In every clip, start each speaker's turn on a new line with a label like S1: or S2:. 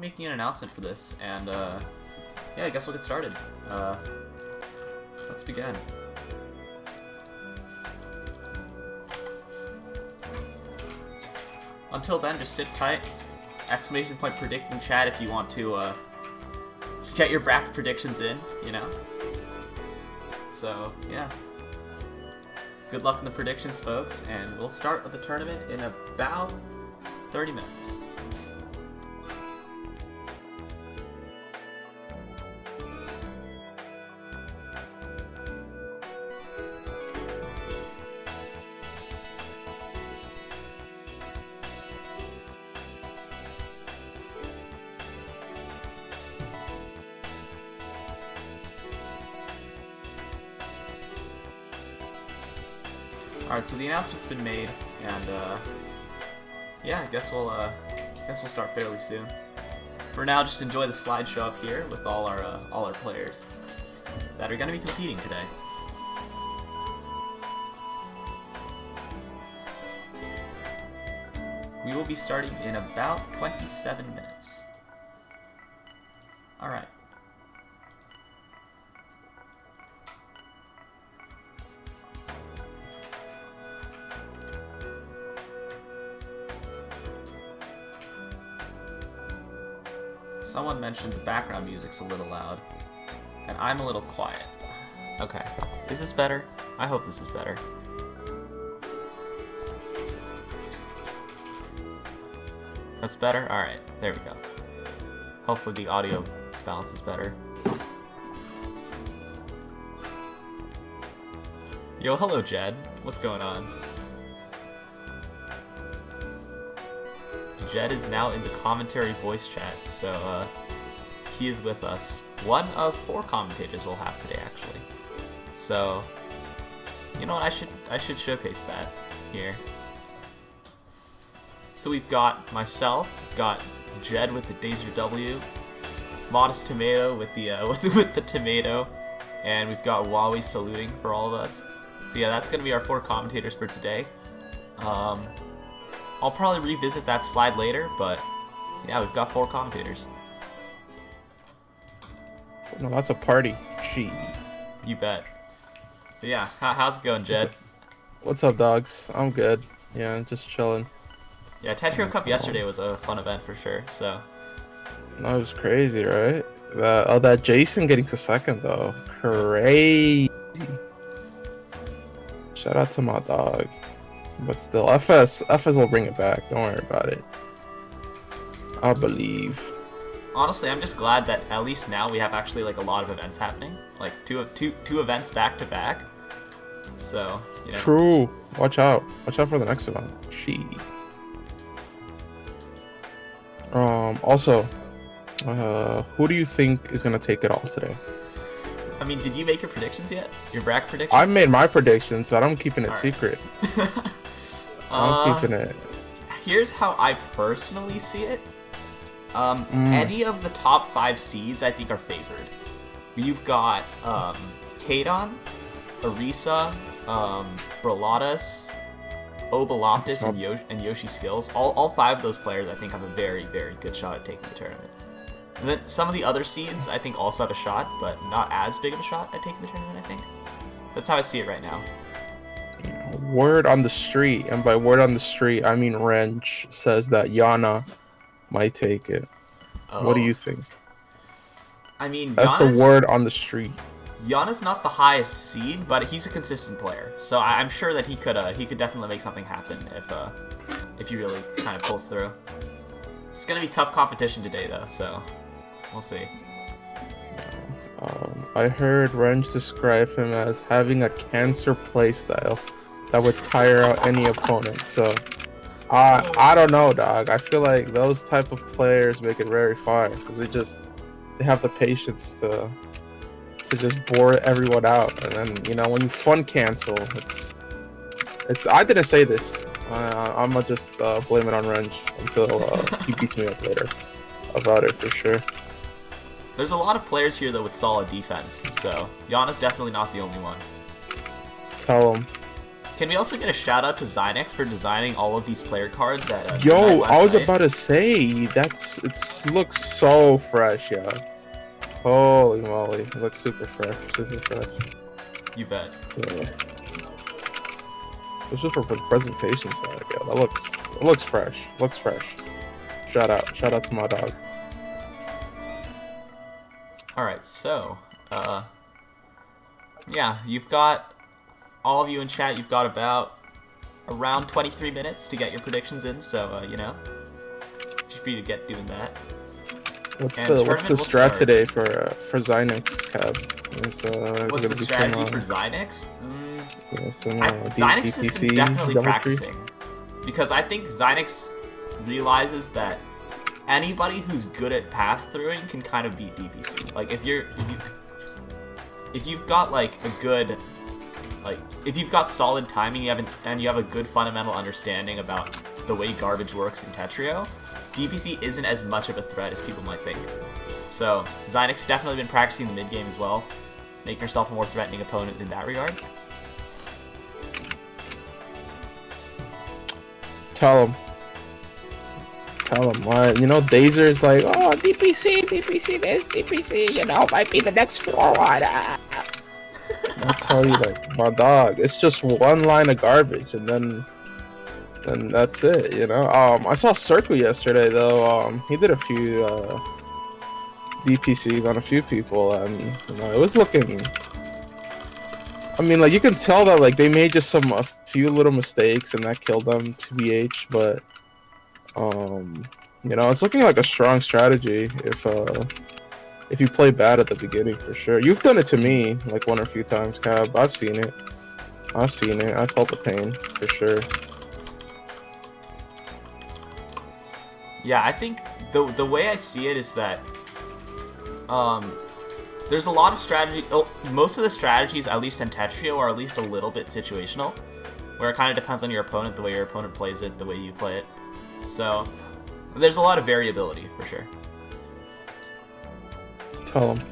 S1: making an announcement for this, and yeah, I guess we'll get started. Let's begin. Until then, just sit tight. Exclamation point predict in chat if you want to get your bracket predictions in, you know? So, yeah. Good luck in the predictions, folks, and we'll start with the tournament in about 30 minutes. Alright, so the announcement's been made, and yeah, I guess we'll start fairly soon. For now, just enjoy the slideshow up here with all our players that are going to be competing today. We will be starting in about 27 minutes. Alright. Someone mentioned the background music's a little loud, and I'm a little quiet. Okay, is this better? I hope this is better. That's better? Alright, there we go. Hopefully the audio balance is better. Yo, hello Jed. What's going on? Jed is now in the commentary voice chat, so he is with us. One of 4 commentators we'll have today, actually. So, you know what? I should showcase that here. So we've got myself, we've got Jed with the Dazer W, ModestTomato with the with the tomato, and we've got Huawei saluting for all of us. So yeah, that's gonna be our 4 commentators for today. I'll probably revisit that slide later, but yeah, we've got 4 commentators.
S2: No, that's a party. Jeez.
S1: You bet. So yeah, how's it going, Jed?
S2: What's up, dogs? I'm good. Yeah, just chilling.
S1: Yeah, Tetrio Cup yesterday was a fun event for sure, so.
S2: No, it was crazy, right? That Jason getting to second, though. Crazy. Shout out to my dog. But still, FS will bring it back. Don't worry about it. I believe.
S1: Honestly, I'm just glad that at least now we have actually like a lot of events happening, like two events back to back. So, you know.
S2: True. Watch out for the next event. Also, who do you think is gonna take it all today?
S1: I mean, did you make your predictions yet? Your bracket predictions?
S2: I made my predictions, but I'm keeping it secret. I'm keeping it.
S1: Here's how I personally see it. Any of the top 5 seeds I think are favored. You've got Kadon, Arisa, Brolatus, Obaloptis, and Yoshi Skills. All 5 of those players I think have a very, very good shot at taking the tournament. And then some of the other seeds I think also have a shot, but not as big of a shot at taking the tournament, I think. That's how I see it right now.
S2: Word on the street, and by word on the street, I mean Wrench, says that Yana might take it. Oh. What do you think?
S1: I mean,
S2: that's the word on the street.
S1: Yana's not the highest seed, but he's a consistent player, so I'm sure that he could definitely make something happen if he really kind of pulls through. It's gonna be tough competition today, though, so we'll see.
S2: I heard Wrench describe him as having a cancer playstyle that would tire out any opponent. So I don't know, dog. I feel like those type of players make it very far because they have the patience to just bore everyone out. And then, you know, when you fun cancel, it's I didn't say this. I'm gonna just blame it on Wrench until he beats me up later about it for sure.
S1: There's a lot of players here though with solid defense, so Yana's definitely not the only one.
S2: Tell him.
S1: Can we also get a shout out to Xynix for designing all of these player cards at
S2: Yo, I was about to say it looks so fresh, yeah. Holy moly, it looks super fresh, super fresh.
S1: You bet.
S2: So, especially for the presentation side, yeah, it looks fresh, looks fresh. Shout out to my dog.
S1: All right, so yeah, you've got all of you in chat. You've got about around 23 minutes to get your predictions in, so you know, feel free to get doing that.
S2: What's the strat today for Xynix, Cab?
S1: What's the strategy for Xynix?
S2: Xynix
S1: has been definitely practicing, because I think Xynix realizes that anybody who's good at pass-throughing can kind of beat DPC. Like if you've got like a good, like if you've got solid timing, and you have a good fundamental understanding about the way garbage works in Tetrio, DPC isn't as much of a threat as people might think. So Xynix definitely been practicing the mid game as well, making yourself a more threatening opponent in that regard.
S2: Tell him. You know, Dazer's like, oh, DPC this, DPC, you know, might be the next forward. I'll tell you, like, my dog, it's just one line of garbage, and then that's it, you know. I saw Circle yesterday, though. He did a few DPCs on a few people, and you know, it was looking. I mean, like, you can tell that like they made just a few little mistakes, and that killed them, 2BH, but. You know, it's looking like a strong strategy if you play bad at the beginning, for sure. You've done it to me like one or a few times, Cab. I've seen it. I felt the pain for sure.
S1: Yeah, I think the way I see it is that there's a lot of strategy. Most of the strategies, at least in Tetrio, are at least a little bit situational, where it kind of depends on your opponent, the way your opponent plays it, the way you play it. So, there's a lot of variability, for sure.
S2: Tell him.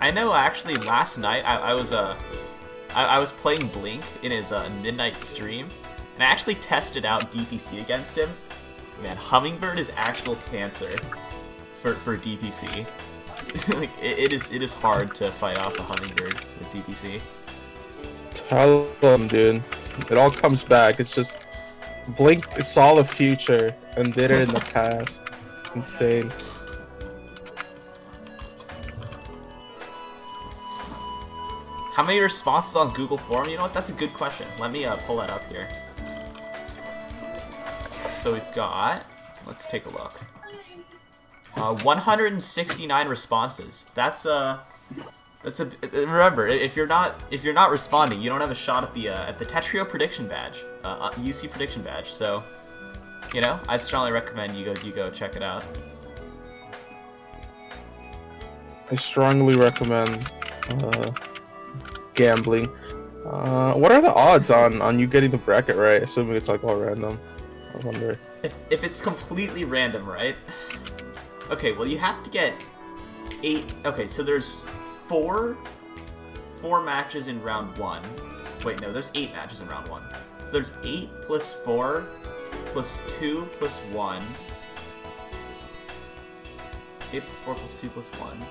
S1: I know, actually, last night, I was playing Blink in his midnight stream, and I actually tested out DPC against him. Man, Hummingbird is actual cancer for DPC. Like, it is hard to fight off a Hummingbird with DPC.
S2: Tell him, dude. It all comes back. It's just... Blink saw the future and did it in the past. Insane.
S1: How many responses on Google Form? You know what? That's a good question. Let me pull that up here. So we've got... Let's take a look. 169 responses. That's a... Remember, if you're not responding, you don't have a shot at the Tetrio prediction badge, UC prediction badge. So, you know, I'd strongly recommend you go check it out.
S2: I strongly recommend gambling. What are the odds on you getting the bracket right? Assuming it's like all random. I wonder.
S1: If it's completely random, right? Okay, well you have to get 8. Okay, so there's 4 matches in round 1. Wait, no, there's 8 matches in round 1. So there's 8 plus 4 plus 2 plus 1. 8 plus 4 plus 2 plus 1.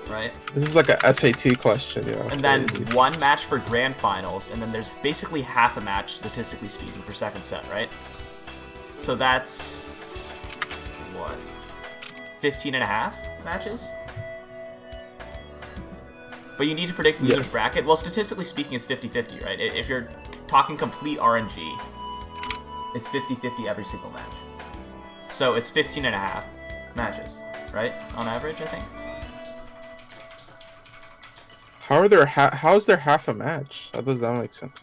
S1: Right?
S2: This is like a SAT question, yeah.
S1: And then 1 match for grand finals, and then there's basically half a match, statistically speaking, for second set, right? So that's... what? 15 and a half matches? But you need to predict the loser's bracket. Well, statistically speaking, it's 50-50, right? If you're talking complete RNG, it's 50-50 every single match. So it's 15 and a half matches, right? On average, I think.
S2: How's there half a match? How does that make sense?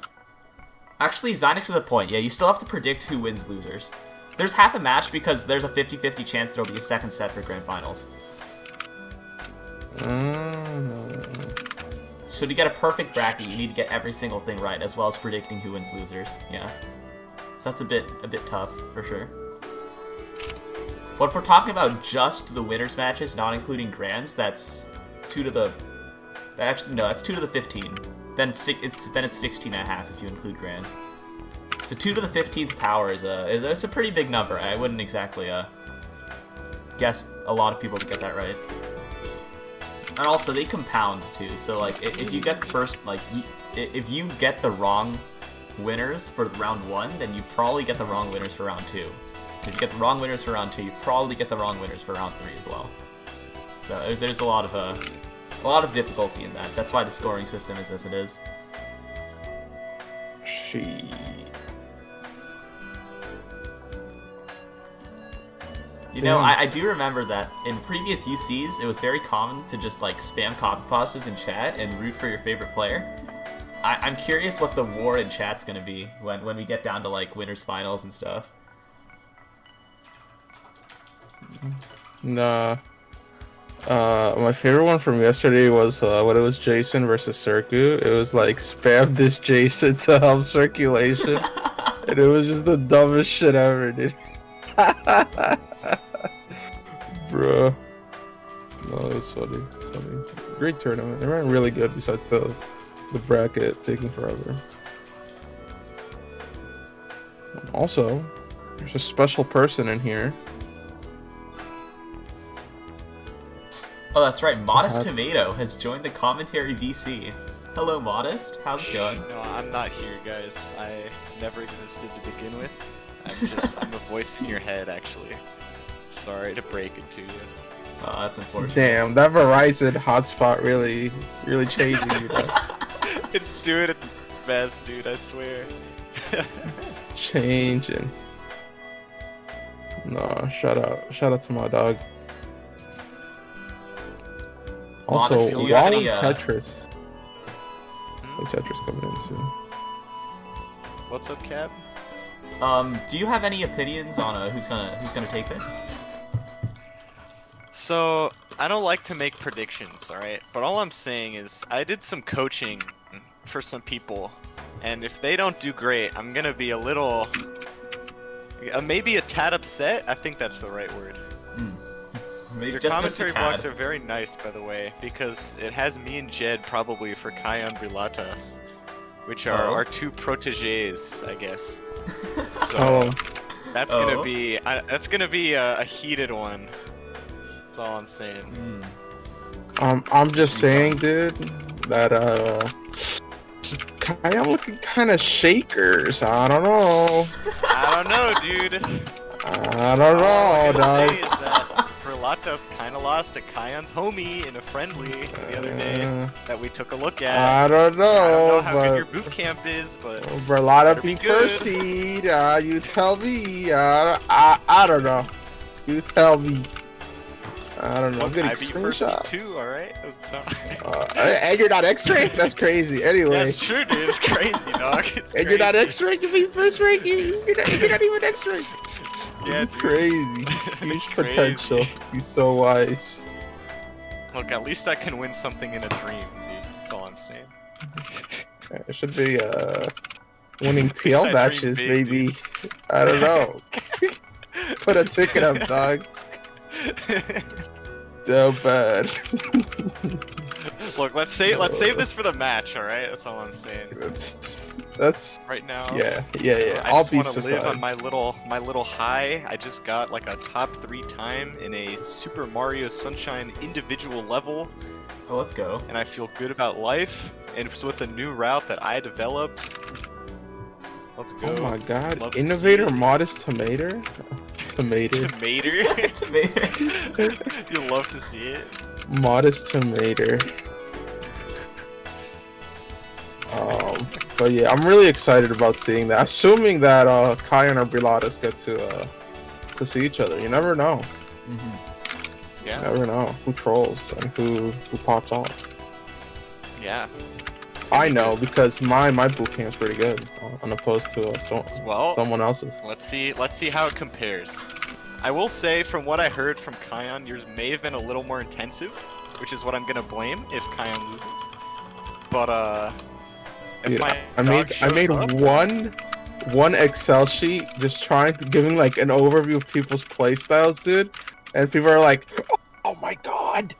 S1: Actually, Xynix is a point. Yeah, you still have to predict who wins losers. There's half a match because there's a 50-50 chance there'll be a second set for grand finals. So to get a perfect bracket, you need to get every single thing right, as well as predicting who wins losers. Yeah, so that's a bit tough for sure. But if we're talking about just the winners matches, not including grands, that's 2 to the. That's 2 to the 15 Then it's 16.5 if you include grands. So 2 to the 15th power is a pretty big number. I wouldn't exactly guess a lot of people to get that right. And also they compound too. So like if you get the first if you get the wrong winners for round 1, then you probably get the wrong winners for round 2. If you get the wrong winners for round 2, you probably get the wrong winners for round 3 as well. So there's a lot of difficulty in that. That's why the scoring system is as it is. You know, I do remember that in previous UCs, it was very common to just like spam copy pastas in chat and root for your favorite player. I'm curious what the war in chat's gonna be when we get down to like winners finals and stuff.
S2: Nah. My favorite one from yesterday was when it was Jason versus Circu. It was like spam this Jason to help circulation, and it was just the dumbest shit ever, dude. Bruh. No, it was funny. It's funny. Great tournament. They ran really good besides the bracket taking forever. Also, there's a special person in here.
S1: Oh, that's right. ModestTomato has joined the commentary VC. Hello, Modest. How's it going?
S3: No, I'm not here, guys. I never existed to begin with. I'm a voice in your head, actually. Sorry to break it to you.
S1: Oh, that's unfortunate.
S2: Damn, that Verizon hotspot really changing you.
S3: It's best, dude. I swear.
S2: Changing. No, shout out to my dog. Also,
S1: Modest, do you
S2: why
S1: have
S2: was
S1: any,
S2: Tetris? Tetris coming in soon.
S3: What's up, Cap?
S1: Do you have any opinions on who's gonna take this?
S3: So, I don't like to make predictions, alright? But all I'm saying is, I did some coaching for some people, and if they don't do great, I'm gonna be a little... maybe a tad upset? I think that's the right word.
S1: Maybe
S3: Your
S1: just
S3: commentary
S1: a tad.
S3: blogs are very nice, by the way, because it has me and Jed probably for Cheyenne Brilatas, which are our two proteges, I guess. So that's gonna be a heated one. That's all I'm saying.
S2: I'm just saying, dude, that I'm looking kind of shakers. I don't know.
S3: I don't know, dude.
S2: I don't know, dog.
S3: Say is that Brilatas kind of lost to Kayon's homie in a friendly the other day that we took a look at.
S2: I don't know.
S3: I don't know how good your boot camp is, but
S2: Brilatas be first seed. You tell me. I don't know. You tell me. I don't know. I'm getting screenshots
S3: too. All right.
S2: And you're not X-ray? That's crazy. Anyway.
S3: That's true, dude. It's crazy, dog. It's
S2: and
S3: crazy.
S2: you're not X-ray? You be first rank? You're not even X-ray.
S3: Yeah,
S2: crazy. Huge potential. He's so wise.
S3: Look, at least I can win something in a dream, dude. That's all I'm saying.
S2: It should be winning TL matches, maybe. Dude. I don't know. Put a ticket up, dog. So bad.
S3: Look, let's save this for the match, all right? That's all I'm saying.
S2: That's
S3: right now.
S2: Yeah.
S3: I just want to live on my little high. I just got like a top 3 time in a Super Mario Sunshine individual level.
S1: Oh, let's go.
S3: And I feel good about life. And it's with a new route that I developed. Let's go.
S2: Oh my god! Innovator ModestTomato. Tomato.
S3: You'll love to see it.
S2: ModestTomato. But yeah, I'm really excited about seeing that. Assuming that Kayane or Brilatas get to see each other. You never know.
S3: Yeah.
S2: You never know who trolls and who pops off.
S3: Yeah.
S2: I know because my boot camp's pretty good, opposed to someone else's.
S3: Let's see how it compares. I will say, from what I heard from Kayane, yours may have been a little more intensive, which is what I'm gonna blame if Kayane loses. But
S2: dude, I made one Excel sheet just giving like an overview of people's playstyles, dude, and people are like, "Oh my god,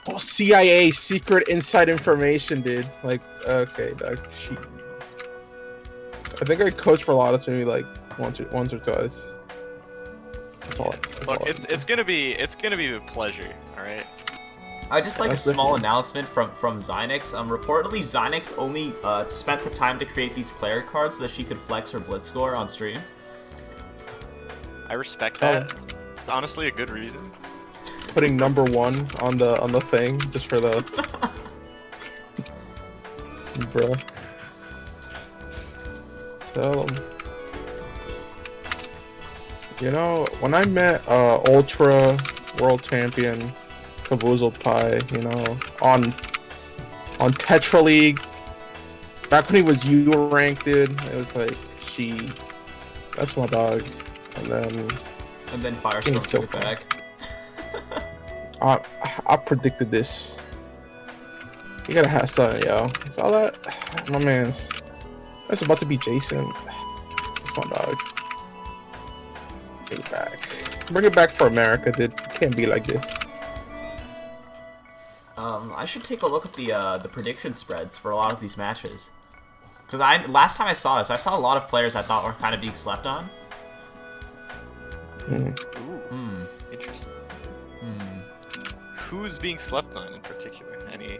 S2: Oh, CIA secret inside information, dude. Like, okay, dog. I think I coached for Lotus maybe like once or twice. That's all.
S3: Look, it's gonna be a pleasure. All right.
S1: I just like a small announcement from Xynix. Reportedly, Xynix only spent the time to create these player cards so that she could flex her blitz score on stream.
S3: I respect that. It's honestly a good reason.
S2: Putting number 1 on the thing just for the bro. Tell them. You know, when I met Ultra World Champion Caboozled Pie, you know, on Tetra League, back when he was U ranked, dude, it was like that's my dog. And then
S1: Firestorm took it back.
S2: I predicted this. You gotta have something, yo. It's all that. My man's. That's about to be Jason. That's my dog. Bring it back. Bring it back for America, dude. It can't be like this.
S1: I should take a look at the prediction spreads for a lot of these matches. Because last time I saw this, I saw a lot of players I thought were kind of being slept on.
S3: Ooh. Interesting. Who's being slept on in particular? Any?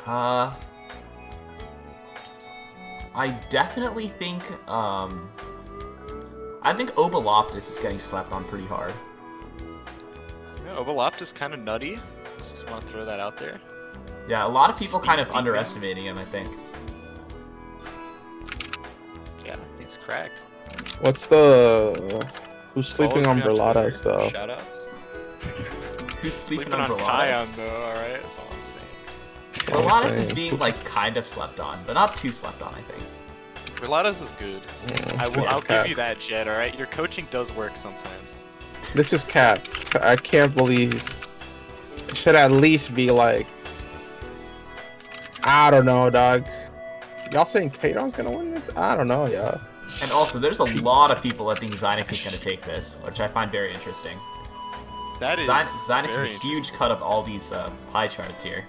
S1: I definitely think I think Obaloptis is getting slept on pretty hard.
S3: Yeah, Obaloptis is kind of nutty. Just want to throw that out there.
S1: Yeah, a lot of people kind of underestimating him, I think.
S3: Yeah, he's cracked.
S2: What's the who's sleeping on Berladas though?
S3: Shoutouts.
S1: Who's sleeping
S3: on
S1: Berladas?
S3: KaiYon though, alright? That's all I'm saying.
S1: Berladas is being like kind of slept on, but not too slept on, I think.
S3: Berladas is good. I'll give you that, Jed, alright? Your coaching does work sometimes.
S2: This is cap. I can't believe. It should at least be like, I don't know, dog. Y'all saying Kadon's gonna win this? I don't know, y'all.
S1: And also, there's a lot of people that think Xynix is going to take this, which I find very interesting.
S3: That is
S1: Xynix is a huge cut of all these pie charts here.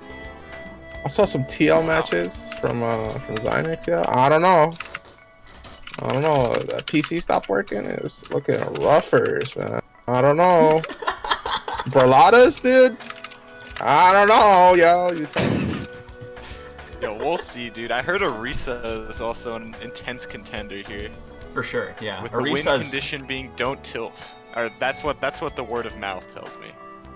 S2: I saw some TL matches from Xynix, yeah. I don't know. That PC stopped working. It was looking roughers, man. I don't know. Berladas, dude? I don't know, yo. You tell me.
S3: Yo, we'll see, dude. I heard Orisa is also an intense contender here.
S1: For sure, yeah.
S3: With the win condition being don't tilt. Or that's what the word of mouth tells me.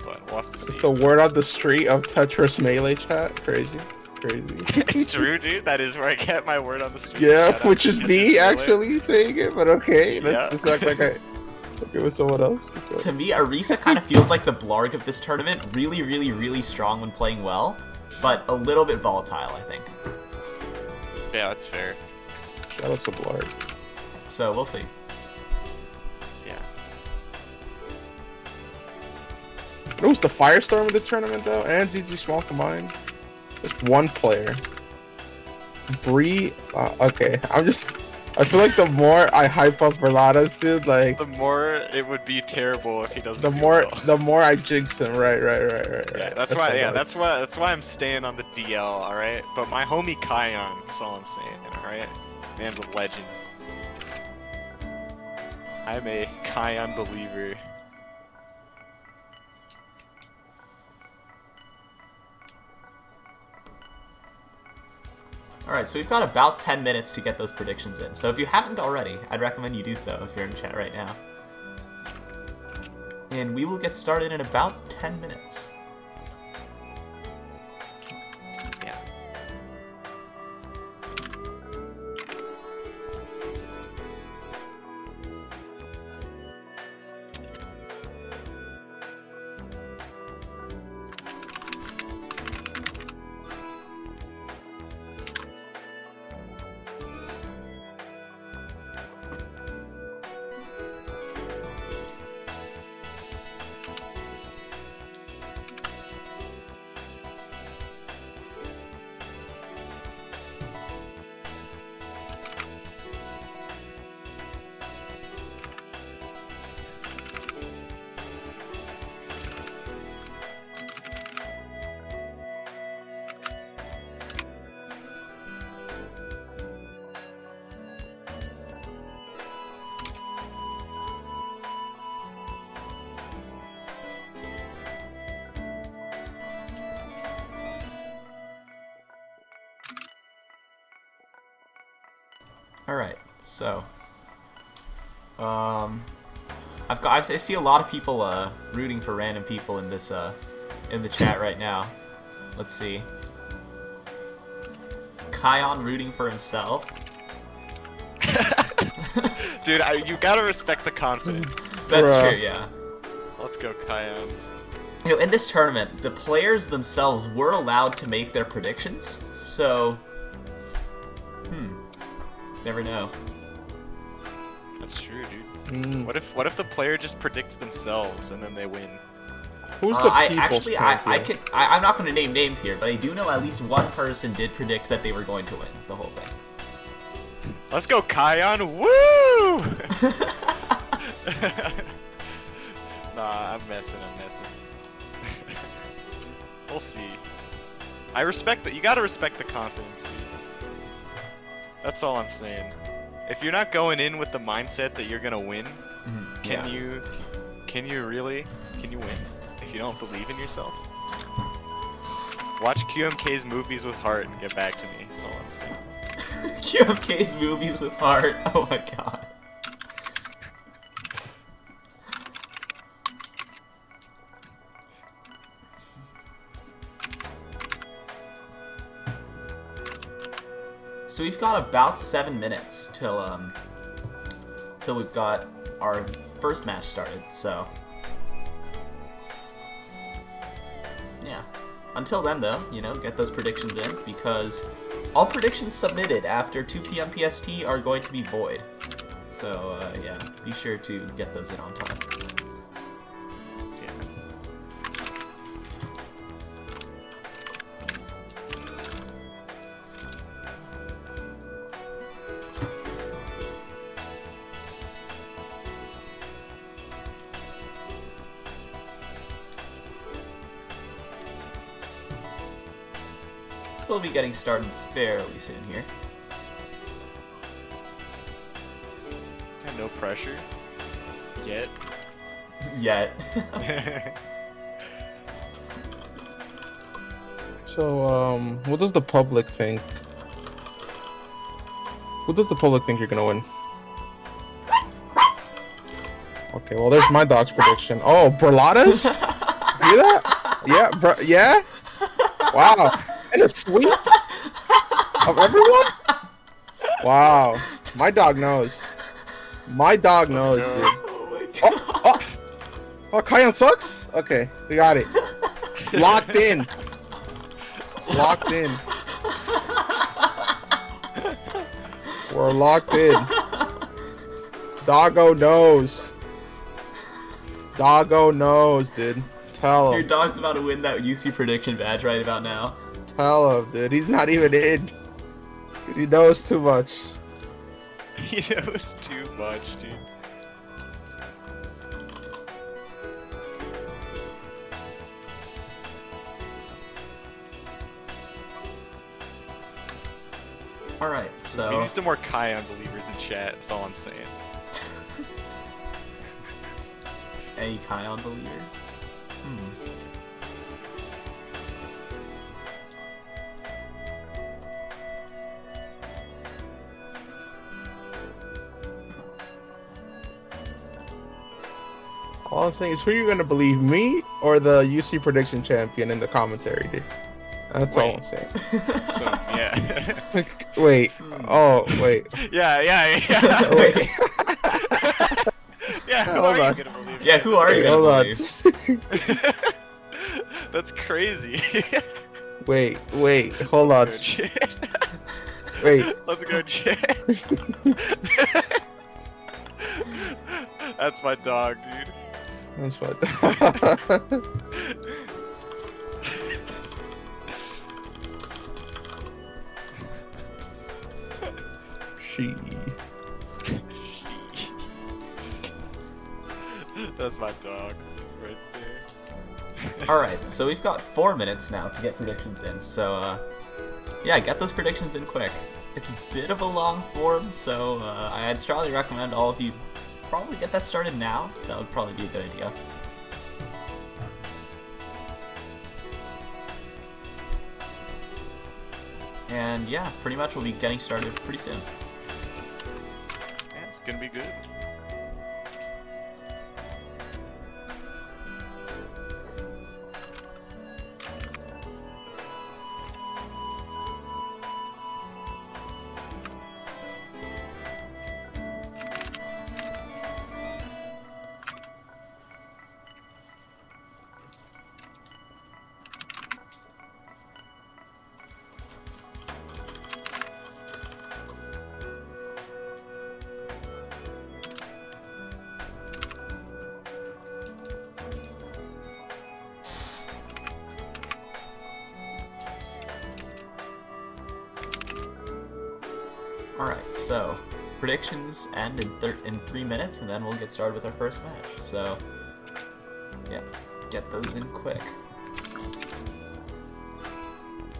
S3: But we'll have to see.
S2: It's the word on the street of Tetris Melee chat. Crazy.
S3: It's true, dude. That is where I get my word on the street.
S2: Yeah, which is me actually saying it, but okay. Let's act like it was someone else.
S1: To me, Orisa kind of feels like the Blarg of this tournament. Really, really, really strong when playing well, but a little bit volatile, I think.
S3: Yeah, that's fair.
S2: Shout out to Blarg.
S1: So, we'll see.
S3: Yeah.
S2: It was the Firestorm of this tournament, though, and ZZ Small combined. Just one player. Bree. Okay, I feel like the more I hype up Berladas, dude, like
S3: the more it would be terrible if he doesn't.
S2: The more I jinx him. Right.
S3: Yeah, that's why I'm staying on the DL. All right, but my homie KaiYon. That's all I'm saying. All right, man's a legend. I'm a KaiYon believer.
S1: Alright, so we've got about 10 minutes to get those predictions in. So if you haven't already, I'd recommend you do so if you're in chat right now. And we will get started in about 10 minutes.
S3: Yeah.
S1: All right, so I see a lot of people rooting for random people in this in the chat right now. Let's see. KaiYon rooting for himself.
S3: Dude, you gotta respect the confidence.
S1: That's true, yeah.
S3: Let's go, KaiYon.
S1: You know, in this tournament, the players themselves were allowed to make their predictions, so never know.
S3: That's true, dude. What if the player just predicts themselves and then they win?
S2: Who's the people's
S1: champion? I'm not going to name names here, but I do know at least one person did predict that they were going to win the whole thing.
S3: Let's go, KaiYon! Woo! Nah, I'm messing. We'll see. I respect that. You gotta respect the confidence, dude. That's all I'm saying. If you're not going in with the mindset that you're gonna win, can you really? Can you win if you don't believe in yourself? Watch QMK's movies with heart and get back to me. That's all I'm saying.
S1: QMK's movies with heart. Oh my god. So we've got about 7 minutes till we've got our first match started, so yeah. Until then though, you know, get those predictions in, because all predictions submitted after 2 p.m. PST are going to be void. So yeah, be sure to get those in on time. So we'll be getting started fairly soon here.
S3: No pressure. Yet.
S1: Yet.
S2: So, what does the public think? What does the public think you're gonna win? Okay, well, there's my dog's prediction. Oh, Burlatas? Hear that? Yeah, yeah? Wow. And a sweep of everyone? Wow. My dog knows. My dog knows, dude.
S1: Oh my god.
S2: Oh, KaiYon sucks? Okay, we got it. Locked in. Locked in. We're locked in. Doggo knows. Doggo knows, dude. Tell him.
S1: Your dog's about to win that UC prediction badge right about now.
S2: Tell him, dude. He's not even in. He knows too much.
S3: He knows too much, dude.
S1: Alright, so...
S3: We need some more KaiYon believers in chat, that's all I'm saying.
S1: Any KaiYon believers?
S2: All I'm saying is, who are you gonna believe, me or the UC prediction champion in the commentary, dude? That's all I'm saying.
S3: So, yeah.
S2: Wait. Oh, wait.
S3: Yeah.
S2: Wait.
S3: Yeah, who
S2: Hold
S3: are
S2: on.
S3: you gonna believe?
S1: Yeah, who are you
S2: Hold
S1: gonna
S2: on.
S1: believe?
S3: That's crazy.
S2: Wait. Hold on. Wait.
S3: Let's go, Chad. That's my dog, dude.
S2: That's fine. She.
S3: That's my dog right there.
S1: Alright, so we've got 4 minutes now to get predictions in, so yeah, get those predictions in quick. It's a bit of a long form, so I'd strongly recommend all of you probably get that started now. That would probably be a good idea. And yeah, pretty much we'll be getting started pretty soon.
S3: gonna be good.
S1: Alright, so predictions end in 3 minutes, and then we'll get started with our first match. So, yeah, get those in quick.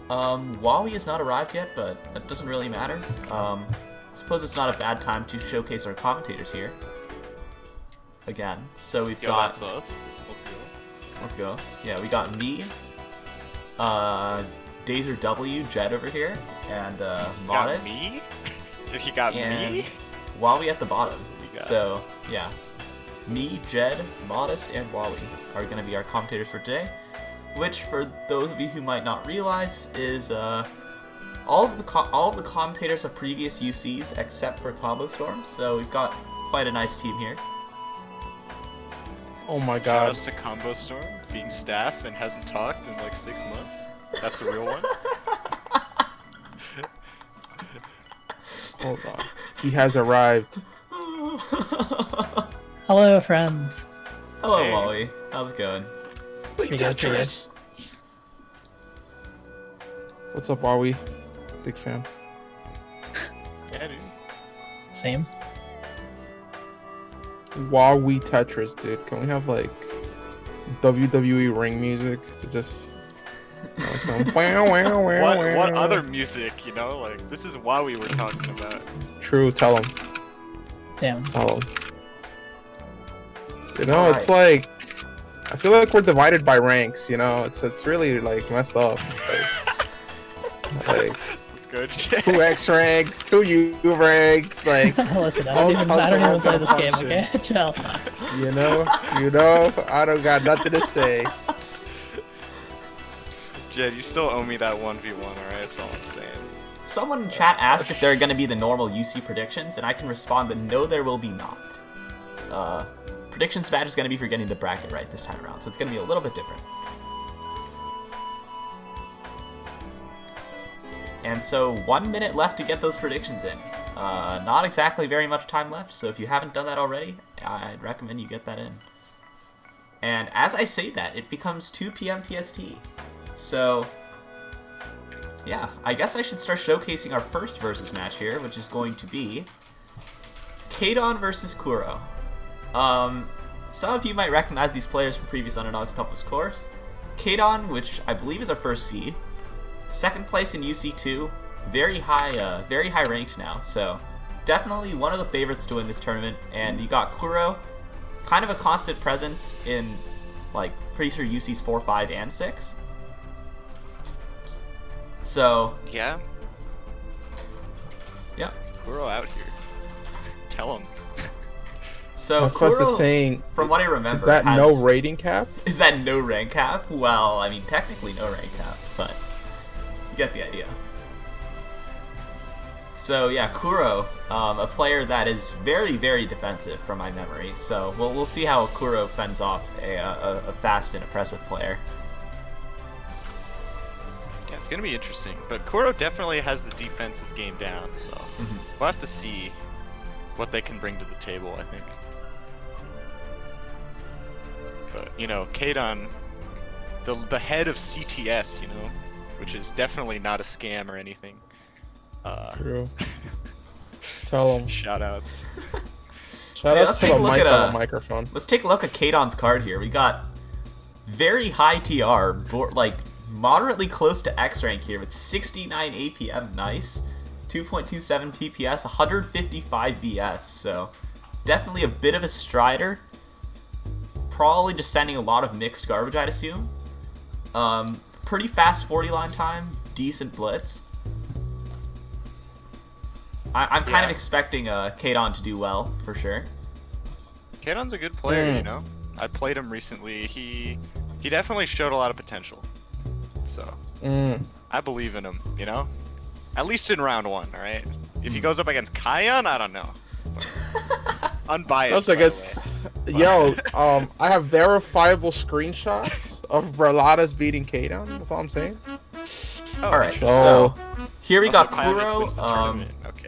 S1: Huawei has not arrived yet, but that doesn't really matter. I suppose it's not a bad time to showcase our commentators here. Again, so we've got...
S3: Let's
S1: go. Yeah, we got me, Dazer W, Jed over here, and Modest.
S3: Got me? You got
S1: and
S3: me?
S1: Huawei at the bottom. So, yeah. Me, Jed, Modest, and Huawei are going to be our commentators for today. Which, for those of you who might not realize, is all of the commentators of previous UCs except for Combostorm. So we've got quite a nice team here.
S2: Oh my god.
S3: Shout out to Combostorm being staff and hasn't talked in like 6 months. That's a real one.
S2: Hold on. He has arrived.
S4: Hello, friends.
S1: Hello,
S3: Hey.
S1: Huawei. How's it going?
S4: Pretty good, pretty good.
S2: What's up, Huawei? Big fan.
S3: Yeah, dude.
S4: Same.
S2: Huawei Tetris, dude. Can we have like WWE ring music to just
S3: What other music, you know? Like, this is Huawei we're talking about.
S2: True, tell him.
S4: Damn.
S2: Tell him. You know, it's like I feel like we're divided by ranks, you know? It's really like messed up. Like
S3: It's good.
S2: 2X ranks, 2U ranks, like
S4: Listen, I don't even play this game, okay? Chill.
S2: you know, I don't got nothing to say.
S3: Jed, you still owe me that 1v1, alright? That's all I'm saying.
S1: Someone in chat asked if there are going to be the normal UC predictions, and I can respond that no, there will be not. Predictions match is going to be for getting the bracket right this time around, so it's going to be a little bit different. And so 1 minute left to get those predictions in. Not exactly very much time left, so if you haven't done that already, I'd recommend you get that in. And as I say that, it becomes 2 p.m. PST. So, yeah, I guess I should start showcasing our first versus match here, which is going to be Keej versus Kuro. Some of you might recognize these players from previous Underdogs Cup, of course. Keej, which I believe is our first seed, second place in UC2, very high ranked now, so definitely one of the favorites to win this tournament. And you got Kuro, kind of a constant presence in, like, pretty sure UC's 4, 5, and 6. So
S3: Yeah?
S1: Yep.
S3: Kuro out here. Tell him.
S1: So
S2: Plus
S1: Kuro,
S2: is saying,
S1: from what I remember,
S2: is that
S1: has,
S2: no rating cap?
S1: Is that no rank cap? Well, I mean, technically no rank cap, but you get the idea. So yeah, Kuro, a player that is very, very defensive from my memory. So we'll see how Kuro fends off a fast and oppressive player.
S3: Yeah, it's gonna be interesting. But Kuro definitely has the defensive game down, so we'll have to see what they can bring to the table, I think. But, you know, Keej, the head of CTS, you know, which is definitely not a scam or anything.
S2: True. Tell him.
S3: Shoutouts.
S2: Shout out to the mic on the microphone.
S1: Let's take a look at Kejd's card here. We got very high TR, like moderately close to X rank here with 69 APM, nice. 2.27 PPS, 155 VS, so definitely a bit of a strider. Probably just sending a lot of mixed garbage, I'd assume. Pretty fast 40 line time, decent blitz. I'm kind of expecting Kadon to do well, for sure.
S3: Kadon's a good player, you know? I played him recently. He definitely showed a lot of potential. So, I believe in him, you know? At least in round 1, alright? If he goes up against Kaiyon, I don't know. Unbiased, by the way.
S2: Yo, I have verifiable screenshots of Bralada's beating Kadon. That's all I'm saying.
S3: Oh,
S1: Alright, so here we got
S3: Kaiyon
S1: Kuro.
S3: wins the tournament. Okay.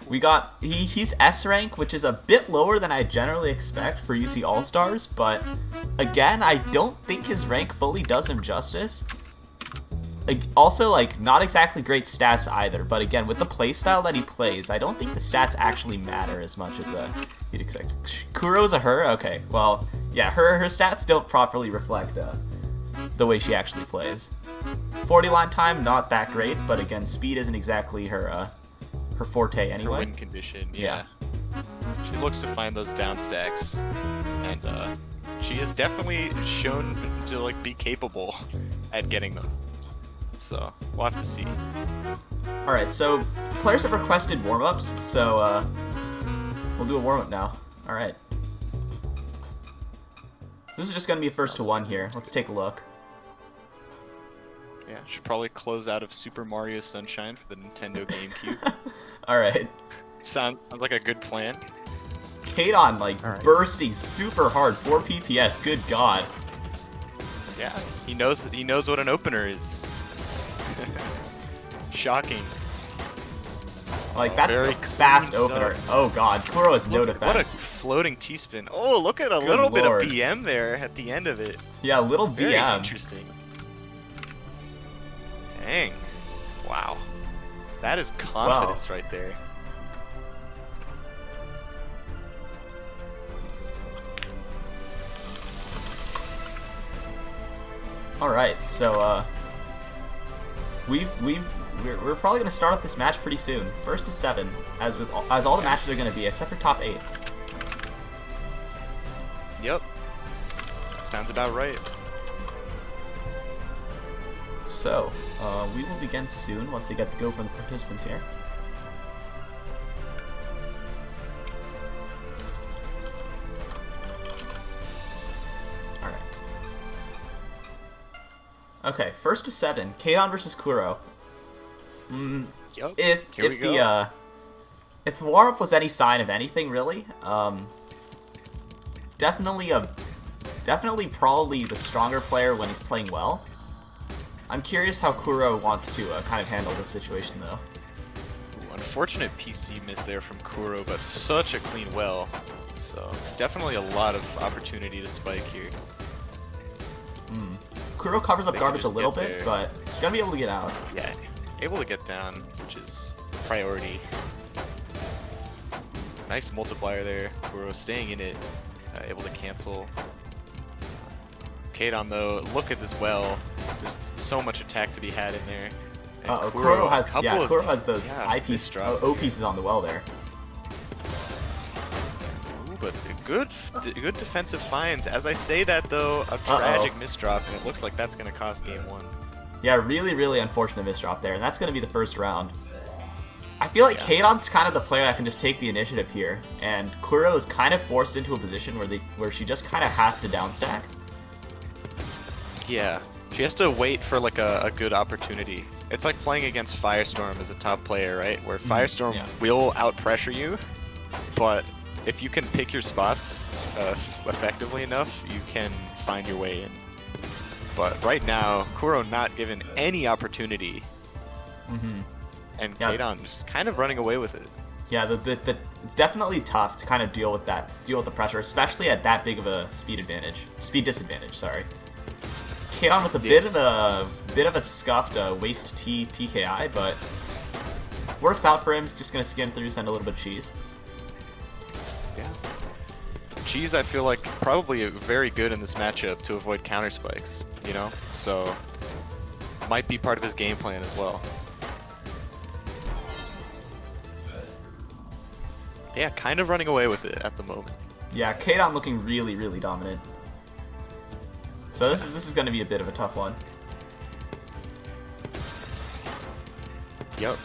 S1: We got he's S rank, which is a bit lower than I generally expect for UC All Stars, but again, I don't think his rank fully does him justice. Like, also, like, not exactly great stats either, but again, with the playstyle that he plays, I don't think the stats actually matter as much as you'd expect. Kuro's a her? Okay, well, yeah, her stats don't properly reflect the way she actually plays. 40 line time, not that great, but again, speed isn't exactly her forte anyway.
S3: Her win condition, yeah. She looks to find those down stacks, and she is definitely shown to like be capable at getting them. So we'll have to see.
S1: All right, so players have requested warm-ups, so we'll do a warm-up now. All right. This is just gonna be a first to one here. Let's take a look.
S3: Yeah, should probably close out of Super Mario Sunshine for the Nintendo GameCube.
S1: All right.
S3: Sounds like a good plan.
S1: Kadon, like, bursting super hard, 4 PPS, good god.
S3: Yeah, he knows what an opener is. Shocking.
S1: Like, that's a fast opener. Oh god, Kuro has no defense.
S3: What a floating T-spin. Oh, look at a little bit of BM there at the end of it.
S1: Yeah, a little
S3: Very
S1: BM.
S3: Interesting. Dang. Wow. That is confidence right there.
S1: Alright, so we're probably gonna start off this match pretty soon. First to 7, as all the matches are gonna be, except for top 8.
S3: Yep. Sounds about right.
S1: So, we will begin soon once we get the go from the participants here. Alright. Okay, first to 7, Kadon versus Kuro.
S3: Yep.
S1: If the warm-up was any sign of anything, really, definitely probably the stronger player when he's playing well. I'm curious how Kuro wants to kind of handle this situation, though.
S3: Ooh, unfortunate PC miss there from Kuro, but such a clean well. So definitely a lot of opportunity to spike here.
S1: Kuro covers up garbage a little bit, but he's gonna be able to get out.
S3: Yeah, able to get down, which is priority. Nice multiplier there. Kuro staying in it, able to cancel. Kadon though, look at this well. There's so much attack to be had in there.
S1: Kuro has those O pieces on the well there.
S3: Ooh, but good defensive finds. As I say that though, a tragic misdrop, and it looks like that's gonna cost game 1.
S1: Yeah, really unfortunate misdrop there, and that's gonna be the first round. I feel like Kadon's kind of the player that can just take the initiative here, and Kuro is kind of forced into a position where she just kind of has to downstack.
S3: Yeah, she has to wait for like a good opportunity. It's like playing against Firestorm as a top player, right? Where Firestorm will out-pressure you, but if you can pick your spots effectively enough, you can find your way in. But right now, Kuro not given any opportunity, and Kadon just kind of running away with it.
S1: Yeah, it's definitely tough to kind of deal with the pressure, especially at that big of a speed disadvantage. Sorry. Kadon with a bit of a scuffed waist TKI, but works out for him. He's just gonna skim through, send a little bit of cheese.
S3: Yeah. Cheese, I feel like probably very good in this matchup to avoid counter spikes. You know, so might be part of his game plan as well. Yeah, kind of running away with it at the moment.
S1: Yeah, Kadon looking really dominant. So this is going to be a bit of a tough one.
S3: Yep.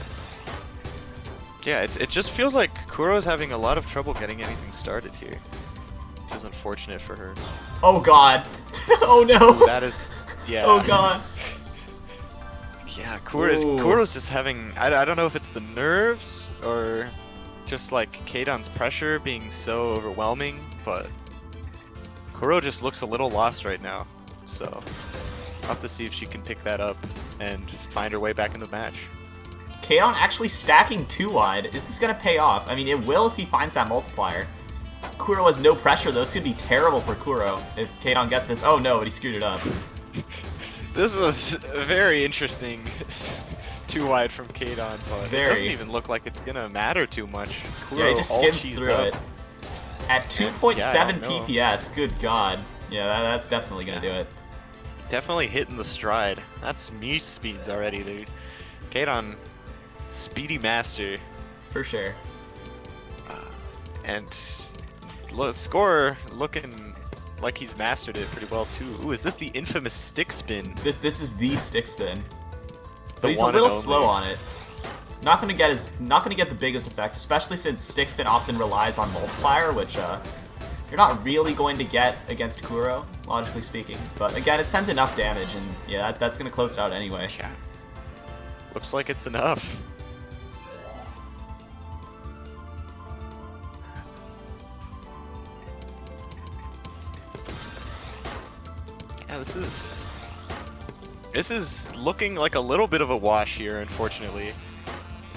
S3: Yeah, it just feels like Kuro's having a lot of trouble getting anything started here. Which is unfortunate for her.
S1: Oh god. Oh no.
S3: Ooh, that is, yeah.
S1: Oh god.
S3: Yeah,
S1: Ooh.
S3: Kuro's just having, I don't know if it's the nerves or just like Keidon's pressure being so overwhelming, but Kuro just looks a little lost right now. So I'll have to see if she can pick that up and find her way back in the match.
S1: Keidon actually stacking 2 wide. Is this gonna pay off? I mean, it will if he finds that multiplier. Kuro has no pressure though. This could be terrible for Kuro if Keidon gets this. Oh no, but he screwed it up.
S3: This was very interesting. 2 wide from Keidon, but it doesn't even look like it's gonna matter too much. Kuro
S1: Yeah, he just skims through it. At 2.7 PPS, good god. Yeah, that's definitely gonna do it.
S3: Definitely hitting the stride. That's me speeds already, dude. Keidon, speedy master.
S1: For sure.
S3: And score looking like he's mastered it pretty well too. Ooh, is this the infamous stick spin?
S1: This is the stick spin. But
S3: The
S1: he's a
S3: one
S1: little
S3: and
S1: slow
S3: only.
S1: on it. Not gonna get the biggest effect, especially since stick spin often relies on multiplier, which you're not really going to get against Kuro, logically speaking. But again, it sends enough damage, and yeah, that's gonna close it out anyway.
S3: Yeah. Looks like it's enough. Yeah, this is looking like a little bit of a wash here, unfortunately.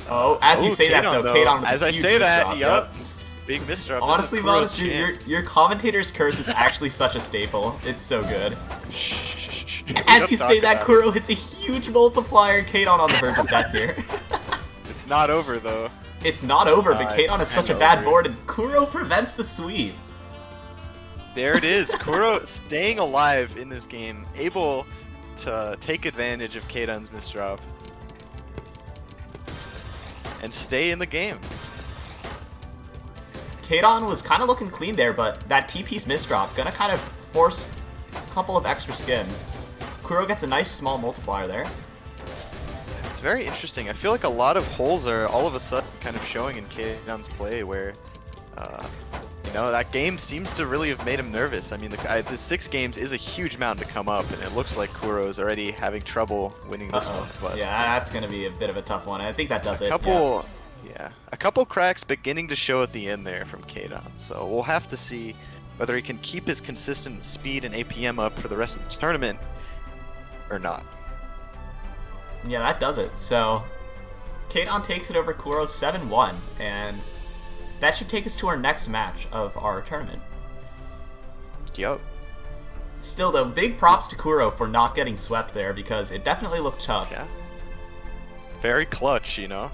S1: Oh, as you say that
S3: Keidon,
S1: though, Keidon with
S3: as
S1: a
S3: I
S1: huge
S3: say that,
S1: misdrop,
S3: yup. Big misdrop.
S1: Honestly,
S3: Kuro's
S1: Modest,
S3: chance.
S1: your commentator's curse is actually such a staple. It's so good.
S3: Shh.
S1: As you say that, Kuro hits a huge multiplier. Keidon on the verge of death here.
S3: It's not over though.
S1: It's not over, but Keidon is such a bad
S3: over.
S1: board, and Kuro prevents the sweep.
S3: There it is. Kuro staying alive in this game, able to take advantage of Keidon's misdrop and stay in the game.
S1: Keidon was kind of looking clean there, but that TP's misdrop gonna kind of force a couple of extra skims. Kuro gets a nice small multiplier there.
S3: It's very interesting. I feel like a lot of holes are all of a sudden kind of showing in Keidon's play where, you know, that game seems to really have made him nervous. I mean, the 6 games is a huge mountain to come up, and it looks like Kuro's already having trouble winning this one. But
S1: yeah, that's gonna be a bit of a tough one. I think that does it.
S3: a couple cracks beginning to show at the end there from Keidon. So we'll have to see whether he can keep his consistent speed and APM up for the rest of the tournament or not.
S1: Yeah, that does it. So Keidon takes it over Kuro 7-1, and that should take us to our next match of our tournament.
S3: Yup.
S1: Still though, big props to Kuro for not getting swept there, because it definitely looked tough.
S3: Yeah. Very clutch, you know.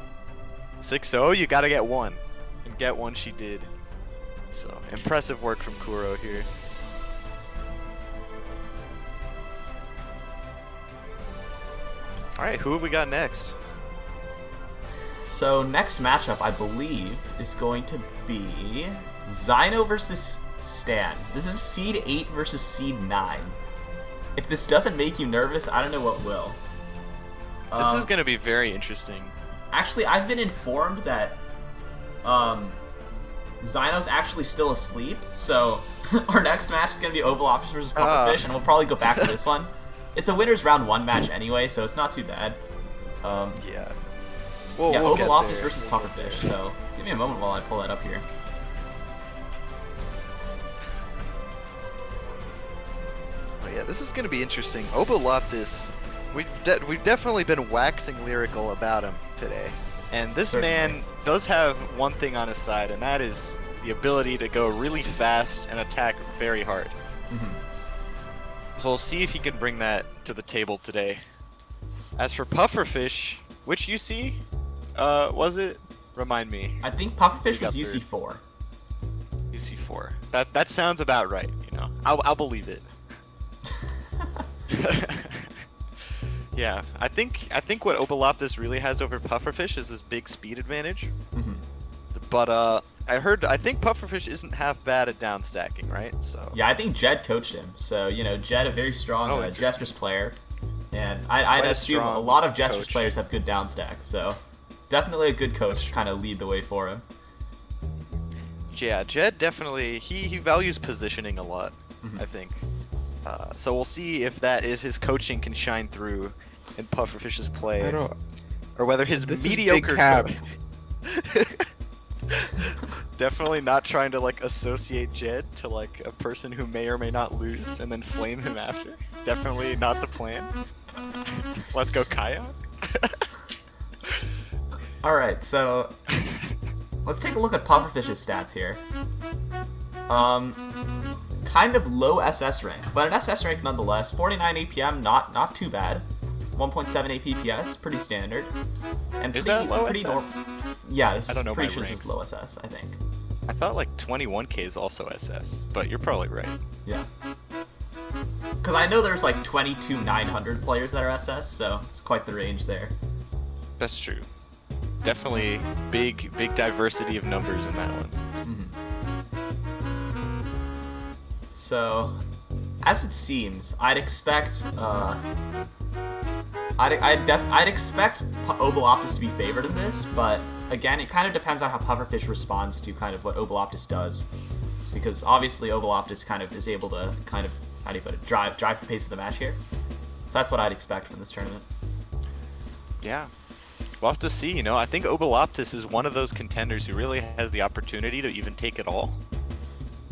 S3: 6-0, you gotta get one. And get one she did. So, impressive work from Kuro here. Alright, who have we got next?
S1: So next matchup, I believe, is going to be Zyno versus Stan. This is Seed 8 versus Seed 9. If this doesn't make you nervous, I don't know what will.
S3: This is going to be very interesting.
S1: Actually, I've been informed that Zyno's actually still asleep, so our next match is going to be Ovaloptis versus Pufferfish, and we'll probably go back to this one. It's a winner's round 1 match anyway, so it's not too bad.
S3: Yeah.
S1: We'll
S3: get
S1: Ovaloptis
S3: there.
S1: versus Pufferfish, so give me a moment while I pull that up here.
S3: Oh yeah, this is going to be interesting. Ovaloptis, we've definitely been waxing lyrical about him today. And this man does have one thing on his side, and that is the ability to go really fast and attack very hard. So we'll see if he can bring that to the table today. As for Pufferfish, which UC was it? Remind me.
S1: I think Pufferfish was
S3: got
S1: UC4.
S3: UC4. That sounds about right. You know, I'll believe it. Yeah, I think what Ovaloptis really has over Pufferfish is this big speed advantage. But I think Pufferfish isn't half bad at down stacking, right? So
S1: Yeah, I think Jed coached him. So, you know, Jed, a very strong Jestris player. And I'd
S3: Quite a
S1: assume a
S3: strong
S1: lot of Jestris
S3: coach.
S1: players have good down stacks, so definitely a good coach to kind of lead the way for him.
S3: Yeah, Jed definitely, he values positioning a lot, I think. So we'll see if his coaching can shine through in Pufferfish's play, or whether his mediocre definitely not trying to like associate Jed to like a person who may or may not lose and then flame him after. Definitely not the plan. Let's go Kaiyon.
S1: Alright, so let's take a look at Pufferfish's stats here. Kind of low SS rank, but an SS rank nonetheless. 49 APM, not too bad. 1.7 APPS, pretty standard. And
S3: is that low
S1: pretty
S3: SS?
S1: normal. Yeah, this is
S3: know
S1: pretty
S3: my
S1: sure this
S3: ranks.
S1: is low SS, I think.
S3: I thought like 21k is also SS, but you're probably right.
S1: Yeah. Because I know there's like 22,900 players that are SS, so it's quite the range there.
S3: That's true. Definitely big diversity of numbers in that one.
S1: So, as it seems, I'd expect I'd expect Obaloptis to be favored in this, but again, it kind of depends on how Pufferfish responds to kind of what Obaloptis does, because obviously Obaloptis kind of is able to kind of, how do you put it, drive the pace of the match here. So that's what I'd expect from this tournament.
S3: Yeah. We'll have to see, you know. I think Obaloptis is one of those contenders who really has the opportunity to even take it all.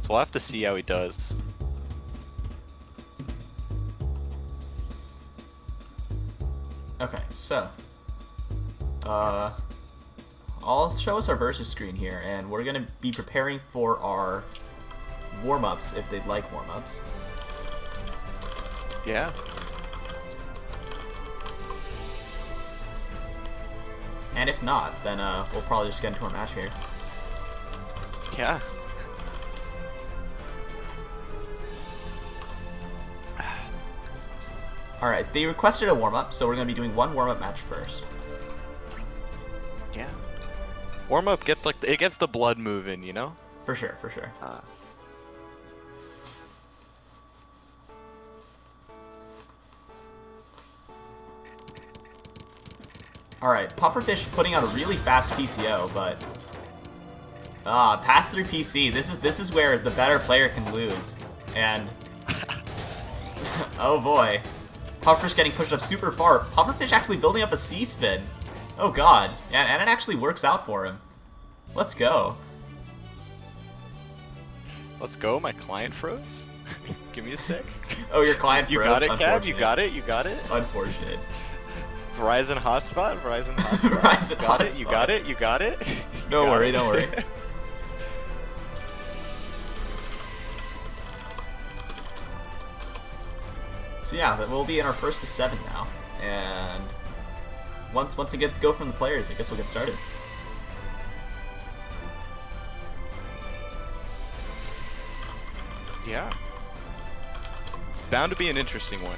S3: So we'll have to see how he does.
S1: Okay, so I'll show us our versus screen here, and we're gonna be preparing for our warm-ups if they'd like warm-ups.
S3: Yeah.
S1: And if not, then we'll probably just get into our match here.
S3: Yeah.
S1: Alright, they requested a warm-up, so we're going to be doing one warm-up match first.
S3: Yeah. Warm up gets like it gets the blood moving, you know?
S1: For sure, for sure. Alright, Pufferfish putting out a really fast PCO, but pass through PC. This is where the better player can lose. And oh boy. Pufferfish getting pushed up super far. Pufferfish actually building up a C-spin. Oh god. And it actually works out for him. Let's go.
S3: Let's go, my client froze. Give me a sec.
S1: Oh, your client
S3: You
S1: froze.
S3: got it, Cab, you got it, you got it.
S1: Unfortunate.
S3: Verizon hotspot, Verizon hotspot.
S1: Verizon
S3: got
S1: hotspot.
S3: it, you got it, you got it.
S1: Don't worry, don't worry. So yeah, we'll be in our first to 7 now, and once we get go from the players, I guess we'll get started.
S3: Yeah. It's bound to be an interesting one.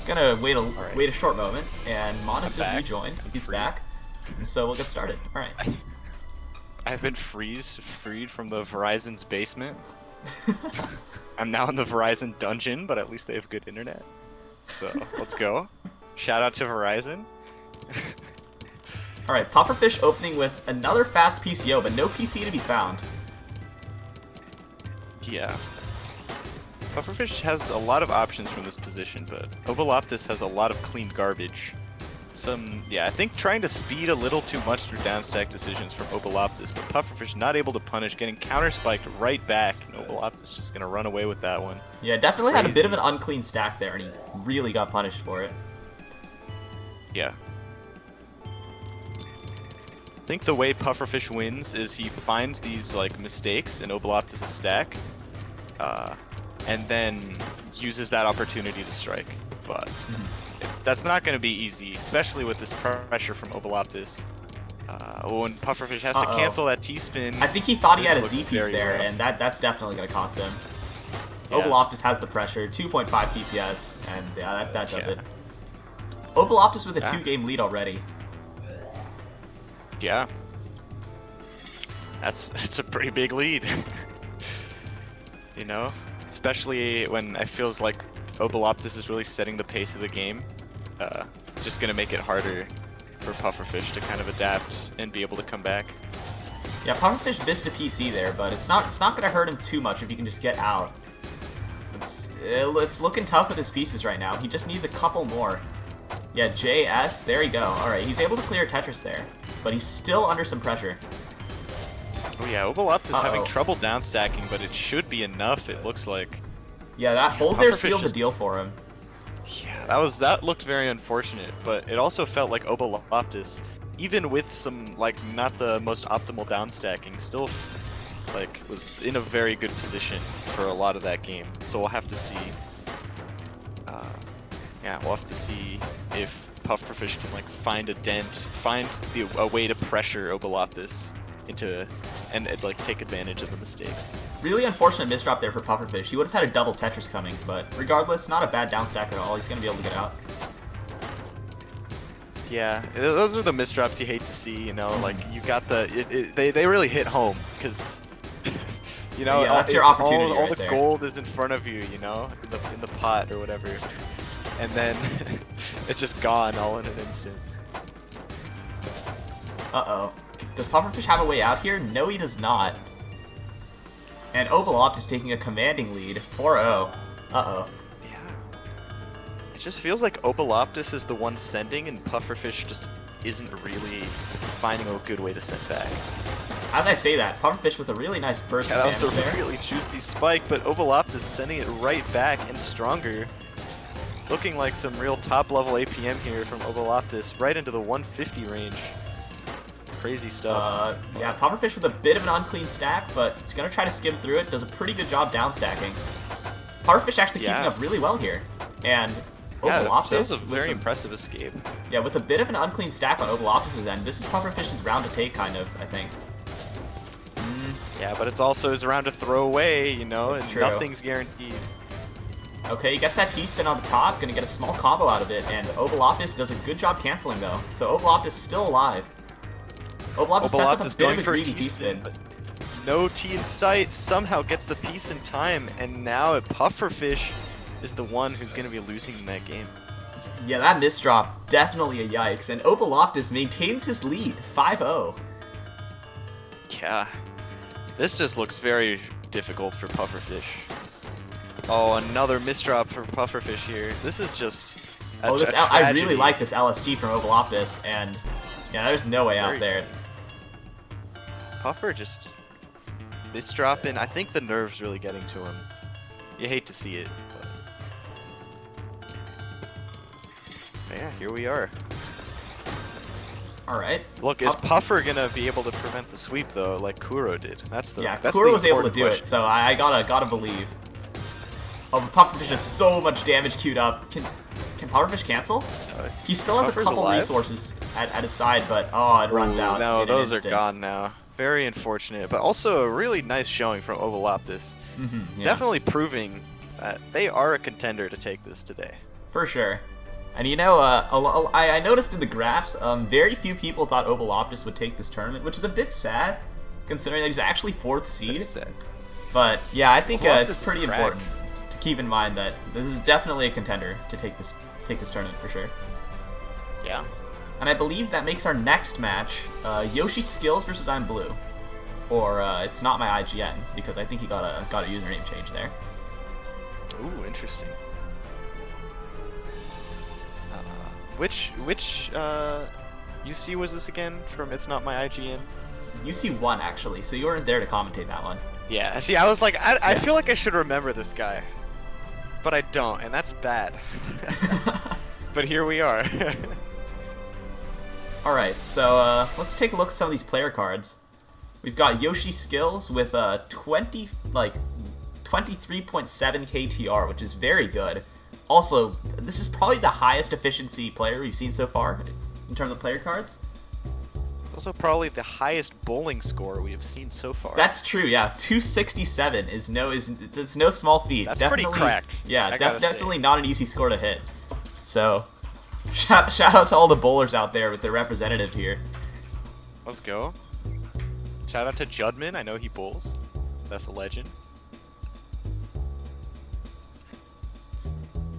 S1: Gonna wait a short moment, and Modest
S3: I'm
S1: has
S3: back.
S1: rejoined.
S3: I'm
S1: He's
S3: free.
S1: back, and so we'll get started. All right.
S3: I've been freed from the Verizon's basement. I'm now in the Verizon dungeon, but at least they have good internet. So let's go. Shout out to Verizon.
S1: All right, Pufferfish opening with another fast PCO, but no PC to be found.
S3: Yeah. Pufferfish has a lot of options from this position, but Obaloptis has a lot of clean garbage. I think trying to speed a little too much through downstack decisions from Obaloptis, but Pufferfish not able to punish, getting counter-spiked right back, and Obaloptis just gonna run away with that one.
S1: Yeah, definitely had a bit of an unclean stack there, and he really got punished for it.
S3: Yeah. I think the way Pufferfish wins is he finds these like mistakes in Obaloptis' stack, and then uses that opportunity to strike. But that's not going to be easy, especially with this pressure from Obaloptis. When Pufferfish has to cancel that T-spin.
S1: I think he thought he had a
S3: this looks
S1: Z-piece
S3: very
S1: there,
S3: rough.
S1: and that's definitely going to cost him.
S3: Yeah.
S1: Obaloptis has the pressure, 2.5 PPS, and yeah, that does it. Obaloptis with a 2-game lead already.
S3: Yeah. It's a pretty big lead. You know? Especially when it feels like Obaloptis is really setting the pace of the game. It's just gonna make it harder for Pufferfish to kind of adapt and be able to come back.
S1: Yeah, Pufferfish missed a PC there, but it's not gonna hurt him too much if he can just get out. It's looking tough with his pieces right now. He just needs a couple more. Yeah, JS, there you go. Alright, he's able to clear Tetris there, but he's still under some pressure.
S3: Oh yeah, Obaloptis is having trouble downstacking, but it should be enough, it looks like.
S1: Yeah, that hold there
S3: Pufferfish
S1: sealed the
S3: just-
S1: deal for him.
S3: Yeah, that looked very unfortunate, but it also felt like Obaloptis, even with some, like, not the most optimal downstacking, still, like, was in a very good position for a lot of that game. So we'll have to see. Yeah, we'll have to see if Pufferfish can, like, find a dent, find a way to pressure Obaloptis into, and like, take advantage of the mistakes.
S1: Really unfortunate misdrop there for Pufferfish. He would have had a double Tetris coming, but regardless, not a bad downstack at all. He's going to be able to get out.
S3: Yeah, those are the misdrops you hate to see, you know, like, you got they really hit home, because, you know,
S1: yeah, that's your opportunity
S3: all
S1: right
S3: the
S1: there.
S3: gold is in front of you, you know, in the pot or whatever, and then it's just gone all in an instant.
S1: Uh-oh. Does Pufferfish have a way out here? No, he does not. And Obaloptis is taking a commanding lead, 4-0. Uh-oh.
S3: Yeah. It just feels like Obaloptis is the one sending, and Pufferfish just isn't really finding a good way to send back.
S1: As I say that, Pufferfish with a really nice burst
S3: Yeah,
S1: of
S3: that was
S1: damage
S3: a
S1: there.
S3: really juicy spike, but Obaloptis sending it right back and stronger. Looking like some real top-level APM here from Obaloptis, right into the 150 range. Crazy stuff.
S1: Yeah, Pufferfish with a bit of an unclean stack, but he's going to try to skim through it. Does a pretty good job downstacking. Pufferfish actually keeping up really well here. And Obaloptis...
S3: that was a very impressive escape.
S1: Yeah, with a bit of an unclean stack on Obaloptis' end, this is Pufferfish's round to take, kind of, I think.
S3: Yeah, but it's also his round to throw away, you know,
S1: That's
S3: and
S1: true.
S3: nothing's guaranteed.
S1: Okay, he gets that T-spin on the top, gonna get a small combo out of it, and Obaloptis does a good job canceling, though. So Obaloptis still alive. Obaloptis sets up a bit
S3: going
S1: of a
S3: for a
S1: greedy
S3: T-spin,
S1: T-spin.
S3: but no T in sight, somehow gets the piece in time, and now Pufferfish is the one who's going to be losing in that game.
S1: Yeah, that misdrop, definitely a yikes, and Obaloptis maintains his lead, 5-0.
S3: Yeah, this just looks very difficult for Pufferfish. Oh, another misdrop for Pufferfish here. This is just a
S1: I really
S3: tragedy.
S1: like this LST from Obaloptis, and yeah, there's no way out there.
S3: Puffer just misdropping. I think the nerve's really getting to him. You hate to see it, but yeah, here we are.
S1: Alright.
S3: Look, is Puffer gonna be able to prevent the sweep though, like Kuro did? That's the
S1: Kuro was able to
S3: important
S1: do it,
S3: question.
S1: so I gotta believe. Oh, but Pufferfish has so much damage queued up. Can Pufferfish cancel? He still has
S3: Puffer's
S1: a couple
S3: alive.
S1: resources at his side, but oh, it runs out.
S3: No,
S1: in an
S3: those are
S1: instant.
S3: gone now. Very unfortunate, but also a really nice showing from Obaloptis.
S1: Yeah.
S3: Definitely proving that they are a contender to take this today.
S1: For sure. And you know, I noticed in the graphs, very few people thought Obaloptis would take this tournament, which is a bit sad, considering that he's actually 4th seed. But yeah, I think it's pretty important to keep in mind that this is definitely a contender to take this tournament for sure.
S3: Yeah.
S1: And I believe that makes our next match Yoshi Skills versus I'm Blue, or it's not my IGN, because I think he got a username change there.
S3: Ooh, interesting. Which UC was this again from It's Not My IGN?
S1: UC1 actually, so you weren't there to commentate that one.
S3: Yeah, see, I was like, I feel like I should remember this guy, but I don't, and that's bad. But here we are.
S1: Alright, so let's take a look at some of these player cards. We've got Yoshi Skills with 23.7 KTR, which is very good. Also, this is probably the highest efficiency player we've seen so far in terms of player cards.
S3: It's also probably the highest bowling score we have seen so far.
S1: That's true, yeah. 267 it's no small feat.
S3: That's
S1: definitely,
S3: pretty cracked.
S1: Yeah,
S3: I gotta
S1: definitely
S3: say.
S1: not an easy score to hit. So, shout out to all the bowlers out there with their representative here.
S3: Let's go. Shout out to Judman. I know he bowls. That's a legend.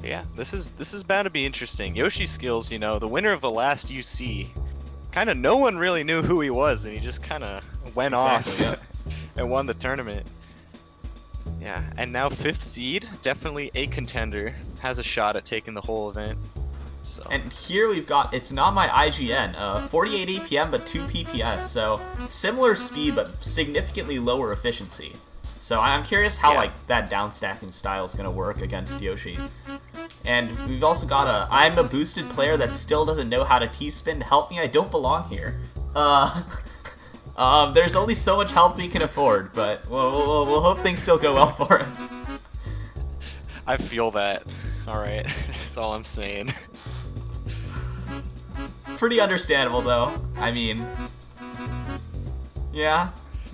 S3: Yeah, this is bound to be interesting. Yoshi skills, you know, the winner of the last UC, kind of no one really knew who he was, and he just kind of went off
S1: Yeah.
S3: and won the tournament. Yeah, and now 5th seed, definitely a contender, has a shot at taking the whole event. So.
S1: And here we've got, it's not my IGN, 48 APM but 2 PPS, so similar speed but significantly lower efficiency. So I'm curious how like that downstacking style is going to work against Yoshi. And we've also got I'm a boosted player that still doesn't know how to T-spin. Help me, I don't belong here. There's only so much help we can afford, but we'll hope things still go well for him.
S3: I feel that. Alright, that's all I'm saying.
S1: Pretty understandable though. I mean, yeah,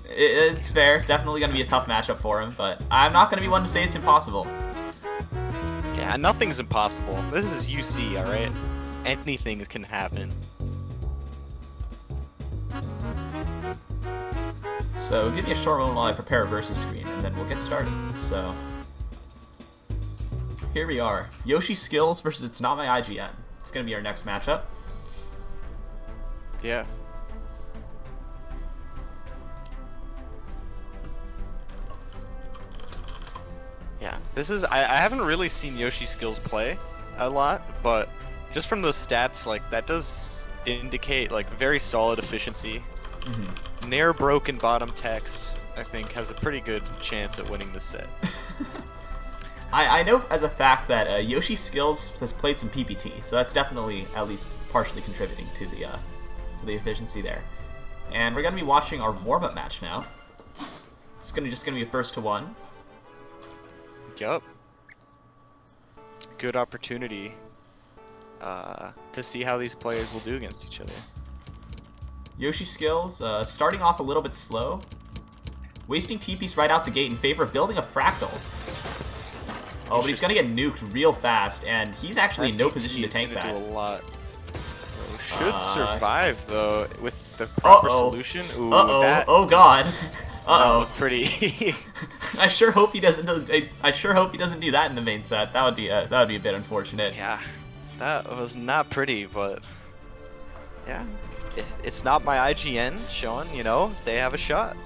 S1: it's fair. Definitely going to be a tough matchup for him, but I'm not going to be one to say it's impossible.
S3: Yeah, nothing's impossible. This is UC, alright? Anything can happen.
S1: So give me a short moment while I prepare a versus screen, and then we'll get started. So here we are. Yoshi skills versus It's Not My IGN. It's going to be our next matchup.
S3: Yeah. Yeah, this is, I haven't really seen Yoshi skills play a lot, but just from those stats, like, that does indicate, like, very solid efficiency. Ne'er broken bottom text, I think, has a pretty good chance at winning this set.
S1: I know as a fact that Yoshi skills has played some PPT, so that's definitely at least partially contributing to the efficiency there. And we're going to be watching our warm-up match now. It's just going to be a 1st to 1.
S3: Yup. Good opportunity to see how these players will do against each other.
S1: Yoshi skills, starting off a little bit slow. Wasting TPs right out the gate in favor of building a fractal. Oh, but he's going to get nuked real fast, and he's actually in no position to tank that.
S3: Do a lot. Should survive, though, with the proper solution. Ooh, that,
S1: oh god.
S3: That looked pretty.
S1: I sure hope he doesn't do that in the main set. That would be a bit unfortunate.
S3: Yeah, that was not pretty, but yeah, it's not my IGN, Sean. You know, they have a shot.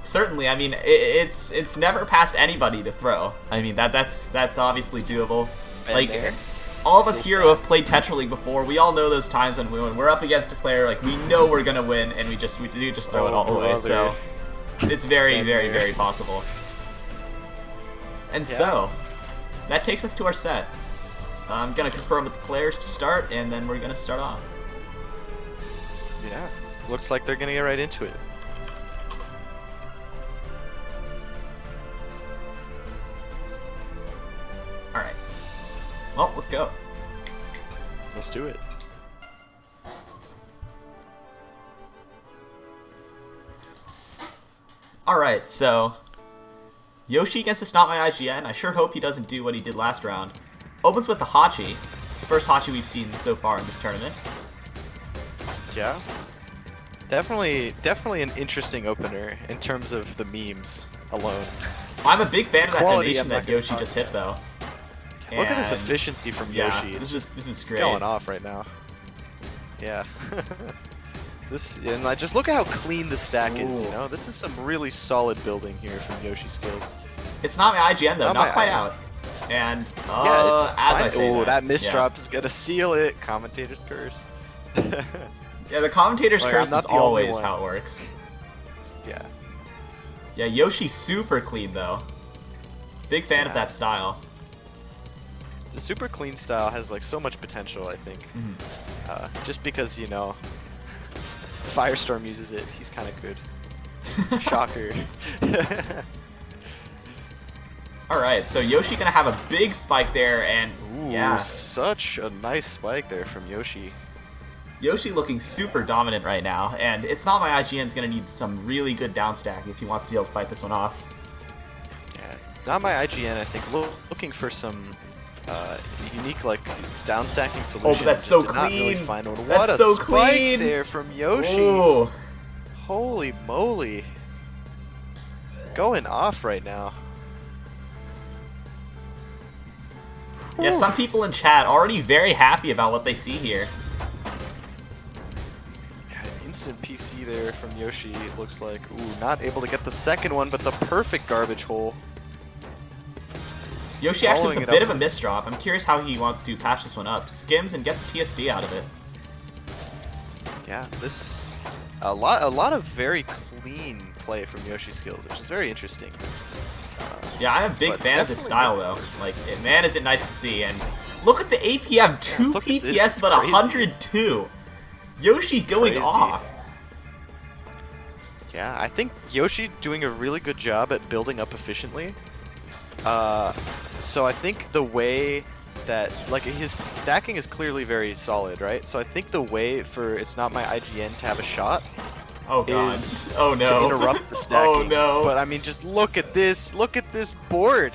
S1: Certainly, I mean it's never past anybody to throw. I mean that's obviously doable. Like all of us here who have played Tetra League before, we all know those times when we're up against a player like we know we're gonna win and we do just throw it all away. So it's very very possible. And so that takes us to our set. I'm gonna confirm with the players to start, and then we're gonna start off.
S3: Yeah, looks like they're gonna get right into it.
S1: Alright. Well, let's go.
S3: Let's do it.
S1: Alright, so Yoshi against It's Not My IGN. I sure hope he doesn't do what he did last round. Opens with the Hachi. It's the first Hachi we've seen so far in this tournament.
S3: Yeah. Definitely an interesting opener in terms of the memes alone.
S1: I'm a big fan of that
S3: Quality,
S1: donation that Yoshi just hit, though.
S3: Look at this efficiency from Yoshi.
S1: This is great.
S3: It's going off right now. Yeah. And like, just look at how clean the stack is, you know? This is some really solid building here from Yoshi skills.
S1: It's not my IGN, though. Not quite out. And,
S3: yeah,
S1: as I say
S3: that misdrop is gonna seal it. Commentator's curse.
S1: Yeah, the commentator's curse is always how it works.
S3: Yeah.
S1: Yeah, Yoshi's super clean, though. Big fan of that style.
S3: The super clean style has like so much potential, I think. Just because, you know, Firestorm uses it, he's kind of good. Shocker.
S1: Alright, so Yoshi gonna have a big spike there, and
S3: ooh, such a nice spike there from Yoshi.
S1: Yoshi looking super dominant right now, and It's Not My IGN's gonna need some really good downstack if he wants to be able to fight this one off.
S3: Yeah, Not My IGN, I think, looking for some unique, like, downstacking solution.
S1: Oh, but that's so
S3: clean! Not really find one. What
S1: that's
S3: a
S1: so
S3: spike
S1: clean
S3: there from Yoshi!
S1: Ooh.
S3: Holy moly! Going off right now.
S1: Yeah, some people in chat already very happy about what they see here.
S3: Instant PC there from Yoshi, it looks like. Ooh, not able to get the second one, but the perfect garbage hole.
S1: Yoshi actually with a bit of a misdrop. I'm curious how he wants to patch this one up. Skims and gets a TSD out of it.
S3: Yeah, this a lot of very clean play from Yoshi skills, which is very interesting.
S1: Yeah, I'm a big fan of his style though. Like, man, is it nice to see. And look at the APM, 2 PPS but 102. Yoshi going off.
S3: Yeah, I think Yoshi doing a really good job at building up efficiently. So I think the way that, like, his stacking is clearly very solid, right? So I think the way for It's Not My IGN to have a shot is
S1: oh no,
S3: to interrupt the stacking.
S1: Oh no.
S3: But I mean, just look at this board.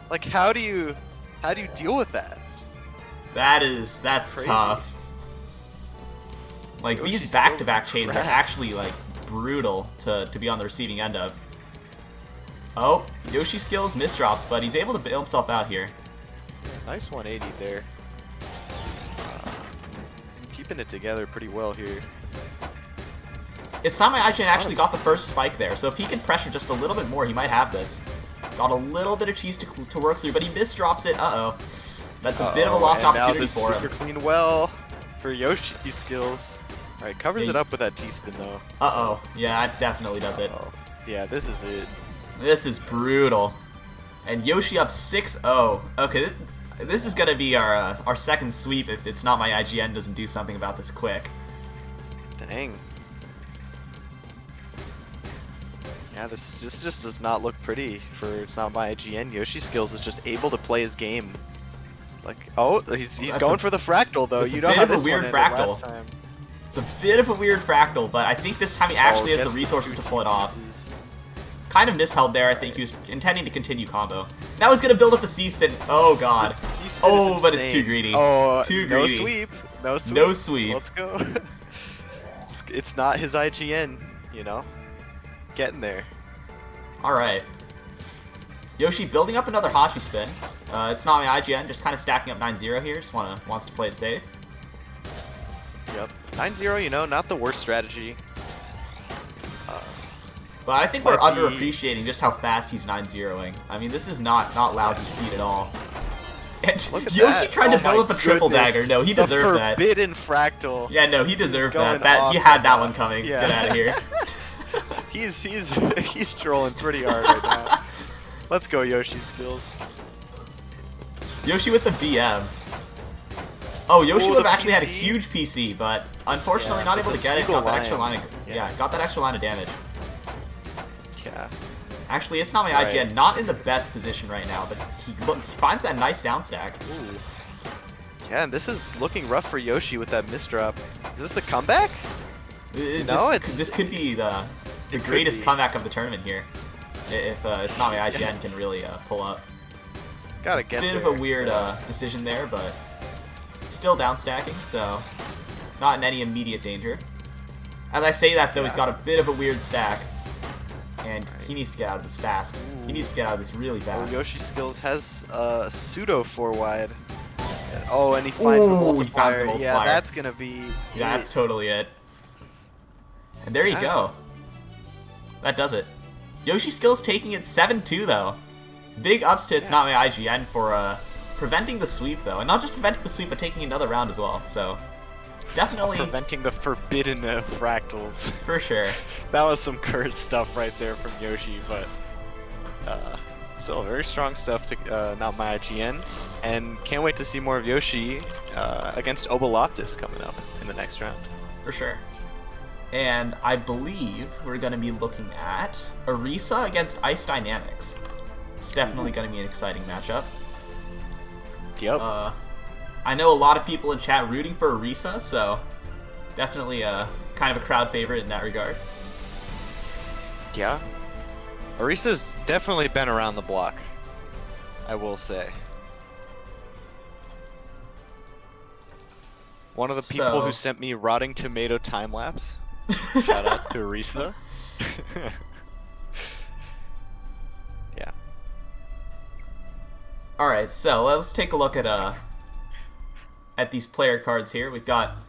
S3: Like, how do you deal with that?
S1: That's
S3: crazy.
S1: tough. Like,
S3: Yoshi's
S1: these back-to-back chains are
S3: crap.
S1: actually, like, brutal to be on the receiving end of. Oh, Yoshi skills misdrops, but he's able to bail himself out here.
S3: Nice 180 there. Keeping it together pretty well here.
S1: It's Not My IGN actually got the first spike there, so if he can pressure just a little bit more, he might have this. Got a little bit of cheese to work through, but he misdrops it. Uh-oh. That's a bit of a lost opportunity for him.
S3: Super clean well for Yoshi's skills. Alright, covers it up with that T-spin though.
S1: Uh-oh. Yeah, that definitely does it.
S3: Yeah, this is it.
S1: This is brutal. And Yoshi up 6-0. Okay, this is gonna be our second sweep if It's Not My IGN doesn't do something about this quick.
S3: Dang. Yeah, this just does not look pretty for It's Not My IGN. Yoshi skills is just able to play his game. Like, oh, he's going for the fractal though.
S1: It's
S3: you
S1: a
S3: know
S1: bit
S3: how
S1: of a
S3: this
S1: weird
S3: one ended
S1: fractal.
S3: last time.
S1: It's a bit of a weird fractal, but I think this time he actually has the resources to pull it off. Kind of misheld there. I think he was intending to continue combo. Now he's gonna build up a C-spin. Oh god. Oh, but it's too greedy.
S3: Oh,
S1: too
S3: no
S1: greedy.
S3: sweep. No sweep.
S1: No sweep.
S3: Let's go. It's not his IGN, you know? Getting there.
S1: Alright. Yoshi building up another Hashi spin. It's Not My IGN, just kind of stacking up 9-0 here. Just wants to play it safe.
S3: Yep. 9-0, you know, not the worst strategy.
S1: But I think we're underappreciating just how fast he's 9-0ing. I mean, this is not lousy speed at all. And Yoshi tried to build up a triple dagger. No, he deserved that.
S3: Forbidden fractal.
S1: Yeah, no, he deserved that. He had that one coming.
S3: Yeah.
S1: Get out of here.
S3: he's trolling pretty hard right now. Let's go, Yoshi skills.
S1: Yoshi with the BM. Oh, Yoshi would have actually had a
S3: PC?
S1: huge PC, but unfortunately not able to get it. Got that extra line of, got that extra line of damage.
S3: Yeah.
S1: Actually, It's Not My IGN, not in the best position right now, but he finds that nice down stack.
S3: Ooh. Yeah, and this is looking rough for Yoshi with that misdrop. Is this the comeback?
S1: This could be the greatest comeback of the tournament here. If It's Not My IGN can really pull up.
S3: Gotta get
S1: Bit of a weird decision there, but still down stacking, so not in any immediate danger. As I say that, though, he's got a bit of a weird stack, and he needs to get out of this fast. He needs to get out of this really fast.
S3: Yoshi skills has pseudo 4-wide. Oh, and he finds the multiplier. Yeah, that's gonna be.
S1: Yeah, that's totally it. And there you go. That does it. Yoshi skills taking it 7-2 though. Big ups to It's Not My IGN for preventing the sweep though, and not just preventing the sweep, but taking another round as well. So definitely
S3: preventing the forbidden fractals.
S1: For sure.
S3: That was some cursed stuff right there from Yoshi, but still very strong stuff to Not My IGN, and can't wait to see more of Yoshi against Oboloptis coming up in the next round.
S1: For sure. And I believe we're going to be looking at Orisa against IceDynamix. It's definitely going to be an exciting matchup.
S3: Yep.
S1: I know a lot of people in chat rooting for Orisa, so definitely kind of a crowd favorite in that regard.
S3: Yeah. Orisa's definitely been around the block, I will say. One of the people who sent me Rotting Tomato time-lapse. Shout out to Orisa. Yeah.
S1: All right, so let's take a look at these player cards here. We've got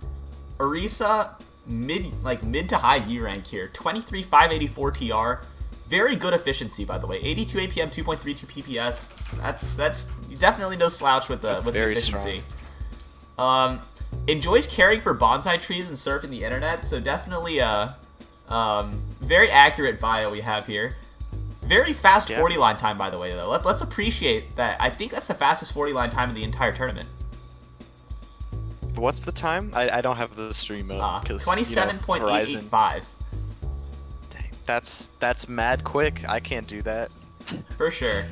S1: Orisa, mid to high E rank here. 23 584 TR. Very good efficiency, by the way. 82 APM, 2.32 PPS. That's definitely no slouch with the efficiency. Enjoys caring for bonsai trees and surfing the internet, so definitely a very accurate bio we have here. Very fast 40 line time, by the way, though. Let's appreciate that. I think that's the fastest 40 line time in the entire tournament.
S3: What's the time? I don't have the stream up.
S1: 27.885.
S3: Dang, that's mad quick. I can't do that.
S1: For sure.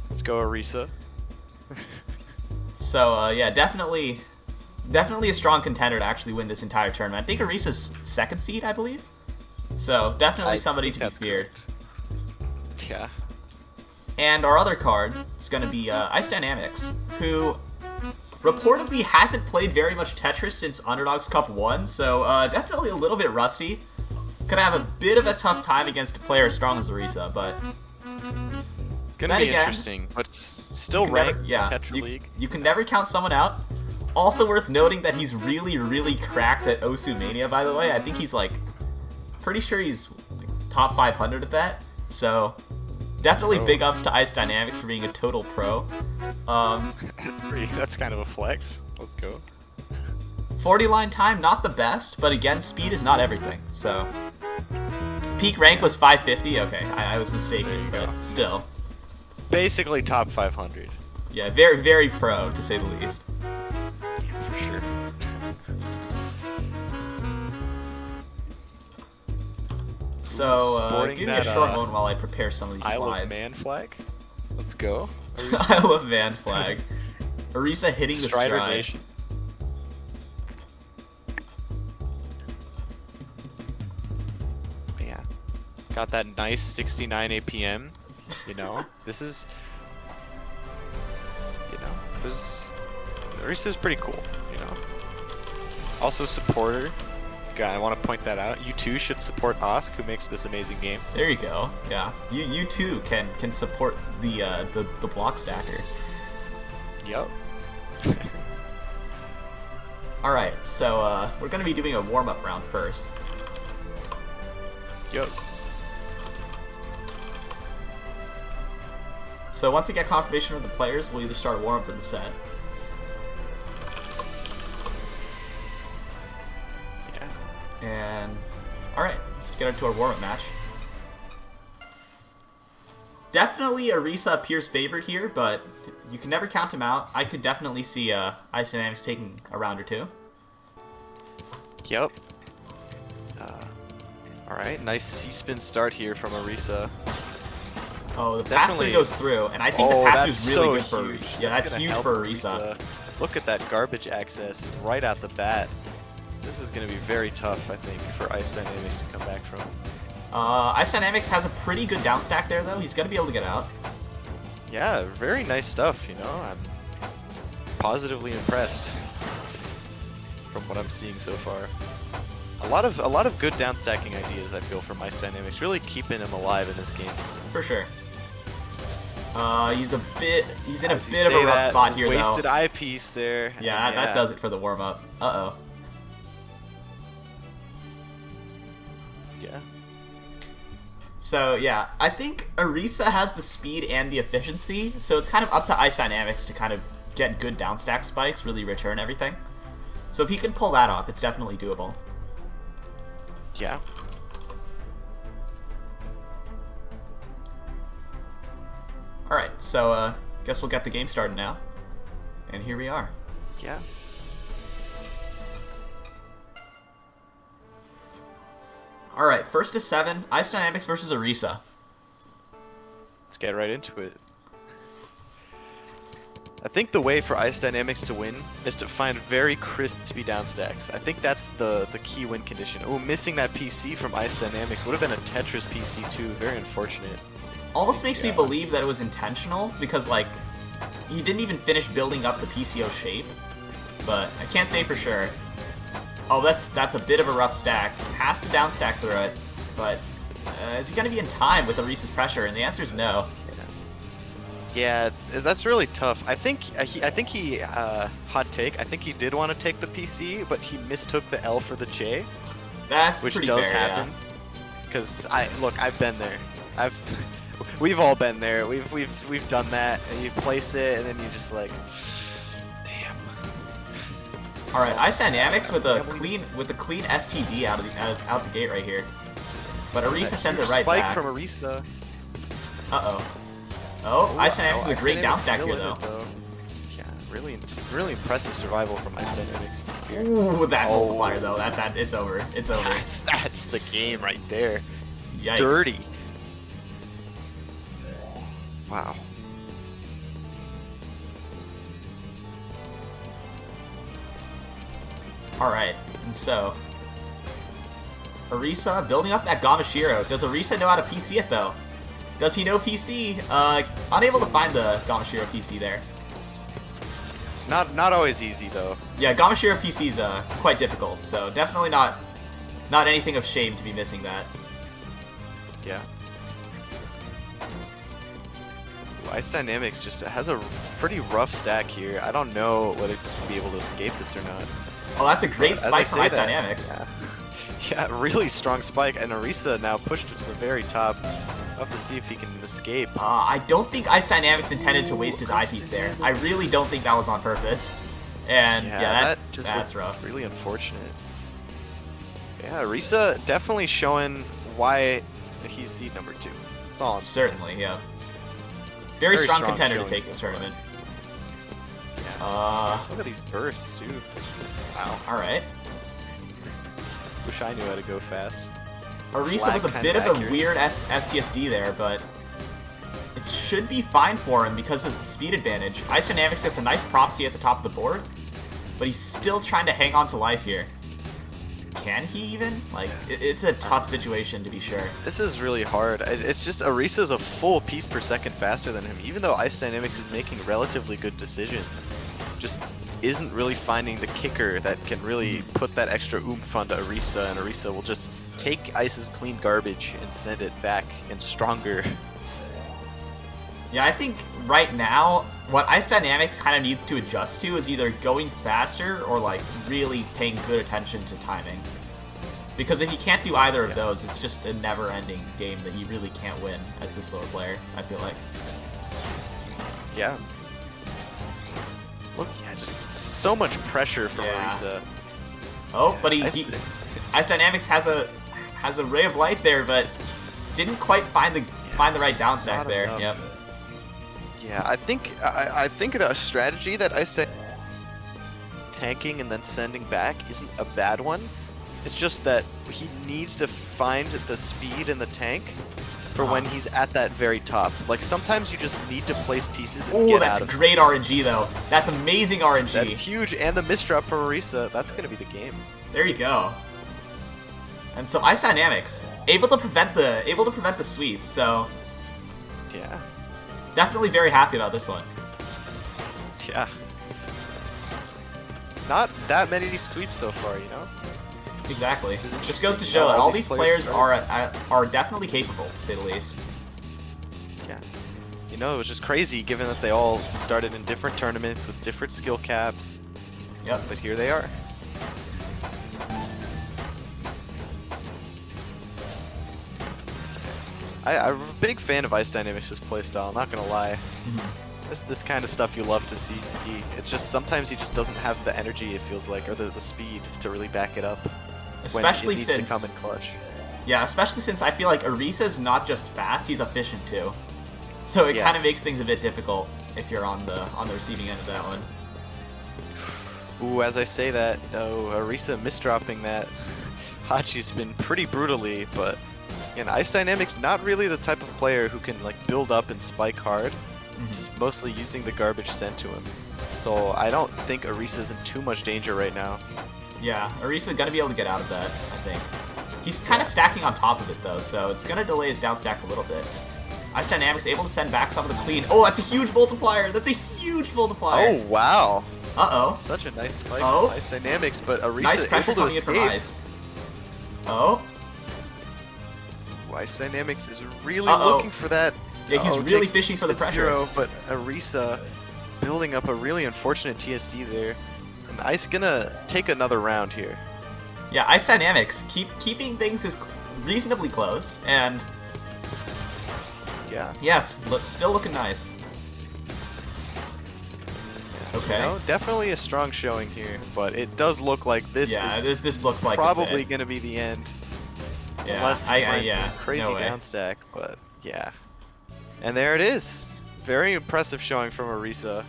S3: Let's go, Orisa.
S1: So, yeah, definitely a strong contender to actually win this entire tournament. I think Orisa's second seed, I believe. So, definitely somebody to be feared.
S3: Correct. Yeah.
S1: And our other card is going to be IceDynamix, who reportedly hasn't played very much Tetris since Underdogs Cup 1, so definitely a little bit rusty. Could have a bit of a tough time against a player as strong as Orisa, but...
S3: It's going to be interesting, but it's still ranked Tetra League.
S1: You can never count someone out. Also worth noting that he's really, really cracked at Osu Mania, by the way. I think he's like... Pretty sure he's like, top 500 at that. So, definitely big ups to IceDynamix for being a total pro.
S3: That's kind of a flex. Let's go.
S1: 40 line time, not the best, but again, speed is not everything. So, peak rank was 550. Okay, I was mistaken, but still.
S3: Basically top 500.
S1: Yeah, very, very pro, to say the least.
S3: Yeah, for sure.
S1: So, give me a short moment while I prepare some of these slides.
S3: Isle of Man flag? Let's go.
S1: Isle of Man flag. Orisa hitting the stride.
S3: Nation. Yeah. Got that nice 69 APM. You know, this is... Orisa's pretty cool, you know. Also supporter. I want to point that out. You too should support Osk, who makes this amazing game.
S1: There you go. Yeah, you too can support the block stacker.
S3: Yep.
S1: All right, so we're gonna be doing a warm up round first.
S3: Yep.
S1: So once we get confirmation of the players, we'll either start a warm up or the set. And, alright, let's get into our warm-up match. Definitely Orisa appears favored here, but you can never count him out. I could definitely see IceDynamix taking a round or two.
S3: Yep. Alright, nice C-spin start here from Orisa.
S1: Oh, the pass-through goes through, and I think the pass-through is really good for
S3: Orisa.
S1: Yeah, that's huge for Orisa.
S3: Look at that garbage access right out the bat. This is going to be very tough, I think, for IceDynamix to come back from.
S1: IceDynamix has a pretty good down stack there, though. He's going to be able to get out.
S3: Yeah, very nice stuff, you know. I'm positively impressed from what I'm seeing so far. A lot of good down stacking ideas, I feel, from IceDynamix. Really keeping him alive in this game.
S1: For sure. He's in a bit of a rough spot here, though.
S3: Wasted eyepiece there.
S1: Yeah, that does it for the warm-up. Uh-oh.
S3: Yeah.
S1: So, yeah, I think Orisa has the speed and the efficiency, so it's kind of up to IceDynamix to kind of get good downstack spikes, really return everything. So if he can pull that off, it's definitely doable.
S3: Yeah.
S1: Alright, so, guess we'll get the game started now. And here we are.
S3: Yeah.
S1: Alright, first to 7, IceDynamix versus Orisa.
S3: Let's get right into it. I think the way for IceDynamix to win is to find very crispy downstacks. I think that's the key win condition. Oh, missing that PC from IceDynamix would have been a Tetris PC too. Very unfortunate.
S1: Almost makes me believe that it was intentional, because, like, he didn't even finish building up the PCO shape. But I can't say for sure. Oh, that's a bit of a rough stack. Has to downstack through it, but is he going to be in time with Orisa's pressure? And the answer is no.
S3: Yeah, that's really tough. I think he hot take. I think he did want to take the PC, but he mistook the L for the J.
S1: That's
S3: which
S1: pretty
S3: does
S1: fair,
S3: happen. Because I've been there. We've all been there. We've done that. And you place it, and then you just like, damn.
S1: All right, IceDynamix with a clean STD out the gate right here. But Orisa sends it right
S3: spike
S1: back.
S3: from Orisa.
S1: Oh, IceDynamix is a great down stack here though.
S3: Yeah, really impressive survival from IceDynamix.
S1: Ooh, that multiplier though. It's over. It's over.
S3: That's the game right there.
S1: Yikes.
S3: Dirty. Wow.
S1: Alright, and so Orisa building up that Gamashiro. Does Orisa know how to PC it though? Does he know PC? Unable to find the Gamashiro PC there.
S3: Not always easy though.
S1: Yeah, Gamashiro PC is quite difficult, so definitely not anything of shame to be missing that.
S3: Yeah. IceDynamix just has a pretty rough stack here. I don't know whether to be able to escape this or not.
S1: Oh, that's a great spike from IceDynamix.
S3: Yeah, really strong spike, and Orisa now pushed to the very top. We'll have to see if he can escape.
S1: I don't think IceDynamix intended to waste his eyepiece there. I really don't think that was on purpose. And yeah, that's rough.
S3: Really unfortunate. Yeah, Orisa definitely showing why he's seed number 2. That's all I'm saying.
S1: Certainly, yeah. Very strong contender to take this tournament.
S3: Yeah. Look at these bursts, too. Wow.
S1: Alright.
S3: Wish I knew how to go fast.
S1: Orisa with a bit of a weird STSD there, but it should be fine for him because of the speed advantage. IceDynamix gets a nice prophecy at the top of the board, but he's still trying to hang on to life here. Can he even? Like, it's a tough situation to be sure.
S3: This is really hard. It's just Orisa's a full piece per second faster than him, even though IceDynamix is making relatively good decisions. Just isn't really finding the kicker that can really put that extra oomph onto Orisa, and Orisa will just take Ice's clean garbage and send it back and stronger.
S1: Yeah, I think right now, what IceDynamix kind of needs to adjust to is either going faster or like really paying good attention to timing. Because if he can't do either of those, it's just a never-ending game that he really can't win as the slower player, I feel like.
S3: Yeah. Look, yeah, just so much pressure from Orisa.
S1: Oh, but IceDynamix has a ray of light there, but didn't quite find the right down stack there.
S3: Enough.
S1: Yep.
S3: Yeah, I think the strategy that I said tanking and then sending back isn't a bad one. It's just that he needs to find the speed in the tank for when he's at that very top. Like sometimes you just need to place pieces and get
S1: that's
S3: out of
S1: great RNG though. That's amazing RNG.
S3: That's huge, and the misdrop from Orisa, that's gonna be the game.
S1: There you go. And so IceDynamix able to prevent the sweep. So
S3: yeah.
S1: Definitely very happy about this one.
S3: Yeah. Not that many sweeps so far, you know?
S1: Exactly. Just goes to show that all these players are definitely capable, to say the least.
S3: Yeah. You know, it was just crazy given that they all started in different tournaments with different skill caps.
S1: Yep.
S3: But here they are. I'm a big fan of IceDynamix' playstyle, not gonna lie. This kind of stuff you love to see. It's just sometimes he just doesn't have the energy, it feels like, or the speed to really back it up.
S1: Especially
S3: when it needs to come in clutch.
S1: Yeah, especially since I feel like Orisa's not just fast, he's efficient too. So it kind of makes things a bit difficult if you're on the receiving end of that one.
S3: Ooh, as I say that, Orisa misdropping that Hachi's been pretty brutally, but again, IceDynamix not really the type of player who can like build up and spike hard, just mostly using the garbage sent to him. So I don't think Orisa's in too much danger right now.
S1: Yeah, Orisa's gonna be able to get out of that, I think. He's kind of stacking on top of it though, so it's gonna delay his down stack a little bit. IceDynamix able to send back some of the clean. Oh, that's a huge multiplier! That's a huge multiplier!
S3: Oh, wow!
S1: Uh-oh.
S3: Such a nice spike from IceDynamix, but Orisa
S1: nice pressure
S3: able to
S1: coming in from Ice. Oh.
S3: IceDynamix is really looking for that
S1: Yeah, he's really fishing for the pressure.
S3: Tetrio, but Arisa building up a really unfortunate TSD there. And Ice gonna take another round here.
S1: Yeah, IceDynamix keeping things as reasonably close, and
S3: yeah,
S1: yes, still looking nice. Okay.
S3: You know, definitely a strong showing here, but it does look like this is
S1: this looks like
S3: probably
S1: it's
S3: gonna be the end.
S1: Yeah,
S3: Unless he finds some crazy downstack, but yeah. And there it is. Very impressive showing from Arisa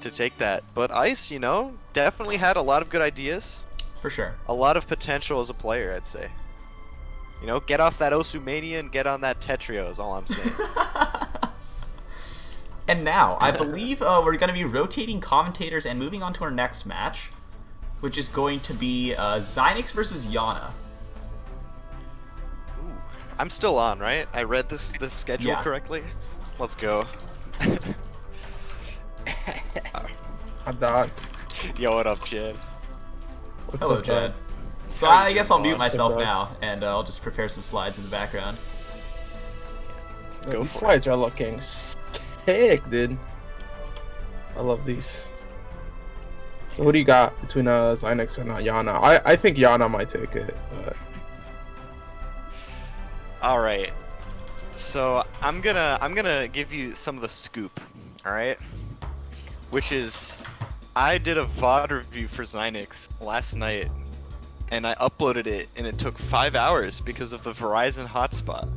S3: to take that. But Ice, you know, definitely had a lot of good ideas.
S1: For sure.
S3: A lot of potential as a player, I'd say. You know, get off that Osumania and get on that Tetrio is all I'm saying.
S1: And now, I believe we're going to be rotating commentators and moving on to our next match, which is going to be Xynix versus Yana.
S3: Ooh. I'm still on, right? I read this schedule correctly? Let's go.
S2: Hi, dog.
S3: Yo, what up, Jed?
S1: Hello, Jed. So I guess I'll mute myself now, and I'll just prepare some slides in the background.
S2: These slides are looking sick, dude. I love these. So what do you got between Xynix and Yana? I think Yana might take it. But...
S3: All right. So I'm gonna give you some of the scoop. All right. Which is, I did a VOD review for Xynix last night, and I uploaded it, and it took 5 hours because of the Verizon hotspot.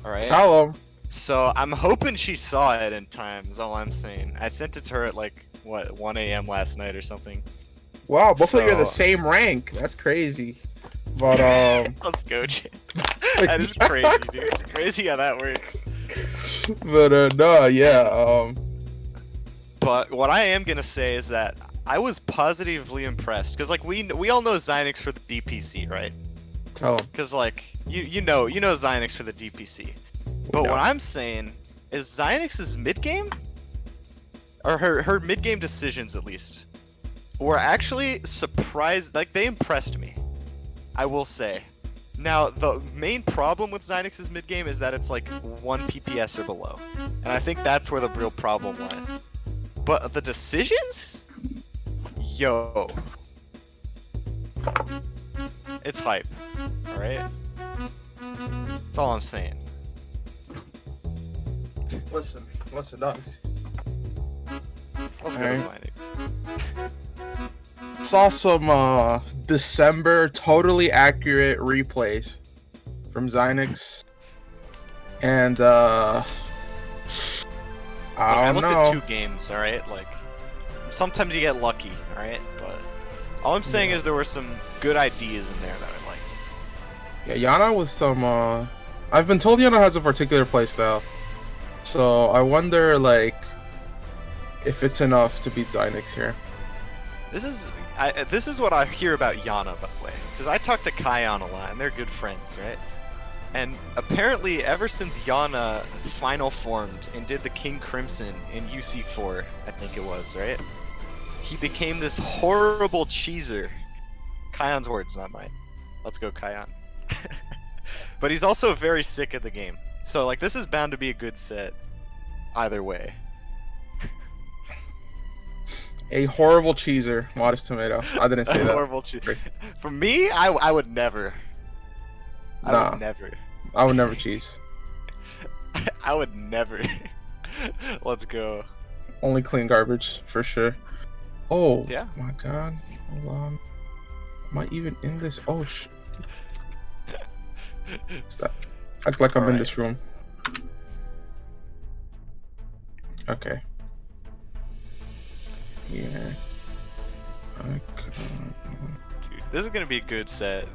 S3: All right.
S2: Hello.
S3: So I'm hoping she saw it in time. Is all I'm saying. I sent it to her at like what 1 a.m. last night or something.
S2: Wow, both of you are the same rank. That's crazy. But
S3: let's go, Jay. That is crazy, dude. It's crazy how that works.
S2: But no, yeah.
S3: But what I am gonna say is that I was positively impressed because like we all know Xynix for the DPC, right?
S2: Tell him.
S3: Because like you know Xynix for the DPC. But what I'm saying is Xynix's mid game, or her mid game decisions at least, were actually surprised. Like they impressed me, I will say. Now the main problem with Xynix's mid game is that it's like 1 PPS or below, and I think that's where the real problem lies. But the decisions, yo, it's hype. All right, that's all I'm saying.
S2: Listen up.
S3: Let's go to Xynix.
S2: Saw some December totally accurate replays from Xynix, and I
S3: looked at 2 games. All right, like sometimes you get lucky. All right, but all I'm saying is there were some good ideas in there that I liked.
S2: Yeah, Yana with some. I've been told Yana has a particular playstyle. So I wonder, like, if it's enough to beat Xynix here.
S3: This is what I hear about Yana, by the way, because I talk to KaiYon a lot, and they're good friends, right? And apparently, ever since Yana final formed and did the King Crimson in UC4, I think it was, right? He became this horrible cheeser. KaiYon's words, not mine. Let's go, KaiYon. But he's also very sick at the game. So, like, this is bound to be a good set. Either way.
S2: A horrible cheeser, ModestTomato. I didn't say that.
S3: Horrible cheeser. For me, I would never. I would never.
S2: I would never cheese.
S3: I would never. Let's go.
S2: Only clean garbage, for sure. Oh,
S3: yeah.
S2: My god. Hold on. Am I even in this? Oh, shit. Act like I'm in this room. Okay. Yeah.
S3: Dude, this is gonna be a good set.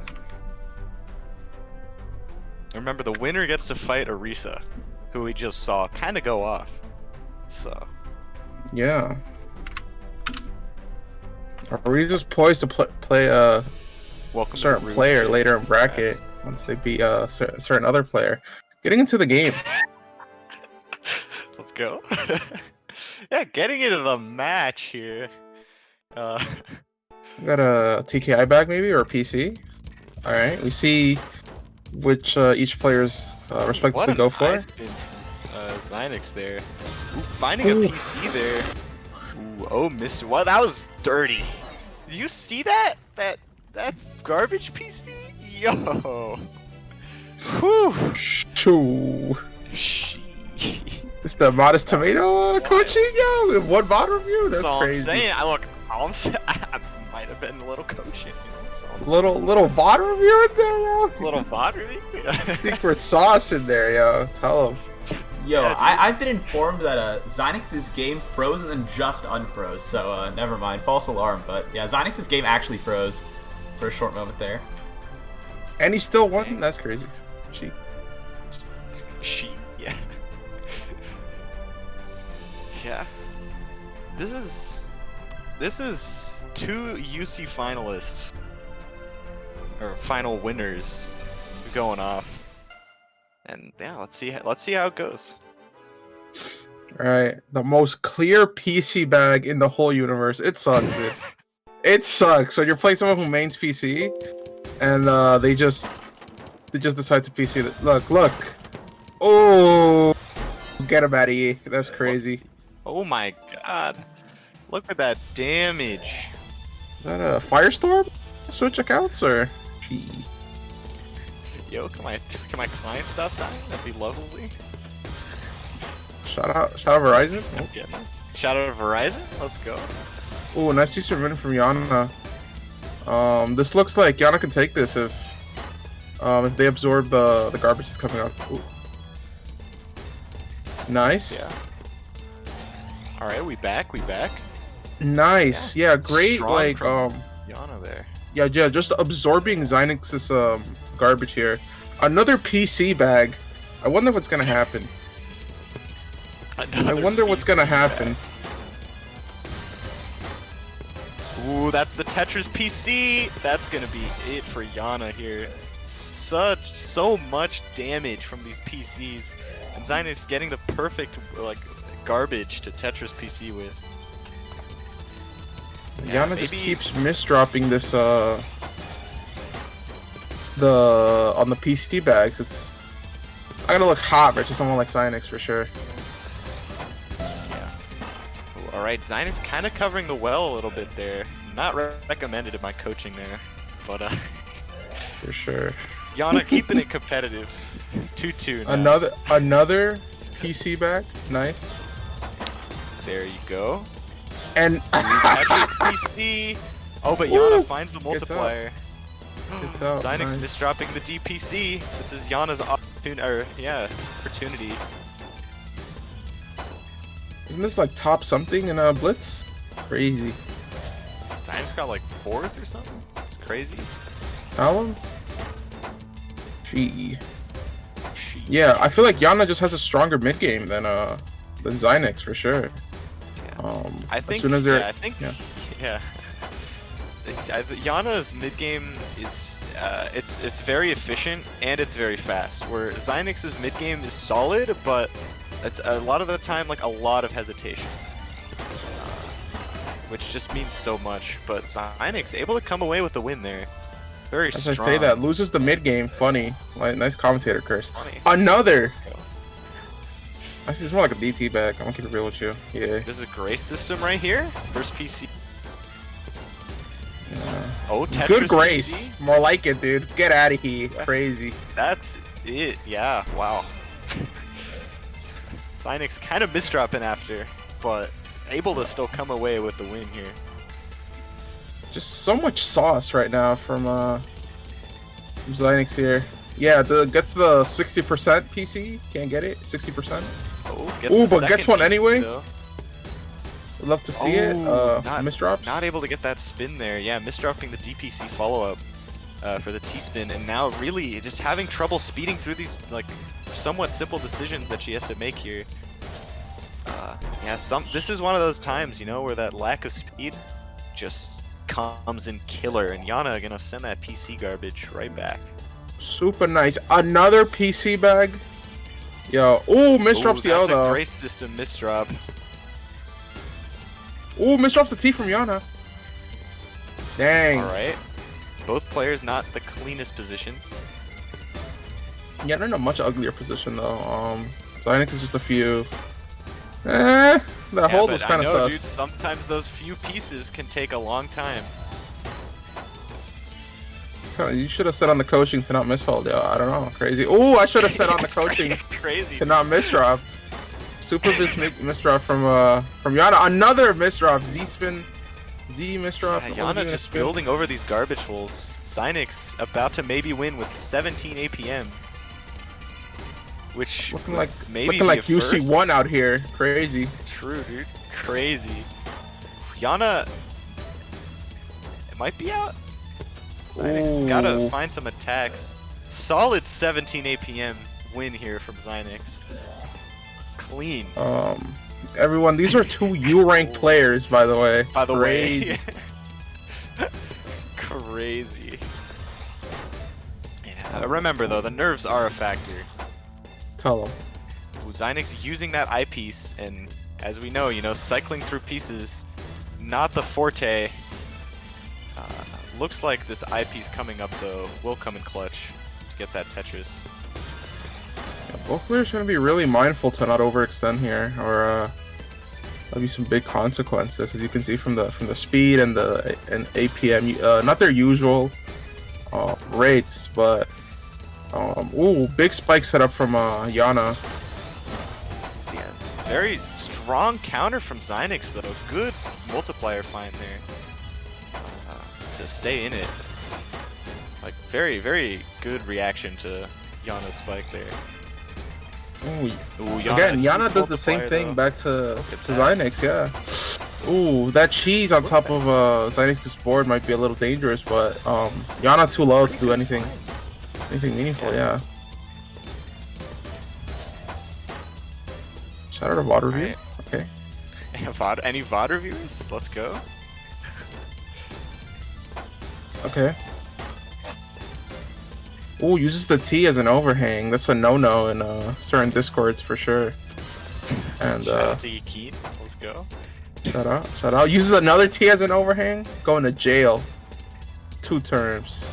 S3: Remember, the winner gets to fight Arisa, who we just saw kind of go off. So.
S2: Yeah. Arisa's poised to play a certain player later in bracket. Once they beat a certain other player. Getting into the game.
S3: Let's go. Yeah, getting into the match here.
S2: We got a TKI bag maybe, or a PC. Alright, we see which each player's respectively go for it.
S3: Xynix there. Ooh, finding a PC there. Ooh, oh, Mr. What? That was dirty. Did you see that? That garbage PC? Yo. Whew.
S2: Choo. It's the ModestTomato coaching, yo. In one mod review. That's
S3: all
S2: crazy.
S3: I'm saying. I might have been a little coaching.
S2: Little VOD review in there, yo.
S3: Little VOD review.
S2: Secret sauce in there, yo. Tell him.
S1: Yo,
S3: Yeah,
S1: I've been informed that Xynix's game froze and then just unfroze, so never mind, false alarm. But yeah, Xynix's game actually froze for a short moment there.
S2: And he still won? That's crazy. Cheek.
S3: Yeah. Yeah. This is two UC finalists, or final winners, going off. And yeah, let's see how it goes.
S2: All right, the most clear PC bag in the whole universe. It sucks, dude. It sucks when you're playing someone who mains PC, and they just decide to PC it. Look. Oh, get him out of here. That's crazy.
S3: Oh my god! Look at that damage.
S2: Is that a Firestorm? Switch accounts or? Gee.
S3: Yo, can my client stop dying? That'd be lovely.
S2: Shout out Verizon.
S3: Oh. Yeah. Shout out to Verizon. Let's go.
S2: Oh, nice Easter win from Yana. This looks like Yana can take this if they absorb the garbage that's coming out. Ooh. Nice.
S3: Yeah. All right, we back.
S2: Nice. Yeah, great.
S3: Strong
S2: like
S3: from Yana there.
S2: Yeah, just absorbing Xynix's garbage here. Another PC bag. I wonder what's gonna happen. I wonder what's gonna happen.
S3: Ooh, that's the Tetris PC. That's gonna be it for Yana here. So much damage from these PCs, and Xynix getting the perfect like garbage to Tetris PC with. Yeah,
S2: Yana just keeps misdropping this on the PC bags. It's not gonna look hot versus someone like Xynix for sure.
S3: Yeah. All right, Xynix kind of covering the well a little bit there. Not recommended in my coaching there, but
S2: for sure.
S3: Yana keeping it competitive. 2-2 now.
S2: Another PC bag. Nice.
S3: There you go.
S2: And
S3: PC. Oh, but Yana finds the multiplier.
S2: Gets out.
S3: Xynix
S2: Nice.
S3: misdropping the DPC. This is Yana's opportunity.
S2: Isn't this like top something in a blitz? Crazy.
S3: Xynix got like 4th or something. It's crazy.
S2: Alum? Gee. Yeah, I feel like Yana just has a stronger mid game than Xynix for sure.
S3: I think.
S2: As soon as they're,
S3: yeah. Yana's mid game is it's very efficient and it's very fast. Where Xynix's mid game is solid, but it's a lot of the time like a lot of hesitation, which just means so much. But Xynix able to come away with the win there. Very
S2: as
S3: strong.
S2: I say that, loses the mid game. Funny, like nice commentator curse.
S3: Funny.
S2: Another. Actually, it's more like a DT bag. I'm gonna keep it real with you. Yeah.
S3: This is a Grace system right here. First PC.
S2: Yeah.
S3: Oh, Tetris
S2: Good Grace.
S3: PC?
S2: More like it, dude. Get out of here.
S3: Yeah.
S2: Crazy.
S3: That's it. Yeah. Wow. Xynix kind of misdropping after, but able to still come away with the win here.
S2: Just so much sauce right now from Xynix here. Yeah, gets the 60% PC. Can't get it. 60%.
S3: Oh,
S2: but gets one
S3: PC,
S2: anyway.
S3: though.
S2: Would love to see it. Misdrops.
S3: Not able to get that spin there. Yeah, misdropping the DPC follow-up for the T-spin, and now really just having trouble speeding through these like somewhat simple decisions that she has to make here. Yeah, this is one of those times, you know, where that lack of speed just comes in killer, and Yana gonna send that PC garbage right back.
S2: Super nice. Another PC bag. Yo. Ooh, misdrops the L
S3: That's a
S2: though.
S3: Grace system misdrop.
S2: Ooh, misdrops the T from Yana. Dang.
S3: Alright. Both players not the cleanest positions.
S2: Yeah, they're in a much uglier position though. Xynix is just a few. That hold was kind of sus.
S3: Dude, sometimes those few pieces can take a long time.
S2: You should have said on the coaching to not mishold, yo. I don't know, crazy. Oh, I should have said on the coaching
S3: crazy
S2: to not misdrop. Super misdrop from Yana. Another misdrop. Z misdrop.
S3: Yeah, Yana just building over these garbage holes. Xynix about to maybe win with 17 APM. Which
S2: looking like
S3: UC1
S2: first. Out here. Crazy.
S3: True, dude. Crazy. Yana, it might be out. Xynix has gotta find some attacks. Solid 17 APM win here from Xynix. Clean.
S2: Everyone, these are 2 U-rank players, by the way.
S3: By the way. Crazy. Yeah. Remember though, the nerves are a factor.
S2: Tell them.
S3: Xynix using that eyepiece, and as we know, cycling through pieces, not the forte. Looks like this eyepiece coming up though will come in clutch to get that Tetris.
S2: Yeah, both players are going to be really mindful to not overextend here, or there'll be some big consequences, as you can see from the speed and the APM. Not their usual rates, but big spike setup from Yana.
S3: Yeah, very strong counter from Xynix though. Good multiplier find there. To stay in it. Like, very, very good reaction to Yana's spike there.
S2: Yana does the same thing back to Xynix, yeah. Ooh, that cheese on top of Xynix's board might be a little dangerous, but Yana too low to do anything meaningful, yeah. Shout out to VOD review.
S3: Right. Okay. Any VOD reviewers? Let's go.
S2: Okay. Ooh, uses the T as an overhang. That's a no-no in certain discords for sure. And
S3: shout out to Keej. Let's go.
S2: Shout out. Uses another T as an overhang. Going to jail. 2 terms.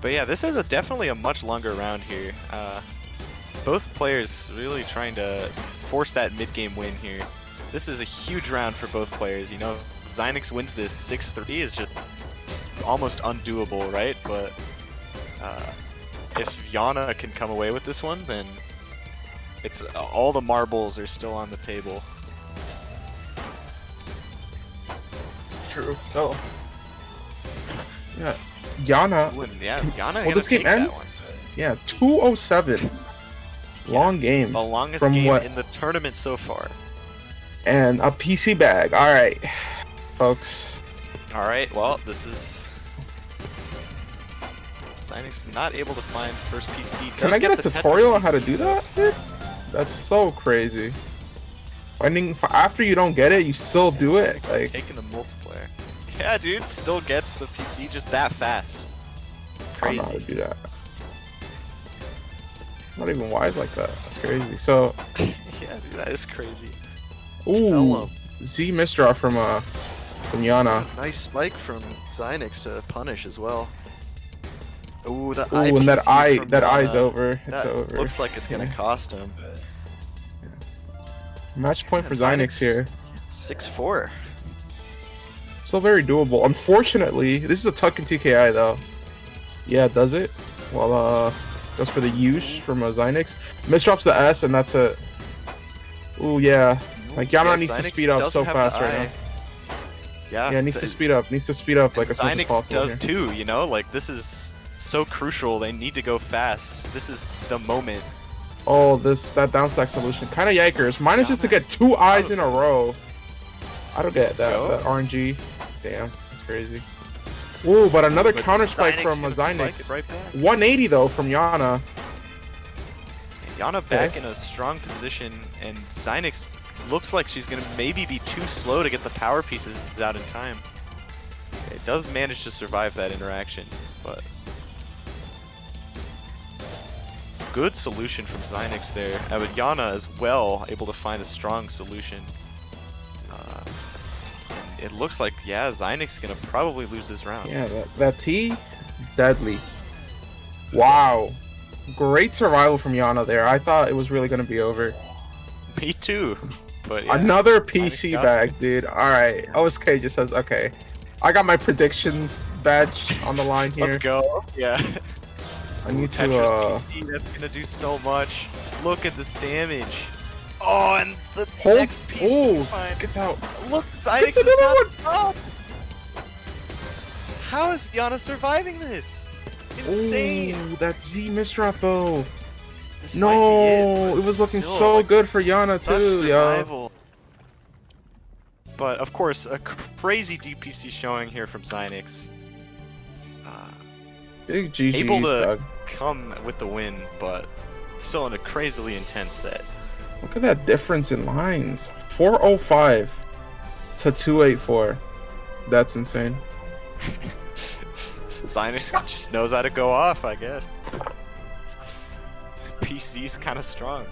S3: But yeah, this is definitely a much longer round here. Both players really trying to force that mid-game win here. This is a huge round for both players. Xynix wins this 6-3 is just almost undoable, right? But if Yana can come away with this one, then it's all the marbles are still on the table.
S2: True. Oh. Yeah. Yana.
S3: Yana.
S2: Will this game end? Yeah, 207. Long game.
S3: The longest
S2: from
S3: game in the tournament so far.
S2: And a PC bag. All right. Folks.
S3: Alright, well, this is... Xynix not able to find first PC.
S2: Can I get a tutorial on how to do that, dude? That's so crazy. After you don't get it, you still do it. Like,
S3: taking the multiplayer. Yeah, dude, still gets the PC just that fast. Crazy.
S2: I don't know how to do that. Not even wise like that. That's crazy. So...
S3: yeah, dude, that is crazy.
S2: Ooh, Z misdraw from Yana.
S5: Nice spike from Xynix to punish as well. Ooh, that
S2: and that eye's over. It's over.
S5: Looks like it's gonna cost him.
S2: Match point for Xynix here.
S5: 6-4.
S2: Still very doable. Unfortunately, this is a tuck in TKI though. Yeah, does it? Well, goes for the use from Xynix. Misdrops the S, and that's it. Ooh, yeah. Like, Yana needs to speed up so fast right now. Yeah, needs to speed up. Needs to speed up like as much as possible.
S3: Xynix does too, Like, this is so crucial. They need to go fast. This is the moment.
S2: Oh, that down stack solution. Kind of yikers. Mine is just to get 2 eyes in a row. I don't get that RNG. Damn, that's crazy. Ooh, but another counter spike from Xynix.
S3: Right
S2: 180 though from Yana.
S3: Yana back in a strong position, and Xynix looks like she's gonna maybe be too slow to get the power pieces out in time. It does manage to survive that interaction, but good solution from Xynix there. But Yana as well able to find a strong solution. And it looks like Xynix is gonna probably lose this round.
S2: Yeah, that T, deadly. Wow. Great survival from Yana there. I thought it was really going to be over.
S3: Me too. But yeah,
S2: Another PC bag, dude. Alright. OSK just says, okay. I got my prediction badge on the line here.
S3: Let's go. Yeah.
S2: I need to,
S3: Tetris PC, that's gonna do so much. Look at this damage. Oh, and the
S2: hold.
S3: next piece.
S2: Oh, gets out.
S3: Look, Xynix is not stop. How is Yana surviving this? Insane.
S2: Ooh, that Z misdrop though.
S3: This
S2: No,
S3: might be
S2: it was looking
S3: still,
S2: so
S3: like,
S2: good for Yana
S3: such
S2: too, yo.
S3: survival. But of course, a crazy DPC showing here from Xynix.
S2: Big GG's,
S3: Able to
S2: dog.
S3: come with the win, but still in a crazily intense set.
S2: Look at that difference in lines. 405 to 284. That's insane.
S3: Xynix just knows how to go off, I guess. PC's kind of strong.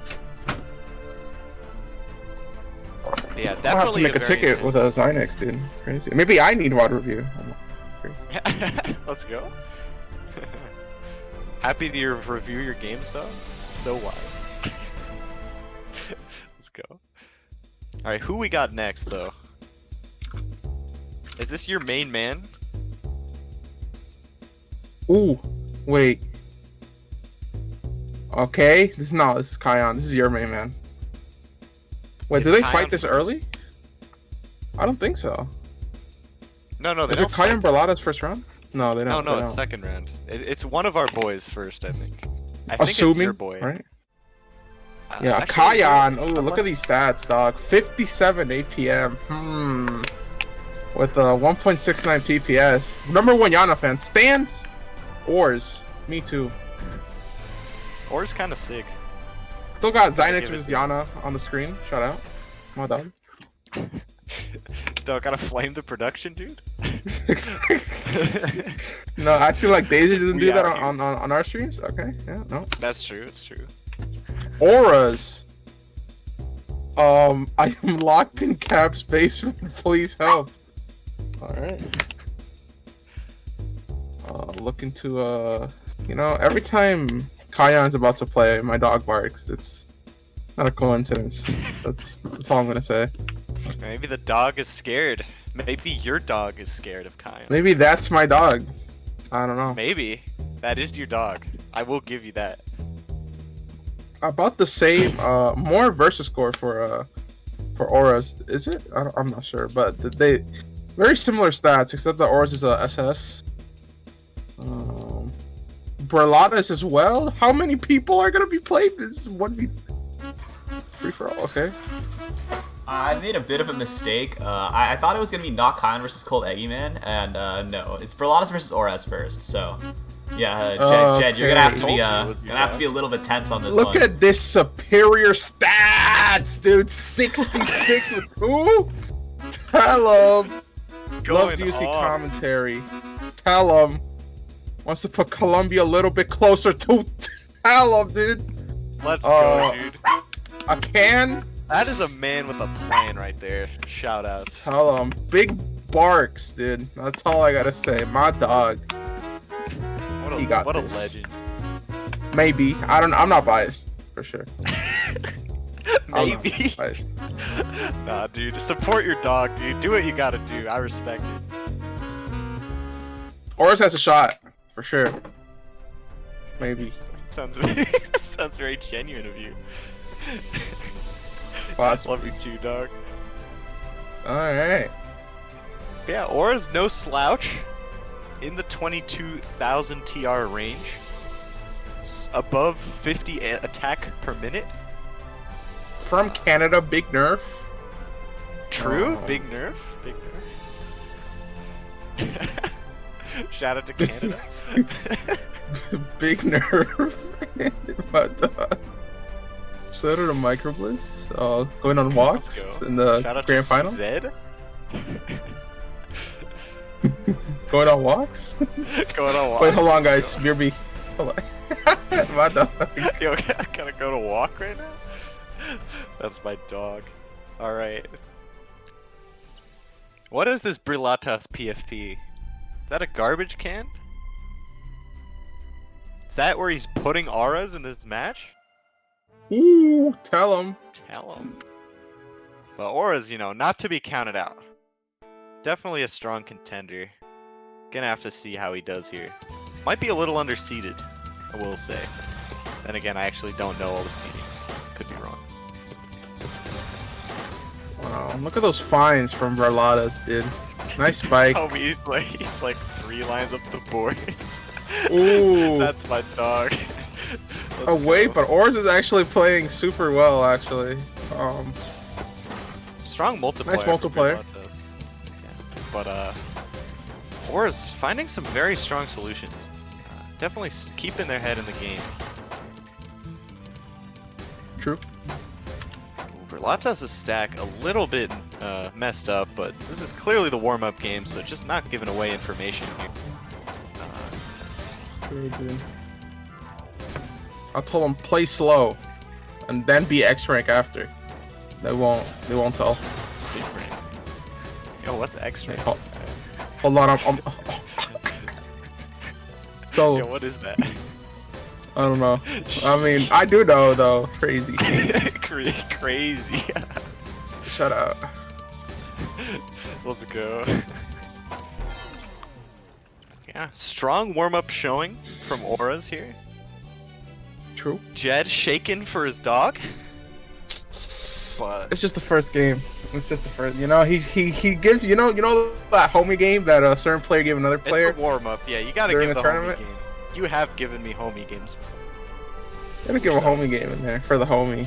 S3: Yeah, definitely.
S2: I'll have to make a
S3: very
S2: ticket with a Xynix, dude. Crazy. Maybe I need WOD review.
S3: Let's go. Happy to review your game stuff. So wild. Let's go. Alright, who we got next though? Is this your main man?
S2: Ooh, wait. Okay, this is KaiYon. This is your main man. Wait,
S3: It's
S2: did they
S3: KaiYon
S2: fight this
S3: first.
S2: early? I don't think so.
S3: No, they
S2: Is it
S3: don't fight
S2: KaiYon
S3: this.
S2: Bralada's first round? No, they don't.
S3: No,
S2: they
S3: it's
S2: don't.
S3: second round. It's one of our boys first, I think. I think
S2: Assuming,
S3: it's your boy.
S2: right? Yeah,
S3: Actually,
S2: KaiYon. Oh, look
S3: unless-
S2: at these stats, dog. 57 APM. With 1.69 PPS. Number one Yana fan. Stands. Ors. Me too.
S3: Or's kind of sick.
S2: Still got
S3: Gotta
S2: Xynix
S3: give it
S2: versus
S3: to
S2: Yana on the screen. Shout out. My dog.
S3: Still gotta flame the production, dude.
S2: No, I feel like Daisy doesn't
S3: We
S2: do that
S3: out here.
S2: on our streams. Okay, yeah, no.
S3: That's true. It's true.
S2: Auras. I am locked in Cap's basement. Please help. All right. Looking to every time KaiYon's about to play, my dog barks. It's not a coincidence. That's all I'm gonna say.
S3: Maybe the dog is scared. Maybe your dog is scared of KaiYon.
S2: Maybe that's my dog. I don't know.
S3: Maybe that is your dog. I will give you that.
S2: About the same, more versus score for Auras. Is it? I'm not sure, but they very similar stats except that Auras is a SS. Bralada's as well. How many people are gonna be playing this 1v free for all? Okay.
S1: I made a bit of a mistake. I thought it was gonna be NotKaiyon versus Cold Eggman, and no, it's Bralada's versus Auras first. So, yeah, Jed, you're gonna have to be a little bit tense on this one.
S2: Look at this superior stats, dude. 66 with who? Tell him. Loves UC commentary. Tell him. Wants to put Colombia a little bit closer to. Tell him, dude.
S3: Let's go, dude.
S2: A can.
S3: That is a man with a plan right there. Shout outs.
S2: Tell him. Big barks, dude. That's all I gotta say. My dog. He got
S3: What a
S2: this.
S3: legend.
S2: Maybe. I'm not biased for sure. I'm not
S3: Maybe.
S2: biased.
S3: Nah, dude. Support your dog, dude. Do what you gotta do. I respect it.
S2: Oris has a shot for sure. Maybe.
S3: Sounds very genuine of you.
S2: Possibly.
S3: Love you too, dog.
S2: All right.
S3: Yeah, Aura's no slouch. In the 22,000 TR range. Above 50 attack per minute.
S2: From Canada, big nerf.
S3: True.
S2: Oh.
S3: Big nerf. Big nerf. Shout out to Canada.
S2: Big nerf. But, shout out to Microbliss. Going on walks
S3: Let's go.
S2: in the
S3: Shout out
S2: grand
S3: to
S2: final.
S3: Zed.
S2: Going on walks.
S3: Going on walk.
S2: Wait, hold on, guys. BRB. Hold on. My dog.
S3: Yo, I gotta go to walk right now? That's my dog. Alright. What is this Brilatas PFP? Is that a garbage can? Is that where he's putting auras in this match?
S2: Ooh, tell him.
S3: Tell him. But auras, you know, not to be counted out. Definitely a strong contender. Gonna have to see how he does here. Might be a little underseeded, I will say. Then again, I actually don't know all the seedings. Could be wrong.
S2: Wow, look at those finds from Verladas, dude. Nice spike.
S3: Oh, he's like 3 lines up the board.
S2: Ooh.
S3: That's my dog.
S2: Oh wait, but Ors is actually playing super well, actually.
S3: Strong multiplayer.
S2: Nice multiplayer.
S3: Yeah. But Ors finding some very strong solutions. Definitely keeping their head in the game.
S2: True.
S3: Verlatas' stack a little bit messed up, but this is clearly the warm-up game, so just not giving away information here.
S2: True, dude. I told him play slow, and then be X rank after. They won't tell.
S3: Yo, what's X rank?
S2: Hold on, so
S3: Yo, what is that?
S2: I don't know. I mean, I do know though. Crazy.
S3: Crazy.
S2: Shut up.
S3: Let's go. Yeah, strong warm-up showing from Auras here.
S2: True.
S3: Jed shaken for his dog. But
S2: It's just the first game. It's just the first. You know, he gives you know that homie game that a certain player gave another player.
S3: it's the warm-up. Yeah, you gotta
S2: during
S3: give
S2: the
S3: the homie
S2: tournament?
S3: game. You have given me homie games before.
S2: Gotta give a homie game in there for the homie.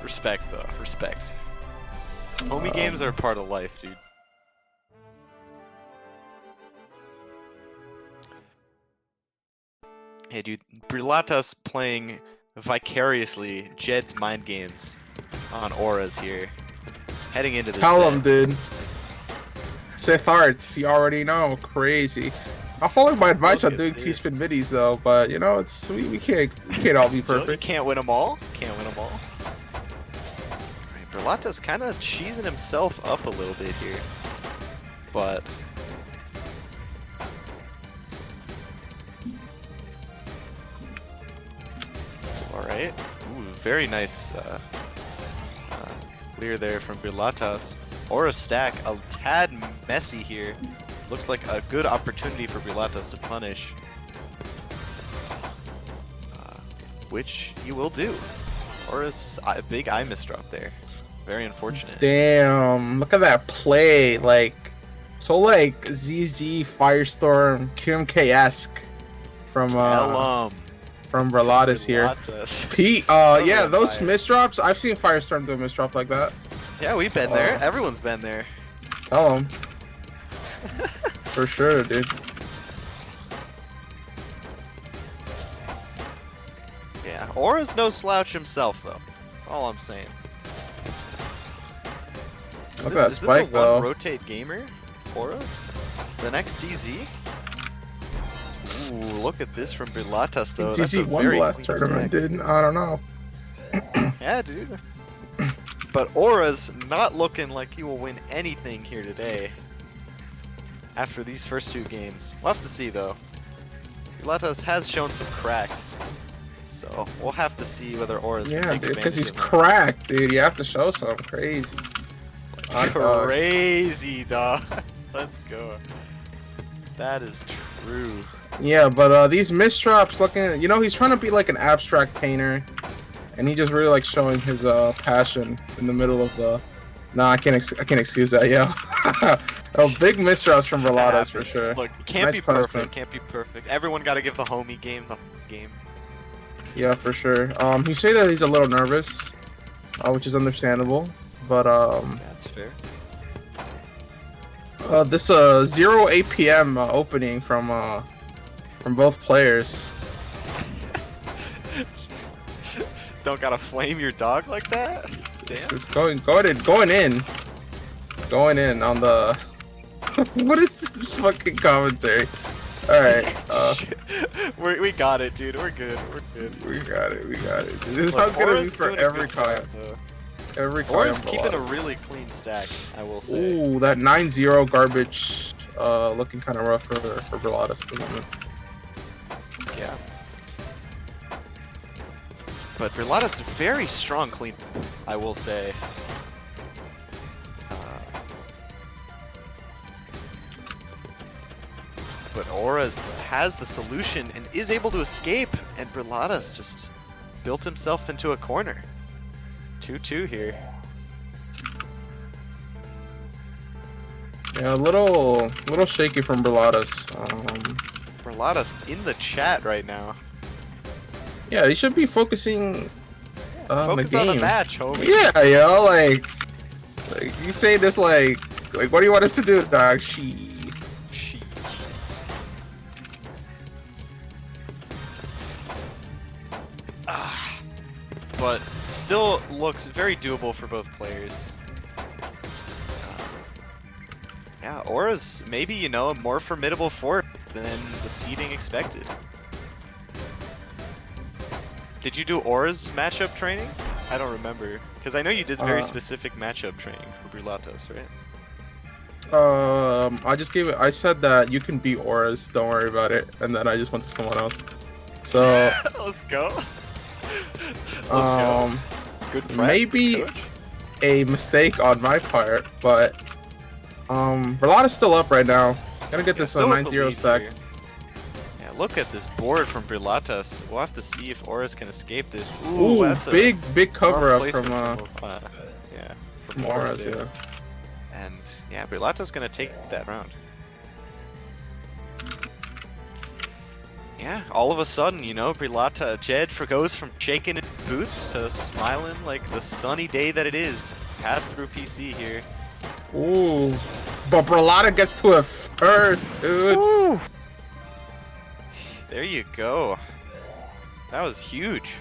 S3: Respect though, respect. Homie games are part of life, dude. Hey dude, Brilatas playing vicariously Jed's mind games on Auras here. Heading into this
S2: Tell
S3: set.
S2: him, dude. Sith Arts, you already know, crazy. I'll follow my advice
S3: Look
S2: on
S3: at
S2: doing
S3: this.
S2: T-spin middies though, but you know, it's we can't all be
S3: You
S2: perfect.
S3: can't win them all. Can't win them all. Alright, Brilatas kind of cheesing himself up a little bit here, but all right. Ooh, very nice clear there from Brilatas. Aura stack a tad messy here. Looks like a good opportunity for Brilatas to punish. Which you will do. Aura's a big eye misdrop there. Very unfortunate.
S2: Damn, look at that play, like so like ZZ Firestorm QMK-esque from Verladas here.
S3: Brilatas.
S2: Pete,
S3: Over
S2: yeah,
S3: the
S2: those
S3: fire.
S2: misdrops, I've seen Firestorm do a misdrop like that.
S3: Yeah, we've been there. Everyone's been there.
S2: Tell him. For sure, dude.
S3: Yeah, Aura's no slouch himself, though. All I'm saying.
S2: Look at that
S3: Is
S2: spike,
S3: this a
S2: though.
S3: one rotate gamer? Auras? The next CZ? Ooh, look at this from Brilatas, though. That's
S2: CC
S3: a
S2: won
S3: very
S2: the last
S3: clean
S2: tournament,
S3: stack.
S2: dude. I don't know.
S3: Yeah, dude. But Aura's not looking like he will win anything here today. After these first 2 games. We'll have to see, though. Brilatas has shown some cracks. So, we'll have to see whether Aura's can
S2: Yeah,
S3: take
S2: dude, because
S3: advantage
S2: he's
S3: of them.
S2: cracked, dude. You have to show some crazy.
S3: Crazy, dog. Let's go. That is true.
S2: Yeah, but these misdrops looking, you know, he's trying to be like an abstract painter, and he just really likes showing his passion in the middle of the. Nah, I can't excuse that. Yeah. Oh, big misdrops from Verladas for sure.
S3: Look, can't
S2: Nice
S3: be
S2: punishment.
S3: perfect. Can't be perfect. Everyone got to give the homie game the game.
S2: Yeah, for sure. He say that he's a little nervous, which is understandable, but
S3: That's fair.
S2: this 0 APM opening from both players.
S3: Don't gotta flame your dog like that. Damn.
S2: Just going in on the. What is this fucking commentary? All right,
S3: We got it, dude. We're good. We're good.
S2: we got it. This is
S3: Look,
S2: how it's gonna be
S3: Aura's
S2: for
S3: doing a
S2: every
S3: good job,
S2: Kaiyon.
S3: though.
S2: Every
S3: Aura's
S2: Kaiyon
S3: keeping a
S2: Verladas.
S3: really clean stack, I will say.
S2: Ooh, that 9-0 garbage looking kind of rough for Verladas at the moment.
S3: Yeah. but Brylata's very strong clean, I will say. But Auras has the solution and is able to escape, and Brylata's just built himself into a corner. 2-2 here.
S2: Yeah, a little shaky from Brylata's.
S3: Brylata's in the chat right now.
S2: Yeah, he should be focusing
S3: Focus
S2: the game.
S3: on the match, homie.
S2: Yeah, yo, like you say this like what do you want us to do, dog?
S3: But still looks very doable for both players. Yeah, Aura's maybe, you know, a more formidable fort than the seeding expected. Did you do Aura's matchup training? I don't remember, because I know you did very specific matchup training for Brylata's, right?
S2: I just gave it. I said that you can beat Auras, don't worry about it, and then I just went to someone else. So
S3: Let's go. Good prep,
S2: maybe
S3: coach.
S2: a mistake on my part, but Brylata's still up right now. Gonna get this
S3: still with
S2: 9-0
S3: the lead
S2: stack.
S3: here. Yeah, look at this board from Brylata's. We'll have to see if Auras can escape this.
S2: Ooh,
S3: That's a
S2: big cover
S3: rough
S2: up from
S3: placement from
S2: Auras,
S3: there.
S2: yeah.
S3: And yeah, Brylata's gonna take that round. Yeah, all of a sudden, you know, Brylata Jed goes from shaking his boots to smiling like the sunny day that it is. Pass through PC here.
S2: Ooh, but Brylata gets to it first, dude.
S3: Ooh. There you go. That was huge.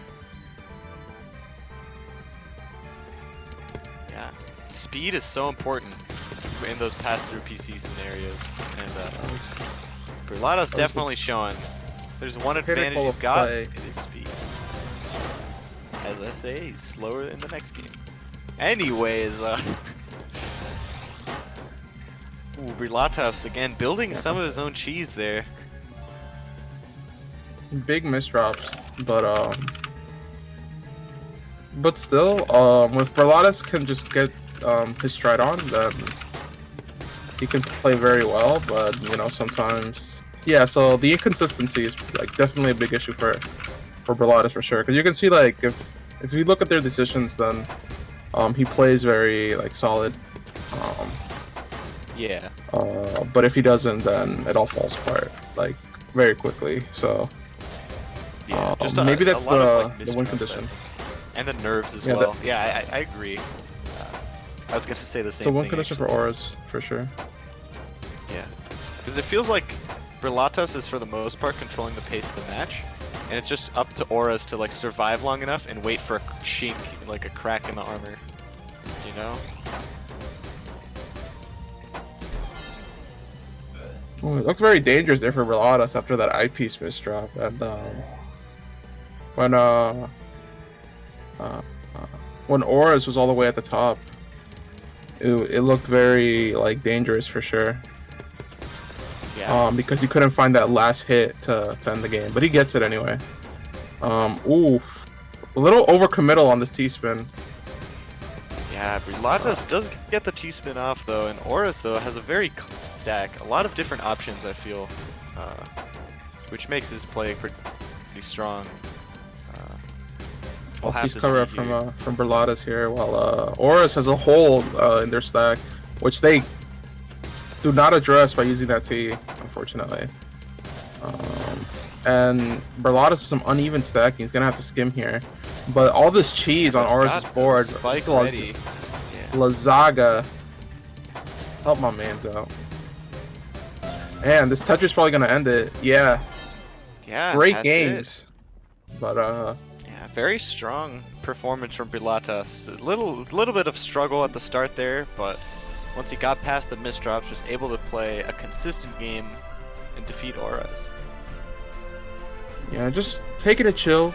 S3: Yeah, speed is so important in those pass-through PC scenarios, and Brylata's definitely showing. There's one advantage
S2: Critical
S3: he's got,
S2: play.
S3: it is speed. As I say, he's slower in the next game. Anyways, Brylata's again building some of his own cheese there.
S2: Big misdrops, but still, if Brylata's can just get his stride on, then he can play very well. But you know, sometimes, yeah. So the inconsistency is like definitely a big issue for Brylata's for sure. Because you can see like if you look at their decisions, then he plays very like solid.
S3: Yeah.
S2: But if he doesn't, then it all falls apart like very quickly. So.
S3: Yeah, just
S2: maybe that's
S3: a lot of, like,
S2: the win condition.
S3: And the nerves as
S2: Yeah,
S3: well. Yeah, I agree. I was going to say the same
S2: So
S3: thing.
S2: win condition for Auras, for sure.
S3: Yeah. Because it feels like Brylata's is for the most part controlling the pace of the match. And it's just up to Auras to like survive long enough and wait for a chink, like a crack in the armor. You know?
S2: Ooh, it looks very dangerous there for Brylata's after that eyepiece misdrop. And when Auras was all the way at the top, it looked very like dangerous for sure.
S3: Yeah.
S2: Because he couldn't find that last hit to end the game, but he gets it anyway. Oof, a little overcommittal on this T-spin.
S3: Yeah, Brylata's does get the T-spin off though, and Auras though has a very stack, a lot of different options I feel, which makes his play pretty strong. We'll have
S2: Piece
S3: to
S2: cover up
S3: see
S2: from
S3: here.
S2: Brylata's here, while Auras has a hole in their stack, which they do not address by using that T, unfortunately. And Brylata's some uneven stacking. He's gonna have to skim here, but all this cheese on Auras' board.
S3: Spike
S2: this is
S3: ready. Yeah.
S2: Lazaga, help my man's out. And this Tetris probably gonna end it. Yeah,
S3: Yeah.
S2: great
S3: that's
S2: games, but
S3: Yeah, very strong performance from Brylata's. A little bit of struggle at the start there, but once he got past the misdrops, just able to play a consistent game and defeat Auras.
S2: yeah, just taking it chill.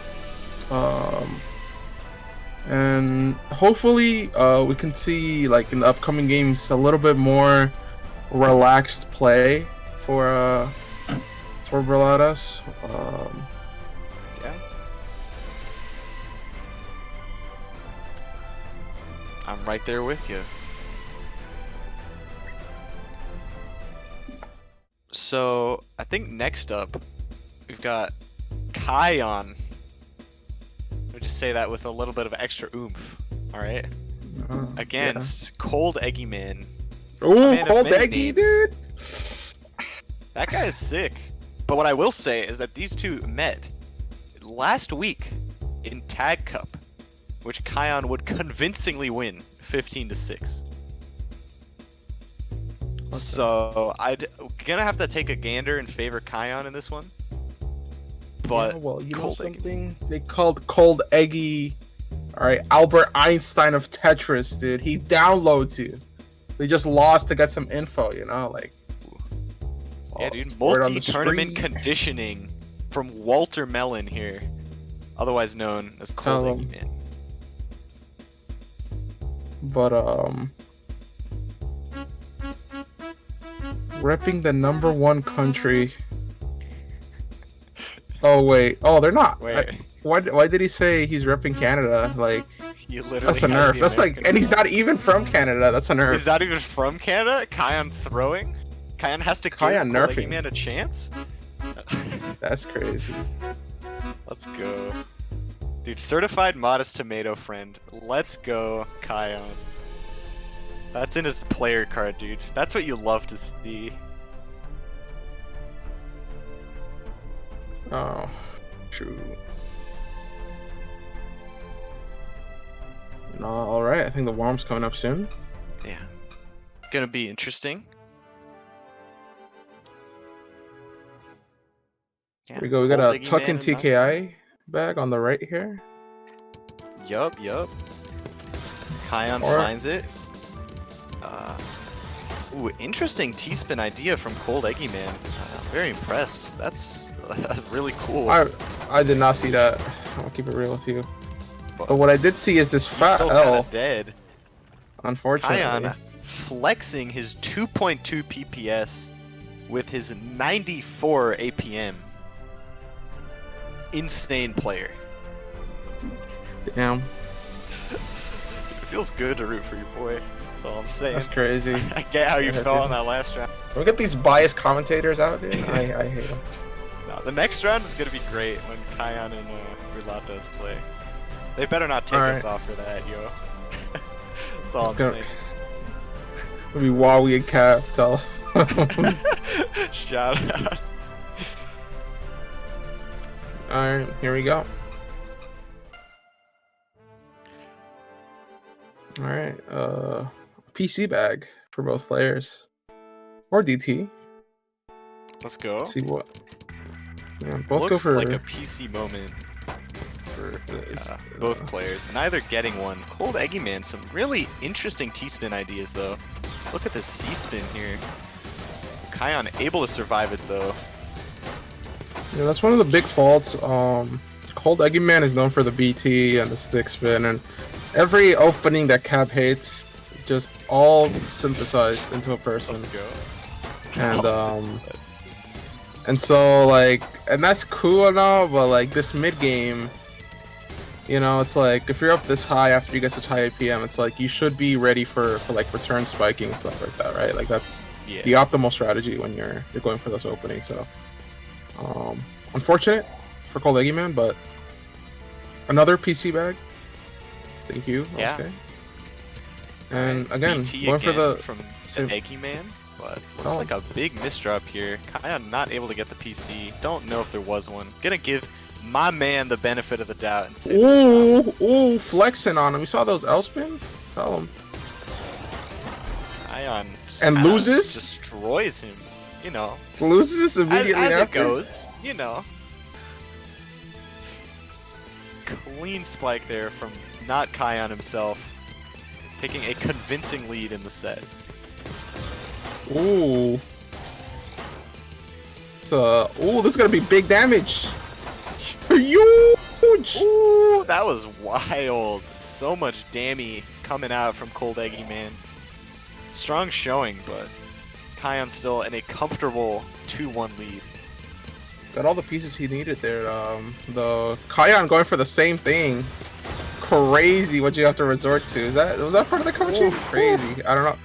S2: And hopefully we can see like in the upcoming games a little bit more relaxed play for Brylata's.
S3: Yeah. I'm right there with you. So I think next up we've got KaiYon. We'll just say that with a little bit of extra oomph. All right. Against Cold Eggy Man.
S2: Ooh, Cold Eggy, dude.
S3: That guy is sick. But what I will say is that these two met last week in Tag Cup, which KaiYon would convincingly win 15-6. So I'm gonna have to take a gander and favor KaiYon in this one. But
S2: yeah, well, you know
S3: Cold
S2: something? They called Cold Eggy, all right, Albert Einstein of Tetris, dude. He downloads you. They just lost to get some info, you know, like.
S3: Yeah, dude, multi-tournament conditioning from Walter Mellon here, otherwise known as Cold Eggy Man.
S2: But repping the #1 country. Oh wait, oh they're not.
S3: Wait.
S2: Why did he say he's repping Canada? Like, that's a
S3: has
S2: nerf.
S3: the
S2: That's like,
S3: American
S2: and he's not even from Canada. That's a nerf.
S3: He's not even from Canada. KaiYon throwing. KaiYon has to give Cold Eggy Man a chance.
S2: That's crazy.
S3: Let's go, dude. Certified ModestTomato friend. Let's go, KaiYon. That's in his player card, dude. That's what you love to see.
S2: Oh, true. No, all right. I think the warm's coming up soon.
S3: Yeah, gonna be interesting. Yeah,
S2: Here we go. We got a tuck in TKI bag on the right here.
S3: Yup. KaiYon finds it. Ooh, interesting T-spin idea from Cold Eggy Man. Very impressed. That's really cool.
S2: I did not see that. I'll keep it real with you. But what I did see is this fat
S3: still
S2: L.
S3: Dead.
S2: Unfortunately.
S3: KaiYon flexing his 2.2 PPS with his 94 APM. Insane player.
S2: Damn.
S3: It feels good to root for your boy. That's all I'm saying.
S2: That's crazy.
S3: I get how you felt in that last round.
S2: Can we get these biased commentators out, dude? I hate them.
S3: No, the next round is gonna be great when KaiYon and Relatas play. They better not take us off for that, yo. That's all I'm saying.
S2: It'll be Wowie and Cap, tell.
S3: Shout out.
S2: Alright, here we go. Alright, PC bag for both players. Or DT.
S3: Let's go.
S2: Let's see what. Yeah, both
S3: Looks
S2: go for
S3: like a PC moment for both players, and either getting one. Cold Eggy Man, some really interesting T-spin ideas though. Look at this C-spin here. KaiYon able to survive it though.
S2: Yeah, that's one of the big faults. Cold Eggy Man is known for the BT and the stick spin, and every opening that Cap hates, just all synthesized into a person.
S3: Let's go.
S2: And so like, and that's cool and all, but like this mid game, you know, it's like if you're up this high after you get such high APM, it's like you should be ready for like return spiking and stuff like that, right? Like that's the optimal strategy when you're going for those openings. So, unfortunate for Cold Eggy Man, but another PC bag. Thank you.
S3: Yeah.
S2: Okay. And again,
S3: BT
S2: going for the
S3: from Eggy Man, but looks like a big misdrop here. KaiYon not able to get the PC. Don't know if there was one. Gonna give my man the benefit of the doubt. And say
S2: ooh, flexing on him. You saw those L spins? Tell him.
S3: KaiYon
S2: and loses,
S3: destroys him. You know,
S2: loses immediately
S3: as
S2: after.
S3: it goes. You know, clean spike there from not KaiYon himself, taking a convincing lead in the set.
S2: Ooh. So, ooh, this is gonna be big damage. Huge.
S3: Ooh, that was wild. So much dammy coming out from Cold Eggy Man. Strong showing, but KaiYon still in a comfortable 2-1 lead.
S2: Got all the pieces he needed there. The KaiYon going for the same thing. crazy what you have to resort to. Was that part of the coaching? Crazy. I don't know.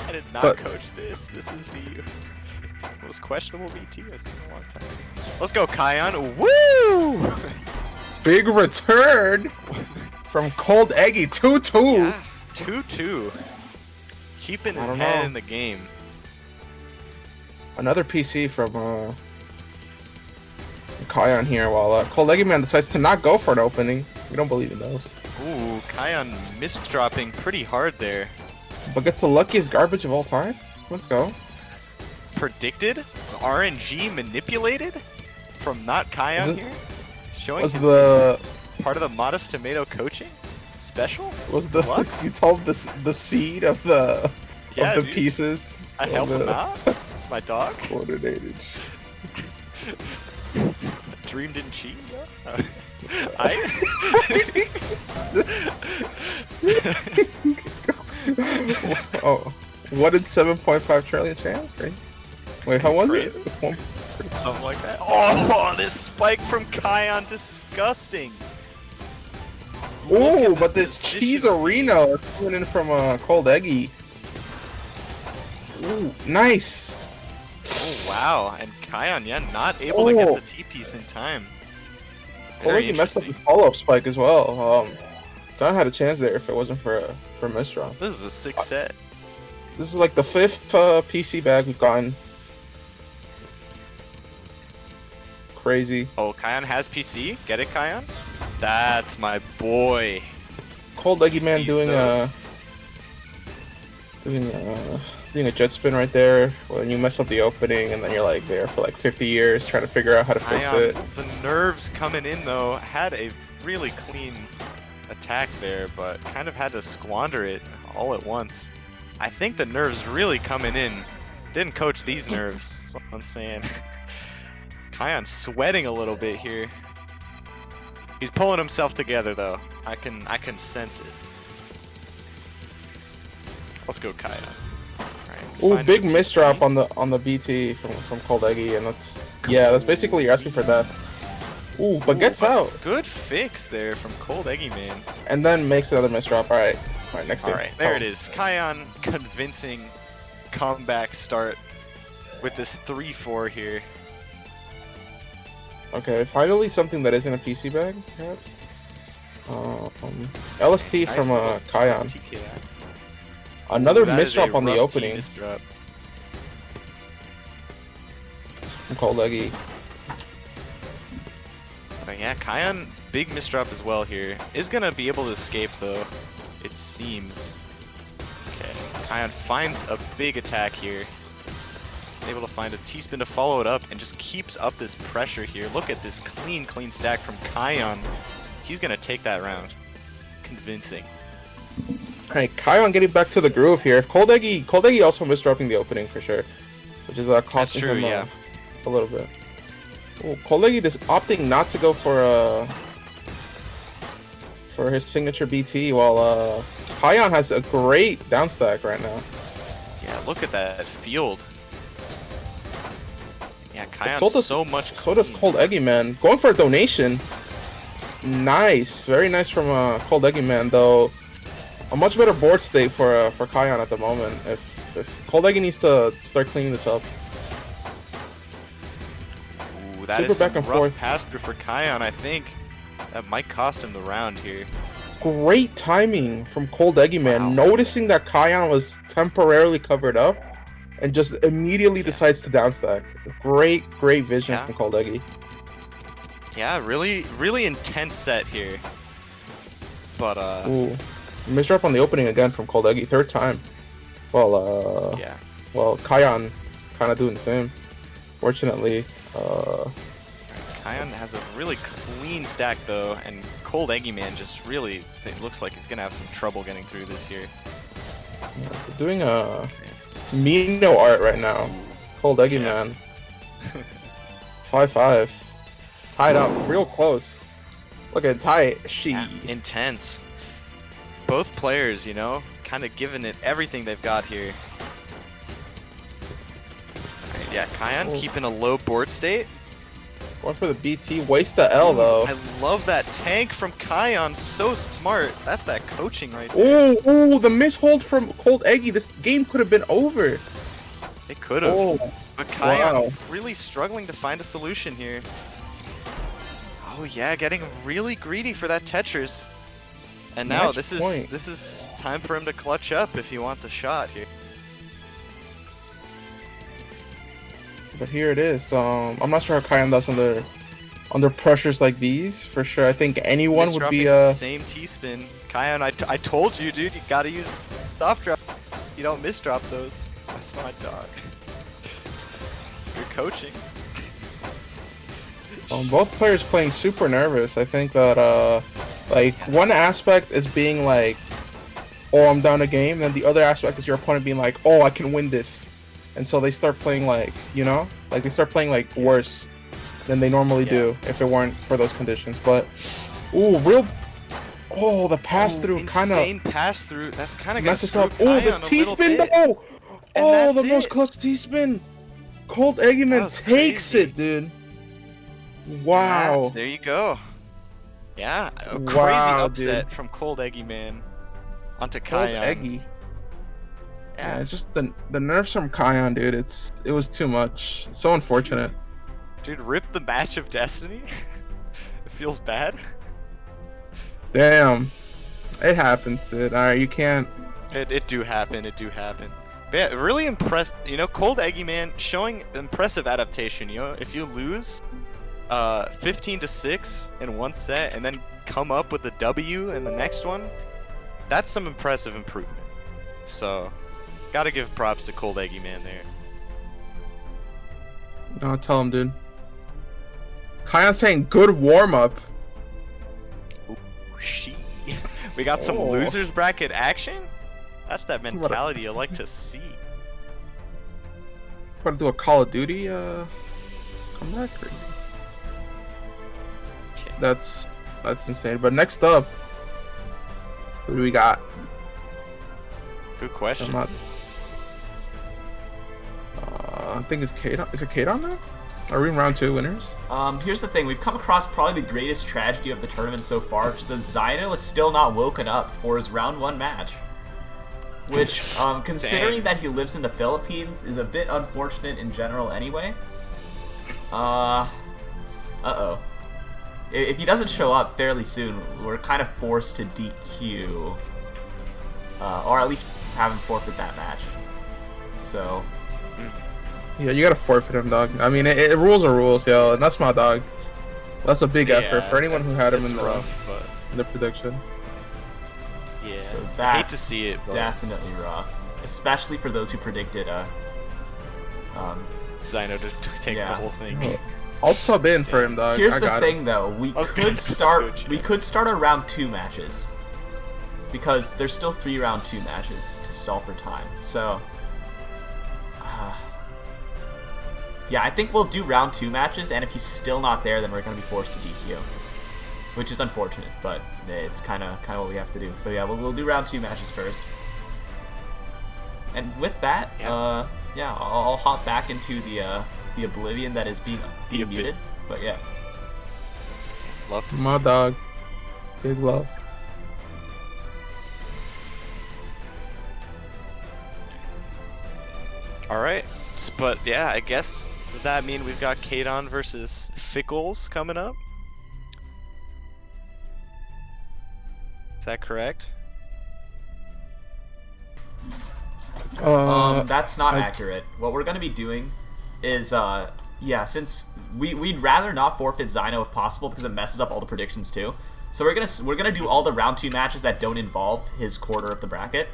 S3: I did not coach this. This is the most questionable VT I've seen in a long time. Let's go, KaiYon. Woo!
S2: Big return from Cold Eggy 2-2.
S3: Yeah, 2-2. Keeping his head in the game.
S2: Another PC from KaiYon here, while Cold Eggy Man decides to not go for an opening. We don't believe in those.
S3: Ooh, KaiYon misdropping pretty hard there.
S2: But gets the luckiest garbage of all time. Let's go.
S3: Predicted? RNG manipulated? From NotKaiyon here? Showing
S2: was the
S3: part of the ModestTomato coaching special?
S2: Was the
S3: Lux?
S2: You told the seed of the
S3: dude.
S2: pieces?
S3: I helped him out. It's my dog.
S2: Coordinated.
S3: Dream didn't cheat.
S2: Oh, what did 7.5 trillion chance? Right? Wait, how was
S3: Crazy.
S2: it?
S3: Something like that. Oh, this spike from KaiYon, disgusting.
S2: Oh, but this cheese arena is coming in from Cold Eggy. Ooh, nice.
S3: Oh wow, and KaiYon, yeah, not able to get the T-piece in time.
S2: Cold Eggy messed up his follow-up spike as well. Don had a chance there if it wasn't for misdraw.
S3: This is a 6 set.
S2: This is like the 5th PC bag we've gotten. Crazy.
S3: Oh, KaiYon has PC. Get it, KaiYon? That's my boy.
S2: Cold Eggy Man doing a jet spin right there when you mess up the opening, and then you're like there for like 50 years trying to figure out how to fix it.
S3: The nerves coming in though, had a really clean attack there, but kind of had to squander it all at once. I think the nerves really coming in. Didn't coach these nerves, that's what I'm saying. KaiYon sweating a little bit here. He's pulling himself together though. I can sense it. Let's go, KaiYon.
S2: Ooh, big misdrop on the BT from Cold Eggy, and that's basically you're asking for death. Ooh, but gets out.
S3: Good fix there from Cold Eggy Man.
S2: And then makes another misdrop. All right, next game.
S3: All right, there it is. KaiYon convincing comeback start with this 3-4 here.
S2: Okay, finally something that isn't a PC bag, perhaps. LST
S3: Nice
S2: from
S3: little
S2: KaiYon.
S3: TKI.
S2: Another
S3: That is
S2: misdrop
S3: a
S2: on the
S3: rough
S2: opening
S3: misdrop.
S2: from Cold Eggy.
S3: Oh, yeah, KaiYon, big misdrop as well here. Is gonna be able to escape though, it seems. Okay, KaiYon finds a big attack here. Able to find a T-spin to follow it up and just keeps up this pressure here. Look at this clean stack from KaiYon. He's gonna take that round. Convincing.
S2: Alright, KaiYon getting back to the groove here. If Cold Eggy also misdropping the opening for sure, which is costing him a little bit. Ooh, Cold Eggy just opting not to go for his signature BT, while KaiYon has a great down stack right now.
S3: Yeah, look at that field. Yeah, KaiYon so much.
S2: So does Cold Eggy Man. Going for a donation. Nice, very nice from Cold Eggy Man though. A much better board state for KaiYon at the moment. If Cold Eggy needs to start cleaning this up.
S3: Ooh, that is some rough pass through for KaiYon. I think that might cost him the round here.
S2: Great timing from Cold Eggy Man, noticing that KaiYon was temporarily covered up, and just immediately decides to downstack. Great vision from Cold Eggy.
S3: Yeah, really intense set here. But
S2: Ooh. Misdrop on the opening again from Cold Eggy, 3rd time. Well, well, KaiYon kind of doing the same. Fortunately,
S3: KaiYon has a really clean stack though, and Cold Eggy Man just really, it looks like he's gonna have some trouble getting through this here.
S2: Yeah, doing a Mino art right now. Cold Eggy Man. 5-5. Tied up, real close. Look at tight.
S3: Intense. Both players, you know, kind of giving it everything they've got here. Right, yeah, KaiYon keeping a low board state.
S2: Going for the BT. Waste the L though.
S3: I love that tank from KaiYon. So smart. That's that coaching right there.
S2: Oh, the mishold from Cold Eggy. This game could have been over.
S3: It could have.
S2: Oh,
S3: But KaiYon
S2: wow.
S3: really struggling to find a solution here. Oh yeah, getting really greedy for that Tetris. And now
S2: Match
S3: this
S2: point.
S3: is time for him to clutch up if he wants a shot here.
S2: But here it is. I'm not sure how KaiYon does under pressures like these. For sure, I think anyone would be
S3: the same T-spin. KaiYon, I told you, dude. You gotta use soft drop. You don't misdrop those. That's my dog. You're coaching.
S2: Both players playing super nervous. I think that like one aspect is being like, oh, I'm down a game, and the other aspect is your opponent being like, oh, I can win this. And so they start playing like, you know, like they start playing like worse than they normally do if it weren't for those conditions. But, ooh, the pass through kind of
S3: insane pass through. That's kind of
S2: messes up. Oh, this T-spin though. Oh, the most clutch T-spin. Cold Eggman takes it, dude. Wow.
S3: Yeah, there you go. Yeah, a crazy
S2: Wow,
S3: upset
S2: dude.
S3: from Cold Eggy Man onto
S2: Cold
S3: KaiYon.
S2: Eggy.
S3: Yeah.
S2: Yeah, it's just the nerfs from KaiYon, dude. It was too much. So unfortunate.
S3: Dude, rip the match of destiny. It feels bad.
S2: Damn, it happens, dude. All right, you can't.
S3: It do happen. It do happen. But yeah, really impressed. You know, Cold Eggy Man showing impressive adaptation. You know, if you lose 15-6 in one set and then come up with a W in the next one, that's some impressive improvement. So, gotta give props to Cold Eggy Man there.
S2: No, tell him, dude. KaiYon saying good warm up.
S3: Ooh, we got some
S2: Oh.
S3: losers bracket action. That's that mentality you like to see.
S2: About to do a Call of Duty comeback. Or...
S3: Okay.
S2: That's insane. But next up, who do we got?
S3: Good question.
S2: I think it's Kadon. Is it Kadon now? Are we in round 2 winners?
S1: Here's the thing. We've come across probably the greatest tragedy of the tournament so far, which is that Zyno is still not woken up for his round 1 match. Which, considering that he lives in the Philippines, is a bit unfortunate in general anyway. Uh-oh. If he doesn't show up fairly soon, we're kind of forced to DQ. Or at least have him forfeit that match. So...
S2: Yeah, you gotta forfeit him, dog. I mean, rules are rules, yo, and that's my dog. That's a big effort for anyone who had him in the prediction.
S3: Yeah,
S1: so
S3: I
S1: that's
S3: hate to see it, but
S1: definitely rough, especially for those who predicted
S3: Zyno to take the whole thing.
S2: I'll sub in for him, dog.
S1: Here's
S2: I
S1: the
S2: got
S1: thing,
S2: him.
S1: though. We
S3: Okay.
S1: could start our round 2 matches because there's still 3 round 2 matches to stall for time. So, yeah, I think we'll do round 2 matches, and if he's still not there, then we're gonna be forced to DQ, which is unfortunate, but it's kind of what we have to do. So yeah, we'll do round 2 matches first. And with that, yeah, I'll hop back into the oblivion that is being muted. But yeah,
S3: love to see
S2: My dog. Big love.
S3: All right, but yeah, I guess does that mean we've got Kadon versus Fickles coming up? Is that correct?
S1: that's not accurate. What we're gonna be doing is yeah, since we'd rather not forfeit Zyno if possible because it messes up all the predictions too. So we're gonna do all the round 2 matches that don't involve his quarter of the bracket,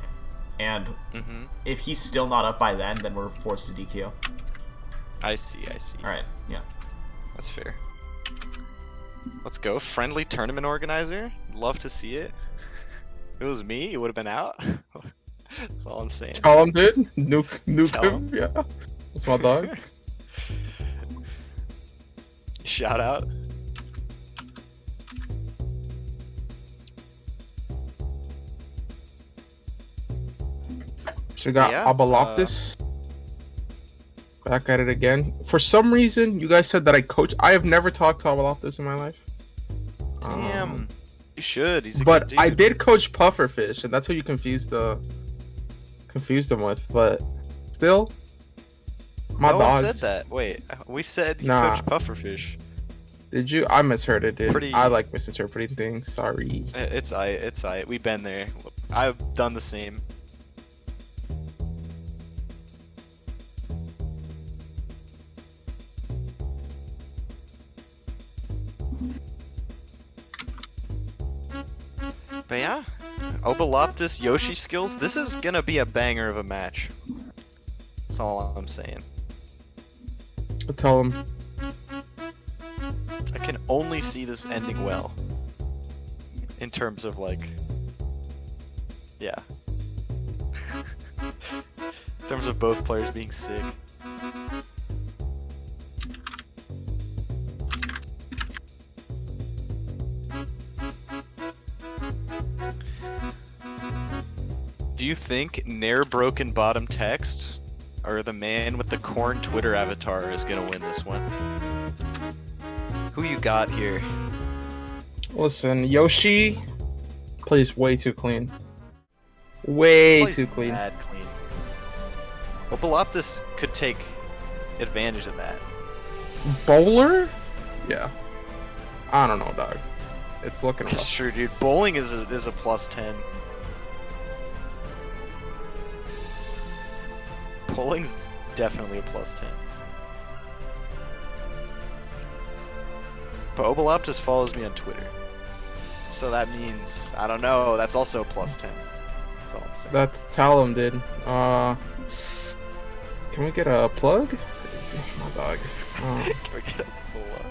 S1: and if he's still not up by then we're forced to DQ.
S3: I see.
S1: All right, yeah,
S3: That's fair. Let's go. Friendly tournament organizer. Love to see it. If it was me, it would have been out. That's all I'm saying.
S2: Tell him, dude. Nuke
S3: Tell
S2: him. Yeah. That's my dog.
S3: Shout out.
S2: So we got
S3: Yeah,
S2: Abaloptis. Back at it again. For some reason, you guys said that I coach. I have never talked to Alvalophtus in my life.
S3: Damn. You should. He's a
S2: but
S3: good dude.
S2: I did coach Pufferfish, and that's who you confused him with. But still, my
S3: no
S2: dogs.
S3: one said that. Wait, we said you
S2: Nah.
S3: coached Pufferfish.
S2: Did you? I misheard it, dude.
S3: Pretty-
S2: I like misinterpreting things. Sorry.
S3: It's I. We've been there. I've done the same. But yeah, Obaloptis Yoshi skills. This is gonna be a banger of a match. That's all I'm saying.
S2: I'll tell him.
S3: I can only see this ending well. In terms of like, yeah. In terms of both players being sick. Do you think Nair Broken Bottom Text or the man with the corn Twitter avatar is gonna win this one? Who you got here?
S2: Listen, Yoshi plays way too clean. Way
S3: Plays
S2: too clean.
S3: Mad clean. Obaloptis could take advantage of that.
S2: Bowler? Yeah. I don't know, dog. It's looking
S3: That's
S2: rough.
S3: true, dude. Bowling is a +10. Bowling's definitely a +10. But Obaloptis follows me on Twitter. So that means, I don't know, that's also a +10. That's all I'm saying.
S2: That's tell him, dude. Can we get a plug? Crazy, my dog.
S3: Can we get a pull-up?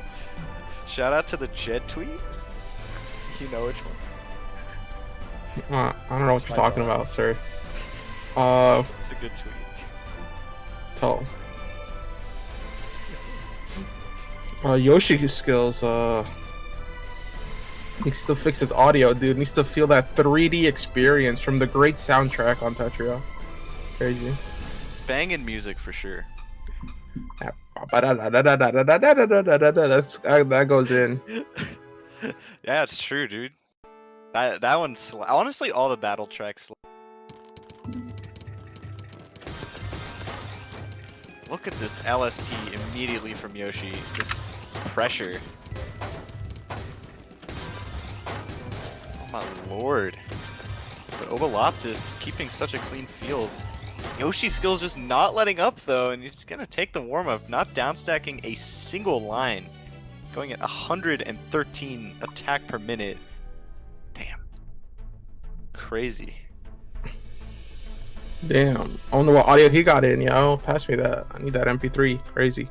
S3: Shout out to the Jed tweet. You know which one?
S2: I don't know what
S3: That's
S2: you're
S3: my
S2: talking
S3: dog.
S2: about, sir.
S3: It's a good tweet.
S2: Tell him. Yoshi skills, needs to fix his audio, dude. Needs to feel that 3D experience from the great soundtrack on Tetrio. Crazy.
S3: Banging music for sure.
S2: That goes in.
S3: Yeah, it's true, dude. That one's honestly all the battle tracks. Look at this LST immediately from Yoshi. This pressure. Oh my lord. But Obaloptis keeping such a clean field. Yoshi skills just not letting up though, and he's gonna take the warm up, not downstacking a single line. Going at 113 attack per minute. Damn. Crazy.
S2: Damn. I wonder what audio he got in, yo. Pass me that. I need that MP3. Crazy.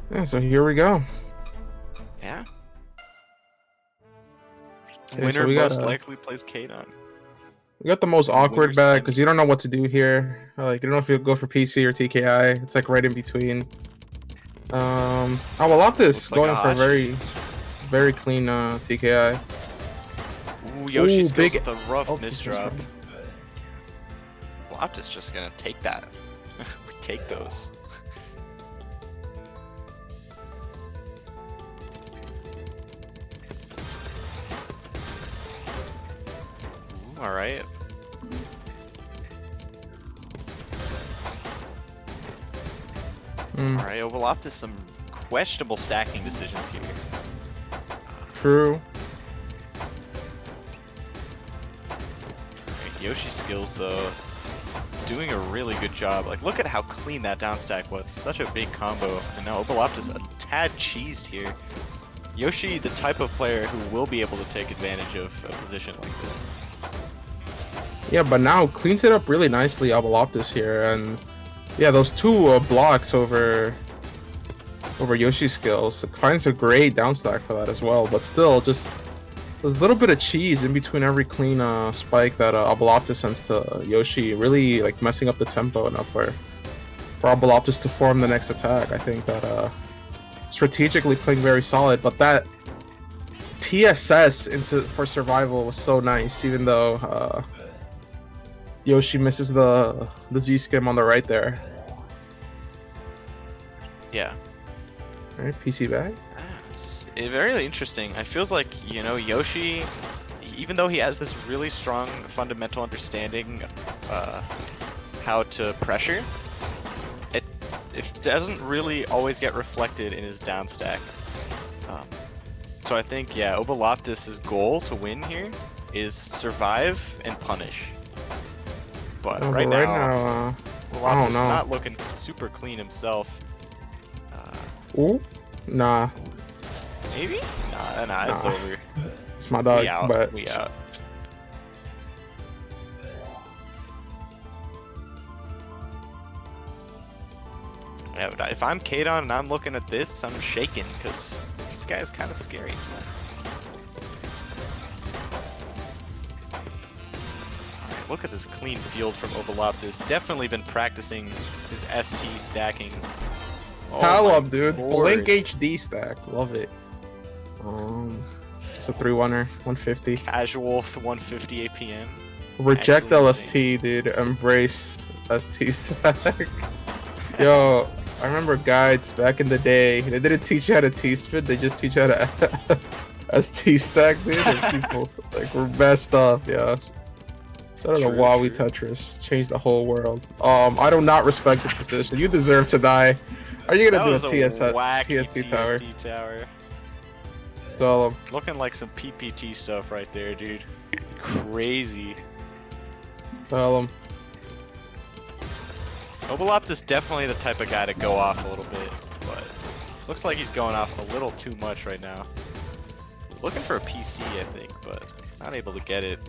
S2: Yeah, so here we go.
S3: Yeah.
S2: Okay,
S3: Winner
S2: so we
S3: most
S2: got,
S3: likely plays Kadon.
S2: We got the most awkward
S3: winner's
S2: bag
S3: semi.
S2: because you don't know what to do here. Like, you don't know if you'll go for PC or TKI. It's like right in between. Oh, well, Optus
S3: Looks like
S2: going for a
S3: Ash.
S2: very clean TKI.
S3: Ooh, Yoshi
S2: Ooh,
S3: skills
S2: big-
S3: with a rough
S2: Oh,
S3: misdrop. Loptis just gonna take that. We take those. Ooh, alright. Alright, Ovaloptis, some questionable stacking decisions here.
S2: True.
S3: Alright, Yoshi skills though, doing a really good job. Like, look at how clean that down stack was. Such a big combo. And now Ovaloptis a tad cheesed here. Yoshi, the type of player who will be able to take advantage of a position like this.
S2: Yeah, but now cleans it up really nicely, Avaloptis here, and yeah, those two blocks over Yoshi's skills. It finds a great downstack for that as well, but still, just there's a little bit of cheese in between every clean spike that Avaloptis sends to Yoshi, really like messing up the tempo enough for Avaloptis to form the next attack. I think that strategically playing very solid, but that TSS for survival was so nice, even though Yoshi misses the Z skim on the right there.
S3: Yeah.
S2: All right, PC back.
S3: It's very interesting. It feels like, you know, Yoshi, even though he has this really strong fundamental understanding how to pressure, it doesn't really always get reflected in his down stack. So I think, yeah, Obaloptis' goal to win here is survive and punish. But right now Obaloptis is not looking super clean himself.
S2: Ooh, nah.
S3: Maybe? Nah, it's over.
S2: It's my dog, but
S3: we out. Yeah, but if I'm Kadon and I'm looking at this, I'm shaking because this guy is kind of scary. Alright, look at this clean field from Obaloptis. Definitely been practicing his ST stacking.
S2: Hell up, dude.
S3: Lord.
S2: Blink HD stack. Love it. It's a 3-1er, 150.
S3: Casual 150 APM.
S2: Reject
S3: Actually
S2: LST, dude. Embrace ST stack. Yo, I remember guides back in the day. They didn't teach you how to T-spin. They just teach you how to ST stack, dude. And people like were messed up, yeah. Shout out to Huawei Tetris. Changed the whole world. I do not respect this decision. You deserve to die. Are you gonna do a TST tower?
S3: tower?
S2: So,
S3: Looking like some PPT stuff right there, dude. Crazy.
S2: tell him.
S3: Obaloptis definitely the type of guy to go off a little bit, but looks like he's going off a little too much right now. Looking for a PC, I think, but not able to get it.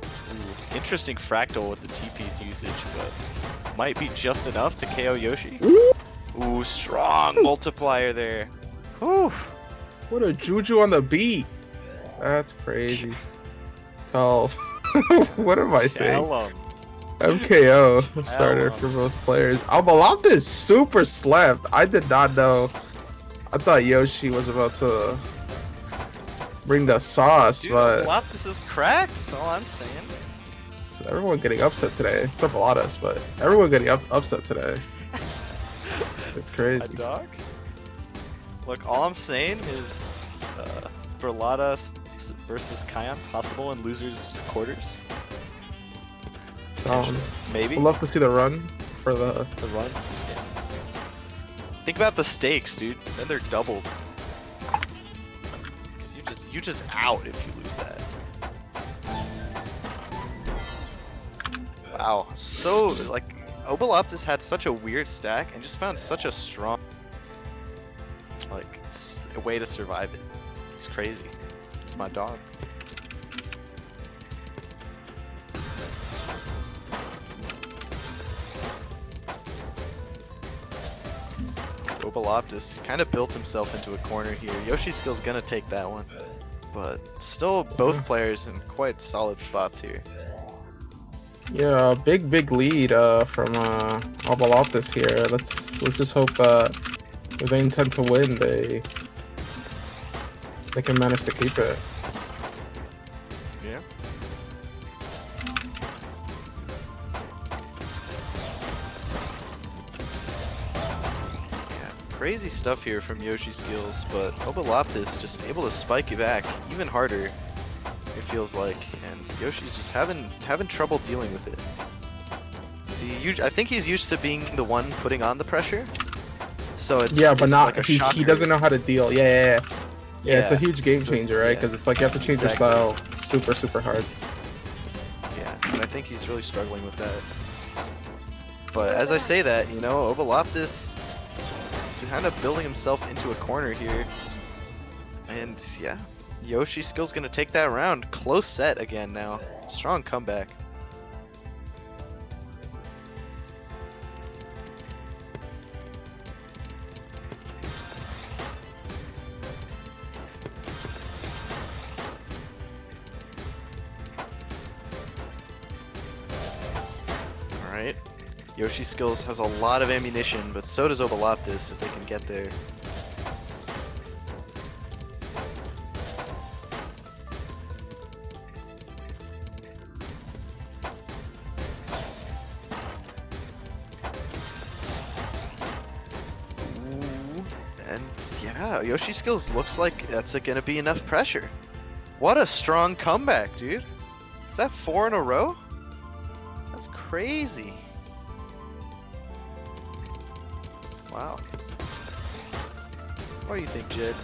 S3: Ooh, interesting fractal with the T-piece usage, but might be just enough to KO Yoshi. Ooh, strong multiplier there. Whew.
S2: What a juju on the beat. That's crazy. Tell. What am I saying?
S3: Tell 'em.
S2: MKO starter for both players. Albaloptis super slept. I did not know. I thought Yoshi was about to bring the sauce,
S3: Dude,
S2: but
S3: Obaloptis is cracks, all I'm saying.
S2: so everyone getting upset today. Except Balatas, but everyone getting upset today. It's crazy.
S3: A dog? Look, all I'm saying is Berlatas versus Kion possible in losers quarters. Maybe.
S2: I'd love to see the run for the
S3: run. Yeah. Think about the stakes, dude. Then they're doubled. You just out if you lose that. Wow. So like Obaloptis had such a weird stack and just found such a strong a way to survive it. It's crazy. It's my dog. Obaloptis kind of built himself into a corner here. Yoshi's skill's gonna take that one, but still both players in quite solid spots here.
S2: Yeah, big lead from Obaloptis here. Let's just hope if they intend to win, they can manage to keep it.
S3: Yeah. Crazy stuff here from Yoshi's skills, but Obaloptis just able to spike you back even harder, it feels like, and Yoshi's just having trouble dealing with it. See, I think he's used to being the one putting on the pressure, so it's
S2: but not
S3: like
S2: he doesn't know how to deal. Yeah, it's a huge game changer, right? Because it's like you have to change your style super hard.
S3: Yeah, and I think he's really struggling with that. But as I say that, you know, Obaloptis kind of building himself into a corner here, and yeah, Yoshi's skill's gonna take that round. Close set again now. Strong comeback. Alright. Yoshi Skills has a lot of ammunition, but so does Obaloptis if they can get there.
S5: Yeah, Yoshi skills looks like that's gonna be enough pressure. What a strong comeback, dude. Is that 4 in a row? That's crazy. Wow. What do you think, Jed?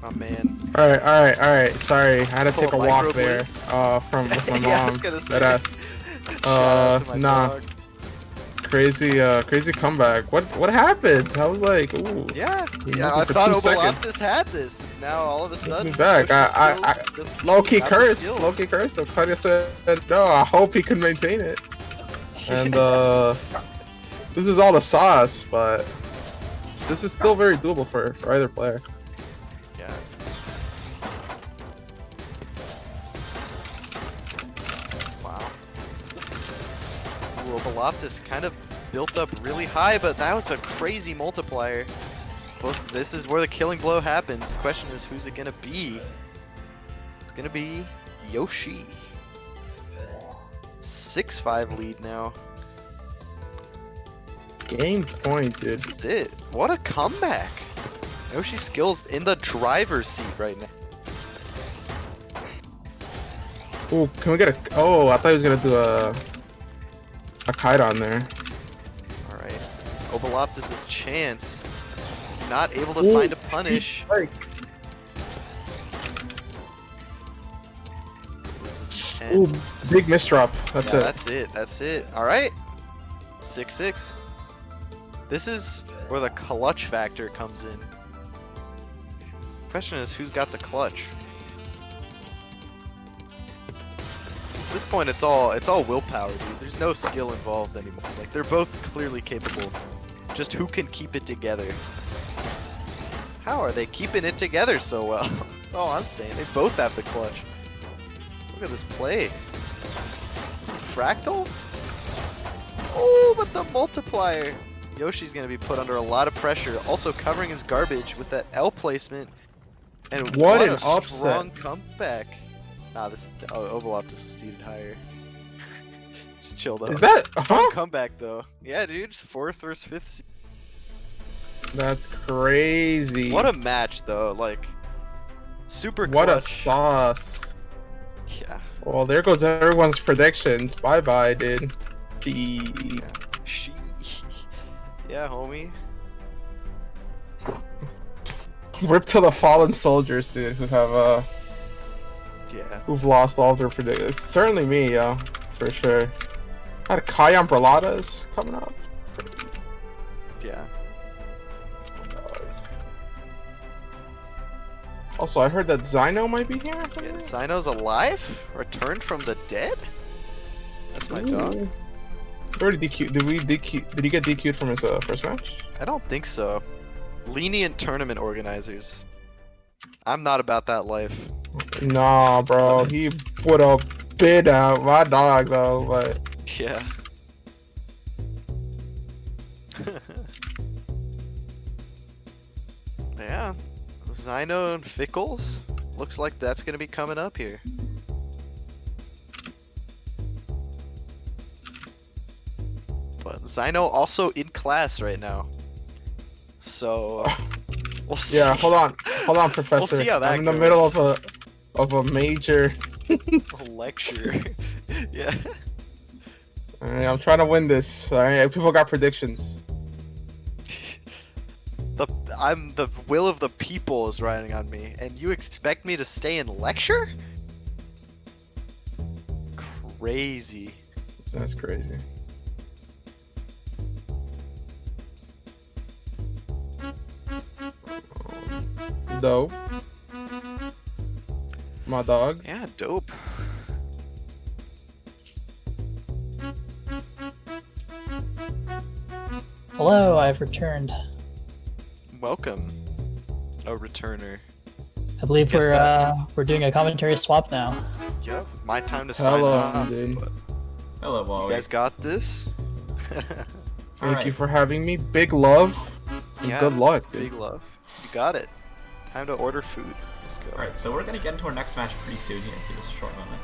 S5: Oh man.
S2: Alright. Sorry, I had to take a
S5: Micro,
S2: walk there.
S5: please.
S2: From with my
S5: Yeah, I was
S2: mom.
S5: gonna say.
S2: That
S5: Shout out to my
S2: nah.
S5: dog.
S2: Crazy comeback. What happened? I was like, ooh.
S5: Yeah,
S2: He
S5: yeah.
S2: moved
S5: I
S2: for
S5: thought
S2: 2 seconds.
S5: Oboloptis had this. Now all of a sudden,
S2: He's back. I low-key
S5: got the
S2: cursed.
S5: skills.
S2: Low-key cursed. Okadia said, no, I hope he can maintain it. And this is all the sauce, but this is still very doable for either player.
S5: Yeah. Wow. Ooh, Oboloptis kind of built up really high, but that was a crazy multiplier. Both, this is where the killing blow happens. Question is, who's it gonna be? It's gonna be Yoshi. 6-5 lead now.
S2: Game point, dude.
S5: This is it. What a comeback! Yoshi skills in the driver's seat right now.
S2: Ooh, can we get a? Oh, I thought he was gonna do a kite on there.
S5: All right, this is Oboloptis' chance. Not able to
S2: Ooh,
S5: find a punish.
S2: Strike.
S5: This is his
S2: Ooh,
S5: chance.
S2: big misdrop. That's
S5: Yeah,
S2: it.
S5: That's it. That's it. All right. 6-6. This is where the clutch factor comes in. Question is, who's got the clutch? At this point, it's all willpower, dude. There's no skill involved anymore. Like, they're both clearly capable. Just who can keep it together? How are they keeping it together so well? Oh, I'm saying they both have the clutch. Look at this play. Fractal? Oh, but the multiplier. Yoshi's gonna be put under a lot of pressure. Also covering his garbage with that L placement. And
S2: What an
S5: a
S2: upset.
S5: strong comeback. Nah, this Oboloptis was seated higher. Just chilled out.
S2: Is that?
S5: Strong
S2: Huh?
S5: comeback though. Yeah, dude, 4th versus 5th seed.
S2: That's crazy.
S5: What a match though, like super
S2: What a
S5: clutch.
S2: sauce.
S5: Yeah.
S2: Well, there goes everyone's predictions. Bye bye, dude.
S5: She. Yeah, homie.
S2: Rip to the fallen soldiers, dude, who have
S5: Yeah.
S2: who've lost all of their predictions. It's certainly me, yo, for sure. Had a Kayan Braladas coming up.
S5: Yeah.
S2: Also, I heard that Zyno might be here.
S5: Yeah, Zyno's alive? Returned from the dead? That's my dog.
S2: Ooh. Already DQ. Did he get DQ'd from his first match?
S5: I don't think so. Lenient tournament organizers. I'm not about that life.
S2: Nah, bro. He would have been out my dog though, but
S5: Yeah. Yeah. Zyno and Fickles. Looks like that's gonna be coming up here. But Zyno also in class right now. So we'll see.
S2: yeah. Hold on, Professor.
S5: see how that
S2: I'm in the
S5: goes.
S2: middle of a major.
S5: A lecture. Yeah.
S2: Alright, I'm trying to win this. Alright, people got predictions.
S5: I'm the will of the people is riding on me, and you expect me to stay in lecture? Crazy.
S2: That's crazy. Dope. My dog.
S5: Yeah, dope.
S4: Hello, I've returned.
S5: Welcome, a returner.
S4: I believe
S5: Guess
S4: we're doing a commentary swap now.
S5: Yep, my time to sign
S2: Hello,
S5: off.
S2: dude.
S5: But
S1: Hello,
S5: you
S1: Wally.
S5: guys got this?
S2: Thank you for having me. Big love. And
S5: Yeah,
S2: good luck, dude.
S5: Big love. You got it. Time to order food. Let's go.
S1: Alright, so we're gonna get into our next match pretty soon here. Give us a short moment.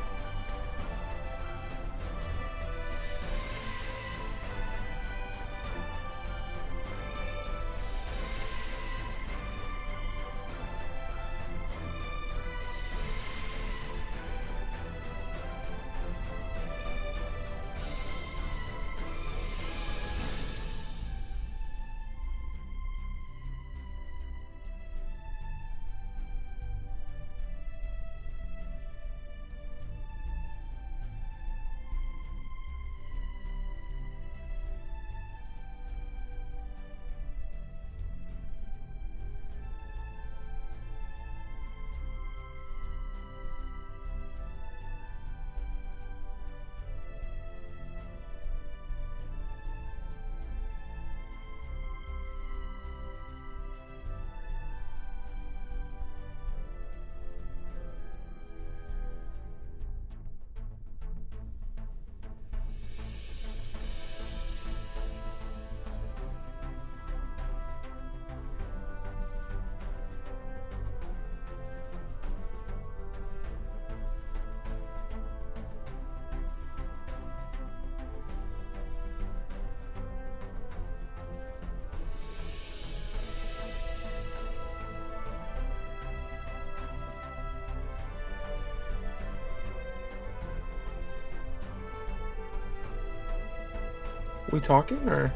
S2: We talking or?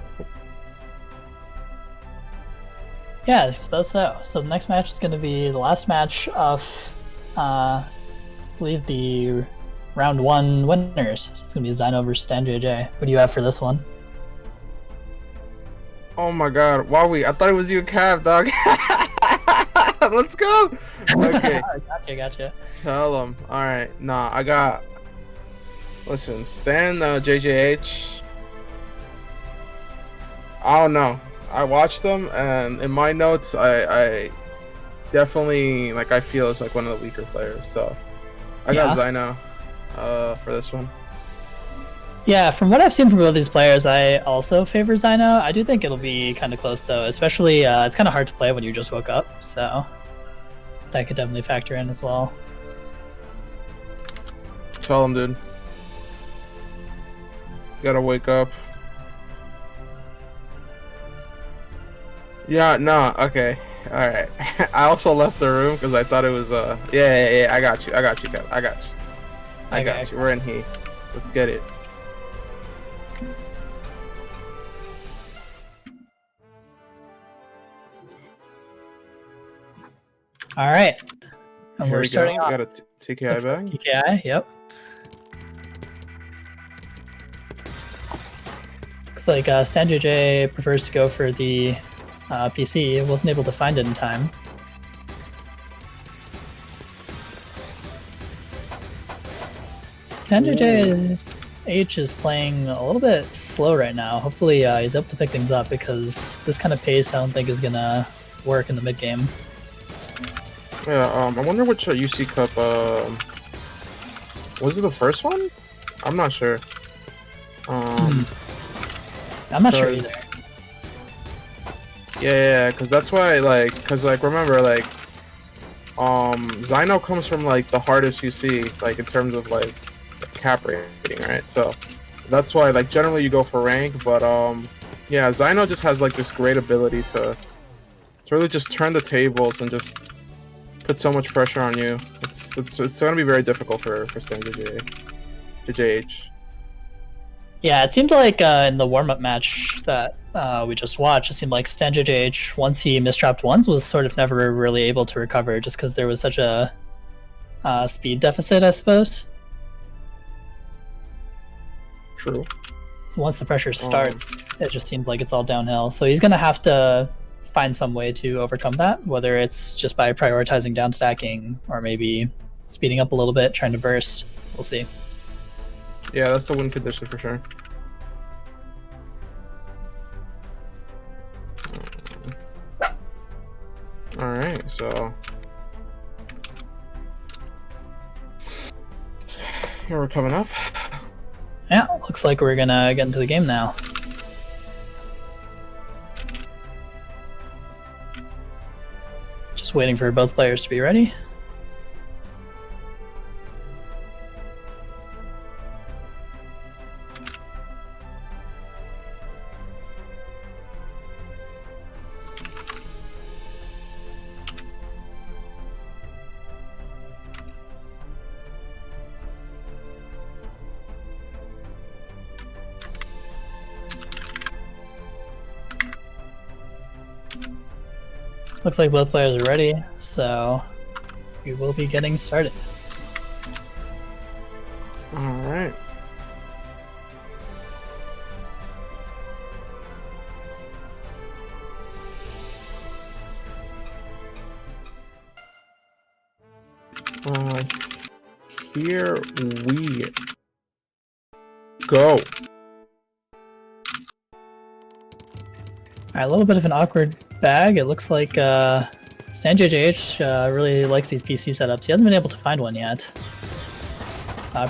S4: Yeah, I suppose so. So the next match is going to be the last match of, I believe, the round 1 winners. So it's going to be Zyno versus StanJJ. What do you have for this one?
S2: Oh my god, Wowie, I thought it was you, Cav, dog. Let's go. Okay.
S4: Gotcha.
S2: Tell him. Alright, nah, I got... Listen, Stan, JJH... I don't know. I watched them, and in my notes, I definitely, like, I feel it's, like, one of the weaker players, so... I got Zyno, for this one.
S4: Yeah, from what I've seen from both these players, I also favor Zyno. I do think it'll be kind of close, though, especially, it's kind of hard to play when you just woke up, so... That could definitely factor in as well.
S2: Tell him, dude. You gotta wake up. Yeah, no, okay. Alright. I also left the room because I thought it was, yeah, I got you, Kev. I got you. We're in here. Let's get it.
S4: Alright. And
S2: Here
S4: we're
S2: we
S4: starting
S2: go.
S4: off.
S2: Got a TKI bag.
S4: TKI, yep. Looks like StanJJ prefers to go for the PC. Wasn't able to find it in time. StanJJ H is playing a little bit slow right now. Hopefully he's able to pick things up because this kind of pace I don't think is gonna work in the mid game.
S2: Yeah, I wonder which UC Cup, was it the first one? I'm not sure.
S4: I'm not sure either.
S2: Yeah, because that's why, like, remember, like, Zyno comes from, like, the hardest UC, like, in terms of, like, cap rating, right? So, that's why, like, generally you go for rank, but, yeah, Zyno just has, like, this great ability to really just turn the tables and just put so much pressure on you. It's gonna be very difficult for JJH.
S4: Yeah, it seemed like in the warm-up match that we just watched, it seemed like StanJJ, once he mistrapped once, was sort of never really able to recover just because there was such a speed deficit, I suppose.
S2: True.
S4: So once the pressure starts, it just seems like it's all downhill. So he's going to have to find some way to overcome that, whether it's just by prioritizing down stacking or maybe speeding up a little bit, trying to burst. We'll see.
S2: Yeah, that's the win condition for sure. Alright, so... Here we're coming up.
S4: Yeah, looks like we're gonna get into the game now. Just waiting for both players to be ready. Looks like both players are ready, so we will be getting started.
S2: Alright. Here we go.
S4: Alright, a little bit of an awkward bag. It looks like StanJJ really likes these PC setups. He hasn't been able to find one yet.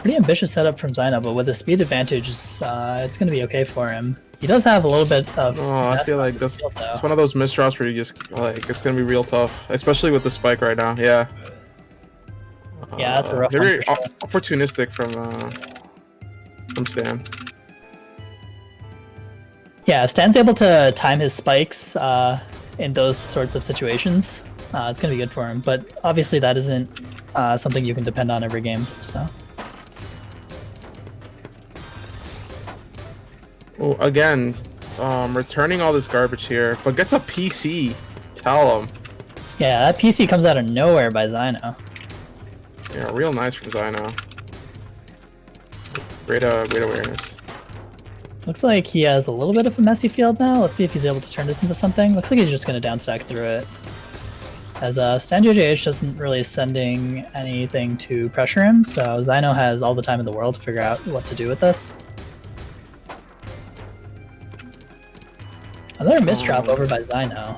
S4: Pretty ambitious setup from Zyno, but with a speed advantage, it's going to be okay for him. He does have a little bit of...
S2: I feel like it's one of those misdrops where you just, like, it's going to be real tough. Especially with the spike right now, yeah.
S4: Yeah, that's a rough one
S2: very
S4: for sure.
S2: opportunistic from Stan.
S4: Yeah, Stan's able to time his spikes in those sorts of situations. It's going to be good for him, but obviously that isn't something you can depend on every game, so...
S2: Oh, again, returning all this garbage here, but gets a PC. Tell him.
S4: Yeah, that PC comes out of nowhere by Zyno.
S2: Yeah, real nice from Zyno. Great awareness.
S4: Looks like he has a little bit of a messy field now. Let's see if he's able to turn this into something. Looks like he's just going to downstack through it. As StanJJH isn't really sending anything to pressure him, so Zyno has all the time in the world to figure out what to do with this. Another misdrop over by Zyno.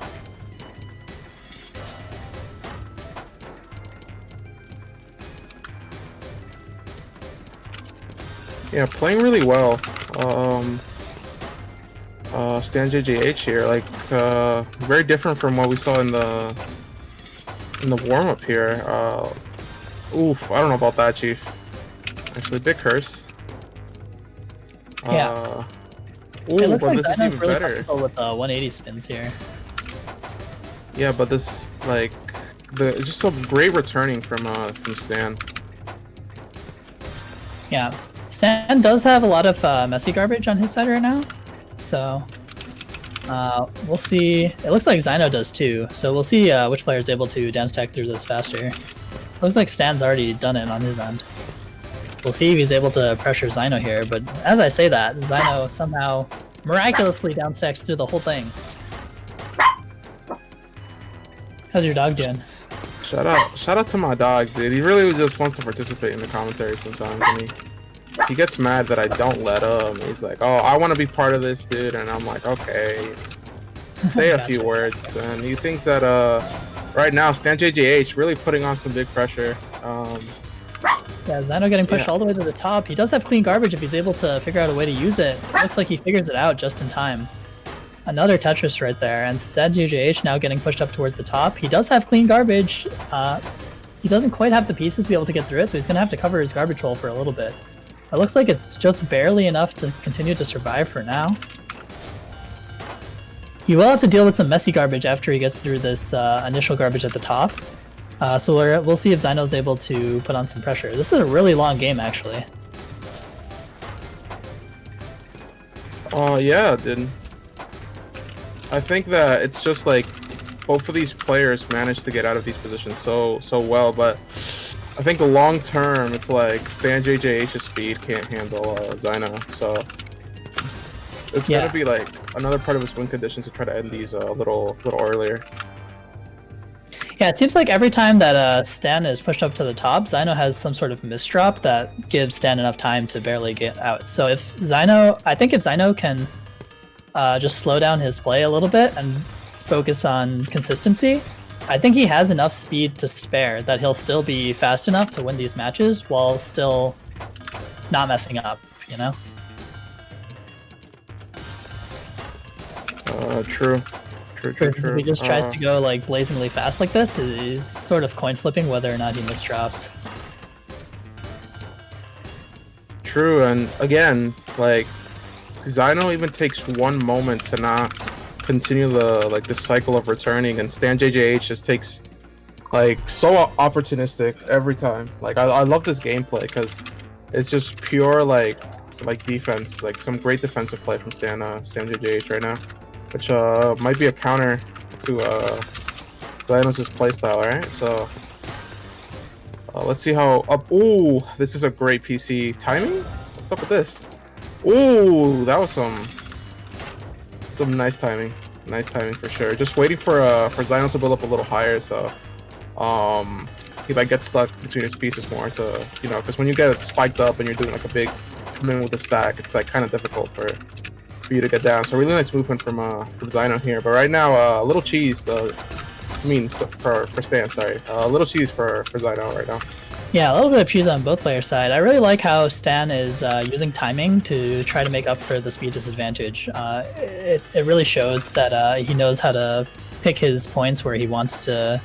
S2: Yeah, playing really well. StanJJH here, like very different from what we saw in the warm up here. Oof, I don't know about that, Chief. Actually, big curse.
S4: Yeah.
S2: Ooh,
S4: it looks
S2: but
S4: like
S2: this is
S4: Zyno's
S2: even
S4: really
S2: better.
S4: comfortable with 180 spins here.
S2: Yeah, but this like just some great returning from Stan.
S4: Yeah, Stan does have a lot of messy garbage on his side right now, so we'll see. It looks like Zyno does too, so we'll see which player is able to downstack through this faster. Looks like Stan's already done it on his end. We'll see if he's able to pressure Zyno here, but as I say that, Zyno somehow miraculously downstacks through the whole thing. How's your dog doing?
S2: Shout out to my dog, dude. He really just wants to participate in the commentary sometimes, and he gets mad that I don't let him. He's like, "Oh, I want to be part of this, dude," and I'm like, "Okay, say a few words." And he thinks that right now StanJJH really putting on some big pressure.
S4: Yeah, Zyno getting pushed all the way to the top. He does have clean garbage if he's able to figure out a way to use it. Looks like he figures it out just in time. Another Tetris right there, and StanJJH now getting pushed up towards the top. He does have clean garbage. He doesn't quite have the pieces to be able to get through it, so he's going to have to cover his garbage hole for a little bit. It looks like it's just barely enough to continue to survive for now. He will have to deal with some messy garbage after he gets through this initial garbage at the top. So we'll see if Zyno's able to put on some pressure. This is a really long game, actually.
S2: Yeah, dude. I think that it's just like both of these players managed to get out of these positions so well, but I think the long term, it's like StanJJH's speed can't handle Zyno, so it's gonna be like another part of his win condition to try to end these a little earlier.
S4: Yeah, it seems like every time that Stan is pushed up to the top, Zyno has some sort of misdrop that gives Stan enough time to barely get out. So if Zyno can just slow down his play a little bit and focus on consistency, I think he has enough speed to spare that he'll still be fast enough to win these matches while still not messing up, you know?
S2: True.
S4: If he just tries to go like blazingly fast like this, he's sort of coin flipping whether or not he misdrops.
S2: True, and again, like Zyno even takes one moment to not continue the cycle of returning, and StanJJH just takes like so opportunistic every time. Like I love this gameplay because it's just pure like defense, like some great defensive play from StanJJH right now, which might be a counter to Zyno's playstyle. Right, so let's see how up. Ooh, this is a great PC timing. What's up with this? Ooh, that was some nice timing. Nice timing for sure. Just waiting for Zyno to build up a little higher, so he like gets stuck between his pieces more to, you know, because when you get it spiked up and you're doing like a big come in with a stack, it's like kind of difficult for you to get down. So really nice movement from Zyno here. But right now, a little cheese for Stan. Sorry, a little cheese for Zyno right now.
S4: Yeah, a little bit of cheese on both players' side. I really like how Stan is using timing to try to make up for the speed disadvantage. It really shows that he knows how to pick his points where he wants to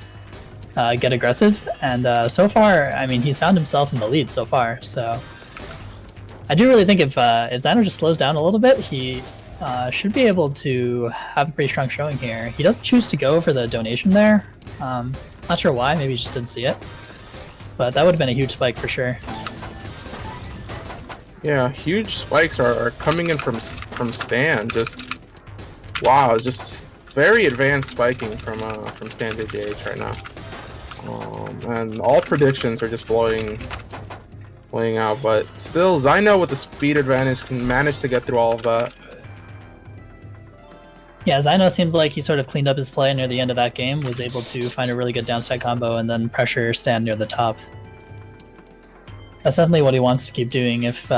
S4: get aggressive. And so far, I mean, he's found himself in the lead so far. So I do really think if Zyno just slows down a little bit, he should be able to have a pretty strong showing here. He doesn't choose to go for the donation there. Not sure why, maybe he just didn't see it. But that would have been a huge spike for sure.
S2: Yeah, huge spikes are coming in from Stan. Just wow, just very advanced spiking from Stan JJH right now. And all predictions are just blowing out, but still Zyno with the speed advantage can manage to get through all of that.
S4: Yeah, Zyno seemed like he sort of cleaned up his play near the end of that game, was able to find a really good downside combo and then pressure Stan near the top. That's definitely what he wants to keep doing if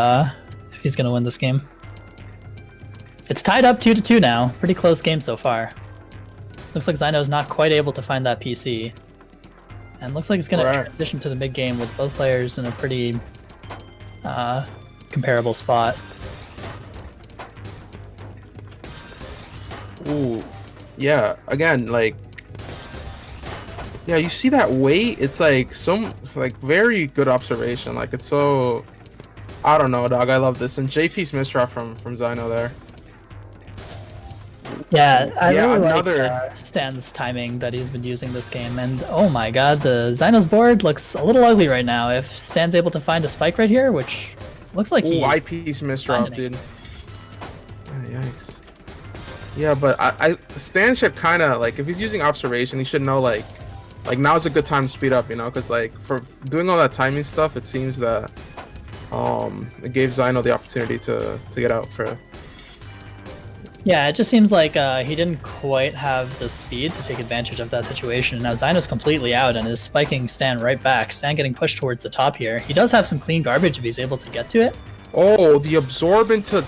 S4: he's going to win this game. It's tied up 2-2 now. Pretty close game so far. Looks like Zyno's not quite able to find that PC. And looks like it's going to transition to the mid game with both players in a pretty comparable spot.
S2: Ooh, yeah. Again, like, yeah, you see that weight? It's like it's like very good observation. Like, it's so, I don't know, dog. I love this. And JP's misdraw from Zyno there.
S4: Yeah, I really like Stan's timing that he's been using this game. And oh my god, the Zyno's board looks a little ugly right now. If Stan's able to find a spike right here, which looks like he...
S2: eyepiece misdraw, dude. Yeah, yikes. Yeah, but Stan should kind of, like, if he's using observation, he should know, like now's a good time to speed up, you know? Because, like, for doing all that timing stuff, it seems that it gave Zyno the opportunity to get out for...
S4: Yeah, it just seems like he didn't quite have the speed to take advantage of that situation. Now Zyno's completely out and is spiking Stan right back. Stan getting pushed towards the top here. He does have some clean garbage if he's able to get to it.
S2: Oh, the absorb into...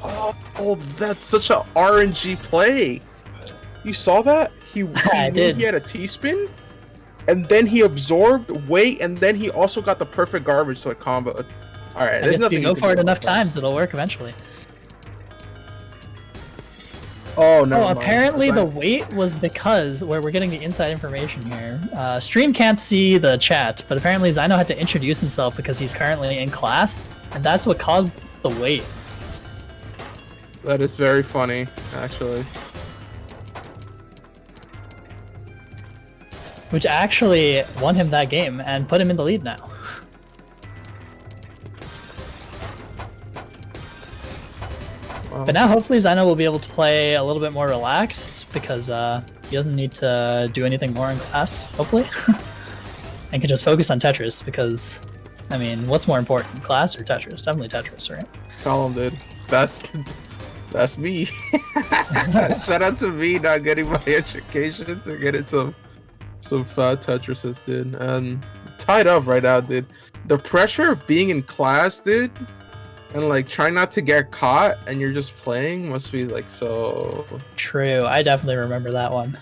S2: Oh, that's such a RNG play. You saw that? He did. He had a T-spin, and then he absorbed weight, and then he also got the perfect garbage so it combo. All right, there's nothing.
S4: If you go for it enough times, it'll work eventually.
S2: Oh no!
S4: Oh, apparently the weight was because where we're getting the inside information here. Stream can't see the chat, but apparently Zyno had to introduce himself because he's currently in class, and that's what caused the weight.
S2: That is very funny, actually.
S4: Which actually won him that game and put him in the lead now. But now hopefully Zyno will be able to play a little bit more relaxed because he doesn't need to do anything more in class, hopefully. And can just focus on Tetris because, I mean, what's more important, class or Tetris? Definitely Tetris, right?
S2: Call him, dude. That's me. Shout out to me not getting my education to get into some fat Tetrises, dude. And tied up right now, dude. The pressure of being in class, dude, and like trying not to get caught and you're just playing must be like so...
S4: True, I definitely remember that one.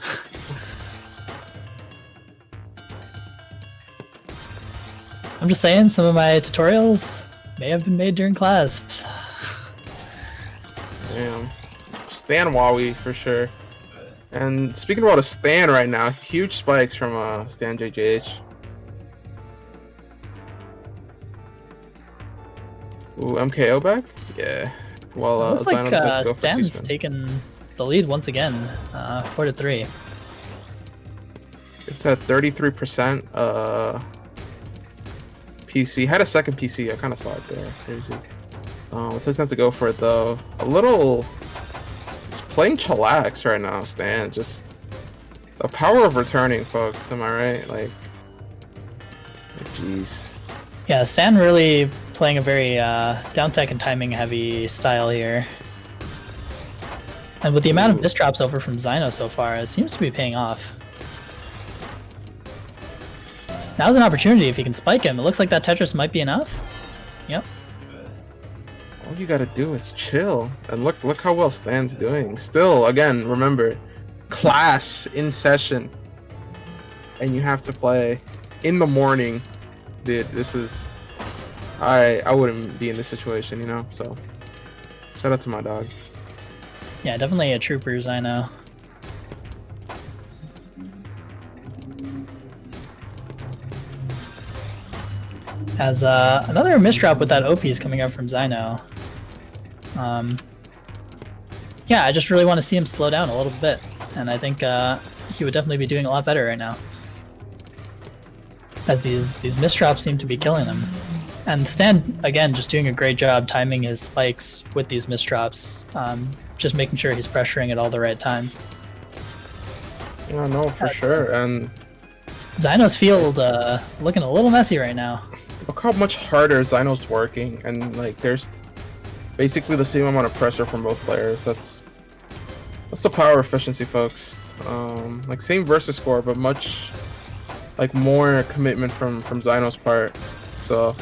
S4: I'm just saying, some of my tutorials may have been made during class.
S2: Damn. Stan Wowie for sure. And speaking about a Stan right now, huge spikes from Stan JJH. Ooh, MKO back? Yeah. Well,
S4: looks like Stan's taken the lead once again, 4-3.
S2: It's at 33%. PC had a second PC. I kind of saw it there. Crazy. It doesn't have to go for it though. He's playing chillax right now, Stan. Just the power of returning, folks. Am I right? Like, jeez.
S4: Yeah, Stan really playing a very down tech and timing heavy style here. And with the amount of misdrops over from Zyno so far, it seems to be paying off. Now's an opportunity if he can spike him. It looks like that Tetris might be enough. Yep.
S2: All you gotta do is chill. And look how well Stan's doing. Still, again, remember, class in session. And you have to play in the morning. Dude, this is... I wouldn't be in this situation, you know? So, shout out to my dog.
S4: Yeah, definitely a troopers, I know. As another misdrop with that OP is coming up from Zyno. Yeah, I just really want to see him slow down a little bit. And I think he would definitely be doing a lot better right now. As these misdrops seem to be killing him. And Stan, again, just doing a great job timing his spikes with these misdrops. Just making sure he's pressuring at all the right times.
S2: Yeah, no, for sure. And
S4: Zyno's field looking a little messy right now.
S2: look how much harder Zyno's working, and like there's basically the same amount of pressure from both players. That's the power efficiency, folks. Like same versus score, but much like more commitment from Zyno's part. So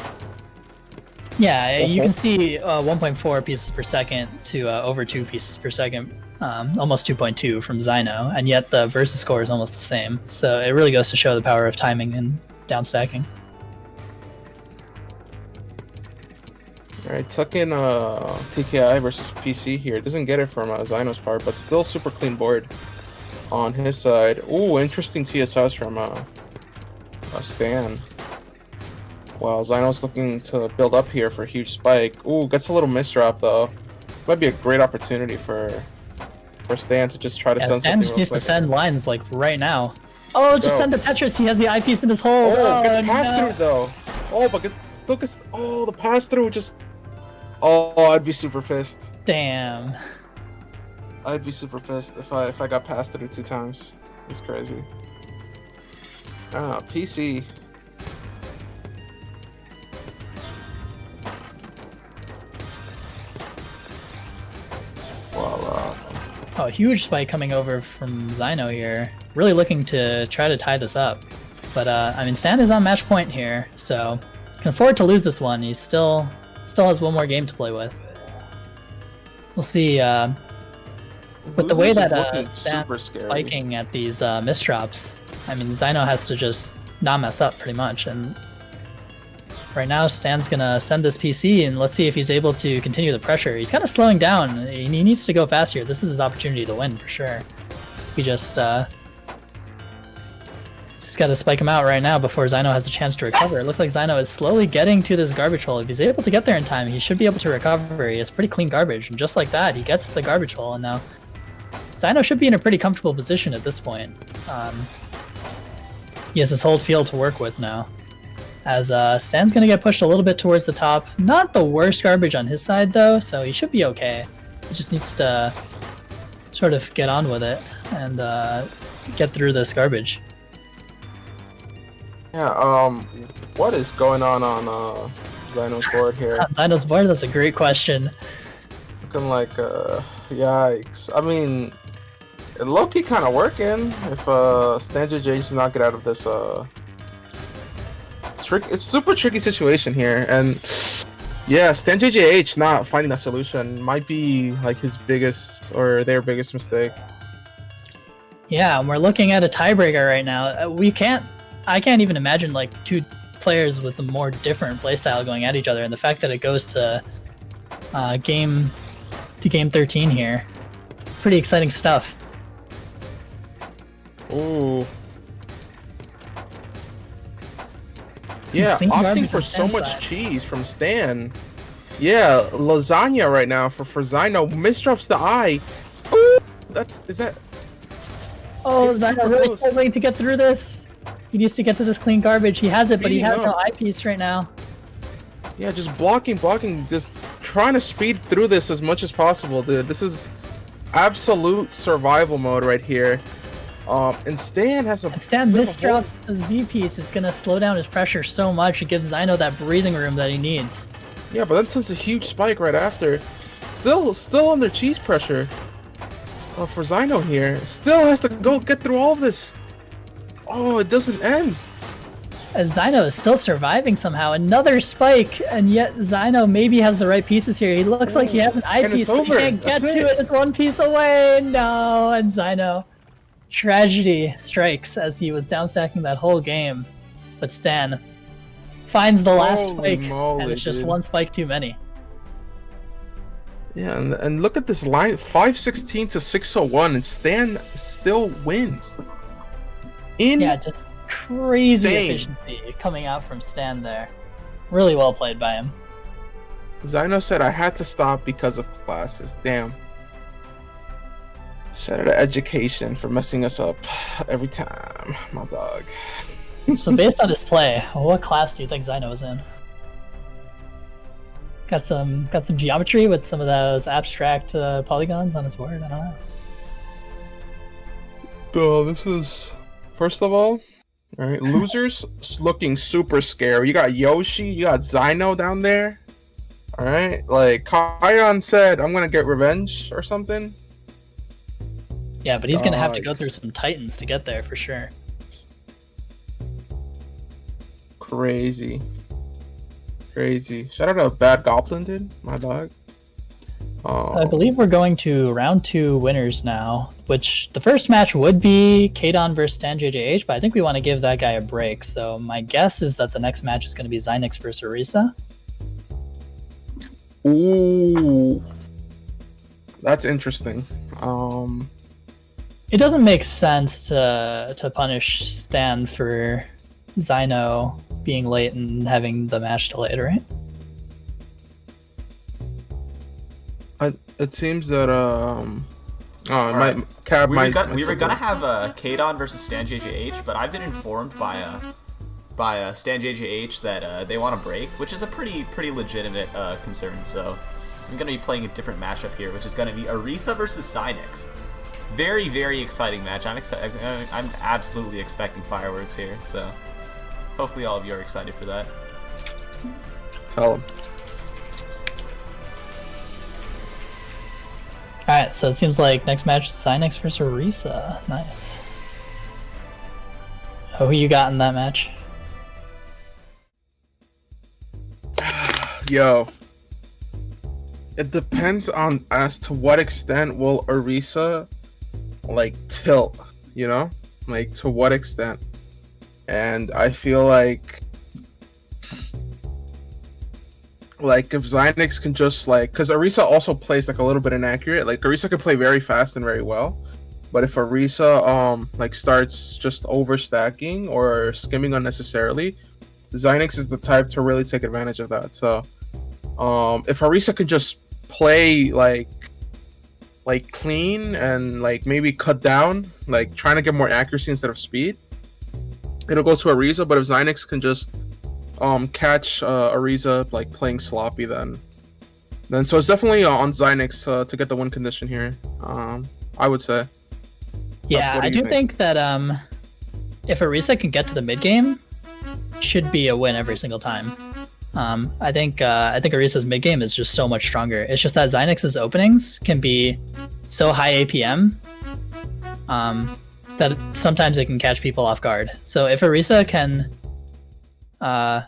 S4: yeah, you can see 1.4 pieces per second to over 2 pieces per second, almost 2.2 from Zyno, and yet the versus score is almost the same. So it really goes to show the power of timing and downstacking.
S2: Alright, tuck in TKI versus PC here. Doesn't get it from Zyno's part, but still super clean board on his side. Ooh, interesting TSS from Stan. Well, Zyno's looking to build up here for a huge spike. Ooh, gets a little misdrop though. Might be a great opportunity for Stan to just try to send
S4: Stan
S2: something
S4: just needs
S2: real
S4: to
S2: quick.
S4: send lines like right now. Oh, just send the Tetris. He has the eyepiece in his hole.
S2: Oh, gets passed
S4: no.
S2: through though. Oh, but still gets. Oh, the pass through just. Oh, I'd be super pissed.
S4: Damn.
S2: I'd be super pissed if I got passed through 2 times. It's crazy. PC. Well,
S4: Oh, huge spike coming over from Zyno here. Really looking to try to tie this up. But, I mean, Stan is on match point here, so can afford to lose this one. He still has one more game to play with. We'll see. With the way that Stan's spiking at these misdrops, I mean, Zyno has to just not mess up pretty much. And right now, Stan's gonna send this PC, and let's see if he's able to continue the pressure. He's kind of slowing down. He needs to go faster. This is his opportunity to win for sure. He just got to spike him out right now before Zyno has a chance to recover. It looks like Zyno is slowly getting to this garbage hole. If he's able to get there in time, he should be able to recover. He has pretty clean garbage, and just like that, he gets the garbage hole, and now Zyno should be in a pretty comfortable position at this point. He has his whole field to work with now. As Stan's going to get pushed a little bit towards the top. Not the worst garbage on his side, though, so he should be okay. He just needs to sort of get on with it and get through this garbage.
S2: Yeah, what is going on Zyno's board here?
S4: Zyno's board? That's a great question.
S2: Looking like, yikes. I mean, low-key kind of working if Stan JJ does not get out of this, it's super tricky situation here, and yeah, Stan JJH not finding a solution might be like his biggest or their biggest mistake.
S4: Yeah, and we're looking at a tiebreaker right now. I can't even imagine like 2 players with a more different playstyle going at each other, and the fact that it goes to game 13 here, pretty exciting stuff.
S2: Ooh. Yeah, opting for so much cheese from Stan. Yeah, lasagna right now for Zyno. Misdrops the eye. Ooh, is that?
S4: Oh, Zyno really struggling to get through this. He needs to get to this clean garbage. He has it, but he has no eyepiece right now.
S2: Yeah, just blocking, just trying to speed through this as much as possible, dude. This is absolute survival mode right here. And Stan has a...
S4: And Stan misdrops the Z piece. It's gonna slow down his pressure so much. It gives Zyno that breathing room that he needs.
S2: Yeah, but then sends a huge spike right after. Still under cheese pressure. For Zyno here. Still has to go get through all of this. Oh, it doesn't end.
S4: As Zyno is still surviving somehow. Another spike, and yet Zyno maybe has the right pieces here. He looks like he has an eyepiece, but he can't get to it. It's 1 piece away. No, and Zyno... Tragedy strikes as he was downstacking that whole game, but Stan finds the last spike, and it's just 1 spike too many.
S2: Yeah, and look at this line, 516 to 601, and Stan still wins.
S4: Yeah, just crazy efficiency coming out from Stan there. Really well played by him.
S2: Zyno said, I had to stop because of classes. Damn. Shout out to education for messing us up every time, my dog.
S4: So based on his play, what class do you think Zyno is in? Got some geometry with some of those abstract polygons on his board. I don't know.
S2: Oh, this is first of all right. Losers looking super scary. You got Yoshi, you got Zyno down there. All right, like KaiYon said, I'm gonna get revenge or something.
S4: Yeah, but he's gonna have to go through some titans to get there for sure.
S2: Crazy. Shout out to badgoblin, dude. My dog.
S4: So I believe we're going to round 2 winners now, which the first match would be Kadon versus StanJJH, but I think we want to give that guy a break. So my guess is that the next match is going to be Xynix versus Orisa.
S2: Ooh, that's interesting.
S4: It doesn't make sense to punish Stan for Zyno being late and having the match delayed, right?
S2: It seems that we were
S1: gonna have Kadon versus StanJJH, but I've been informed by StanJJH that they want to break, which is a pretty legitimate concern. So I'm gonna be playing a different matchup here, which is gonna be Orisa versus Xynix. Very, very exciting match. I'm absolutely expecting fireworks here. So hopefully all of you are excited for that.
S2: Tell them.
S4: Alright, so it seems like next match is Xynix versus Orisa. Nice. Who you got in that match?
S2: Yo. It depends on as to what extent will Orisa like tilt, you know? Like to what extent. And I feel like if Xynix can just like, because Orisa also plays like a little bit inaccurate. Like Orisa can play very fast and very well, but if Orisa like starts just overstacking or skimming unnecessarily, Xynix is the type to really take advantage of that. So if Orisa could just play like clean and like maybe cut down, like trying to get more accuracy instead of speed, it'll go to Orisa. But if Xynix can just catch Orisa like playing sloppy, then so it's definitely on Xynix to get the win condition here. I would say.
S4: Yeah, I do think that if Orisa can get to the mid game, should be a win every single time. I think Orisa's mid game is just so much stronger. It's just that Xynix's openings can be so high APM that sometimes it can catch people off guard. So if Orisa can I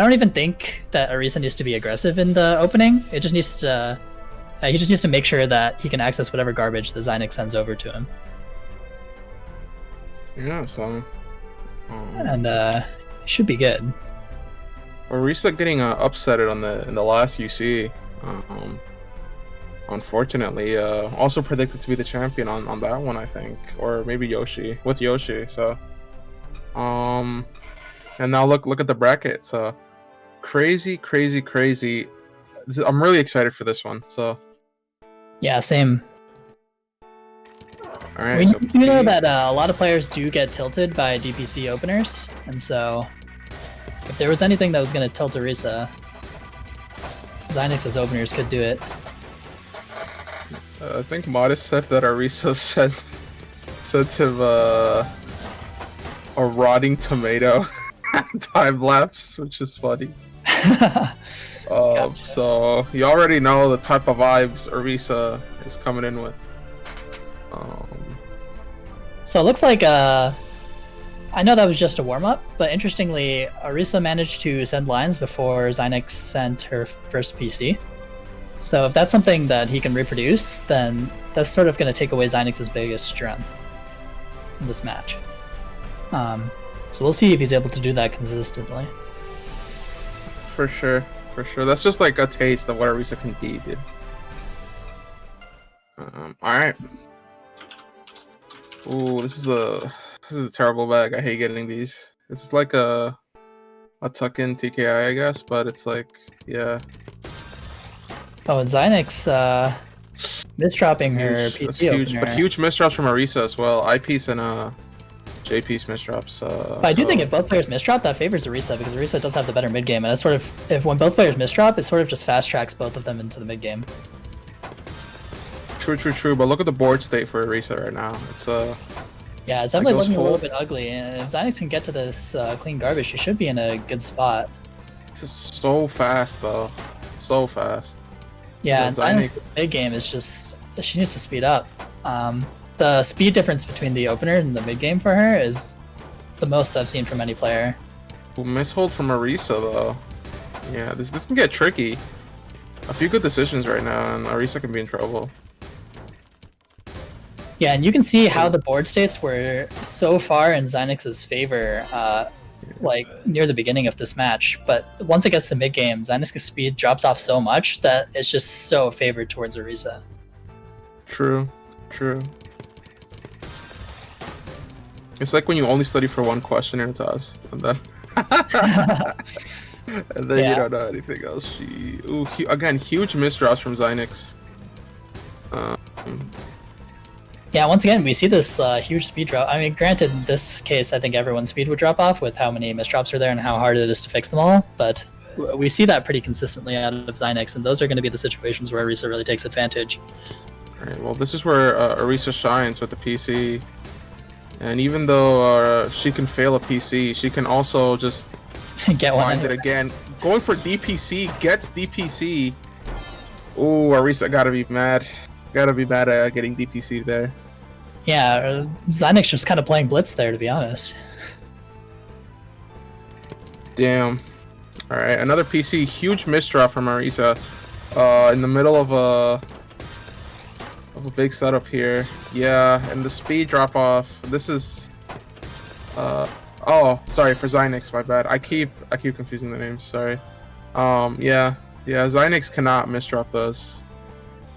S4: don't even think that Orisa needs to be aggressive in the opening. It just needs to he just needs to make sure that he can access whatever garbage the Xynix sends over to him.
S2: Yeah, so
S4: and should be good.
S2: Orisa getting upsetted in the last UC. Unfortunately, also predicted to be the champion on that one, I think, or maybe Yoshi with Yoshi. So, and now look at the bracket. So, crazy. I'm really excited for this one. So,
S4: yeah, same.
S2: All right.
S4: We know that a lot of players do get tilted by DPC openers, and so if there was anything that was going to tilt Orisa, Xynix's openers could do it.
S2: I think Modest said that Orisa sent him a rotting tomato time lapse, which is funny.
S4: Gotcha.
S2: So you already know the type of vibes Orisa is coming in with.
S4: So it looks like I know that was just a warm-up, but interestingly, Orisa managed to send lines before Xynix sent her first PC. So if that's something that he can reproduce, then that's sort of going to take away Xynix's biggest strength in this match. So we'll see if he's able to do that consistently.
S2: For sure. That's just like a taste of what Orisa can be, dude. Alright. Ooh, this is a terrible bag. I hate getting these. It's like a tuck-in TKI, I guess, but it's like, yeah.
S4: Oh, and Xynix misdropping her PC
S2: huge,
S4: opener.
S2: but huge misdrops from Orisa as well. Eyepiece and JP's misdrops.
S4: But I do think if both players misdrop, that favors Orisa, because Orisa does have the better mid game, and it's sort of, if when both players misdrop, it sort of just fast tracks both of them into the mid game.
S2: True. But look at the board state for Orisa right now. It's
S4: Yeah, it's definitely looking a little bit ugly, and if Xynix can get to this clean garbage, she should be in a good spot.
S2: It's just so fast though, so fast.
S4: Yeah, and Xynix's mid game is just, she needs to speed up. The speed difference between the opener and the mid game for her is the most I've seen from any player.
S2: Well, mishold from Orisa though. Yeah, this can get tricky. A few good decisions right now, and Orisa can be in trouble.
S4: Yeah, and you can see how the board states were so far in Xynix's favor, like near the beginning of this match. But once it gets to mid game, Xynix's speed drops off so much that it's just so favored towards Orisa.
S2: True. It's like when you only study for one question in a test, and then
S4: Yeah.
S2: you don't know anything else. Again, huge misdrops from Xynix.
S4: Yeah, once again, we see this huge speed drop. I mean, granted, in this case, I think everyone's speed would drop off with how many misdrops are there and how hard it is to fix them all, but we see that pretty consistently out of Xynix, and those are going to be the situations where Orisa really takes advantage.
S2: Alright, well, this is where Orisa shines with the PC. And even though she can fail a PC, she can also just
S4: Get one
S2: find it again. Going for DPC, gets DPC. Ooh, Orisa gotta be mad. Gotta be mad at getting DPC there.
S4: Yeah, Xynix just kind of playing Blitz there, to be honest.
S2: Damn. Alright, another PC. Huge misdraw from Orisa. In the middle of a big setup here. Yeah, and the speed drop off. This is oh, sorry, for Xynix, my bad. I keep confusing the names, sorry. Yeah, Xynix cannot misdrop those.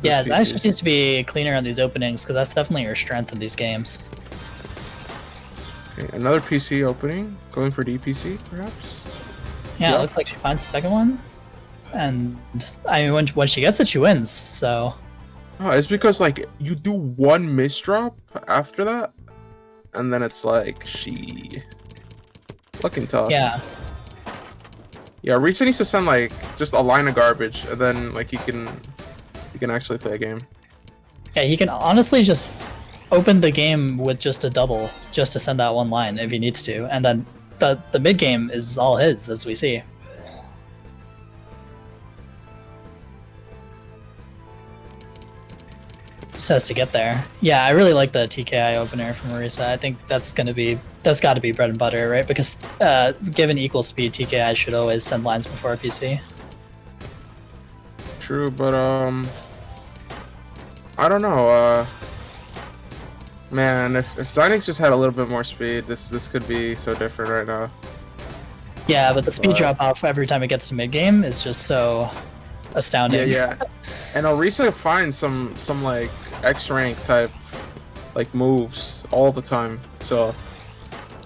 S4: Yeah,
S2: PCs.
S4: Xynix just needs to be cleaner on these openings, because that's definitely her strength in these games.
S2: Okay, another PC opening. Going for DPC, perhaps?
S4: Yeah,
S2: Yeah.
S4: it looks like she finds the second one. And, I mean, when she gets it, she wins, so...
S2: Oh, it's because, like, you do one misdrop after that, and then it's like, she... Looking tough.
S4: Yeah.
S2: Yeah, Risa needs to send, like, just a line of garbage, and then, like, you can actually play a game.
S4: Yeah, he can honestly just open the game with just a double, just to send that one line if he needs to, and then the mid game is all his, as we see. Just has to get there. Yeah, I really like the TKI opener from Marisa. I think that's got to be bread and butter, right? Because given equal speed, TKI should always send lines before a PC.
S2: True, but I don't know. Man, if Xynix just had a little bit more speed, this could be so different right now.
S4: Yeah, but the speed drop off every time it gets to mid game is just so astounding.
S2: Yeah. And Orisa finds some like X rank type like moves all the time. So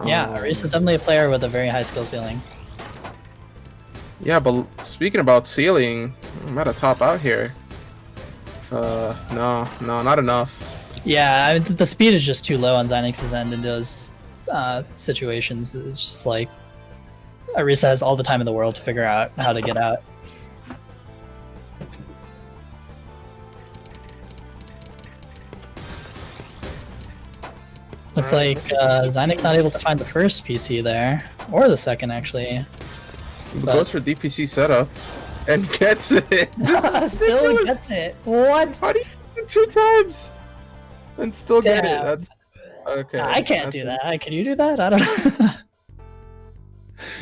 S4: Yeah, Arisa's definitely a player with a very high skill ceiling.
S2: yeah, but speaking about ceiling, I'm at a top out here. No, not enough.
S4: Yeah, I mean, the speed is just too low on Xynix's end in those situations. It's just like Orisa has all the time in the world to figure out how to get out. Looks like Xynix not able to find the first PC there, or the second actually. But-
S2: Goes for DPC setup and gets it.
S4: Still gets it. What?
S2: How do you get it 2 times and still get it?
S4: Damn.
S2: That's okay.
S4: I can't
S2: that's
S4: do that. Can you do that? I don't know.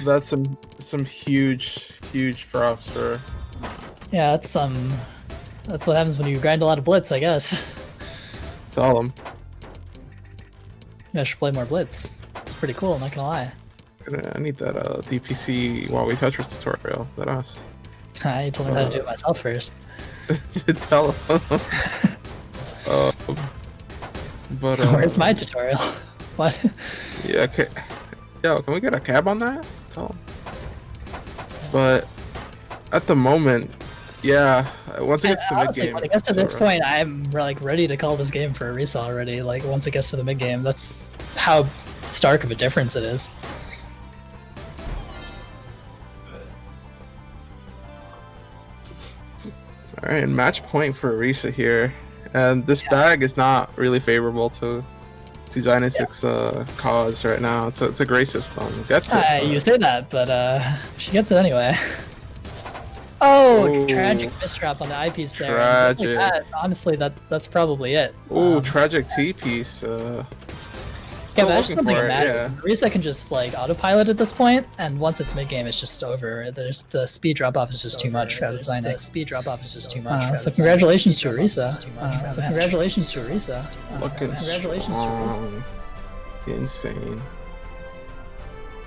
S2: That's some huge props for.
S4: Yeah, that's what happens when you grind a lot of blitz, I guess.
S2: Tell them.
S4: I should play more blitz. It's pretty cool, not gonna lie.
S2: I need that DPC while we Tetris tutorial. That us.
S4: I need to learn how to do it myself first.
S2: Tell them. But
S4: Where's my tutorial? What?
S2: Yeah. Okay. Yo, can we get a cab on that? Tell them. But at the moment, yeah. Once it gets to mid
S4: Honestly,
S2: game,
S4: when it gets to this point, I'm like ready to call this game for a resale already. Like once it gets to the mid game, that's how stark of a difference it is.
S2: All right, match point for Arisa here, and this bag is not really favorable to Xynix's cause right now. It's a great system. Gets it.
S4: You say that, but she gets it anyway. Oh,
S2: Ooh,
S4: tragic misdrop on the eyepiece there.
S2: tragic.
S4: Just like that, honestly, that's probably it.
S2: Ooh, tragic T-piece.
S4: Yeah, but I just don't think it
S2: yeah.
S4: matters. Arisa can just like autopilot at this point, and once it's mid-game, it's just over. There's the speed drop-off is just too much out of Xynix. Speed drop-off is just too much. So congratulations to Arisa. Congratulations to Arisa.
S2: Looking
S4: Congratulations to Arisa.
S2: strong. Insane.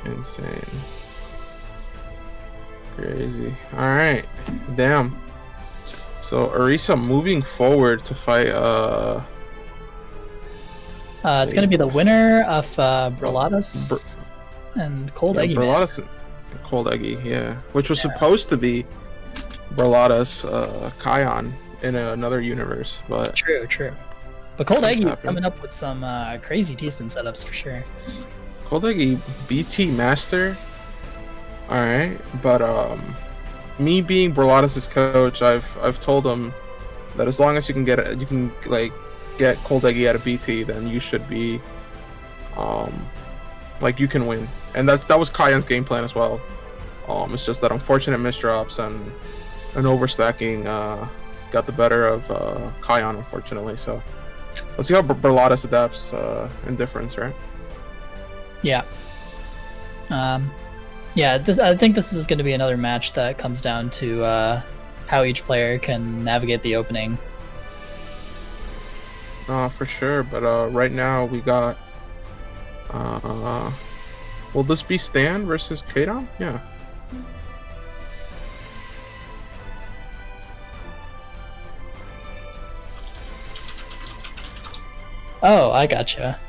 S2: Insane. Crazy. Alright. Damn. So Arisa moving forward to fight
S4: It's gonna be the winner of Brolatus and Cold Eggy Man.
S2: Brolatus and Cold Eggy, yeah. Which was supposed to be Brolatus Kion in another universe, but
S4: True. But Cold Eggy is
S2: happened.
S4: coming up with some crazy T-spin setups for sure.
S2: Cold Eggy BT Master. Alright, but me being Brolatus's coach, I've told him that as long as you can get Cold Eggy out of BT, then you should be you can win. And that was Kion's game plan as well. It's just that unfortunate misdrops and overstacking got the better of Kion, unfortunately. So let's see how Brolatus adapts in difference, right?
S4: Yeah. I think this is going to be another match that comes down to how each player can navigate the opening.
S2: For sure, but right now we got will this be Stan versus Kadon? Yeah.
S4: Oh, I gotcha.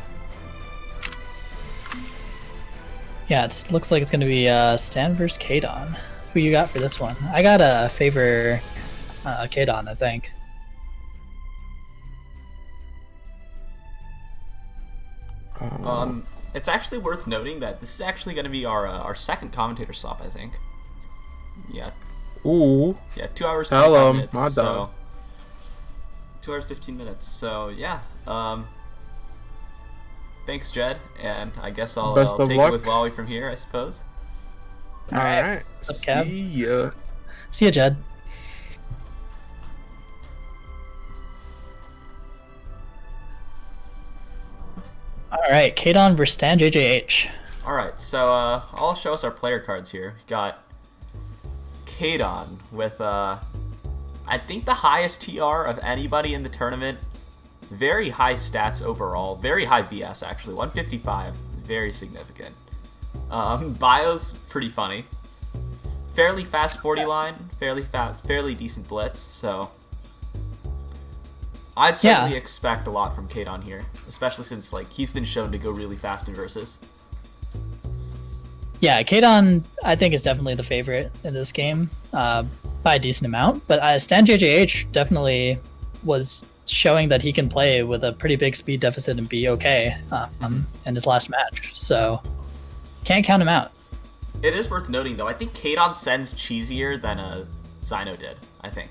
S4: Yeah, it looks like it's going to be Stan versus Kadon. Who you got for this one? I got a favor Kadon, I think.
S1: It's actually worth noting that this is actually going to be our second commentator stop, I think. Yeah.
S2: Ooh.
S1: Yeah, 2 hours,
S2: Tell
S1: 25
S2: him,
S1: minutes.
S2: my
S1: So,
S2: dog.
S1: 2 hours, 15 minutes. So, yeah. Thanks, Jed. And I guess I'll
S2: Best of
S1: take
S2: luck.
S1: it with Wally from here, I suppose.
S2: Alright.
S4: What's up, Cab?
S2: See ya.
S4: See ya, Jed. Alright, Kadon versus Stan JJH.
S1: Alright, so I'll show us our player cards here. We got Kadon with, I think the highest TR of anybody in the tournament. Very high stats overall. Very high VS, actually. 155. Very significant. Bio's pretty funny. Fairly fast 40 line. Fairly decent blitz, so... I'd certainly expect a lot from Kadon here. Especially since, he's been shown to go really fast in versus.
S4: Yeah, Kadon, I think, is definitely the favorite in this game by a decent amount. But Stan JJH definitely was showing that he can play with a pretty big speed deficit and be okay in his last match. So, can't count him out.
S1: It is worth noting, though, I think Kadon sends cheesier than Zyno did, I think.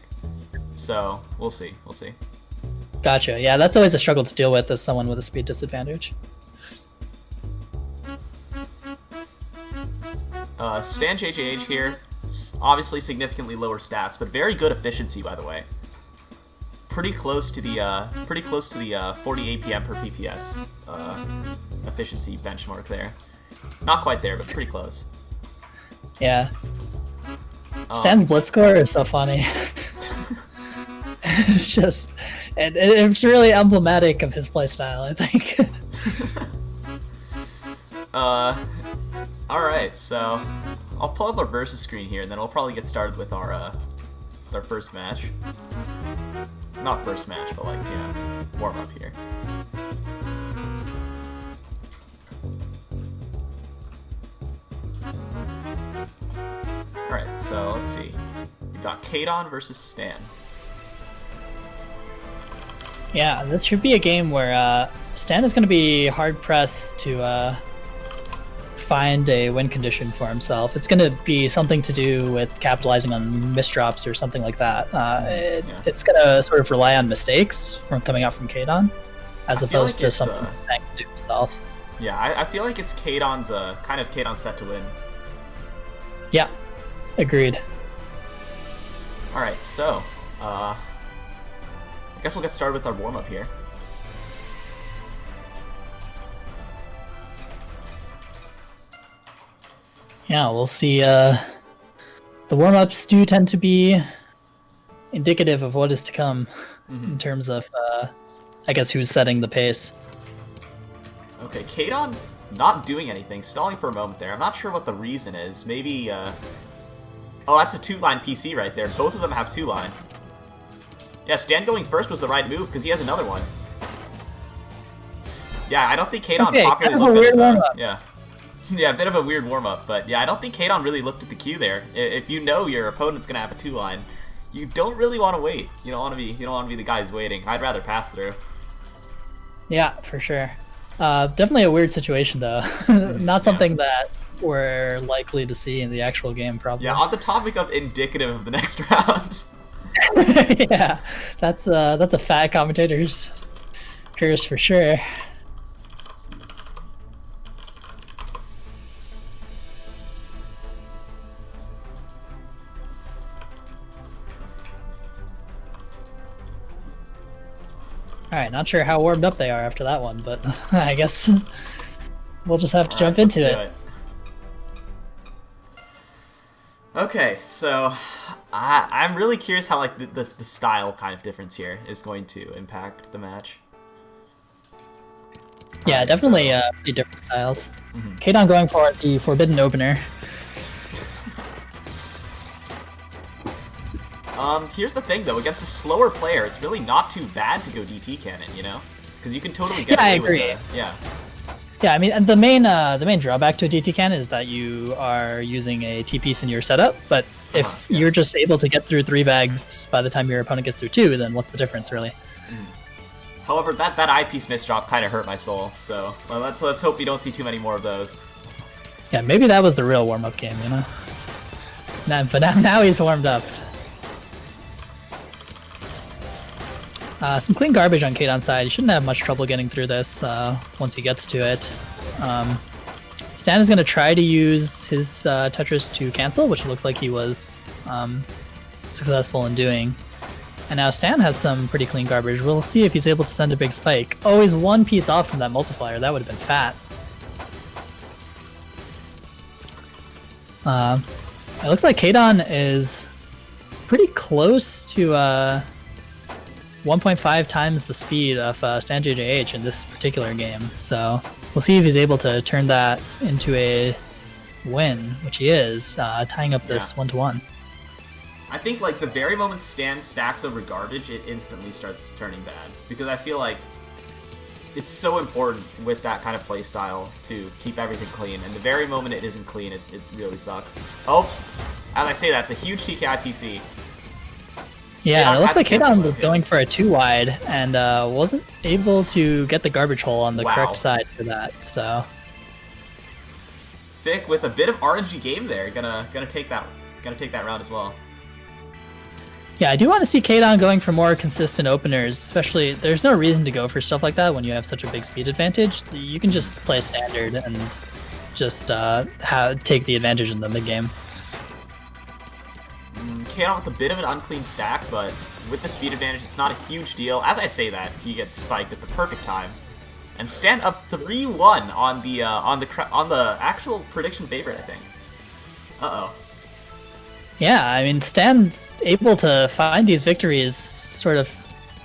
S1: So, we'll see.
S4: Gotcha. Yeah, that's always a struggle to deal with as someone with a speed disadvantage.
S1: Stan JJH here, obviously significantly lower stats, but very good efficiency, by the way. Pretty close to the 40 APM per PPS efficiency benchmark there. Not quite there, but pretty close.
S4: Yeah. Stan's blitz score is so funny. It's just, it's really emblematic of his playstyle, I think.
S1: Alright, so I'll pull up our versus screen here, and then we'll probably get started with our first match. Not first match, but warm up here. Alright, so let's see. We've got Kadon versus Stan.
S4: Yeah, this should be a game where Stan is going to be hard pressed to find a win condition for himself. It's going to be something to do with capitalizing on misdrops or something like that. It's going to sort of rely on mistakes from coming out from Kadon, as opposed to something Stan can do himself.
S1: Yeah, I feel like it's Kadon's kind of Kadon's set to win.
S4: Yeah, agreed.
S1: All right, so I guess we'll get started with our warm up here.
S4: Yeah, we'll see. The warm-ups do tend to be indicative of what is to come in terms of, I guess, who's setting the pace.
S1: Okay, Kadon not doing anything, stalling for a moment there. I'm not sure what the reason is. Maybe, oh, that's a 2-line PC right there. Both of them have 2-line. Yeah, Stan going first was the right move because he has another one. Yeah, I don't think Kadon properly looked at his yeah. Yeah, a bit of a weird warm-up, but yeah, I don't think Kadon really looked at the queue there. If you know your opponent's gonna have a 2-line, you don't really want to wait. You don't want to be the guy who's waiting. I'd rather pass through.
S4: Yeah, for sure. Definitely a weird situation though. Not something that we're likely to see in the actual game, probably.
S1: Yeah, on the topic of indicative of the next round.
S4: Yeah, that's a fat commentator's curse for sure. Alright, not sure how warmed up they are after that one, but I guess we'll just have to jump into it.
S1: Okay, so I'm really curious how like the style kind of difference here is going to impact the match.
S4: Yeah, right, definitely pretty different styles. Kadon going for the forbidden opener.
S1: Here's the thing though, against a slower player, it's really not too bad to go DT cannon, you know? Because you can totally get away with it. Yeah,
S4: I mean, and the main drawback to a DT cannon is that you are using a T-piece in your setup, but if you're just able to get through 3 bags by the time your opponent gets through 2, then what's the difference, really?
S1: However, that eyepiece misdrop kind of hurt my soul, so let's hope we don't see too many more of those.
S4: Yeah, maybe that was the real warm-up game, you know? But now he's warmed up. Some clean garbage on Kadon's side. He shouldn't have much trouble getting through this once he gets to it. Stan is going to try to use his Tetris to cancel, which it looks like he was successful in doing. And now Stan has some pretty clean garbage. We'll see if he's able to send a big spike. Oh, he's 1 piece off from that multiplier. That would have been fat. It looks like Kadon is pretty close to 1.5 times the speed of StanJJH in this particular game, so we'll see if he's able to turn that into a win, which he is, tying up this 1-1.
S1: I think like the very moment Stan stacks over garbage, it instantly starts turning bad, because I feel like it's so important with that kind of play style to keep everything clean, and the very moment it isn't clean, it really sucks. Oh, as I say that, it's a huge TKI PC.
S4: Yeah, it looks like Kadon was going for a 2-wide and wasn't able to get the garbage hole on the correct side for that. So
S1: Thick with a bit of RNG game there, gonna take that round as well.
S4: Yeah, I do want to see Kadon going for more consistent openers, especially there's no reason to go for stuff like that when you have such a big speed advantage. You can just play standard and just take the advantage in the mid game.
S1: Kadon with a bit of an unclean stack, but with the speed advantage, it's not a huge deal. As I say that, he gets spiked at the perfect time, and Stan up 3-1 on the actual prediction favorite, I think. Uh-oh.
S4: Yeah, I mean, Stan's able to find these victories. Sort of,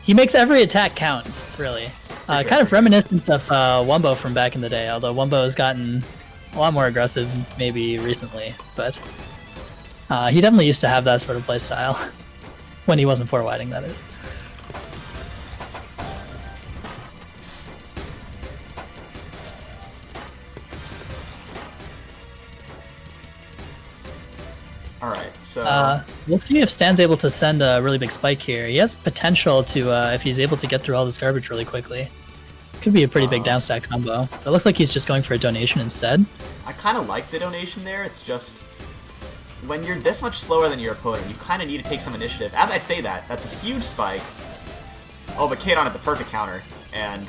S4: he makes every attack count, really. Kind of reminiscent of Wumbo from back in the day, although Wumbo has gotten a lot more aggressive maybe recently, but. He definitely used to have that sort of play style when he wasn't 4-widing, that is.
S1: Alright, so...
S4: we'll see if Stan's able to send a really big spike here. He has potential to, if he's able to get through all this garbage really quickly. Could be a pretty big downstack combo. It looks like he's just going for a donation instead.
S1: I kind of like the donation there. It's just when you're this much slower than your opponent, you kind of need to take some initiative. As I say that, that's a huge spike. Oh, but Kadon at the perfect counter, and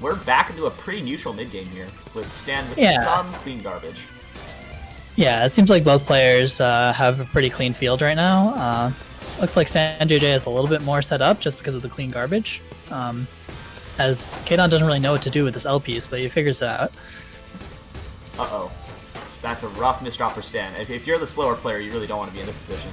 S1: we're back into a pretty neutral mid game here with Stan with some clean garbage.
S4: Yeah, it seems like both players have a pretty clean field right now. Looks like StanJJ is a little bit more set up just because of the clean garbage. As Kadon doesn't really know what to do with this L piece, but he figures it out.
S1: Uh-oh. That's a rough misdrop for Stan. If you're the slower player, you really don't want to be in this position.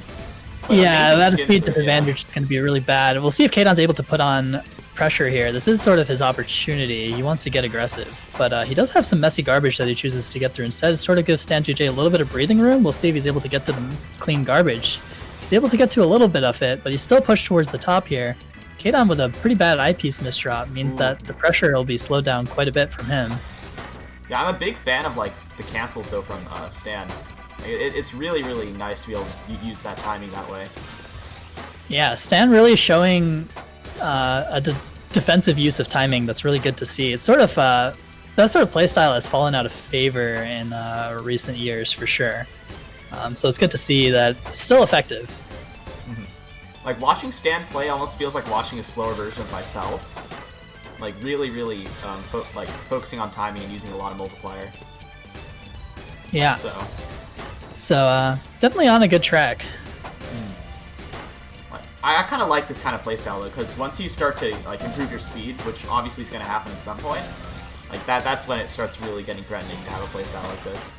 S1: But
S4: yeah, that
S1: skins
S4: speed
S1: there,
S4: disadvantage is going to be really bad. We'll see if Kadon's able to put on pressure here. This is sort of his opportunity. He wants to get aggressive, but he does have some messy garbage that he chooses to get through instead. It sort of gives StanJJ a little bit of breathing room. We'll see if he's able to get to the clean garbage. He's able to get to a little bit of it, but he's still pushed towards the top here. Kadon with a pretty bad eyepiece misdrop means that the pressure will be slowed down quite a bit from him.
S1: Yeah, I'm a big fan of like the cancels though from Stan. It's really, really nice to be able to use that timing that way.
S4: Yeah, Stan really showing a defensive use of timing that's really good to see. It's sort of that sort of playstyle has fallen out of favor in recent years for sure. So it's good to see that it's still effective.
S1: Mm-hmm. Like watching Stan play almost feels like watching a slower version of myself. Like really, really focusing on timing and using a lot of multiplier.
S4: Yeah. So definitely on a good track.
S1: I kind of like this kind of playstyle though, because once you start to like improve your speed, which obviously is going to happen at some point, like that's when it starts really getting threatening to have a playstyle like this.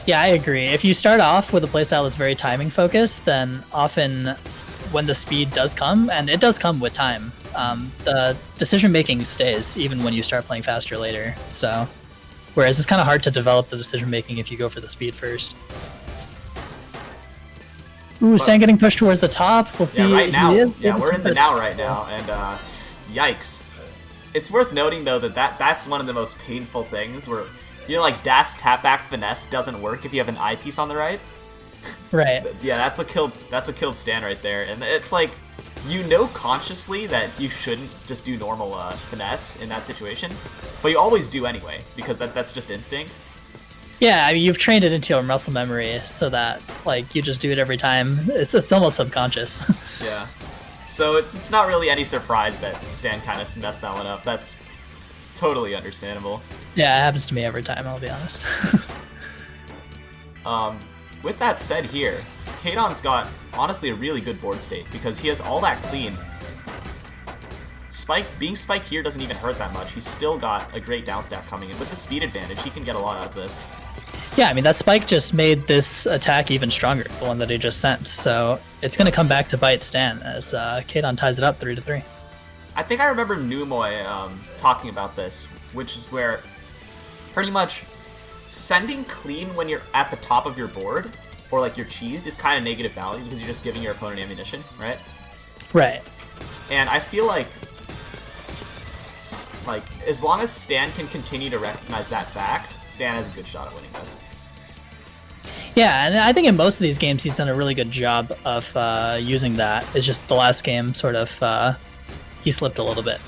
S4: Yeah, I agree. If you start off with a playstyle that's very timing focused, then often when the speed does come, and it does come with time, the decision making stays even when you start playing faster later. So, whereas it's kind of hard to develop the decision making if you go for the speed first. Ooh, Stan getting pushed towards the top. We'll see.
S1: Yeah, right now.
S4: Yeah,
S1: we're in the now right now, and yikes. It's worth noting though that's one of the most painful things where, you know, like dash tap back finesse doesn't work if you have an eyepiece on the right.
S4: Right.
S1: Yeah, that's what killed Stan right there, and it's like, you know consciously that you shouldn't just do normal finesse in that situation, but you always do anyway because that's just instinct.
S4: Yeah, I mean, you've trained it into your muscle memory so that like you just do it every time. It's almost subconscious.
S1: Yeah. So it's not really any surprise that Stan kind of messed that one up. That's totally understandable.
S4: Yeah, it happens to me every time, I'll be honest.
S1: With that said here, Kadon's got honestly a really good board state because he has all that clean. Being spiked here doesn't even hurt that much. He's still got a great downstack coming in. With the speed advantage, he can get a lot out of this.
S4: Yeah, I mean, that spike just made this attack even stronger, the one that he just sent. So it's going to come back to bite Stan as Kadon ties it up 3-3.
S1: I think I remember Numoy talking about this, which is where pretty much sending clean when you're at the top of your board, or like you're cheesed, is kind of negative value because you're just giving your opponent ammunition, right?
S4: Right.
S1: And I feel like as long as Stan can continue to recognize that fact, Stan has a good shot at winning this.
S4: Yeah, and I think in most of these games he's done a really good job of using that. It's just the last game sort of he slipped a little bit.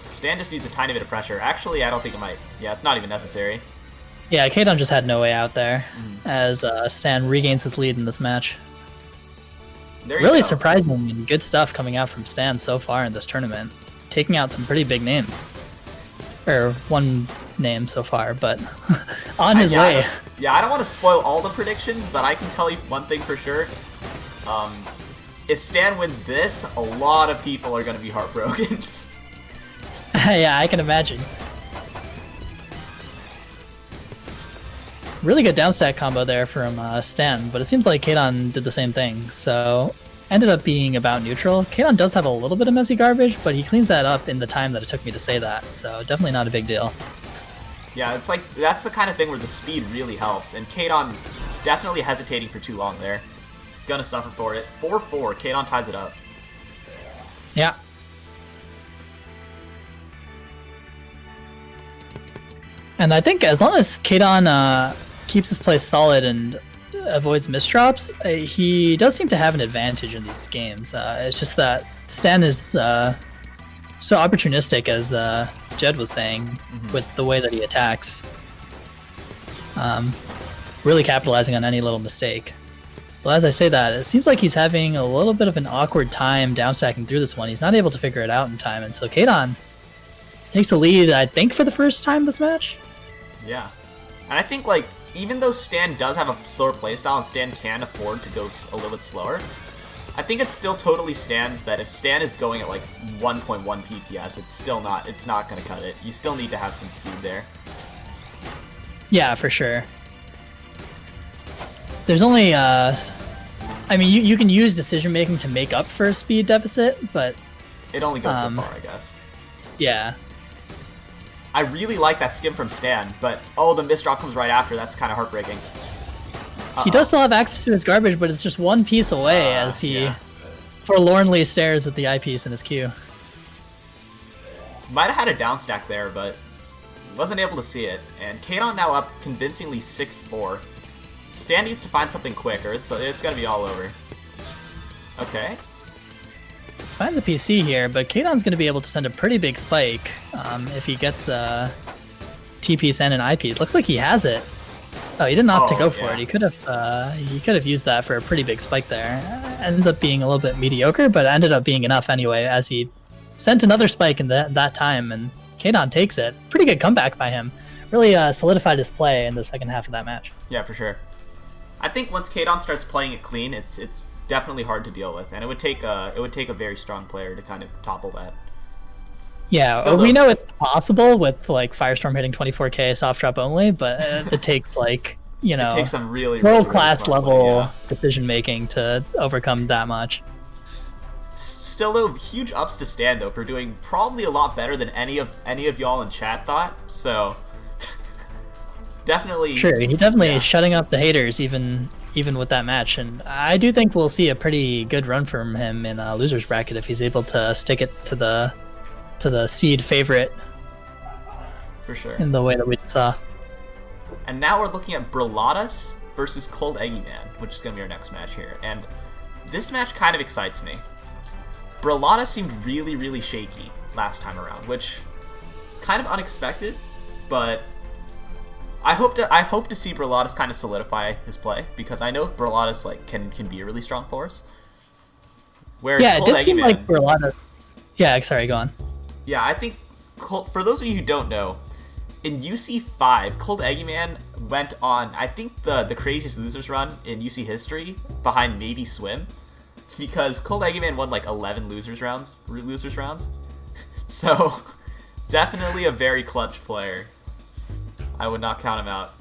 S1: Stan just needs a tiny bit of pressure. Actually, I don't think it might. Yeah, it's not even necessary.
S4: Yeah, Kadon just had no way out there as Stan regains his lead in this match. Really surprising and good stuff coming out from Stan so far in this tournament. Taking out some pretty big names. Or one name so far, but on his way.
S1: Yeah, I don't want to spoil all the predictions, but I can tell you one thing for sure. If Stan wins this, a lot of people are going to be heartbroken.
S4: Yeah, I can imagine. Really good downstack combo there from Stan, but it seems like Kadon did the same thing, so ended up being about neutral. Kadon does have a little bit of messy garbage, but he cleans that up in the time that it took me to say that, so definitely not a big deal.
S1: Yeah, it's like, that's the kind of thing where the speed really helps, and Kadon definitely hesitating for too long there. Gonna suffer for it. 4-4, Kadon ties it up.
S4: Yeah. And I think as long as Kadon keeps his play solid and avoids misdrops, he does seem to have an advantage in these games. It's just that Stan is so opportunistic, as Jed was saying, with the way that he attacks. Really capitalizing on any little mistake. Well, as I say that, it seems like he's having a little bit of an awkward time downstacking through this one. He's not able to figure it out in time, and so Kadon takes the lead, I think, for the first time this match.
S1: Yeah. And I think, like, even though Stan does have a slower playstyle and Stan can afford to go a little bit slower, I think it still totally stands that if Stan is going at, like, 1.1 PPS, it's not going to cut it. You still need to have some speed there.
S4: Yeah, for sure. There's only, I mean, you can use decision-making to make up for a speed deficit, but...
S1: It only goes so far, I guess.
S4: Yeah.
S1: I really like that skim from Stan, but, oh, the misdrop comes right after. That's kind of heartbreaking.
S4: He does still have access to his garbage, but it's just one piece away as he forlornly stares at the eyepiece in his queue.
S1: Might have had a down stack there, but wasn't able to see it. And Kadon now up convincingly 6-4. Stan needs to find something quick, or it's gonna be all over. Okay.
S4: Finds a PC here, but Kadon's gonna be able to send a pretty big spike if he gets T-piece and an I-piece. Looks like he has it. Oh, he didn't opt to go for it. He could have used that for a pretty big spike there. Ends up being a little bit mediocre, but it ended up being enough anyway, as he sent another spike in that time, and Kadon takes it. Pretty good comeback by him. Really solidified his play in the second half of that match.
S1: Yeah, for sure. I think once Kadon starts playing it clean, it's definitely hard to deal with, and it would take a very strong player to kind of topple that.
S4: Yeah,
S1: Still,
S4: we know it's possible with like Firestorm hitting 24k soft drop only, but it takes like it takes some really world class level decision making to overcome that much.
S1: Still, though, huge ups to Stan though for doing probably a lot better than any of y'all in chat thought. So definitely,
S4: sure, he definitely shutting up the haters even with that match, and I do think we'll see a pretty good run from him in a losers bracket if he's able to stick it to the seed favorite.
S1: For sure.
S4: In the way that we saw.
S1: And now we're looking at Briladas versus Cold Eggy Man, which is going to be our next match here. And this match kind of excites me. Briladas seemed really, really shaky last time around, which is kind of unexpected, but I hope to see Briladas kind of solidify his play, because I know Briladas can be a really strong force. Whereas
S4: Cold Eggy Man, like Briladas. Yeah, sorry, go on.
S1: Yeah, I think, for those of you who don't know, in UC5, Cold Eggy Man went on, I think, the craziest losers run in UC history, behind maybe Swim, because Cold Eggy Man won like 11 losers rounds. So, definitely a very clutch player. I would not count him out.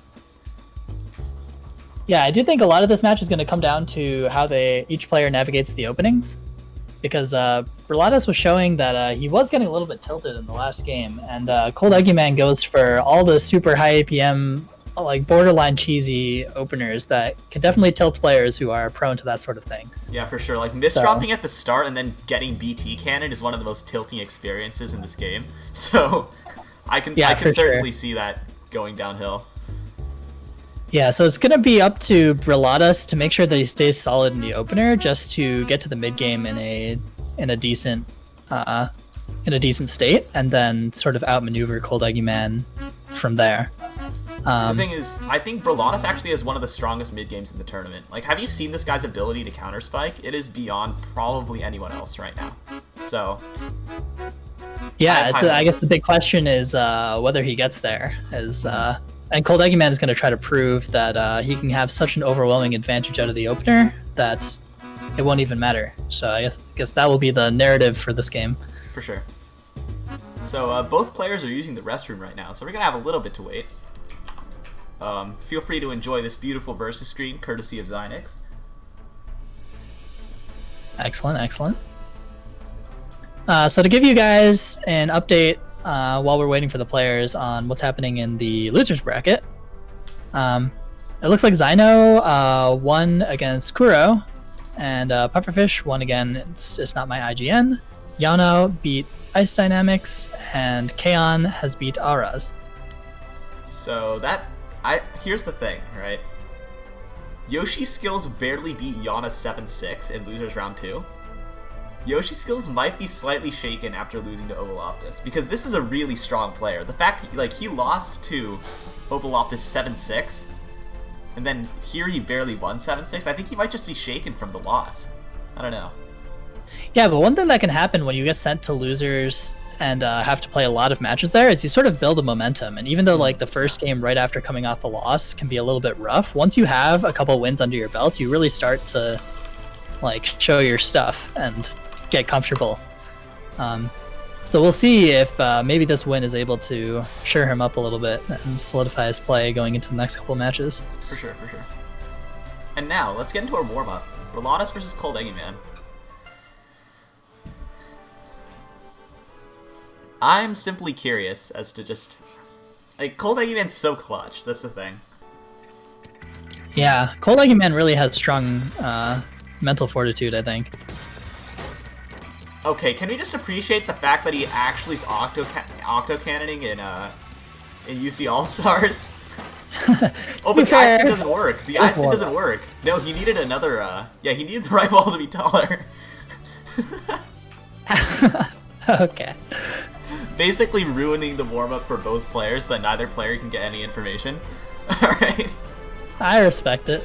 S4: Yeah, I do think a lot of this match is going to come down to how each player navigates the openings. Because Briladas was showing that he was getting a little bit tilted in the last game, and Cold Eggy Man goes for all the super high APM, like borderline cheesy openers that can definitely tilt players who are prone to that sort of thing.
S1: Yeah, for sure. Like misdropping at the start and then getting BT cannon is one of the most tilting experiences in this game. So I can certainly see that going downhill.
S4: Yeah, so it's gonna be up to Briladas to make sure that he stays solid in the opener, just to get to the mid game in a decent state, and then sort of outmaneuver Cold Eggy Man from there.
S1: The thing is, I think Briladas actually has one of the strongest mid games in the tournament. Like, have you seen this guy's ability to counter spike? It is beyond probably anyone else right now. So
S4: yeah, I guess the big question is whether he gets there. And Cold Eggy Man is going to try to prove that he can have such an overwhelming advantage out of the opener that it won't even matter. So I guess that will be the narrative for this game.
S1: For sure. So both players are using the restroom right now, so we're going to have a little bit to wait. Feel free to enjoy this beautiful versus screen, courtesy of Xynix.
S4: Excellent, excellent. So to give you guys an update while we're waiting for the players on what's happening in the losers bracket. It looks like Zyno won against Kuro, and Pufferfish won again. It's not my IGN. Yano beat IceDynamix, and Kaon has beat Araz.
S1: So here's the thing, right? Yoshi's skills barely beat Yana 7-6 in losers round 2. Yoshi's skills might be slightly shaken after losing to Ovaloptis, because this is a really strong player. The fact, he lost to Ovaloptis 7-6, and then here he barely won 7-6, I think he might just be shaken from the loss. I don't know.
S4: Yeah, but one thing that can happen when you get sent to losers and have to play a lot of matches there is you sort of build a momentum. And even though like the first game right after coming off the loss can be a little bit rough, once you have a couple wins under your belt, you really start to like show your stuff and get comfortable. So we'll see if maybe this win is able to shore him up a little bit and solidify his play going into the next couple matches.
S1: For sure, for sure. And now, let's get into our warm-up. Brolatus versus Cold Eggy Man. I'm simply curious as to just... Like, Cold Eggy Man's so clutch, that's the thing.
S4: Yeah, Cold Eggy Man really has strong mental fortitude, I think.
S1: Okay, can we just appreciate the fact that he actually is octo-cannoning in UC All-Stars? Oh, but the ice spin doesn't work. The ice spin doesn't work. No, he needed another, yeah, he needed the right wall to be taller.
S4: Okay.
S1: Basically ruining the warm-up for both players so that neither player can get any information. Alright.
S4: I respect it.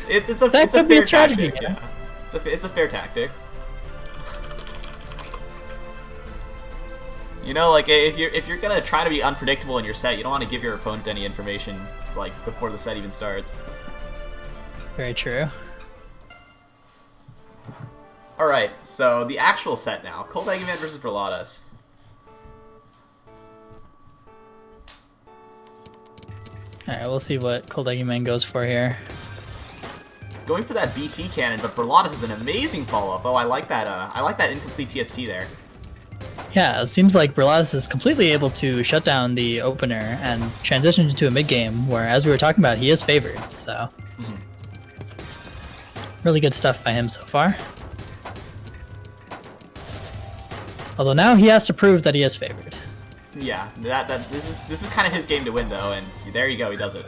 S1: It's a fair tactic, yeah. It's a fair tactic. You know, like, if you're gonna try to be unpredictable in your set, you don't want to give your opponent any information, like, before the set even starts.
S4: Very true.
S1: Alright, so the actual set now. Cold Eggy Man versus Brolatus.
S4: Alright, we'll see what Cold Eggy Man goes for here.
S1: Going for that BT cannon, but Brolatus is an amazing follow-up. Oh, I like that incomplete TST there.
S4: Yeah, it seems like Brolatus is completely able to shut down the opener and transition into a mid-game where, as we were talking about, he is favored, so... Really good stuff by him so far. Although now he has to prove that he is favored.
S1: Yeah, this is kind of his game to win, though, and there you go, he does it.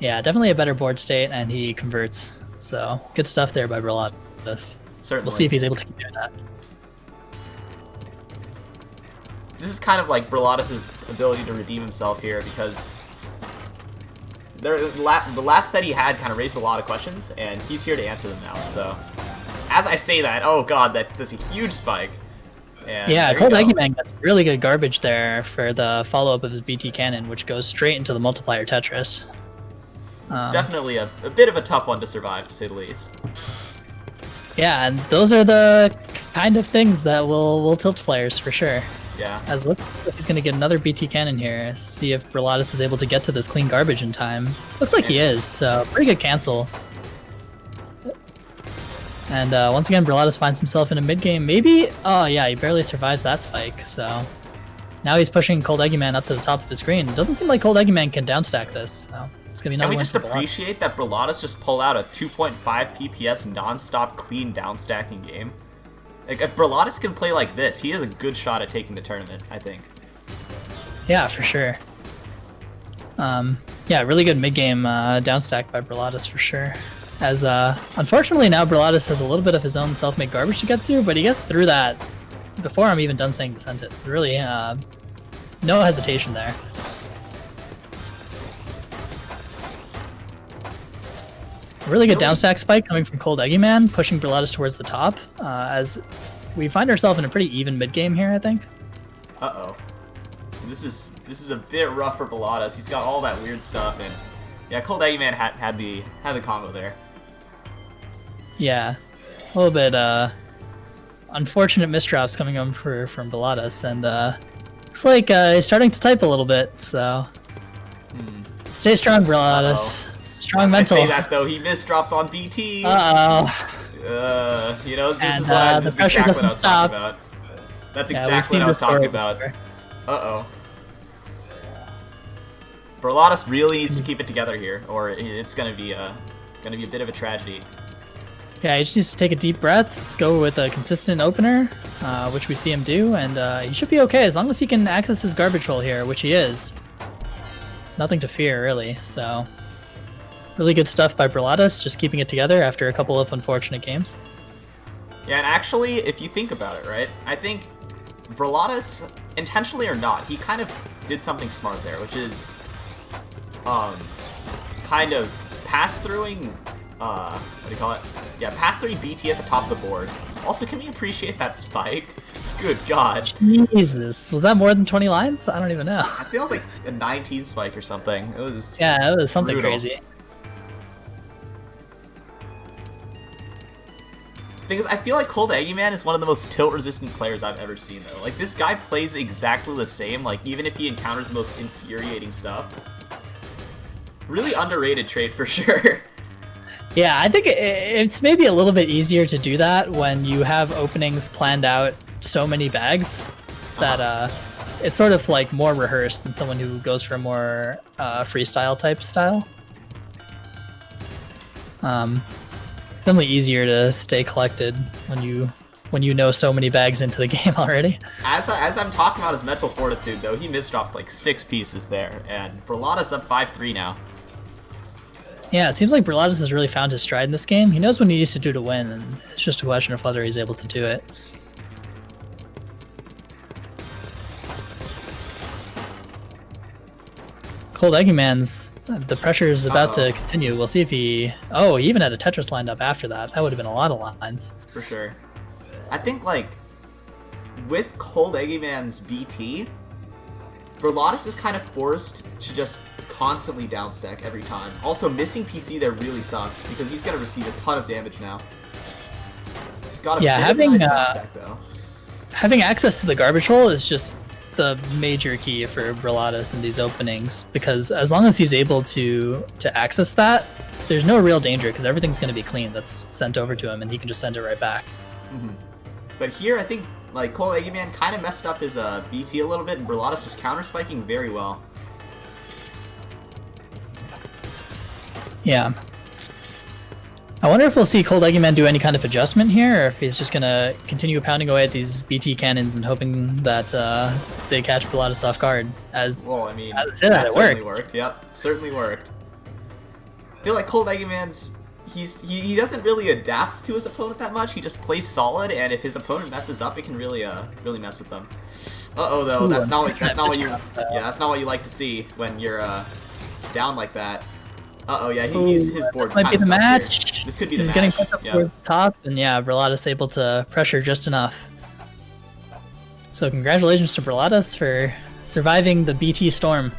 S4: Yeah, definitely a better board state, and he converts, so good stuff there by Brolatus.
S1: Certainly.
S4: We'll see if he's able to keep doing that.
S1: This is kind of like Brolatus' ability to redeem himself here, because the last set he had kind of raised a lot of questions, and he's here to answer them now, so... As I say that, oh god, that's a huge spike. And
S4: yeah, Cold Eggy Man gets really good garbage there for the follow-up of his BT cannon, which goes straight into the multiplier Tetris.
S1: It's definitely a bit of a tough one to survive, to say the least.
S4: Yeah, and those are the kind of things that will tilt players for sure.
S1: Yeah.
S4: As look, he's gonna get another BT cannon here. See if Brolatus is able to get to this clean garbage in time. Looks like he is, so pretty good cancel. And once again, Brolatus finds himself in a mid-game. Maybe, oh yeah, he barely survives that spike, so... Now he's pushing Cold Eggy Man up to the top of the screen. It doesn't seem like Cold Eggy Man can downstack this, so it's gonna be another
S1: Can we
S4: win
S1: just
S4: for Brolatus.
S1: appreciate that Brolatus just pulled out a 2.5 PPS non-stop clean downstacking game? Like, if Brolatus can play like this, he has a good shot at taking the tournament, I think.
S4: Yeah, for sure. Yeah, really good mid-game downstack by Brolatus for sure. As unfortunately now Brolatus has a little bit of his own self-made garbage to get through, but he gets through that before I'm even done saying the sentence. Really, no hesitation there. A really good downstack spike coming from Cold Eggy Man, pushing Brolatus towards the top, as we find ourselves in a pretty even mid-game here, I think.
S1: Uh-oh. This is a bit rough for Brolatus. He's got all that weird stuff, and yeah, Cold Eggy Man had the combo there.
S4: Yeah, a little bit unfortunate misdrops coming on from Brolatus, and looks like he's starting to type a little bit. So stay strong, Brolatus. Strong mental.
S1: I say that though, he misdrops on BT. You know, this is exactly what I was talking about. That's exactly what I was talking about. Uh-oh. Brolatus really needs to keep it together here, or it's gonna be a bit of a tragedy.
S4: Yeah, he just needs to take a deep breath, go with a consistent opener, which we see him do, and he should be okay as long as he can access his garbage hole here, which he is. Nothing to fear, really. So, really good stuff by Brolatus, just keeping it together after a couple of unfortunate games.
S1: Yeah, and actually, if you think about it, right, I think Brelatus, intentionally or not, he kind of did something smart there, which is, kind of pass-throughing, what do you call it? Yeah, pass-throughing BT at the top of the board. Also, can we appreciate that spike? Good God.
S4: Jesus, was that more than 20 lines? I don't even know.
S1: I feel it was like a 19 spike or something. It was
S4: Yeah, it was something
S1: brutal.
S4: crazy.
S1: Thing is, I feel like Cold Eggy Man is one of the most tilt-resistant players I've ever seen, though. Like, this guy plays exactly the same, like, even if he encounters the most infuriating stuff. Really underrated trait, for sure.
S4: Yeah, I think it's maybe a little bit easier to do that when you have openings planned out so many bags that it's sort of like more rehearsed than someone who goes for a more freestyle type style. It's definitely easier to stay collected when you know so many bags into the game already.
S1: As I'm talking about his mental fortitude, though, he misdropped like 6 pieces there, and Brelatus up 5-3 now.
S4: Yeah, it seems like Brelatus has really found his stride in this game. He knows what he needs to do to win, and it's just a question of whether he's able to do it. Cold Eggy Man's, the pressure is about to continue. We'll see if he... Oh, he even had a Tetris lined up after that. That would have been a lot of lines.
S1: For sure. I think, like, with Cold Eggy Man's BT, Brelatus is kind of forced to just constantly downstack every time. Also, missing PC there really sucks, because he's going to receive a ton of damage now. He's got a bit of nice downstack, though.
S4: Having access to the garbage hole is just the major key for Brelatus in these openings, because as long as he's able to access that, there's no real danger, because everything's going to be clean that's sent over to him, and he can just send it right back.
S1: Mm-hmm. But here, I think, like, Cold Eggy Man kind of messed up his BT a little bit, and Brelatus just counter-spiking very well.
S4: Yeah. I wonder if we'll see Cold Eggy Man do any kind of adjustment here, or if he's just going to continue pounding away at these BT cannons and hoping that they catch Brelatus off guard.
S1: Well, I mean,
S4: that
S1: certainly worked. Yep, it certainly worked. I feel like Cold Eggy Man's... He doesn't really adapt to his opponent that much. He just plays solid, and if his opponent messes up, it can really really mess with them. Uh-oh, though.
S4: Ooh,
S1: that's not what you like to see when you're down like that. Uh-oh, yeah, his board
S4: might be the match.
S1: Here. This could be the
S4: He's
S1: match.
S4: getting put up towards the top, and yeah, Brelatus able to pressure just enough. So congratulations to Brelatus for surviving the BT storm.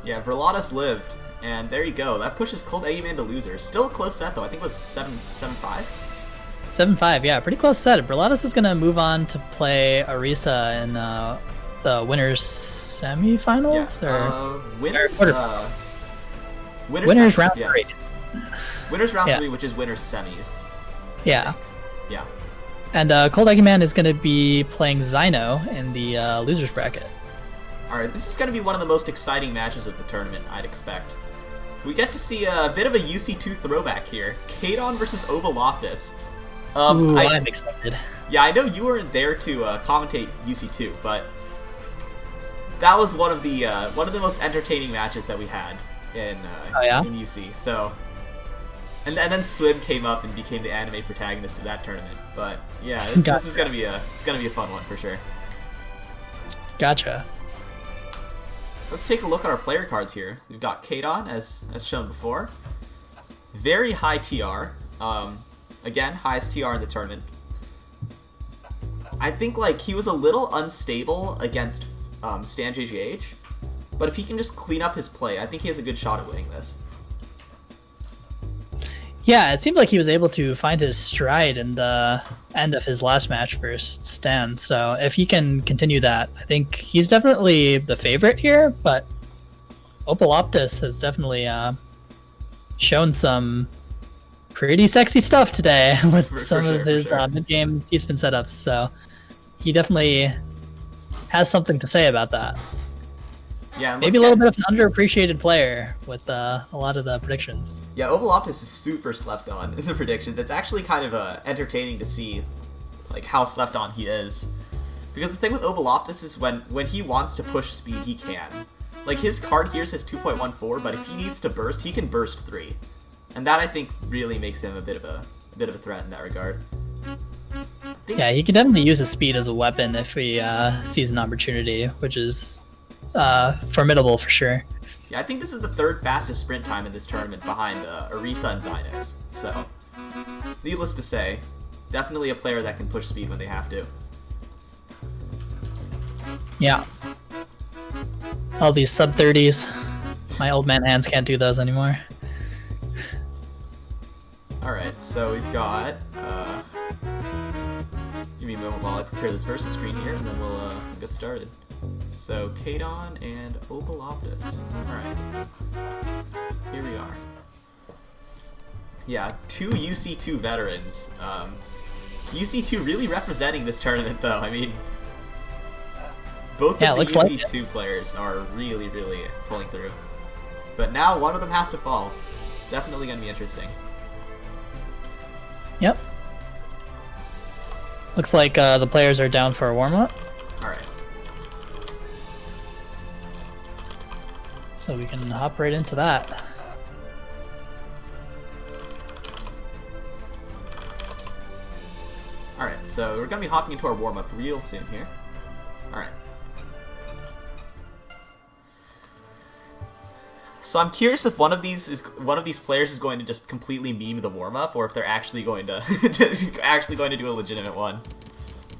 S1: Yeah, Brelatus lived. And there you go. That pushes Cold Eggy Man to loser. Still a close set, though. I think it was 7-5?
S4: 7-5, yeah. Pretty close set. Brelatus is going to move on to play Arisa in the winners' semifinals?
S1: Yeah.
S4: Winners round 3.
S1: Winners round 3, which is winners semis.
S4: Yeah.
S1: Yeah.
S4: And Cold Eggy Man is going to be playing Zyno in the losers bracket.
S1: Alright, this is going to be one of the most exciting matches of the tournament, I'd expect. We get to see a bit of a UC2 throwback here. Kadon versus Ovaloptis.
S4: I'm excited.
S1: Yeah, I know you weren't there to commentate UC2, but that was one of the most entertaining matches that we had in UC. So, and then Swim came up and became the anime protagonist of that tournament. But yeah, this is gonna be a fun one for sure.
S4: Gotcha.
S1: Let's take a look at our player cards here. We've got Kadon, as shown before. Very high TR. Again, highest TR in the tournament. I think like he was a little unstable against Stan JGH, but if he can just clean up his play, I think he has a good shot at winning this.
S4: Yeah, it seemed like he was able to find his stride in the end of his last match versus Stan. So if he can continue that, I think he's definitely the favorite here. But Ovaloptis has definitely shown some pretty sexy stuff today with some of his mid-game T-spin setups. So he definitely has something to say about that.
S1: Yeah,
S4: maybe a little bit of an underappreciated player with a lot of the predictions.
S1: Yeah, Ovaloptis is super slept on in the predictions. It's actually kind of entertaining to see like how slept on he is. Because the thing with Ovaloptis is when he wants to push speed, he can. Like his card here says 2.14, but if he needs to burst, he can burst 3. And that I think really makes him a bit of a threat in that regard.
S4: Yeah, he can definitely use his speed as a weapon if he sees an opportunity, which is formidable for sure.
S1: Yeah, I think this is the third fastest sprint time in this tournament behind Orisa and Xynix. So, needless to say, definitely a player that can push speed when they have to.
S4: Yeah. All these sub-30s. My old man hands can't do those anymore.
S1: Alright, so we've got... give me a moment while I prepare this versus screen here, and then we'll get started. So, Kadon and Opaloptis. Alright. Here we are. Yeah, 2 UC2 veterans. UC2 really representing this tournament, though. I mean, both of the UC2 players are really, really pulling through. But now one of them has to fall. Definitely going to be interesting.
S4: Yep. Looks like the players are down for a warm-up.
S1: Alright.
S4: So we can hop right into that.
S1: Alright, so we're going to be hopping into our warm-up real soon here. Alright. So I'm curious if one of these players is going to just completely meme the warm-up, or if they're actually going to do a legitimate one.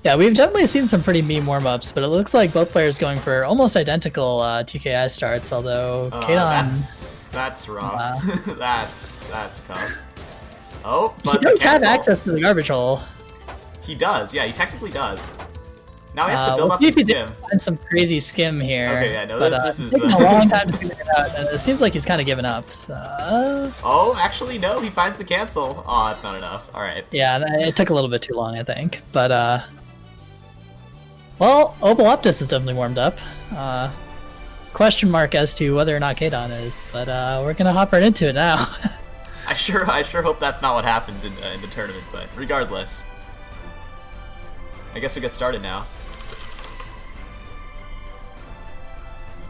S4: Yeah, we've definitely seen some pretty meme warm-ups, but it looks like both players going for almost identical TKI starts, although Kadon...
S1: That's rough. That's tough. Oh, but
S4: he does have access to the garbage hole.
S1: He does, yeah, he technically does. Now he has to build up
S4: his
S1: the
S4: skim. Find some crazy skim here.
S1: Okay, yeah, no,
S4: but,
S1: this is
S4: taking a long time to figure it out, and it seems like he's kind of given up. So...
S1: Oh, actually, no, he finds the cancel. Oh, that's not enough. All right.
S4: Yeah, it took a little bit too long, I think. But, well, Opaloptis is definitely warmed up. Question mark as to whether or not Kadon is, but we're gonna hop right into it now.
S1: I sure hope that's not what happens in the tournament, but regardless, I guess we get started now.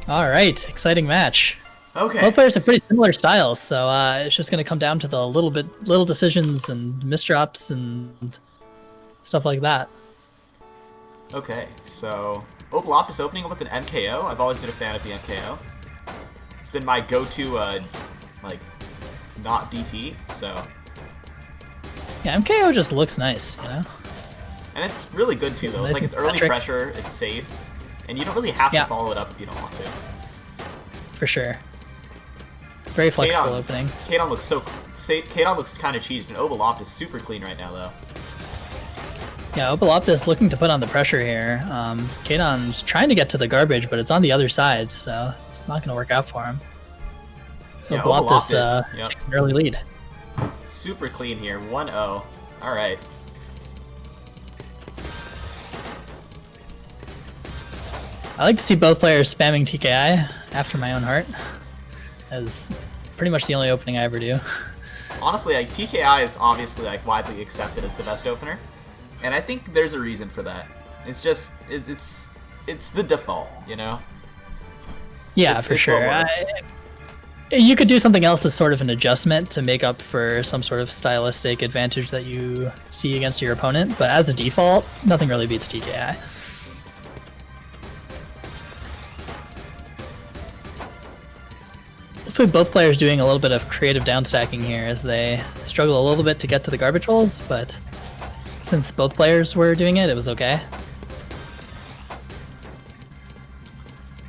S4: All right, exciting match.
S1: Okay.
S4: Both players have pretty similar styles, so it's just gonna come down to the little decisions and misdrops and stuff like that.
S1: Okay, so Opaloptis opening up with an MKO. I've always been a fan of the MKO. It's been my go-to, like, not DT, so...
S4: Yeah, MKO just looks nice, you know?
S1: And it's really good, too, though. It's like, it's early pressure, it's safe, and you don't really have to follow it up if you don't want to.
S4: For sure. Very flexible opening.
S1: Kadon looks kind of cheesed, and Opaloptis super clean right now, though.
S4: Yeah, Opaloptis looking to put on the pressure here. Kadon's trying to get to the garbage, but it's on the other side, so it's not going to work out for him. So yeah, Opaloptis takes an early lead.
S1: Super clean here, 1-0. Alright.
S4: I like to see both players spamming TKI after my own heart, as it's pretty much the only opening I ever do.
S1: Honestly, like, TKI is obviously like widely accepted as the best opener. And I think there's a reason for that. It's just, it's the default, you know?
S4: Yeah, for sure. You could do something else as sort of an adjustment to make up for some sort of stylistic advantage that you see against your opponent, but as a default, nothing really beats TKI. Looks like both players doing a little bit of creative downstacking here as they struggle a little bit to get to the garbage holes, but since both players were doing it, it was okay.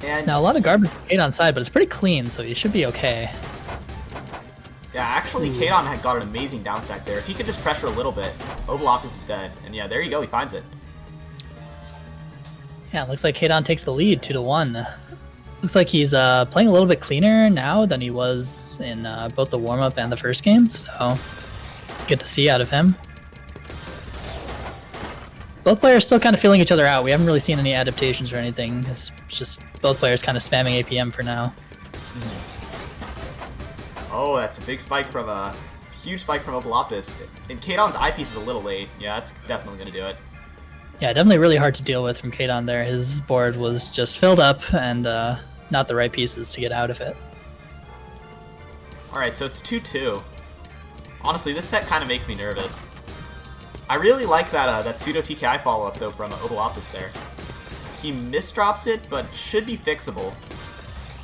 S1: And
S4: now a lot of garbage on side, but it's pretty clean, so he should be okay.
S1: Yeah, actually, Kadon had got an amazing downstack there. If he could just pressure a little bit, Opaloptis is dead. And yeah, there you go, he finds it.
S4: Yeah, it looks like Kadon takes the lead, 2-1. Looks like he's playing a little bit cleaner now than he was in both the warm-up and the first game, so good to see out of him. Both players still kind of feeling each other out. We haven't really seen any adaptations or anything. It's just both players kind of spamming APM for now.
S1: Oh, that's a big spike from huge spike from Opaloptis. And Kadon's eyepiece is a little late. Yeah, that's definitely going to do it.
S4: Yeah, definitely really hard to deal with from Kadon there. His board was just filled up and not the right pieces to get out of it.
S1: Alright, so it's 2-2. Honestly, this set kind of makes me nervous. I really like that pseudo TKI follow-up though from Ovaloptis there. He misdrops it, but should be fixable.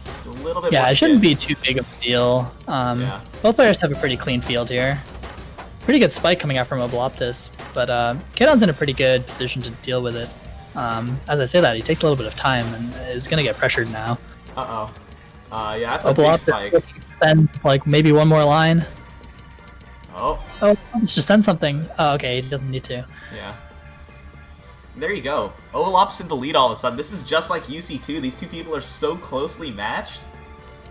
S1: Just a little bit more
S4: Yeah, it shouldn't be
S1: skips.
S4: too big of a deal.
S1: Yeah.
S4: Both players have a pretty clean field here. Pretty good spike coming out from Ovaloptis, but Kadon's in a pretty good position to deal with it. As I say that, he takes a little bit of time and is going to get pressured now.
S1: Uh-oh. Yeah, that's a big spike.
S4: Send, like, maybe one more line.
S1: Oh.
S4: Oh, let's just send something. Oh, okay, he doesn't need to.
S1: Yeah. There you go. Ovalop's in the lead all of a sudden. This is just like UC2. These two people are so closely matched.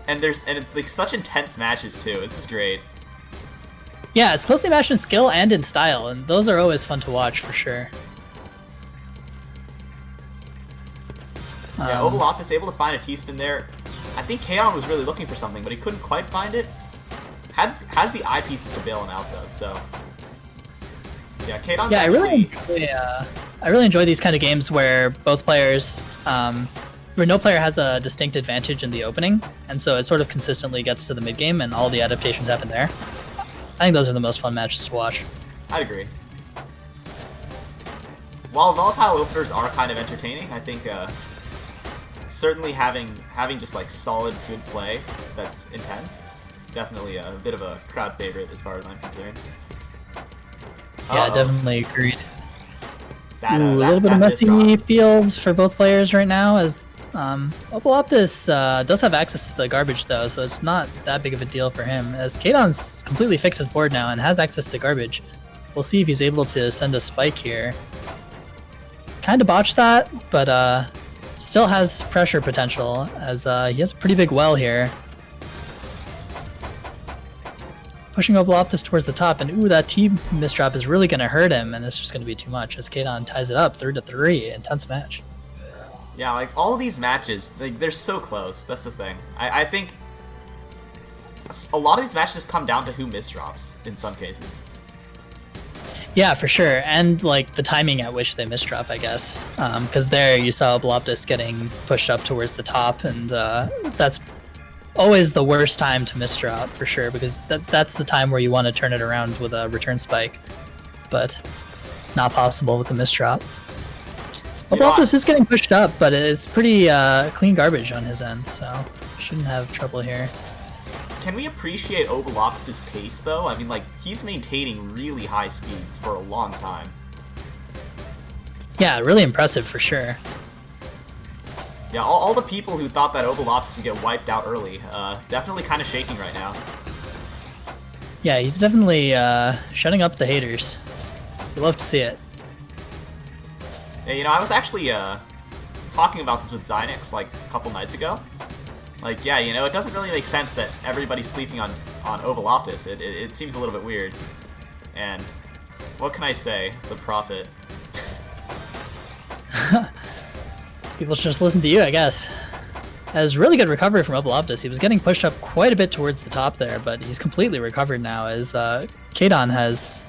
S1: And it's like such intense matches too. This is great.
S4: Yeah, it's closely matched in skill and in style, and those are always fun to watch for sure.
S1: Yeah, Ovaloptis able to find a T-spin there. I think Kaon was really looking for something, but he couldn't quite find it. Has the eye pieces to bail him out though, so yeah, Kadon's
S4: yeah,
S1: actually...
S4: I really enjoy these kind of games where both players, where no player has a distinct advantage in the opening, and so it sort of consistently gets to the mid game, and all the adaptations happen there. I think those are the most fun matches to watch.
S1: I'd agree. While volatile openers are kind of entertaining, I think certainly having just like solid good play that's intense, definitely a bit of a crowd favorite as far as I'm concerned.
S4: Yeah, definitely agreed.
S1: That,
S4: a little bit of messy fields for both players right now, as Ovaloptis does have access to the garbage though, so it's not that big of a deal for him, as Kadon's completely fixed his board now and has access to garbage. We'll see if he's able to send a spike here. Kind of botched that, but still has pressure potential, as he has a pretty big well here. Pushing Ovaloptis towards the top, and ooh, that T misdrop is really going to hurt him, and it's just going to be too much as Kadon ties it up 3-3. Intense match.
S1: Yeah, like all of these matches, they're so close. That's the thing. I think a lot of these matches come down to who misdrops in some cases.
S4: Yeah, for sure, and like the timing at which they misdrop, I guess, because there you saw Ovaloptis getting pushed up towards the top, and that's always the worst time to misdrop for sure, because that's the time where you want to turn it around with a return spike, but not possible with the misdrop. Ovaloptis is getting pushed up, but it's pretty clean garbage on his end, so shouldn't have trouble here.
S1: Can we appreciate Ovaloptis' pace though? I mean, like, he's maintaining really high speeds for a long time.
S4: Yeah, really impressive for sure.
S1: Yeah, all the people who thought that Ovaloptis would get wiped out early, definitely kind of shaking right now.
S4: Yeah, he's definitely shutting up the haters. You love to see it.
S1: Yeah, you know, I was actually talking about this with Xynix like a couple nights ago. Like, yeah, you know, it doesn't really make sense that everybody's sleeping on Ovaloptis. It seems a little bit weird. And what can I say? The prophet.
S4: People should just listen to you, I guess. Has really good recovery from Ovaloptis. He was getting pushed up quite a bit towards the top there, but he's completely recovered now, as Kadon has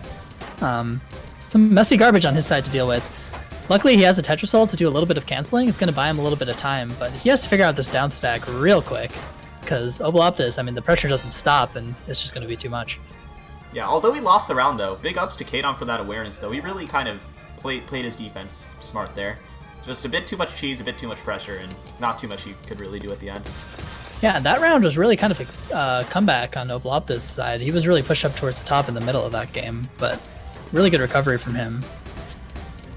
S4: some messy garbage on his side to deal with. Luckily, he has a Tetris ult to do a little bit of canceling. It's going to buy him a little bit of time, but he has to figure out this down stack real quick, because Ovaloptis, I mean, the pressure doesn't stop, and it's just going to be too much.
S1: Yeah, although he lost the round, though, big ups to Kadon for that awareness, though. He really kind of played his defense smart there. Just a bit too much cheese, a bit too much pressure, and not too much he could really do at the end.
S4: Yeah, that round was really kind of a comeback on Ovaloptis' side. He was really pushed up towards the top in the middle of that game, but really good recovery from him.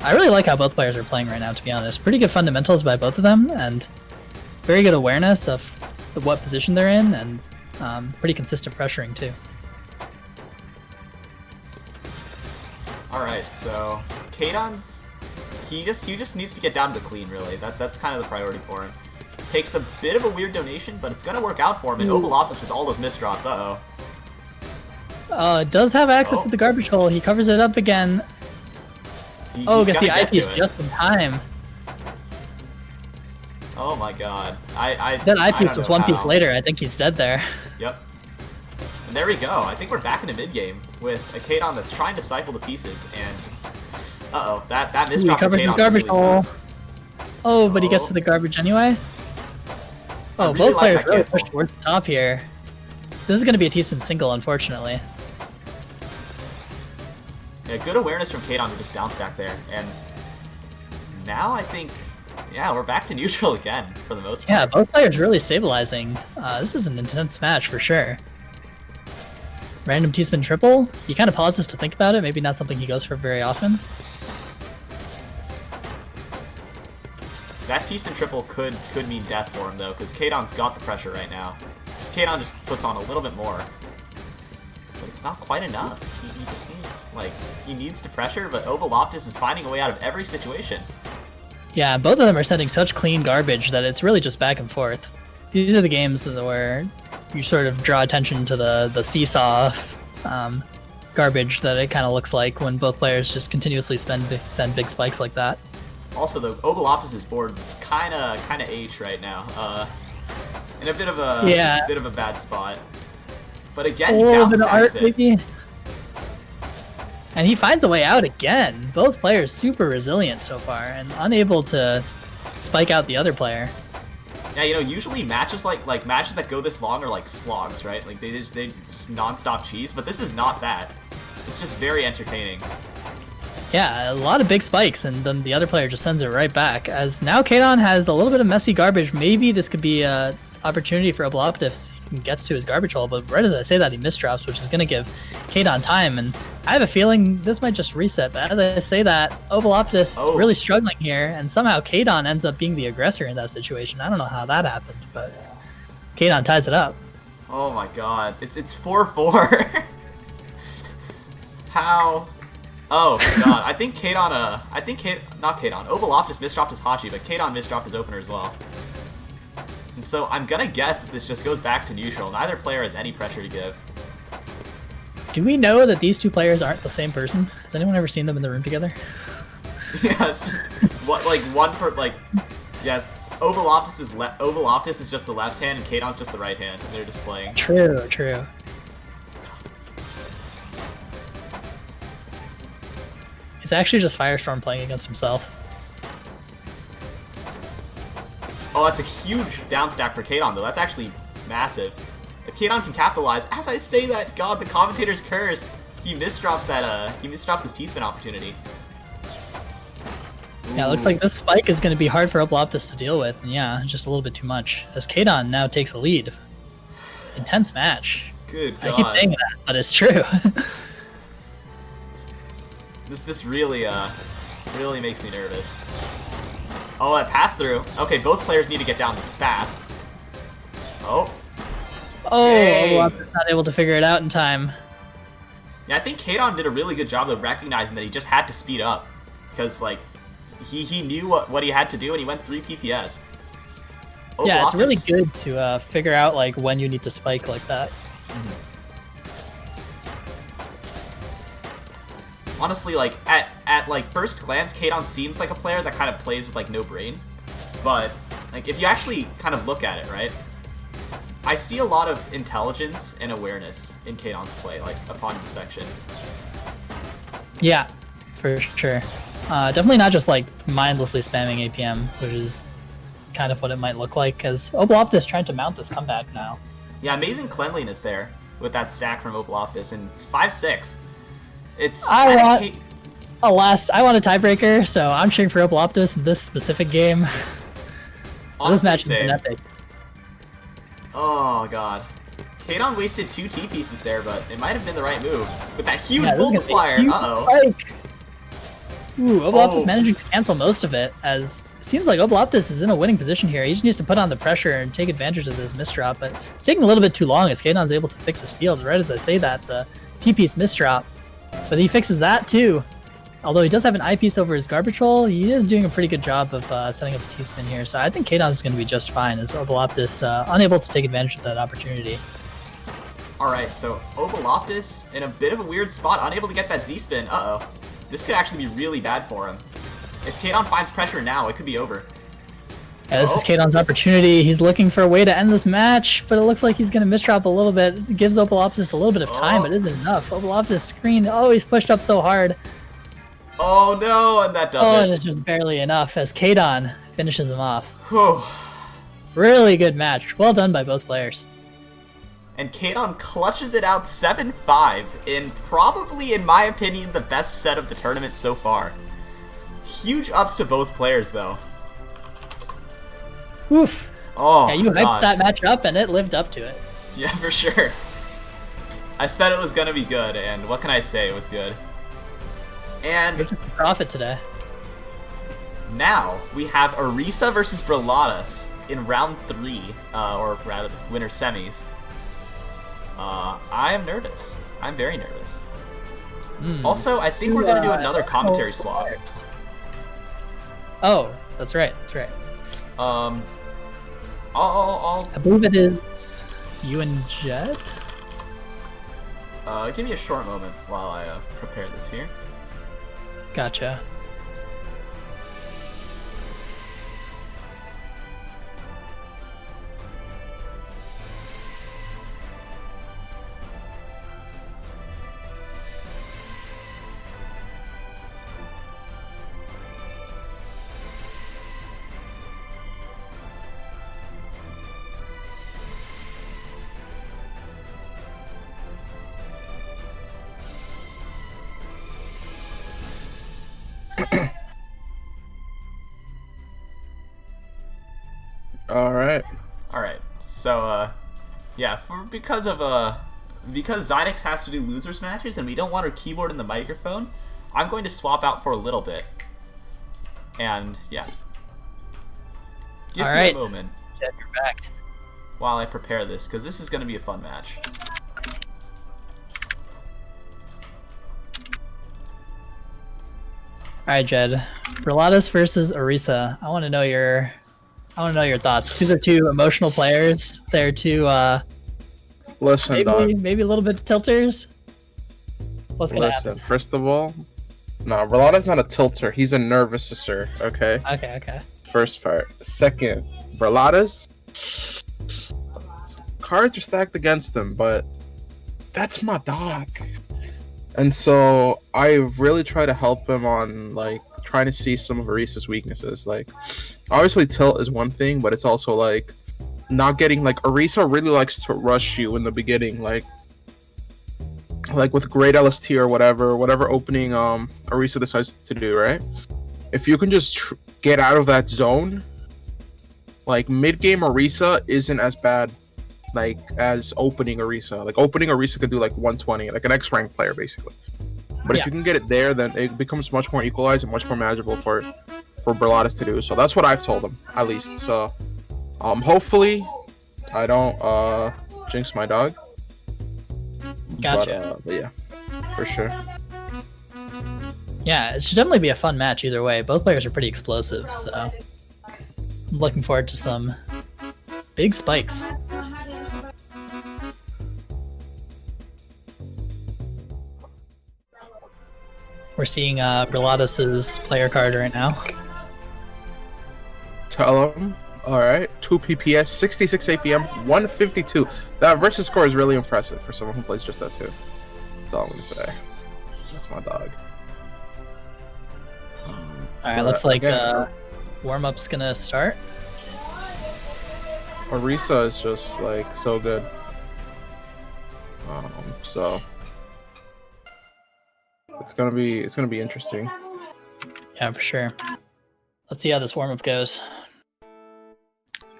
S4: I really like how both players are playing right now, to be honest. Pretty good fundamentals by both of them, and very good awareness of what position they're in, and pretty consistent pressuring, too.
S1: Alright, so Kadon's... He just needs to get down to the clean, really. That's kind of the priority for him. Takes a bit of a weird donation, but it's going to work out for him, and Ovaloptis with all those misdrops,
S4: It does have access to the garbage hole. He covers it up again. Gets the eye piece just in time.
S1: Oh my god.
S4: That eye piece was one piece later. I think he's dead there.
S1: Yep. And there we go. I think we're back in a mid-game with a Kadon that's trying to cycle the pieces, and... that misdrop
S4: he covers the garbage hole. Oh, but he gets to the garbage anyway? Oh, really both players really pushed towards the top here. This is going to be a T-spin single, unfortunately.
S1: Yeah, good awareness from Kadon to just down stack there, and now I think, yeah, we're back to neutral again for the most part.
S4: Yeah, both players really stabilizing. This is an intense match for sure. Random T-spin triple. He kind of pauses to think about it. Maybe not something he goes for very often.
S1: That T-spin triple could mean death for him though, because Kadon's got the pressure right now. Kadon just puts on a little bit more, but it's not quite enough. He just needs, like, he needs to pressure, but alvGreat is finding a way out of every situation.
S4: Yeah, both of them are sending such clean garbage that it's really just back and forth. These are the games where you sort of draw attention to the seesaw garbage that it kind of looks like when both players just continuously send big spikes like that.
S1: Also, though, alvGreat's board is kind of H right now, in a bit of a bad spot. But again, he downstacks it.
S4: Maybe. And he finds a way out again. Both players super resilient so far and unable to spike out the other player.
S1: Yeah, you know, usually matches like matches that go this long are like slogs, right? Like they just non-stop cheese, but this is not that. It's just very entertaining.
S4: Yeah, a lot of big spikes, and then the other player just sends it right back. As now Kadon has a little bit of messy garbage. Maybe this could be an opportunity for alvGreat if he gets to his garbage hole, but right as I say that, he misdrops, which is going to give Kadon time, and I have a feeling this might just reset, but as I say that, alvGreat is really struggling here, and somehow Kadon ends up being the aggressor in that situation. I don't know how that happened, but Kadon ties it up.
S1: Oh my god, it's 4-4. How? Oh god, I think Kadon, not Kadon, alvGreat just misdropped his Hachi, but Kadon misdropped his opener as well. And so I'm gonna guess that this just goes back to neutral. Neither player has any pressure to give.
S4: Do we know that these two players aren't the same person? Has anyone ever seen them in the room together?
S1: Yeah, it's just yes. alvGreat is just the left hand and Kadon's just the right hand, and they're just playing.
S4: True. He's actually just Firestorm playing against himself.
S1: Oh, that's a huge downstack for Kadon, though. That's actually massive. If Kadon can capitalize, as I say that, god, the commentator's curse. He misdrops that. He misdrops his T-spin opportunity.
S4: Yeah, it looks like this spike is going to be hard for alvGreat to deal with, and yeah, just a little bit too much. As Kadon now takes a lead. Intense match.
S1: Good god.
S4: I keep saying that, but it's true.
S1: This really makes me nervous. Oh, that pass through. Okay, both players need to get down fast. Oh.
S4: Oh, alvGreat's not able to figure it out in time.
S1: Yeah, I think Kadon did a really good job of recognizing that he just had to speed up. Because, like, he knew what he had to do, and he went 3 PPS.
S4: Yeah, it's really good to figure out, like, when you need to spike like that.
S1: Honestly, like, at like first glance, Kadon seems like a player that kind of plays with like no brain, but like if you actually kind of look at it, right, I see a lot of intelligence and awareness in Kadon's play, like upon inspection.
S4: Yeah, for sure. Definitely not just like mindlessly spamming APM, which is kind of what it might look like, because alvGreat is trying to mount this comeback now.
S1: Yeah, amazing cleanliness there with that stack from alvGreat, and it's 5-6. It's
S4: I want a tiebreaker, so I'm cheering for alvGreat in this specific game.
S1: Honestly,
S4: this match has been epic.
S1: Oh god. Kadon wasted 2 T pieces there, but it might have been the right move. With that huge multiplier, uh-oh.
S4: Ooh, alvGreat is managing to cancel most of it, as it seems like alvGreat is in a winning position here. He just needs to put on the pressure and take advantage of this misdrop, but it's taking a little bit too long as Kadon's able to fix his field. Right as I say that, the T-piece misdrop. But he fixes that too. Although he does have an eyepiece over his garbage hole, he is doing a pretty good job of setting up a T-spin here. So I think Kadon is going to be just fine, as alvGreat is unable to take advantage of that opportunity.
S1: Alright, so alvGreat in a bit of a weird spot, unable to get that Z-spin. Uh-oh. This could actually be really bad for him. If Kadon finds pressure now, it could be over.
S4: Yeah, this is Kadon's opportunity. He's looking for a way to end this match, but it looks like he's going to misdrop a little bit. It gives alvGreat just a little bit of time, but it isn't enough. alvGreat's screen, he's pushed up so hard.
S1: Oh no, and that does it.
S4: It's just barely enough as Kadon finishes him off.
S1: Whew.
S4: Really good match. Well done by both players.
S1: And Kadon clutches it out 7-5 in probably, in my opinion, the best set of the tournament so far. Huge ups to both players, though.
S4: Oof.
S1: Oh,
S4: yeah, you hyped
S1: God.
S4: that match up, and it lived up to it.
S1: Yeah, for sure. I said it was going to be good, and what can I say? It was good. And
S4: You're just a prophet today.
S1: now we have Orisa versus Breladas in round 3, or rather, winner semis. I am nervous. I'm very nervous. Also, I think we're going to do another commentary swap.
S4: Oh, that's right. That's right.
S1: I'll
S4: I believe it is you and Jed.
S1: give me a short moment while I prepare this here.
S4: Gotcha.
S2: Alright.
S1: Alright, so, yeah, because Xynix has to do losers matches and we don't want her keyboard in the microphone, I'm going to swap out for a little bit. And, yeah. Give me a moment
S4: Jed, you're back.
S1: while I prepare this, because this is going to be a fun match.
S4: Alright, Jed. Breladas versus Orisa. I want to know your thoughts. These are two emotional players. They're two
S2: Listen, dog.
S4: maybe a little bit of tilters. What's gonna happen?
S2: First of all, no, Brelada's not a tilter. He's a nervouser, okay?
S4: Okay.
S2: First part. Second, Brelada's cards are stacked against him, but that's my dog. And so I really try to help him on, like, trying to see some of Orisa's weaknesses. Like, obviously tilt is one thing, but it's also, like, not getting, like, Orisa really likes to rush you in the beginning, like with great LST or whatever opening Orisa decides to do, right? If you can just get out of that zone, like, mid-game Orisa isn't as bad, like, as opening Orisa. Like, opening Orisa can do, like, 120, like an X-rank player, basically. But if you can get it there, then it becomes much more equalized and much more manageable for Breladas to do. So that's what I've told him, at least. So, hopefully, I don't jinx my dog.
S4: Gotcha.
S2: But yeah, for sure.
S4: Yeah, it should definitely be a fun match either way. Both players are pretty explosive, so I'm looking forward to some big spikes. We're seeing Breladas' player card right now.
S2: Tell him. All right, 2 PPS, 66 APM, 152. That versus score is really impressive for someone who plays just that too. That's all I'm gonna say. That's my dog.
S4: All right, looks like warm-up's gonna start.
S2: Orisa is just, like, so good. So it's gonna be interesting.
S4: Yeah, for sure. Let's see how this warm-up goes.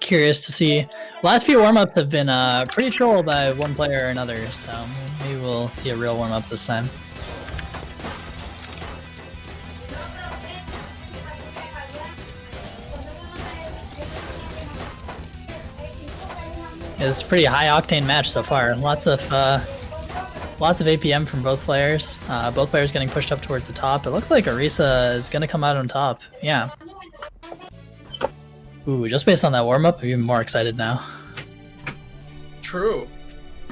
S4: Curious to see. Last few warm-ups have been pretty trolled by one player or another, so maybe we'll see a real warm-up this time. It's a pretty high-octane match so far. Lots of APM from both players. Both players getting pushed up towards the top. It looks like Orisa is going to come out on top. Yeah. Ooh, just based on that warm-up, I'm even more excited now.
S2: True.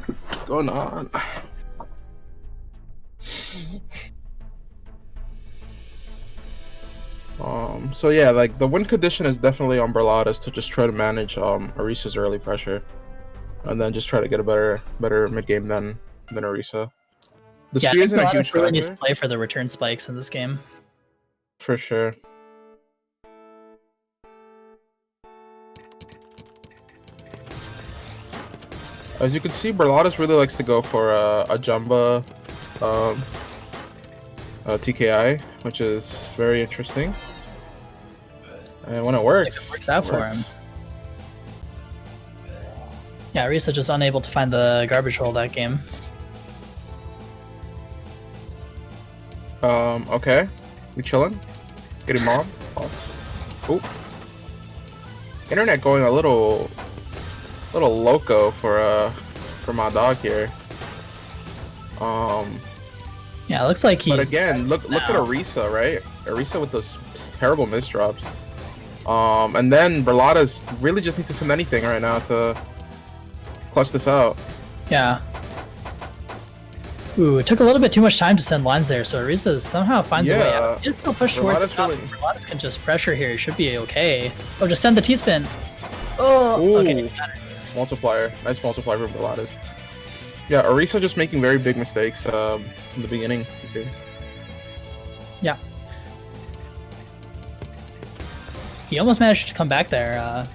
S2: What's going on? So yeah, like, the win condition is definitely on Breladas to just try to manage Orisa's early pressure, and then just try to get a better mid game than Orisa. The
S4: Yeah, I
S2: speed
S4: think
S2: isn't a huge
S4: Breladas really needs
S2: factor,
S4: to play for the return spikes in this game.
S2: for sure. As you can see, Berladas really likes to go for a Jumba TKI, which is very interesting. And when it works,
S4: it works out for him. Yeah, Orisa just unable to find the garbage hole that game.
S2: Okay. We chilling? Getting mom? Oh. Internet going a little loco for my dog here.
S4: Yeah, it looks like he's...
S2: But again, look at Orisa, right? Orisa with those terrible misdrops. And then Berladas really just needs to send anything right now to clutch this out.
S4: Yeah. Ooh, it took a little bit too much time to send lines there, so Orisa somehow finds a way out. He's still push towards the top. Berladas can just pressure here, he should be okay. Oh, just send the T-spin. Oh,
S2: ooh.
S4: Okay.
S2: Multiplier. Nice multiplier from Berladas. Yeah, Orisa just making very big mistakes in the beginning of the series.
S4: Yeah. He almost managed to come back there.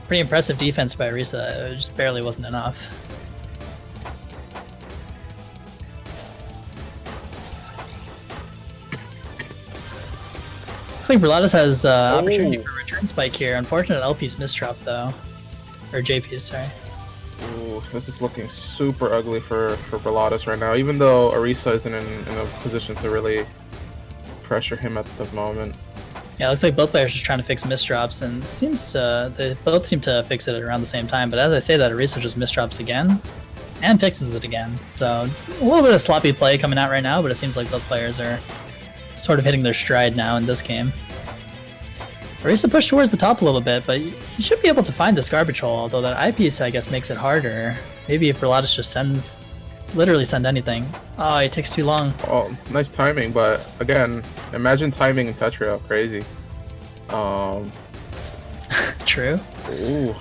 S4: Pretty impressive defense by Orisa. It just barely wasn't enough. Looks like Berladas has opportunity for return spike here. Unfortunate LP's misdrop though. Or JP's, sorry.
S2: Ooh, this is looking super ugly for Berladas right now, even though Orisa isn't in a position to really pressure him at the moment.
S4: Yeah, it looks like both players are just trying to fix misdrops, and it seems they both seem to fix it around the same time. But as I say that, Orisa just misdrops again and fixes it again. So a little bit of sloppy play coming out right now, but it seems like both players are sort of hitting their stride now in this game. Orisa pushed towards the top a little bit, but he should be able to find this garbage hole, although that eyepiece, I guess, makes it harder. Maybe if Berladas just literally send anything. Oh, it takes too long.
S2: Oh, nice timing, but again, imagine timing in Tetrio, crazy.
S4: True.
S2: Ooh.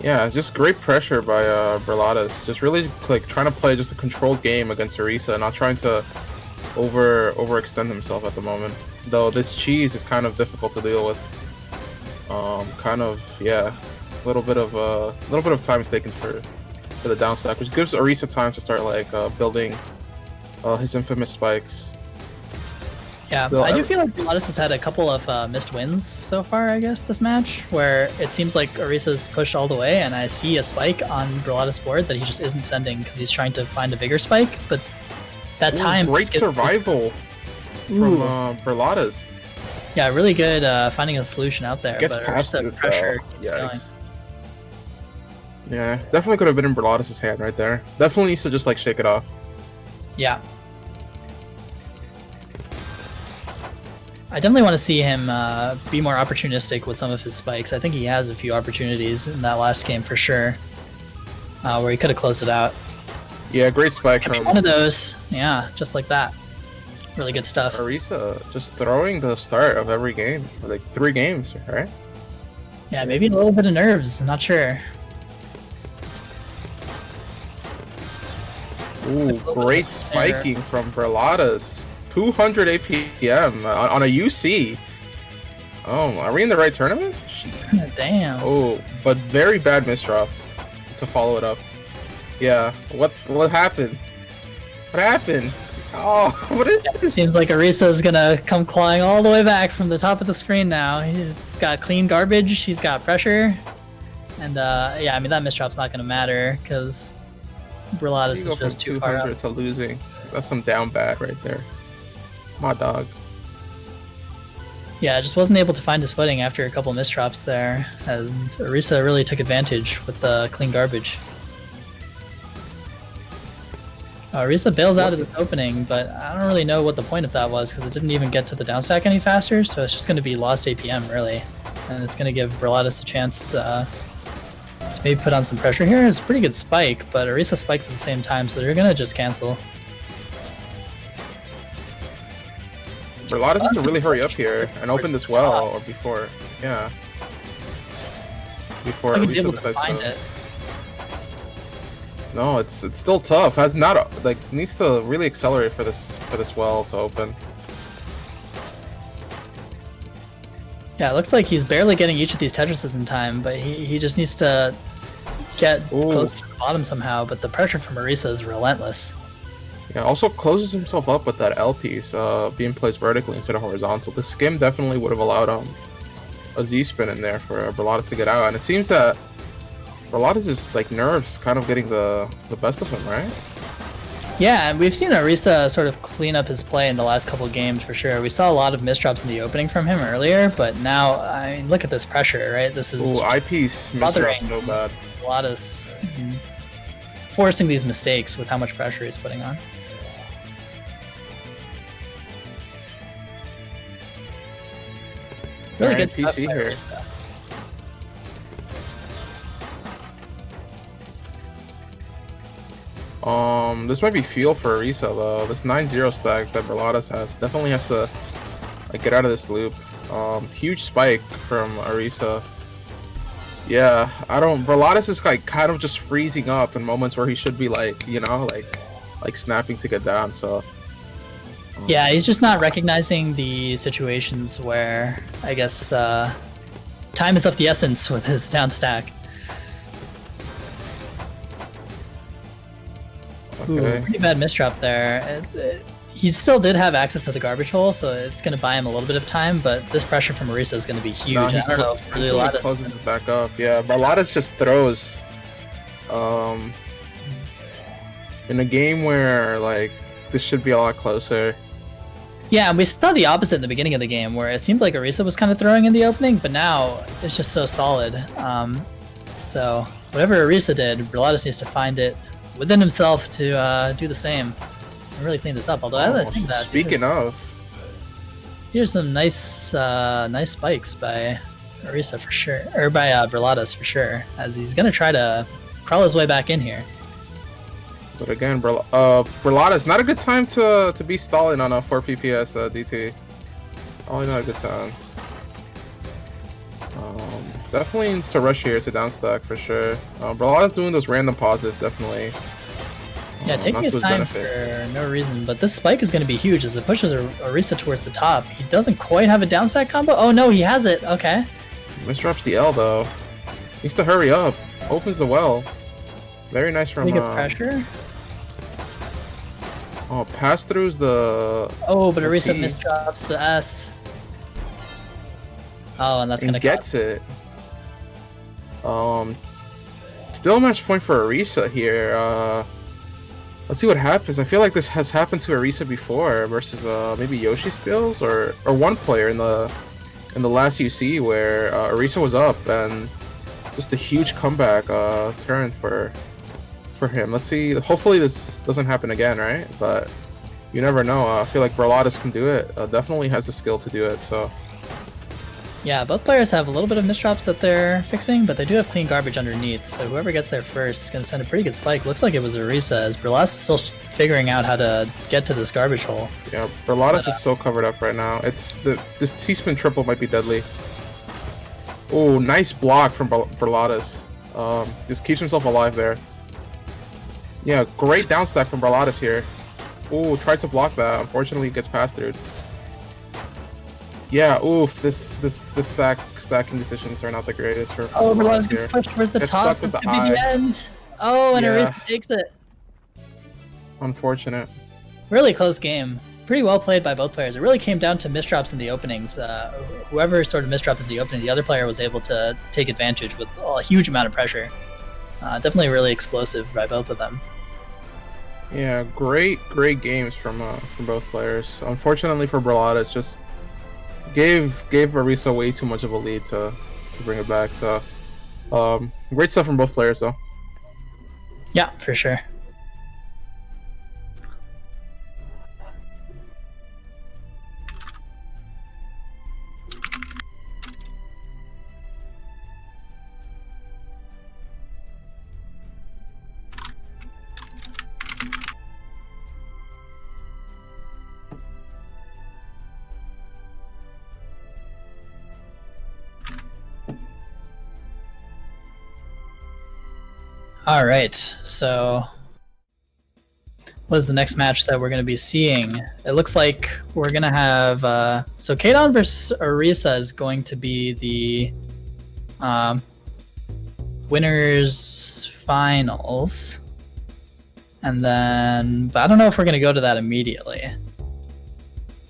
S2: Yeah, just great pressure by Berladas. Just really like trying to play just a controlled game against Orisa, not trying to overextend himself at the moment. Though this cheese is kind of difficult to deal with. Yeah, a little bit of time is taken for the down stack, which gives Orisa time to start like building his infamous spikes.
S4: Yeah, I do feel like Berladas has had a couple of missed wins so far, I guess, this match, where it seems like Orisa's pushed all the way, and I see a spike on Berladas' board that he just isn't sending because he's trying to find a bigger spike, but that time...
S2: Great survival from Berladas.
S4: Yeah, really good finding a solution out there,
S2: Gets
S4: but
S2: past
S4: the pressure keeps
S2: yeah,
S4: going.
S2: Yeah, definitely could have been in Berladas' hand right there. Definitely needs to just like shake it off.
S4: Yeah. I definitely want to see him be more opportunistic with some of his spikes. I think he has a few opportunities in that last game for sure, where he could have closed it out.
S2: Yeah, great spike
S4: from one of those. Yeah, just like that. Really good stuff.
S2: Orisa just throwing the start of every game, like 3 games, right?
S4: Yeah, maybe a little bit of nerves. I'm not sure.
S2: Ooh, great spiking from Berladas. 200 APM on a UC. Oh, are we in the right tournament?
S4: Damn.
S2: Oh, but very bad misdrop to follow it up. Yeah, what happened? What happened? Oh, what is this?
S4: Seems like Orisa is gonna come clawing all the way back from the top of the screen now. He's got clean garbage, he's got pressure, and yeah, I mean that misdrop's not gonna matter because Berladas is just too far up.
S2: To losing. That's some down bad right there. My dog.
S4: Yeah, just wasn't able to find his footing after a couple misdrops there, and Orisa really took advantage with the clean garbage. Orisa bails out of this opening, but I don't really know what the point of that was because it didn't even get to the downstack any faster, so it's just going to be lost APM, really. And it's going to give Berladas a chance to maybe put on some pressure here. It's a pretty good spike, but Orisa spikes at the same time, so they're going to just cancel.
S2: Berladas has to really hurry up here and open this well, or before, yeah. Before Orisa decides to... No, it's still tough. Has not like needs to really accelerate for this well to open.
S4: Yeah, it looks like he's barely getting each of these Tetrises in time, but he just needs to get close to the bottom somehow, but the pressure from Orisa is relentless.
S2: Yeah, also closes himself up with that L piece being placed vertically instead of horizontal. The skim definitely would have allowed a Z-spin in there for Brelatas to get out, and it seems that Brelatas' like nerves kind of getting the best of him, right?
S4: Yeah, and we've seen Orisa sort of clean up his play in the last couple of games for sure. We saw a lot of misdrops in the opening from him earlier, but now, I mean, look at this pressure, right? This is
S2: eyepiece misdrop so bad.
S4: Brelatas forcing these mistakes with how much pressure he's putting on. Really good stuff
S2: PC here. This might be fuel for Orisa though. This 9-0 stack that Brelatas has definitely has to like get out of this loop. Huge spike from Orisa. Yeah, Brelatas is like kind of just freezing up in moments where he should be like, you know, like snapping to get down. So
S4: yeah, he's just not recognizing the situations where I guess time is of the essence with his down stack.
S2: Okay.
S4: Ooh, pretty bad misdrop there. He still did have access to the garbage hole, so it's going to buy him a little bit of time, but this pressure from Orisa is going to be huge.
S2: No,
S4: I don't know if really
S2: Brelatas closes it back up. Yeah, Brelatas just throws. In a game where, like, this should be a lot closer.
S4: Yeah, and we saw the opposite in the beginning of the game, where it seemed like Orisa was kind of throwing in the opening, but now it's just so solid. So whatever Orisa did, Brelatas needs to find it within himself to do the same and really clean this up. Although I think that
S2: speaking of,
S4: here's some nice nice spikes by Orisa for sure, or by Brelatas for sure, as he's gonna try to crawl his way back in here.
S2: But again, Brelatas, not a good time to be stalling on a 4 PPS DT. Probably not a good time. Definitely needs to rush here to downstack for sure. Brelatas doing those random pauses, definitely.
S4: Yeah, taking his time for no reason, but this spike is going to be huge as it pushes Orisa towards the top. He doesn't quite have a downstack combo. Oh no, he has it. Okay.
S2: Misdrops the L though. Needs to hurry up. Opens the well. Very nice from
S4: Pretty good pressure.
S2: Oh, pass throughs the.
S4: Oh, but Orisa misdrops the S. Oh, and that's gonna
S2: gets it. Still match point for Orisa here. Let's see what happens. I feel like this has happened to Orisa before versus maybe Yoshi Skills or one player in the last UC where Orisa was up and just a huge comeback turn for him. Let's see. Hopefully this doesn't happen again, right? But you never know. I feel like Brelatas can do it. Definitely has the skill to do it. So.
S4: Yeah, both players have a little bit of misdrops that they're fixing, but they do have clean garbage underneath, so whoever gets there first is going to send a pretty good spike. Looks like it was Orisa, as Brelatas is still figuring out how to get to this garbage hole.
S2: Yeah, Brelatas is so covered up right now. This T-spin triple might be deadly. Oh, nice block from Brelatas. Just keeps himself alive there. Yeah, great downstack from Brelatas here. Oh, tried to block that. Unfortunately, it gets passed through. Yeah, oof, this stacking decisions are not the greatest for
S4: Brelatas gets pushed towards the top. It's gonna be the end. Oh, and Orisa takes it.
S2: Unfortunate.
S4: Really close game. Pretty well played by both players. It really came down to misdrops in the openings. Whoever sort of misdropped in the opening, the other player was able to take advantage with a huge amount of pressure. Definitely really explosive by both of them.
S2: Yeah, great games from both players. Unfortunately for Brelatas, just gave Orisa way too much of a lead to bring it back. So great stuff from both players though.
S4: Yeah, for sure. All right, so what is the next match that we're going to be seeing? It looks like we're going to have... so Kadon versus Orisa is going to be the winners finals. And then, but I don't know if we're going to go to that immediately.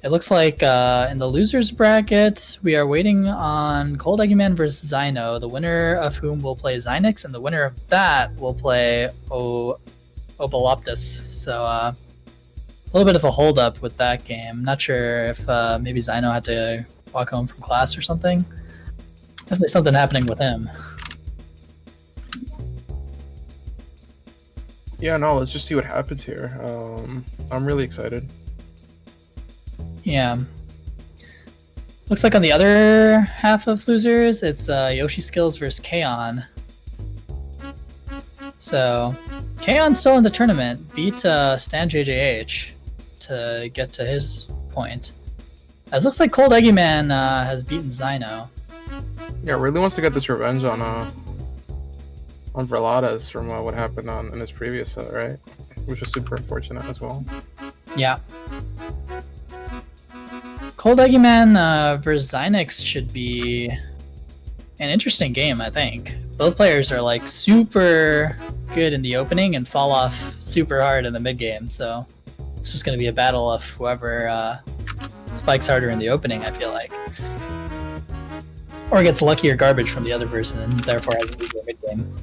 S4: It looks like in the losers bracket, we are waiting on Cold Eggy Man versus Zyno, the winner of whom will play Xynix, and the winner of that will play Obaloptis. So a little bit of a holdup with that game. Not sure if maybe Zyno had to walk home from class or something. Definitely something happening with him.
S2: Yeah, no, let's just see what happens here. I'm really excited.
S4: Yeah. Looks like on the other half of losers, it's Yoshi Skills versus Kaon. So, Kaon's still in the tournament, beat Stan JJH to get to his point. As looks like Cold Eggy Man has beaten Zyno.
S2: Yeah, really wants to get this revenge on Verladas from what happened in his previous set, right? Which was super unfortunate as well.
S4: Yeah. Cold Eggy Man versus Xynix should be an interesting game, I think. Both players are like super good in the opening and fall off super hard in the mid game, so it's just going to be a battle of whoever spikes harder in the opening, I feel like. Or gets lucky or garbage from the other person and therefore has a weaker mid game.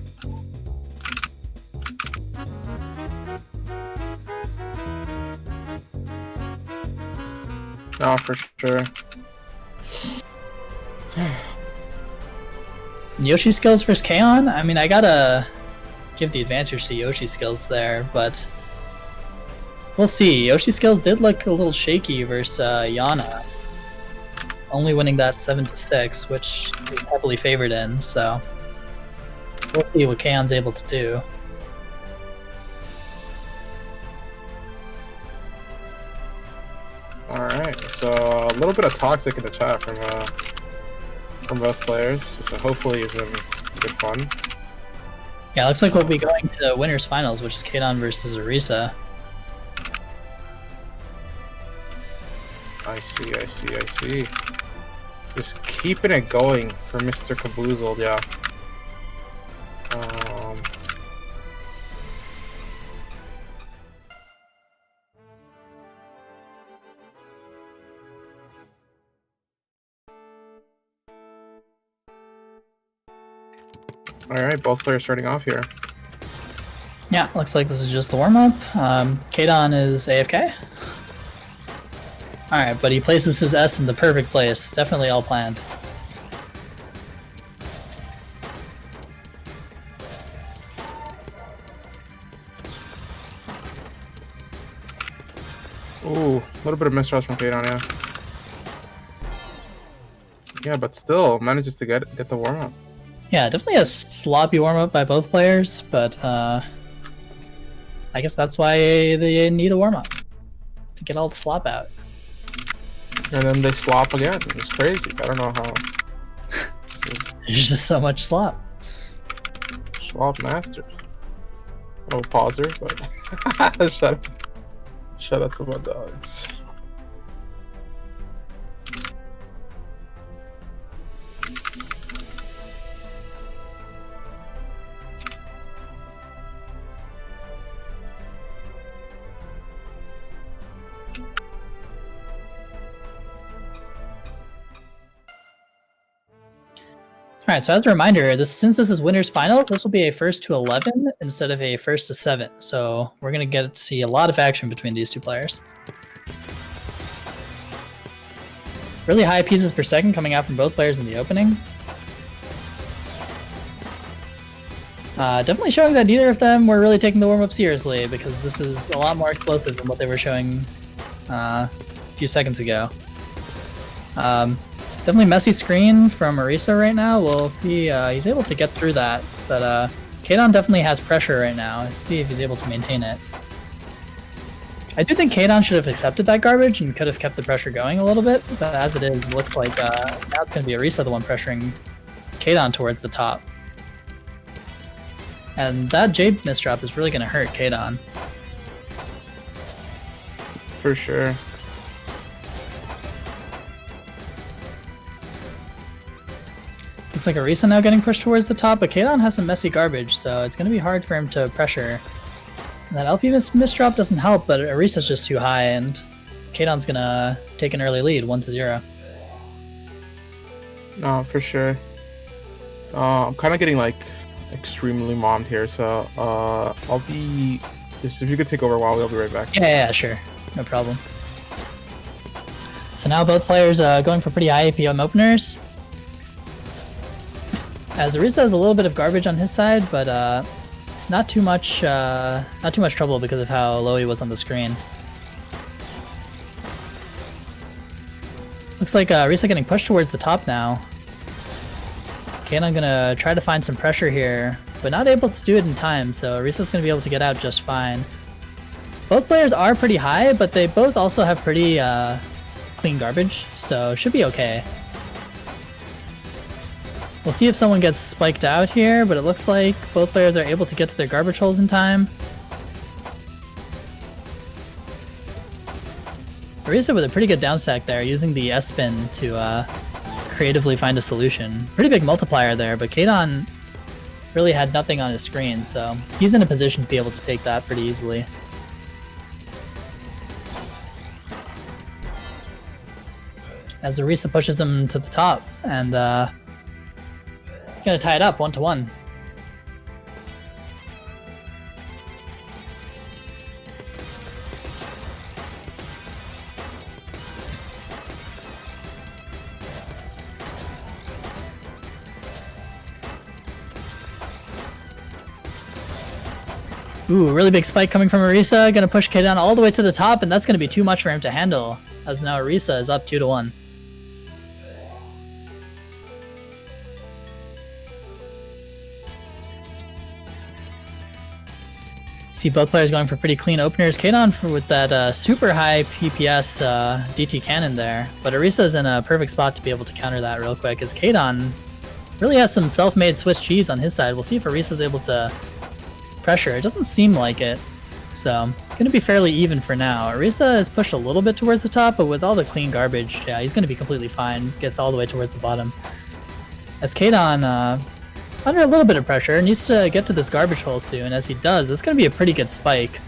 S2: No, for sure.
S4: Yoshi Skills versus Kaon? I mean, I gotta give the advantage to Yoshi Skills there, but we'll see. Yoshi Skills did look a little shaky versus Yana, only winning that 7-6, which is heavily favored in, so we'll see what Kaon's able to do.
S2: Alright, so a little bit of toxic in the chat from both players, which hopefully is in good fun.
S4: Yeah, looks like we'll be going to winners finals, which is Kadon versus Orisa.
S2: I see. Just keeping it going for Mr. Caboozled, yeah. Alright, both players starting off here.
S4: Yeah, looks like this is just the warm-up. Kadon is AFK. Alright, but he places his S in the perfect place. Definitely all planned.
S2: Ooh, a little bit of mistrust from Kadon, yeah. Yeah, but still manages to get the warm-up.
S4: Yeah, definitely a sloppy warm-up by both players, but I guess that's why they need a warm-up. To get all the slop out.
S2: And then they slop again. It's crazy. I don't know how.
S4: There's just so much slop.
S2: Slop masters. Oh, pauser, but shut up to my dogs.
S4: Alright, so as a reminder, since this is winners final, this will be a first to 11 instead of a first to 7. So we're going to get to see a lot of action between these two players. Really high pieces per second coming out from both players in the opening. Definitely showing that neither of them were really taking the warm-up seriously, because this is a lot more explosive than what they were showing a few seconds ago. Definitely messy screen from Orisa right now. We'll see. He's able to get through that, but Kadon definitely has pressure right now. Let's see if he's able to maintain it. I do think Kadon should have accepted that garbage and could have kept the pressure going a little bit, but as it is, it looks like now it's going to be Orisa the one pressuring Kadon towards the top. And that Jade misdrop is really going to hurt Kadon.
S2: For sure.
S4: Looks Looks like Arisa now getting pushed towards the top, but Kadon has some messy garbage, so it's going to be hard for him to pressure. And that LP misdrop doesn't help, but Arisa's just too high, and Kadon's going to take an early lead, 1-0.
S2: No, for sure. I'm kind of getting like extremely mommed here, so I'll be. Just if you could take over a while, we'll be right back.
S4: Yeah, sure. No problem. So now both players going for pretty high APM openers. As Arisa has a little bit of garbage on his side, but not too much trouble because of how low he was on the screen. Looks like Arisa getting pushed towards the top now. Kadon gonna try to find some pressure here, but not able to do it in time, so Arisa's gonna be able to get out just fine. Both players are pretty high, but they both also have pretty clean garbage, so should be okay. We'll see if someone gets spiked out here, but it looks like both players are able to get to their garbage holes in time. Arisa with a pretty good down stack there, using the S-spin to creatively find a solution. Pretty big multiplier there, but Kadon really had nothing on his screen, so he's in a position to be able to take that pretty easily. As Arisa pushes him to the top, and gonna tie it up 1-1. Ooh, really big spike coming from Arisa. Gonna push Kadon all the way to the top, and that's gonna be too much for him to handle, as now Arisa is up 2-1. See both players going for pretty clean openers. Kadon with that super high PPS DT cannon there, but Arisa's in a perfect spot to be able to counter that real quick, as Kadon really has some self-made Swiss cheese on his side. We'll see if Arisa's able to pressure. It doesn't seem like it, so gonna be fairly even for now. Arisa is pushed a little bit towards the top, but with all the clean garbage, yeah, he's gonna be completely fine. Gets all the way towards the bottom. As Kadon under a little bit of pressure, needs to get to this garbage hole soon. As he does, it's going to be a pretty good spike.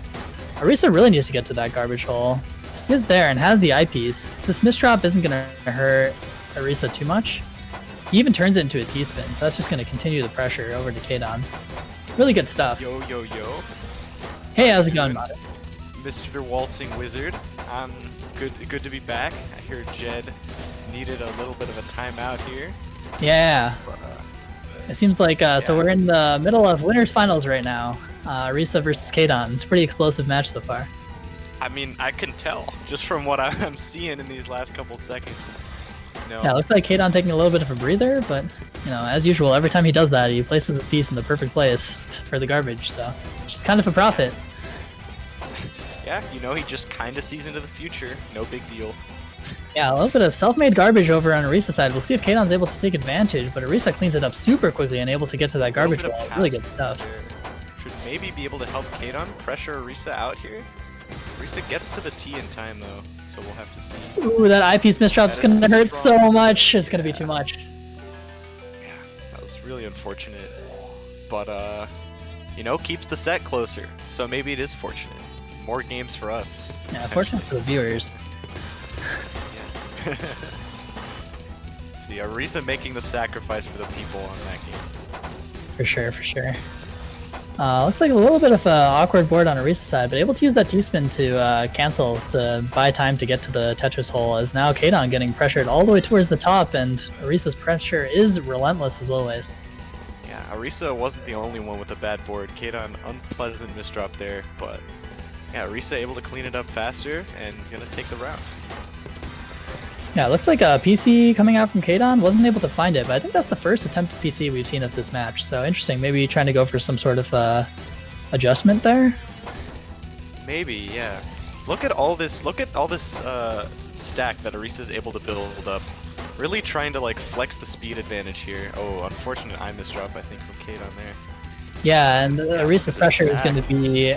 S4: Arisa really needs to get to that garbage hole. He is there and has the eyepiece. This misdrop isn't going to hurt Arisa too much. He even turns it into a T-spin, so that's just going to continue the pressure over to Kadon. Really good stuff.
S3: Yo, yo, yo.
S4: Hey, how's it going, Modest?
S3: Mr. Waltzing Wizard. Good to be back. I hear Jed needed a little bit of a timeout here.
S4: Yeah. It seems like, so we're in the middle of winners finals right now. Arisa versus Kadon. It's a pretty explosive match so far.
S3: I mean, I can tell just from what I'm seeing in these last couple seconds. You know,
S4: Yeah, it looks like Kadon taking a little bit of a breather, but, you know, as usual, every time he does that, he places his piece in the perfect place for the garbage, so which is kind of a profit.
S3: yeah, you know, he just kind of sees into the future. No big deal.
S4: Yeah, a little bit of self-made garbage over on Arisa's side. We'll see if Kadon's able to take advantage, but Arisa cleans it up super quickly and able to get to that garbage
S3: Little bit
S4: wall.
S3: of
S4: Really good
S3: pass
S4: stuff.
S3: there. Should maybe be able to help Kadon pressure Arisa out here. Arisa gets to the T in time though, so we'll have to see.
S4: Ooh, that eyepiece misdrop is
S3: That
S4: going to
S3: is
S4: hurt
S3: strong.
S4: so much. It's going to be too much.
S3: Yeah, that was really unfortunate. But you know, keeps the set closer. So maybe it is fortunate. More games for us.
S4: Yeah, fortunate for the viewers.
S3: See, Arisa making the sacrifice for the people on that game.
S4: For sure, for sure. Looks like a little bit of an awkward board on Arisa's side, but able to use that T-spin to cancel to buy time to get to the Tetris hole, as now Kadon getting pressured all the way towards the top, and Arisa's pressure is relentless as always.
S3: Yeah, Arisa wasn't the only one with a bad board. Kadon, unpleasant misdrop there, but yeah, Arisa able to clean it up faster and gonna take the round.
S4: Yeah, it looks like a PC coming out from Kadon. Wasn't able to find it, but I think that's the first attempted PC we've seen of this match. So interesting. Maybe trying to go for some sort of adjustment there.
S3: Maybe, yeah. Look at all this. Look at all this stack that Arisa's able to build up. Really trying to like flex the speed advantage here. Oh, unfortunate eye misdrop I think from Kadon there.
S4: Yeah, and Arisa's
S3: this
S4: pressure is
S3: stack.
S4: going to be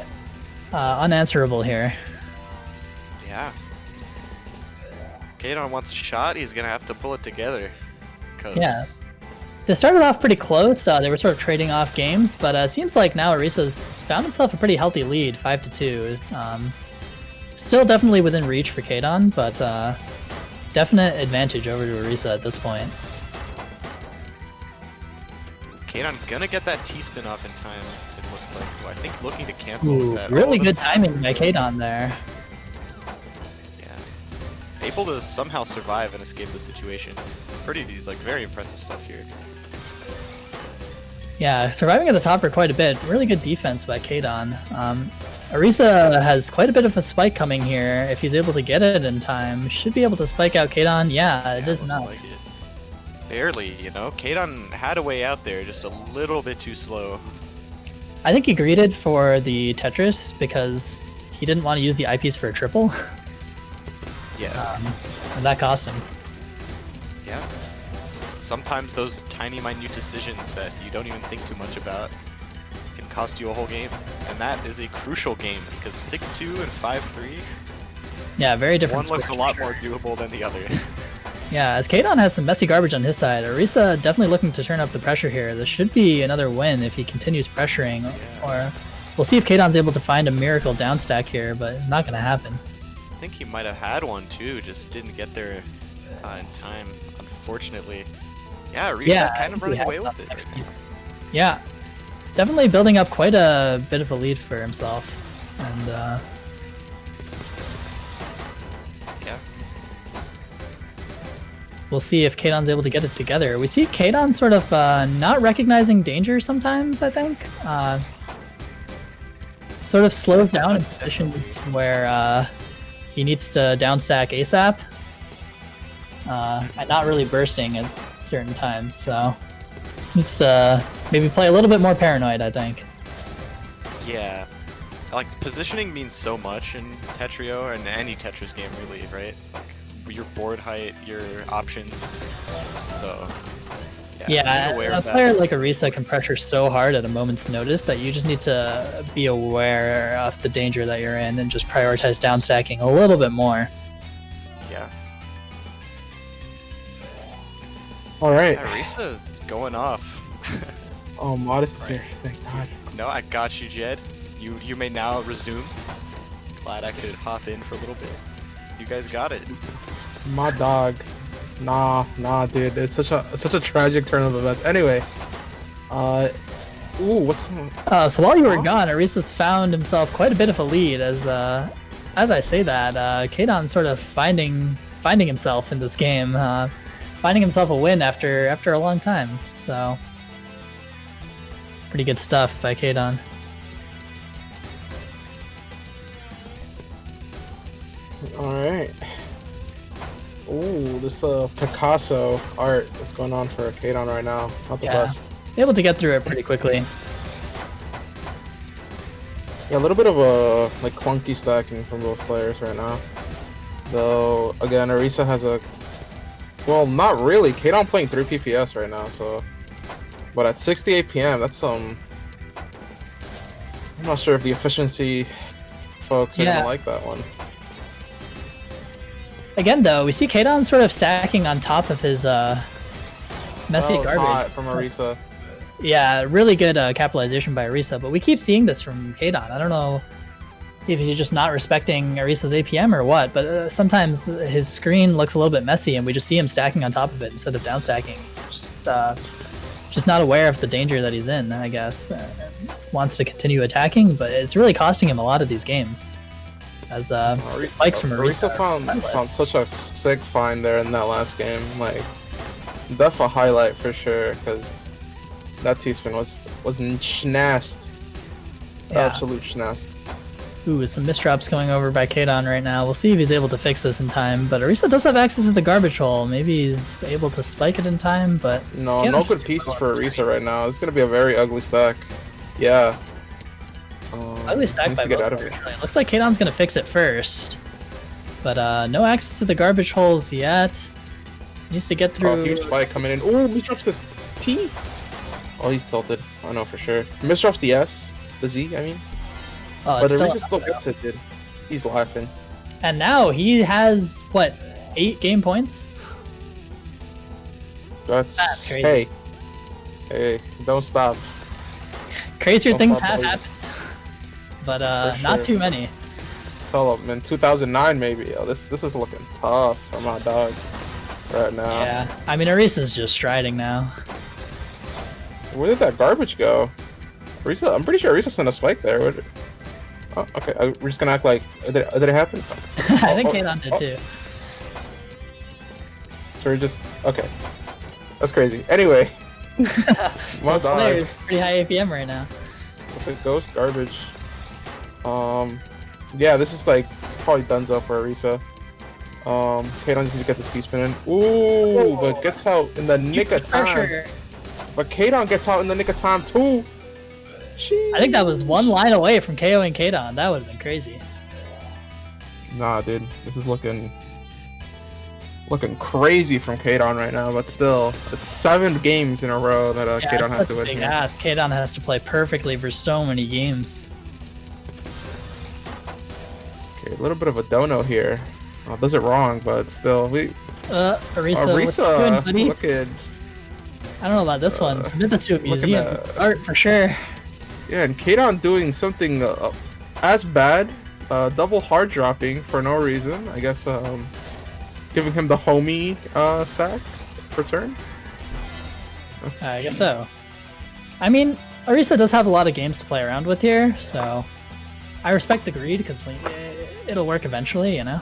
S4: unanswerable here.
S3: Yeah. Kadon wants a shot. He's gonna have to pull it together. 'Cause
S4: Yeah. They started off pretty close. They were sort of trading off games, but it seems like now Arisa's found himself a pretty healthy lead, 5-2. Still definitely within reach for Kadon, but definite advantage over to Arisa at this point.
S3: Kadon gonna get that T-spin off in time, it looks like. Well, I think looking to cancel with that.
S4: Really good timing by Kadon there.
S3: Yeah. Able to somehow survive and escape the situation. Pretty, like, very impressive stuff here.
S4: Yeah, surviving at the top for quite a bit. Really good defense by Kadon. Arisa has quite a bit of a spike coming here. If he's able to get it in time, should be able to spike out Kadon. Yeah, it does not.
S3: Like it. Barely, you know? Kadon had a way out there, just a little bit too slow.
S4: I think he greeted for the Tetris because he didn't want to use the eyepiece for a triple.
S3: Yeah.
S4: And that cost him.
S3: Yeah. Sometimes those tiny, minute decisions that you don't even think too much about can cost you a whole game. And that is a crucial game because 6-2 and 5-3.
S4: Yeah, very different.
S3: One looks a lot more doable than the other.
S4: Yeah, as Kadon has some messy garbage on his side, Arisa definitely looking to turn up the pressure here. This should be another win if he continues pressuring, or we'll see if Kadon's able to find a miracle down stack here, but it's not going to happen.
S3: I think he might have had one too, just didn't get there in time, unfortunately. Yeah, Arisa kind of running away with it.
S4: Next piece. Yeah, definitely building up quite a bit of a lead for himself, and we'll see if Kadon's able to get it together. We see Kadon sort of not recognizing danger sometimes, I think. Sort of slows down in positions where he needs to downstack ASAP. And not really bursting at certain times, so needs to maybe play a little bit more paranoid, I think.
S3: Yeah. Like, positioning means so much in Tetrio, and any Tetris game really, right? Like, your board height, your options, so
S4: yeah, a player like Arisa can pressure so hard at a moment's notice that you just need to be aware of the danger that you're in and just prioritize downstacking a little bit more.
S3: Yeah.
S2: All right.
S3: Arisa is going off.
S2: Oh, Modest is here. Thank God.
S3: No, I got you, Jed. You may now resume. Glad I could hop in for a little bit. You guys got it.
S2: My dog. Nah, dude. It's such a tragic turn of events. Anyway, ooh, what's going on?
S4: So while you were gone, Arisa's found himself quite a bit of a lead. As I say that, Kadon's sort of finding himself in this game, finding himself a win after a long time. So pretty good stuff by Kadon.
S2: All right. Ooh, this Picasso art that's going on for Kadon right now. Not the best.
S4: He's able to get through it pretty quickly.
S2: Yeah, a little bit of a like clunky stacking from both players right now. Though again, Arisa has a well, not really. Kadon playing 3 PPS right now, so but at 68 PM, that's I'm not sure if the efficiency folks are gonna like that one.
S4: Again, though, we see Kadon sort of stacking on top of his messy garbage.
S2: Hot from Arisa.
S4: Yeah, really good capitalization by Arisa, but we keep seeing this from Kadon. I don't know if he's just not respecting Arisa's APM or what, but sometimes his screen looks a little bit messy and we just see him stacking on top of it instead of down stacking. Just not aware of the danger that he's in, I guess. Wants to continue attacking, but it's really costing him a lot of these games. As spikes from Arisa
S2: found such a sick find there in that last game. Like, that's a highlight for sure, because that T-spin was schnast.
S4: Yeah.
S2: Absolute schnast.
S4: Ooh, some misdrops going over by Kadon right now. We'll see if he's able to fix this in time, but Arisa does have access to the garbage hole. Maybe he's able to spike it in time, but...
S2: No good pieces for Arisa right now. It's going to be a very ugly stack. Yeah.
S4: Ugly stack by both players. It looks like Kadon's going to fix it first, but no access to the garbage holes yet. Needs to get through...
S2: Oh, huge spike coming in. Oh, he drops the T! Oh, he's tilted. I know for sure. Misdrops the S. The Z, I mean.
S4: Oh,
S2: but Arisa still gets it, dude. He's laughing.
S4: And now he has, what, 8 game points?
S2: That's
S4: crazy.
S2: Hey, Hey, don't stop.
S4: Crazier
S2: Don't
S4: things
S2: stop,
S4: have
S2: buddy.
S4: happened, but
S2: For
S4: not
S2: sure.
S4: too many.
S2: Tell them in 2009 maybe. Yo, this is looking tough for my dog right now.
S4: Yeah, I mean, Arisa's just striding now.
S2: Where did that garbage go? Arisa, I'm pretty sure Arisa sent a spike there. Oh, okay. We're just gonna act like did it happen?
S4: I think Kaydon did too.
S2: So we're just okay. That's crazy. Anyway, my dog
S4: Player's pretty high APM right now.
S2: with the ghost garbage. Yeah, this is like probably donezo for Arisa. Kaydon just needs to get this T-spin in. Ooh, but gets out in the nick of time.
S4: Pressure.
S2: But Kaydon gets out in the nick of time too.
S4: I think that was one line away from KOing Kaydon. That would have been crazy.
S2: Nah, dude, this is looking crazy from Kaydon right now. But still, it's 7 games in a row that Kaydon has to win.
S4: Yeah, Kaydon has to play perfectly for so many games.
S2: Okay, a little bit of a dono here. Does it wrong, but still,
S4: Arisa, what you doing,
S2: Arisa
S4: buddy?
S2: looking.
S4: I don't know about this one. Submit that to a museum. Art for sure.
S2: Yeah, and Kaydon doing something as bad, double hard dropping for no reason. I guess giving him the homie stack for turn.
S4: I guess so. I mean, Arisa does have a lot of games to play around with here, so I respect the greed because like, it'll work eventually, you know.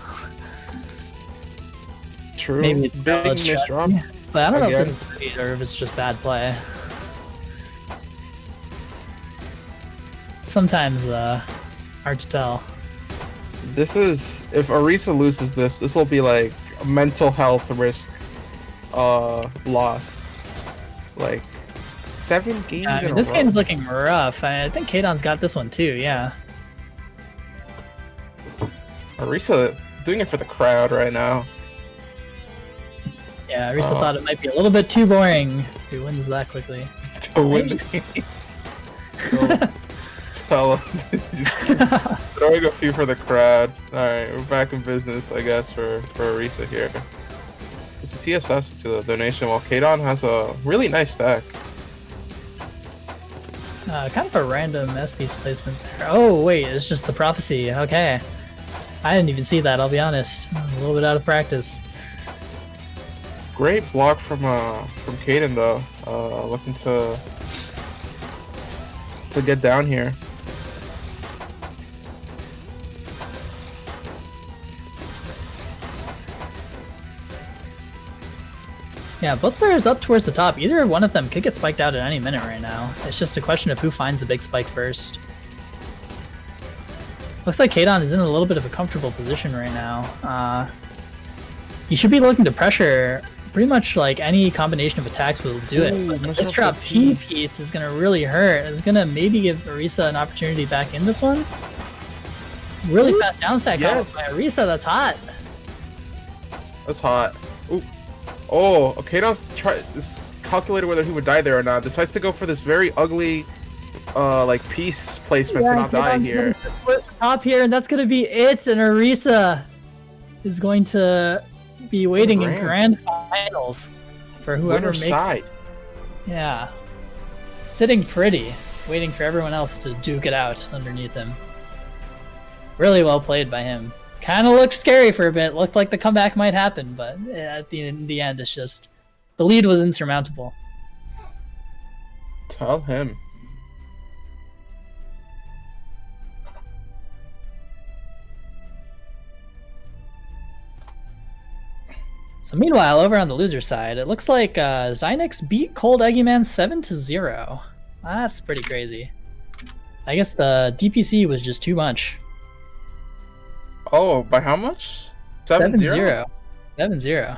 S2: True.
S4: Maybe it's
S2: Big
S4: valid
S2: miss drop.
S4: strategy, but I don't know
S2: Again.
S4: if this is greed or if it's just bad play. Sometimes hard to tell.
S2: This is if Arisa loses this will be like a mental health risk loss. Like 7 games
S4: Yeah, I
S2: in
S4: mean,
S2: a
S4: this
S2: row.
S4: game's looking rough. I think Kaydon's got this one too. Yeah.
S2: Arisa doing it for the crowd right now.
S4: Yeah, Arisa thought it might be a little bit too boring if he wins that quickly.
S2: To win the game. So, tell him. Just throwing a few for the crowd. Alright, we're back in business, I guess, for Arisa here. It's a TSS to the donation, while Kaydon has a really nice stack.
S4: Kind of a random S-piece placement there. Oh, wait, it's just the prophecy. Okay. I didn't even see that, I'll be honest. I'm a little bit out of practice.
S2: Great block from Kaydon though. Looking to get down here.
S4: Yeah, both players up towards the top. Either one of them could get spiked out at any minute right now. It's just a question of who finds the big spike first. Looks like Kaydon is in a little bit of a comfortable position right now. He should be looking to pressure pretty much like any combination of attacks will do it.
S2: Ooh,
S4: But
S2: messed
S4: this
S2: up
S4: drop
S2: the
S4: T
S2: tees.
S4: piece is gonna really hurt. It's gonna maybe give Arisa an opportunity back in this one. Really fast downstack
S2: Yes.
S4: by Arisa, that's hot.
S2: That's hot. Ooh. Oh, Kaydon's calculated whether he would die there or not. Decides to go for this very ugly like piece placement to not die
S4: Kaydon's
S2: here.
S4: gonna split the top here, and that's gonna be it. And Arisa is going to be waiting in grand finals for whoever
S2: Winner
S4: makes.
S2: side.
S4: Yeah, sitting pretty, waiting for everyone else to duke it out underneath him. Really well played by him. Kind of looked scary for a bit. Looked like the comeback might happen, but at the end, it's just the lead was insurmountable.
S2: Tell him.
S4: So meanwhile, over on the loser side, it looks like Xynix beat Cold Eggy Man 7-0. That's pretty crazy. I guess the DPC was just too much.
S2: Oh, by how much? 7-0?
S4: 7-0.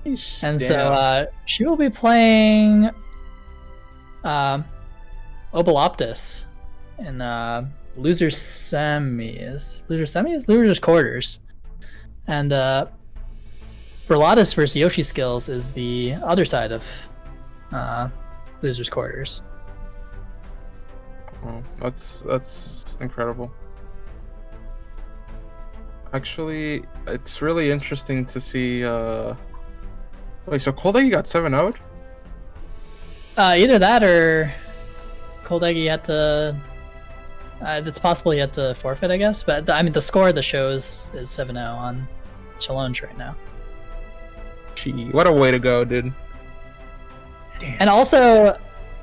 S2: Sheesh.
S4: And
S2: Damn.
S4: so she will be playing Obaloptis in loser semis. Loser's quarters. And Berlatus versus Yoshi Skills is the other side of loser's quarters.
S2: Oh, that's incredible. Actually, it's really interesting to see. Wait, so Cold Egg got 7-0'd?
S4: Either that or Cold Eggy had to. It's possible he had to forfeit, I guess. But I mean, the score of the show is 7-0 on Challenge right now.
S2: Gee, what a way to go, dude.
S4: Damn. And also,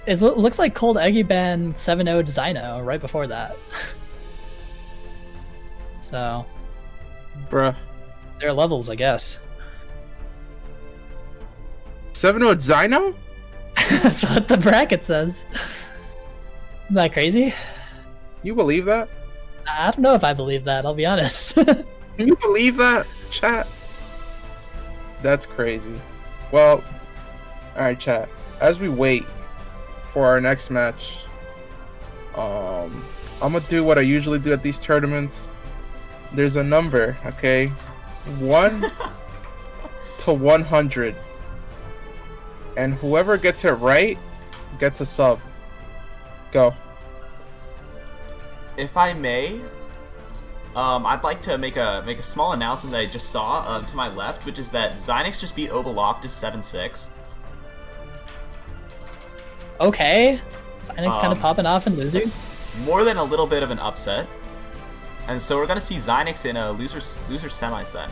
S4: it looks like Cold Eggy banned 7-0'd Zyno right before that. So,
S2: Bruh.
S4: there are levels, I guess.
S2: 7-0 Zyno?
S4: That's what the bracket says. Isn't that crazy?
S2: You believe that?
S4: I don't know if I believe that, I'll be honest.
S2: Can you believe that, chat? That's crazy. Well, alright, chat. As we wait for our next match, I'm gonna do what I usually do at these tournaments. There's a number, okay? 1 to 100. And whoever gets it right gets a sub. Go.
S1: If I may, I'd like to make a small announcement that I just saw to my left, which is that Xynix just beat Obaloptis 7-6.
S4: Okay. Xynix kind of popping off in losers.
S1: It's more than a little bit of an upset. And so we're gonna see Xynix in a loser semis then.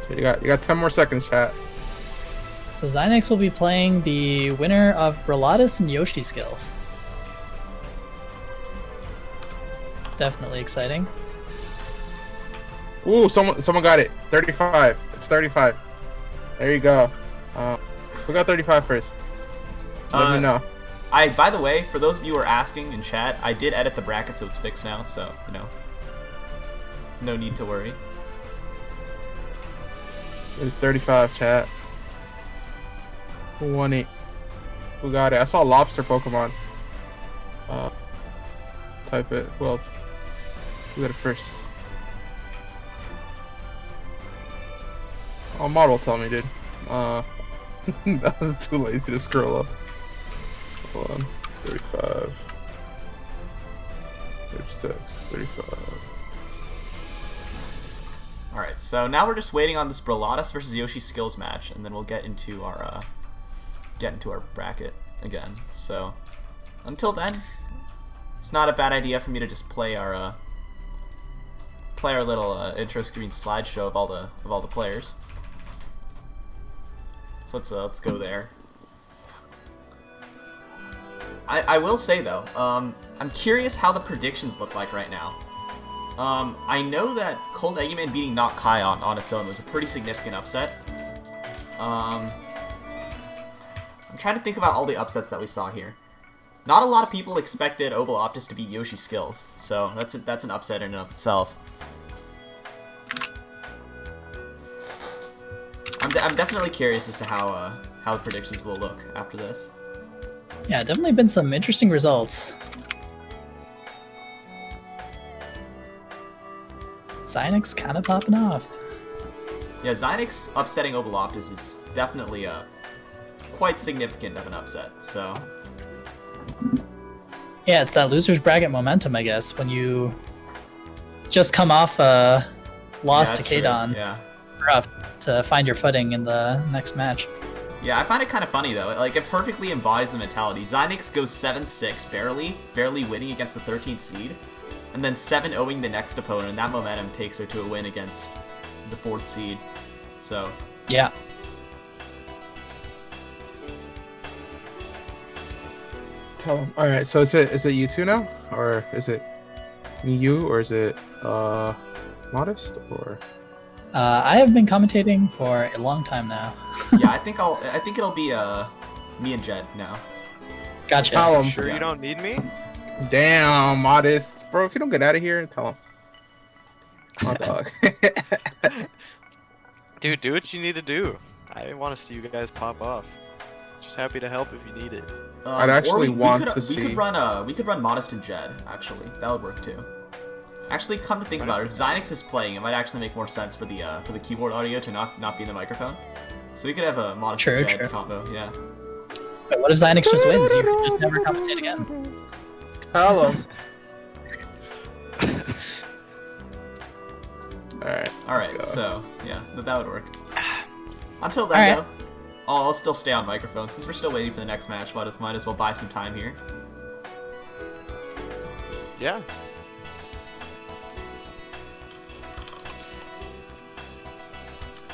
S2: You got 10 more seconds, chat.
S4: So Xynix will be playing the winner of Brelatis and Yoshi skills. Definitely exciting.
S2: Ooh, someone got it. 35. It's 35. There you go. Who got 35 first? Let me know.
S1: By the way, for those of you who are asking in chat, I did edit the bracket so it's fixed now, so, you know, no need to worry.
S2: It's 35, chat. Who won it? Who got it? I saw Lobster Pokemon. Type it. Who else? Who got it first? Oh, Mod will tell me, dude. I'm too lazy to scroll up. Hold on. 35. Search text. 35.
S1: Alright, so now we're just waiting on this Brelatis versus Yoshi skills match, and then we'll get into our bracket again. So until then, it's not a bad idea for me to just play our little intro screen slideshow of all the players. So let's go there. I will say though, I'm curious how the predictions look like right now. I know that Cold Eggman beating NotKaiyon on its own was a pretty significant upset. I'm trying to think about all the upsets that we saw here. Not a lot of people expected Obaloptis to beat Yoshi skills, so that's an upset in and of itself. I'm definitely curious as to how the predictions will look after this.
S4: Yeah, definitely been some interesting results. Xynix kind of popping off.
S1: Yeah, Xynix upsetting Obaloptis is definitely quite significant of an upset, so...
S4: Yeah, it's that loser's bracket momentum, I guess, when you just come off a loss to Kadon.
S1: Yeah.
S4: Rough to find your footing in the next match.
S1: Yeah, I find it kind of funny though. Like, it perfectly embodies the mentality. Xynix goes 7-6, barely winning against the 13th seed, and then 7-0ing the next opponent, and that momentum takes her to a win against the 4th seed. So
S4: yeah.
S2: Tell him. All right. So is it you two now, or is it me, you, or is it Modest, or?
S4: I have been commentating for a long time now.
S1: yeah, I think it'll be me and Jed now.
S4: Gotcha.
S2: Tell him.
S3: Sure you don't need me?
S2: Damn, Modest, bro. If you don't get out of here, tell him. My dog.
S3: Dude, do what you need to do. I want to see you guys pop off. Just happy to help if you need it.
S2: I'd actually want to see.
S1: We could run Modest and Jed. Actually, that would work too. Actually, come to think about it, if Xynix is playing, it might actually make more sense for the keyboard audio to not be in the microphone. So we could have a Modest and Jed combo. Yeah.
S4: But what if Xynix just wins? You can just never commentate again.
S2: Tell him. Alright.
S1: So, yeah, that would work. Until then, though, I'll still stay on microphone since we're still waiting for the next match. Might as well buy some time here.
S3: Yeah.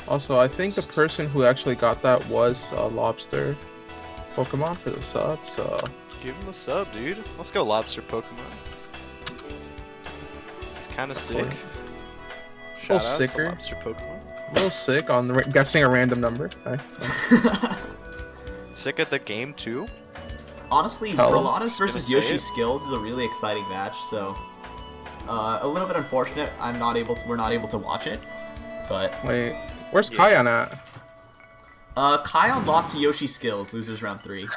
S2: Also, I think the person who actually got that was Lobster Pokemon for the sub, so...
S3: Give him the sub, dude. Let's go Lobster Pokemon. It's kind of sick. Shout out
S2: sicker.
S3: to Lobster Pokemon.
S2: A little sick on guessing a random number. Okay.
S3: Sick at the game, too.
S1: Honestly,
S2: Tell 'em.
S1: Brolatas versus
S3: say
S1: Yoshi
S3: it.
S1: Skills is a really exciting match, so... a little bit unfortunate we're not able to watch it, but...
S2: Wait, where's KaiYon at?
S1: KaiYon lost to Yoshi Skills, losers round 3.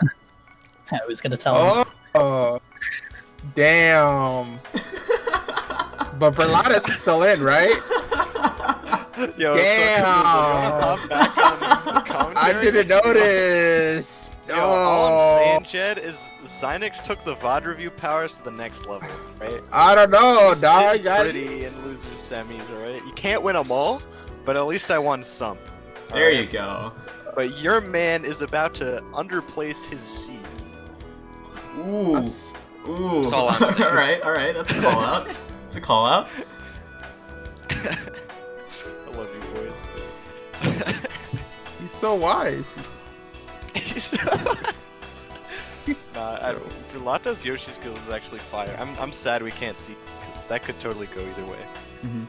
S4: I was gonna tell him.
S2: Oh, damn. But Brolatas is still in, right?
S3: Yo,
S2: Damn.
S3: hop back on the commentary.
S2: I didn't notice.
S3: Yo, all I'm saying, Jed, is Xynix took the VOD review powers to the next level, right?
S2: I don't know,
S3: He's
S2: dog.
S3: sitting pretty in losers semis, alright? You can't win them all, but at least I won some.
S1: There you go.
S3: But your man is about to underplace his seed.
S1: Ooh. Ooh.
S3: That's all I'm saying.
S1: Alright, that's a call out. It's a call out.
S3: I love you boys.
S2: He's so wise.
S3: Brolatas Yoshi Skills is actually fire. I'm sad we can't see, because that could totally go either way.
S1: Mm-hmm.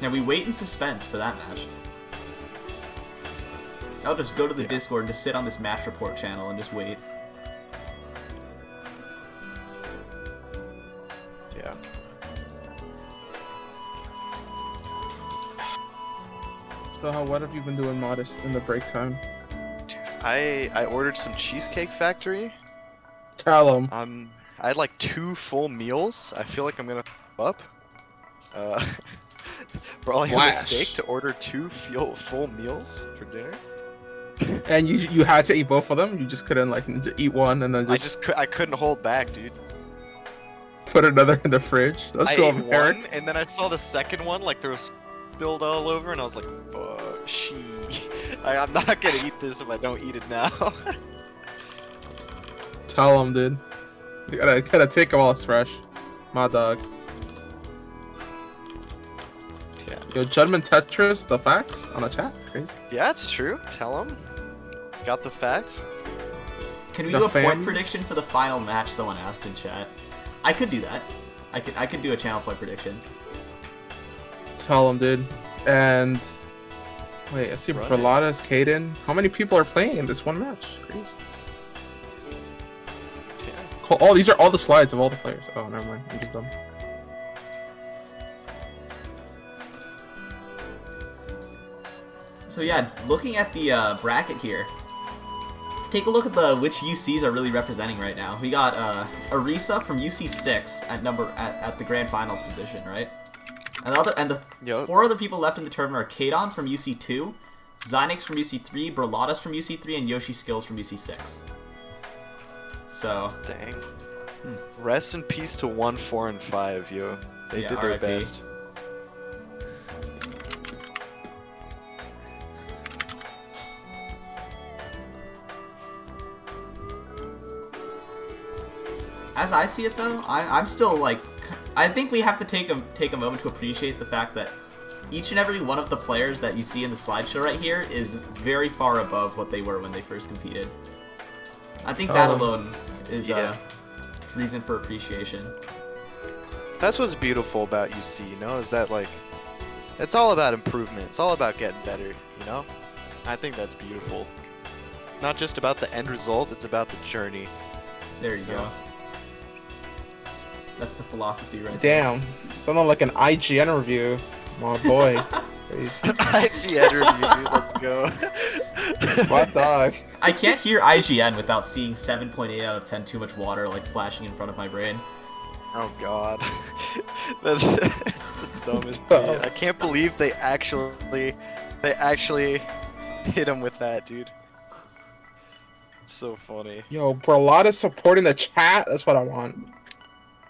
S1: Now we wait in suspense for that match. I'll just go to the Discord and just sit on this match report channel and just wait.
S3: Yeah.
S2: So, what have you been doing, Modest, in the break time?
S3: I ordered some Cheesecake Factory.
S2: Tell him.
S3: I had like 2 full meals. I feel like I'm gonna up. Probably a mistake to order 2 full meals for dinner.
S2: And you had to eat both of them? You just couldn't like eat one and then
S3: I couldn't hold back, dude.
S2: put another in the fridge? Let's go,
S3: ate
S2: Eric.
S3: one, and then I saw the second one, like there was spilled all over, and I was like, fuck, I'm not gonna eat this if I don't eat it now.
S2: Tell him, dude. You gotta take them while it's fresh. My dog.
S3: Yeah.
S2: Yo, Judgment Tetris, the facts on the chat? Crazy.
S3: Yeah, it's true. Tell him. He's got the facts.
S1: Can we
S2: The
S1: do a point
S2: fan-
S1: prediction for the final match? Someone asked in chat. I could do that. I could do a channel point prediction.
S2: Tell him, dude. And wait, I see
S3: Right.
S2: Brolatas, Caden. How many people are playing in this one match? Crazy.
S3: Yeah.
S2: Cool. Oh, these are all the slides of all the players. Oh, never mind. I'm just dumb.
S1: So yeah, looking at the bracket here, let's take a look at which UCs are really representing right now. We got Arisa from UC6 at the grand finals position, right? And the
S3: Yup.
S1: 4 other people left in the tournament are Kadon from UC2, Xynix from UC3, Brolatas from UC3, and Yoshi Skills from UC6. So
S3: Dang. Rest in peace to 1, 4, and 5, yo. They
S1: Yeah,
S3: did their
S1: RIP.
S3: best.
S1: as I see it though, I'm still like, I think we have to take a moment to appreciate the fact that each and every one of the players that you see in the slideshow right here is very far above what they were when they first competed. I think that alone is
S3: Yeah.
S1: a reason for appreciation.
S5: That's what's beautiful about UC, you know, is that like, it's all about improvement. It's all about getting better, you know? I think that's beautiful. Not just about the end result, it's about the journey.
S1: There you go. That's the philosophy right there.
S2: Damn, sounded like an IGN review, my boy. Crazy.
S3: IGN review, dude, let's go.
S2: My dog.
S1: I can't hear IGN without seeing 7.8 out of 10 too much water like flashing in front of my brain.
S3: Oh god. That's the dumbest thing. I can't believe they actually hit him with that, dude. It's so funny.
S2: Yo, Brolatas supporting the chat. That's what I want.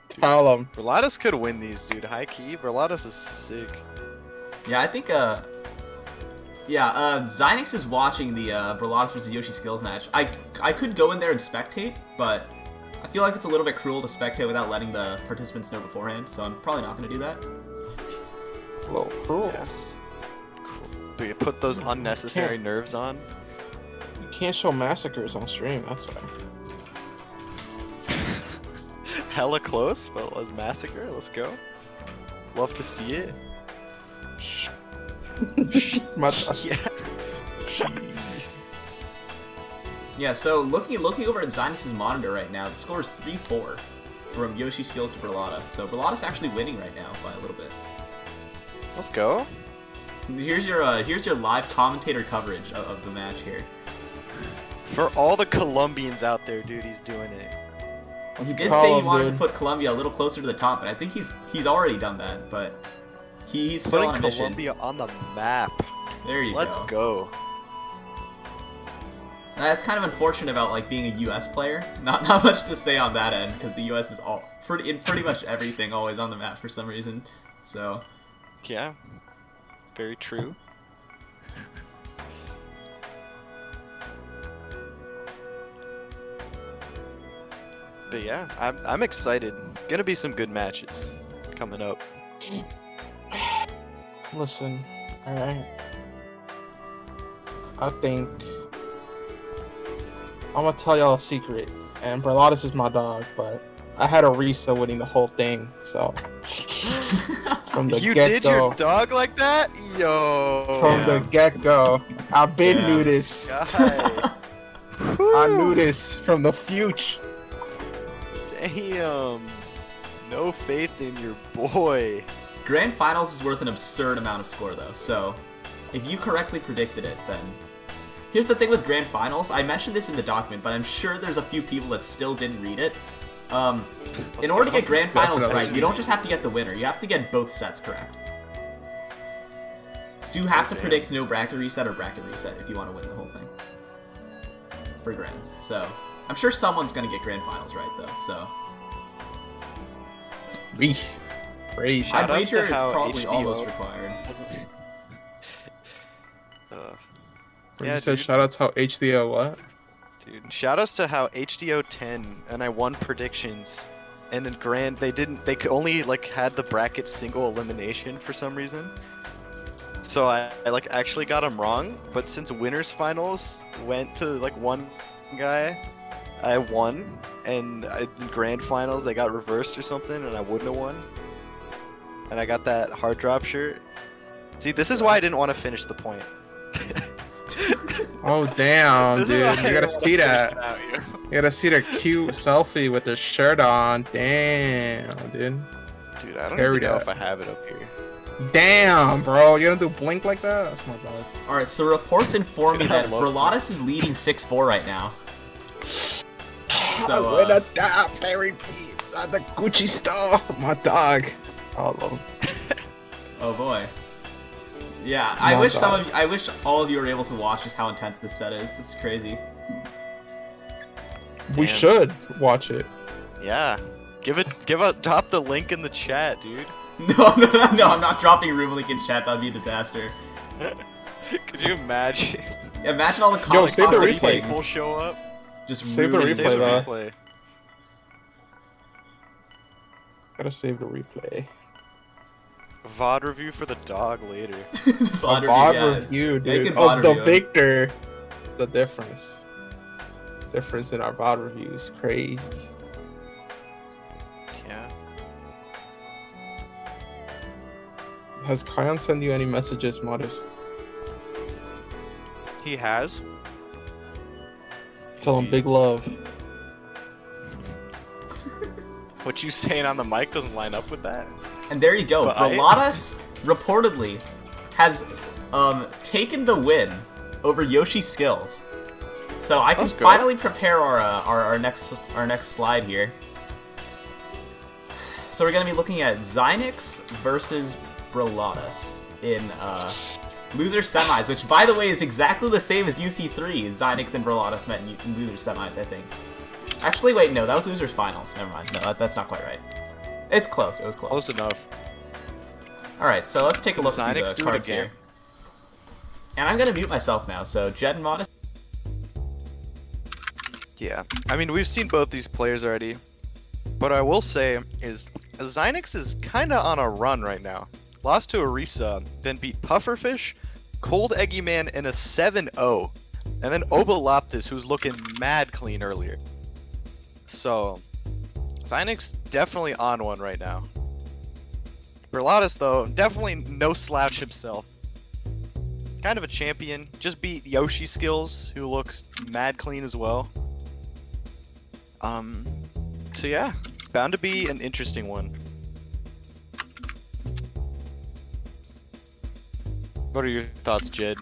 S2: Tell him.
S3: Brolatas could win these, dude. High key, Brolatas is sick.
S1: Yeah, I think Yeah, Xynix is watching the Bralots vs Yoshi skills match. I could go in there and spectate, but I feel like it's a little bit cruel to spectate without letting the participants know beforehand, so I'm probably not going to do that.
S2: A little cruel.
S5: Yeah. Cool. But you put those unnecessary nerves on.
S2: You can't show massacres on stream, that's why.
S5: Hella close, but let's massacre. Let's go. Love to see it. Yeah.
S1: Yeah, so looking over at Xynix's monitor right now, the score is 3-4 from Yoshi skills to Bralotas. So Bralotas actually winning right now by a little bit.
S5: Let's go.
S1: Here's your live commentator coverage of the match here.
S5: For all the Colombians out there, dude, he's doing it.
S1: He did say he wanted to put Colombia a little closer to the top, but I think he's already done that. But he's still on a mission.
S5: Colombia on the map.
S1: There you go.
S5: Let's go.
S1: That's kind of unfortunate about like being a U.S. player. Not much to say on that end because the U.S. is pretty much everything always on the map for some reason. So
S5: yeah, very true. But yeah, I'm excited. Gonna be some good matches coming up.
S2: Listen, alright. I think I'm gonna tell y'all a secret. And Bralotas is my dog, but I had Arisa winning the whole thing, so from the
S5: you
S2: get-go,
S5: did your dog like that? Yo.
S2: From the get-go. I've been knew this. I knew this from the future.
S5: Damn. No faith in your boy.
S1: Grand Finals is worth an absurd amount of score though, so if you correctly predicted it, then... Here's the thing with Grand Finals, I mentioned this in the document, but I'm sure there's a few people that still didn't read it. In order to get Grand Finals right, you don't just have to get the winner, you have to get both sets correct. So you have to predict no bracket reset or bracket reset if you want to win the whole thing. For Grands, so... I'm sure someone's gonna get Grand Finals right though, so... I'd wager it's probably almost required.
S2: Yeah, you said shoutouts how HDO what?
S5: Dude, shoutouts to how HDO 10 and I won predictions, and in Grand they could only like had the bracket single elimination for some reason. So I like actually got them wrong, but since winners finals went to like one guy, I won, and in Grand Finals they got reversed or something, and I wouldn't have won. And I got that hard drop shirt. See, this is why I didn't want to finish the point.
S2: Oh damn, dude! You gotta see that. You gotta see the cute selfie with the shirt on. Damn, dude.
S5: Dude, I don't even know if I have it up here.
S2: Damn, bro! You gonna do blink like that? That's my bad.
S1: All right, so reports inform me that Bralotas is leading 6-4 right now. So,
S2: with a top fairy piece at the Gucci store. My dog. I love him.
S1: Oh boy. Yeah, I wish all of you were able to watch just how intense this set is. This is crazy.
S2: We should watch it.
S5: Yeah. Drop the link in the chat, dude.
S1: No, I'm not dropping a room link in chat. That'd be a disaster.
S5: Could you imagine?
S1: Imagine all the comic
S2: save the
S1: costume
S2: replay.
S5: People show up.
S1: Just
S2: save the
S1: replay,
S2: replay. Gotta save the replay.
S5: VOD review for the dog later.
S2: VOD review, dude. Of the victor. The difference. Difference in our VOD reviews. Crazy.
S5: Yeah.
S2: Has KaiYon sent you any messages, Modest?
S5: He has.
S2: Tell him big love.
S5: What you saying on the mic doesn't line up with that.
S1: And there you go. Bralotas reportedly has taken the win over Yoshi skills. So I can finally prepare our next slide here. So we're gonna be looking at Xynix versus Bralotas in loser semis, which by the way is exactly the same as UC3. Xynix and Bralotas met in loser semis, I think. Actually, wait, no, that was losers finals. Never mind. No, that's not quite right. It's close. It was close.
S5: Close enough.
S1: All right, so let's take a look at these cards here. And I'm gonna mute myself now, so Jed and Modest.
S5: Yeah, I mean, we've seen both these players already. What I will say is Xynix is kind of on a run right now. Lost to Orisa, then beat Pufferfish, Cold Eggy Man in a 7-0. And then Obaloptis, who's looking mad clean earlier. So, Xynix definitely on one right now. Berlatus, though, definitely no slouch himself. Kind of a champion. Just beat Yoshi Skills, who looks mad clean as well. So yeah, bound to be an interesting one. What are your thoughts, Jed?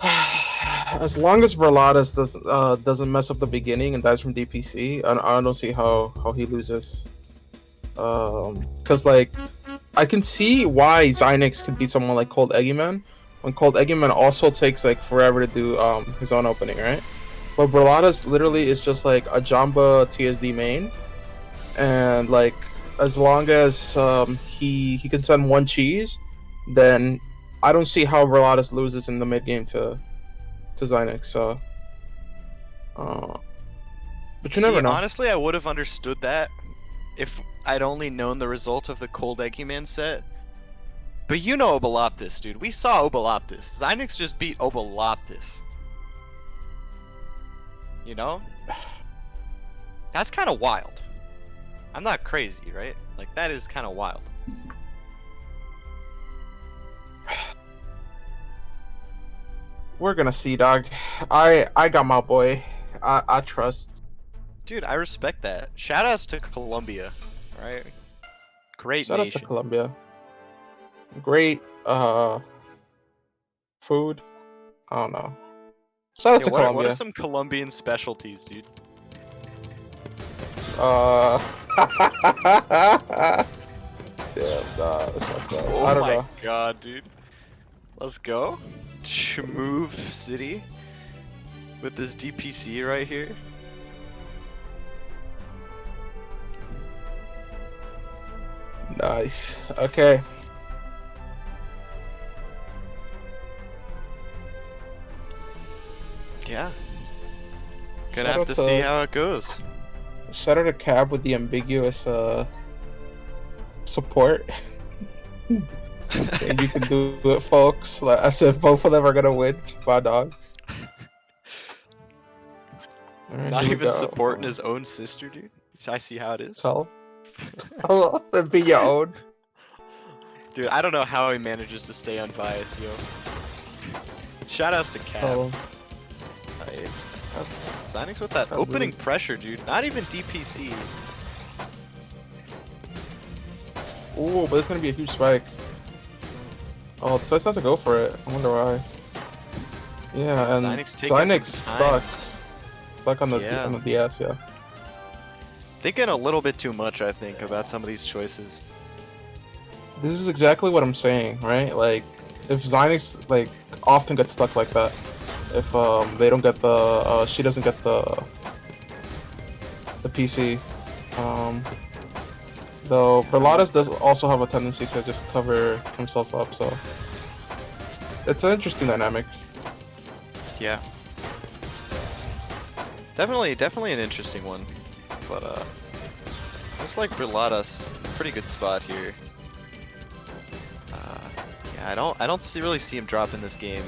S2: As long as Berlatus doesn't mess up the beginning and dies from DPC, I don't see how he loses. Cause like I can see why Xynix can beat someone like Cold Eggy Man, when Cold Eggy Man also takes like forever to do his own opening, right? But Berlatus literally is just like a Jamba TSD main, and like as long as he can send one cheese, then I don't see how Berlatus loses in the mid game to Xynix. So, but you never know.
S5: Honestly, I would have understood that if I'd only known the result of the Cold Eggy Man set. But you know Obaloptis, dude. We saw Obaloptis. Xynix just beat Obaloptis. You know? That's kind of wild. I'm not crazy, right? Like, that is kind of wild.
S2: We're gonna see, dog. I got my boy. I trust.
S5: Dude, I respect that. Shoutouts to Colombia, right? Great
S2: Shoutouts
S5: nation.
S2: to Colombia. Great food. I don't know. Shoutouts to Colombia.
S5: What are some Colombian specialties, dude?
S2: Damn, that's fucked up.
S5: Oh
S2: I don't
S5: my
S2: know.
S5: god, dude. Let's go. Schmoove City. With this DPC right here.
S2: Nice. Okay.
S5: Yeah. Gonna
S2: Shout
S5: have
S2: out
S5: to see how it goes.
S2: Shout out to Cab with the ambiguous support. And you can do it, folks. Like, as if both of them are gonna win. My dog. Alright,
S5: Not
S2: here we
S5: even
S2: go.
S5: supporting his own sister, dude. I see how it is.
S2: Tell him. Be your own.
S5: Dude, I don't know how he manages to stay unbiased, yo. Shoutouts to Cab.
S2: Tell him.
S5: Xynix with that opening pressure, dude. Not even DPC.
S2: Ooh, but it's gonna be a huge spike. Oh, so it's not to go for it. I wonder why. Yeah, and Xynix stuck on the DS. Yeah.
S5: Thinking a little bit too much, I think, about some of these choices.
S2: This is exactly what I'm saying, right? Like, if Xynix like often gets stuck like that, if they don't get the she doesn't get the PC, though Berlatus does also have a tendency to just cover himself up, so it's an interesting dynamic.
S5: Yeah. Definitely an interesting one. But looks like Berlatus pretty good spot here. Yeah, I don't really see him dropping this game.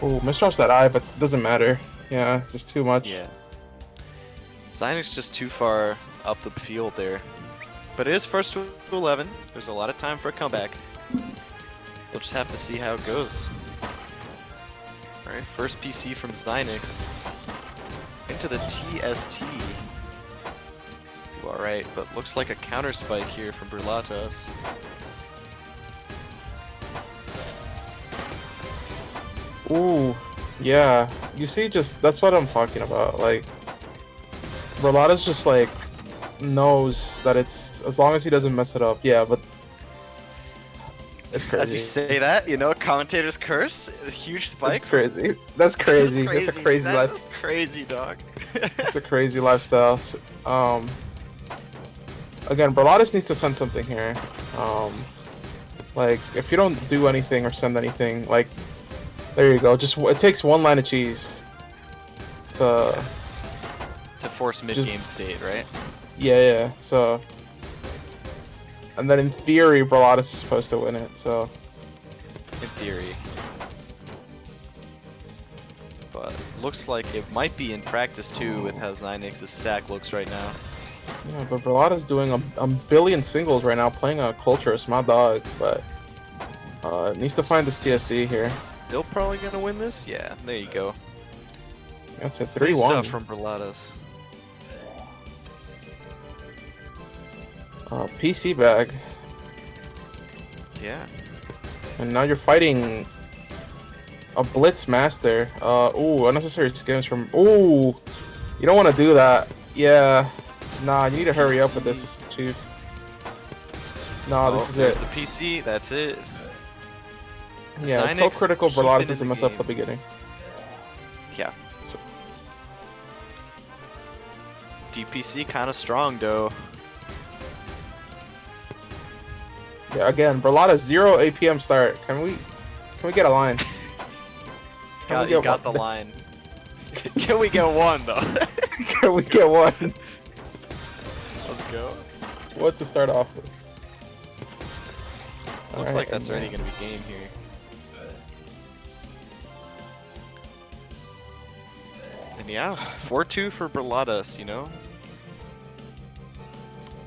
S2: Ooh, misdrops that eye, but it doesn't matter. Yeah, just too much.
S5: Yeah. Xynix just too far up the field there. But it is first to 11. There's a lot of time for a comeback. We'll just have to see how it goes. Alright, first PC from Xynix. Into the TST. Alright, but looks like a counter spike here from Berlatus.
S2: Ooh, yeah. You see, just that's what I'm talking about. Like, Berlatus just like knows that it's as long as he doesn't mess it up. Yeah, but it's crazy.
S5: As you say that, you know, commentator's curse, a huge spike.
S2: It's crazy. That's crazy. That's a crazy life.
S5: That's crazy, dog.
S2: It's a crazy lifestyle. Again, Berlatus needs to send something here. Like, if you don't do anything or send anything, like, there you go. Just it takes one line of cheese to
S3: force mid-game state, right?
S2: Yeah. So, and then in theory, Blyte is supposed to win it. So,
S3: In theory. But looks like it might be in practice too with how Xynix's stack looks right now.
S2: yeah, but Blyte is doing a billion singles right now, playing a Culturist, my dog. But needs to find this TSD here.
S3: Still probably gonna win this? Yeah, there you go.
S2: That's a
S3: Good
S2: 3-1.
S3: stuff from Blyte.
S2: PC bag,
S3: Yeah.
S2: and now you're fighting a Blitz Master. Ooh, unnecessary skims from. Ooh, you don't want to do that. Yeah, nah, you need to hurry up with this, Chief. Nah, this is
S3: there's
S2: it.
S3: the PC, that's it.
S2: Yeah, it's so
S3: Xynix
S2: critical for
S3: keeping
S2: Blyte
S3: in
S2: to
S3: the
S2: mess up
S3: game.
S2: the beginning.
S3: Yeah. DPC kind of strong though.
S2: Yeah, again, Blyte 0 APM start. Can we get a line? Can we
S3: You
S2: get
S3: got the
S2: one?
S3: line. Can we get one though?
S2: Can we get one?
S3: Let's go.
S2: What to start off with?
S3: Looks
S2: Alright,
S3: like that's
S2: and
S3: already gonna be game here. And yeah, 4-2 for Blyte, you know?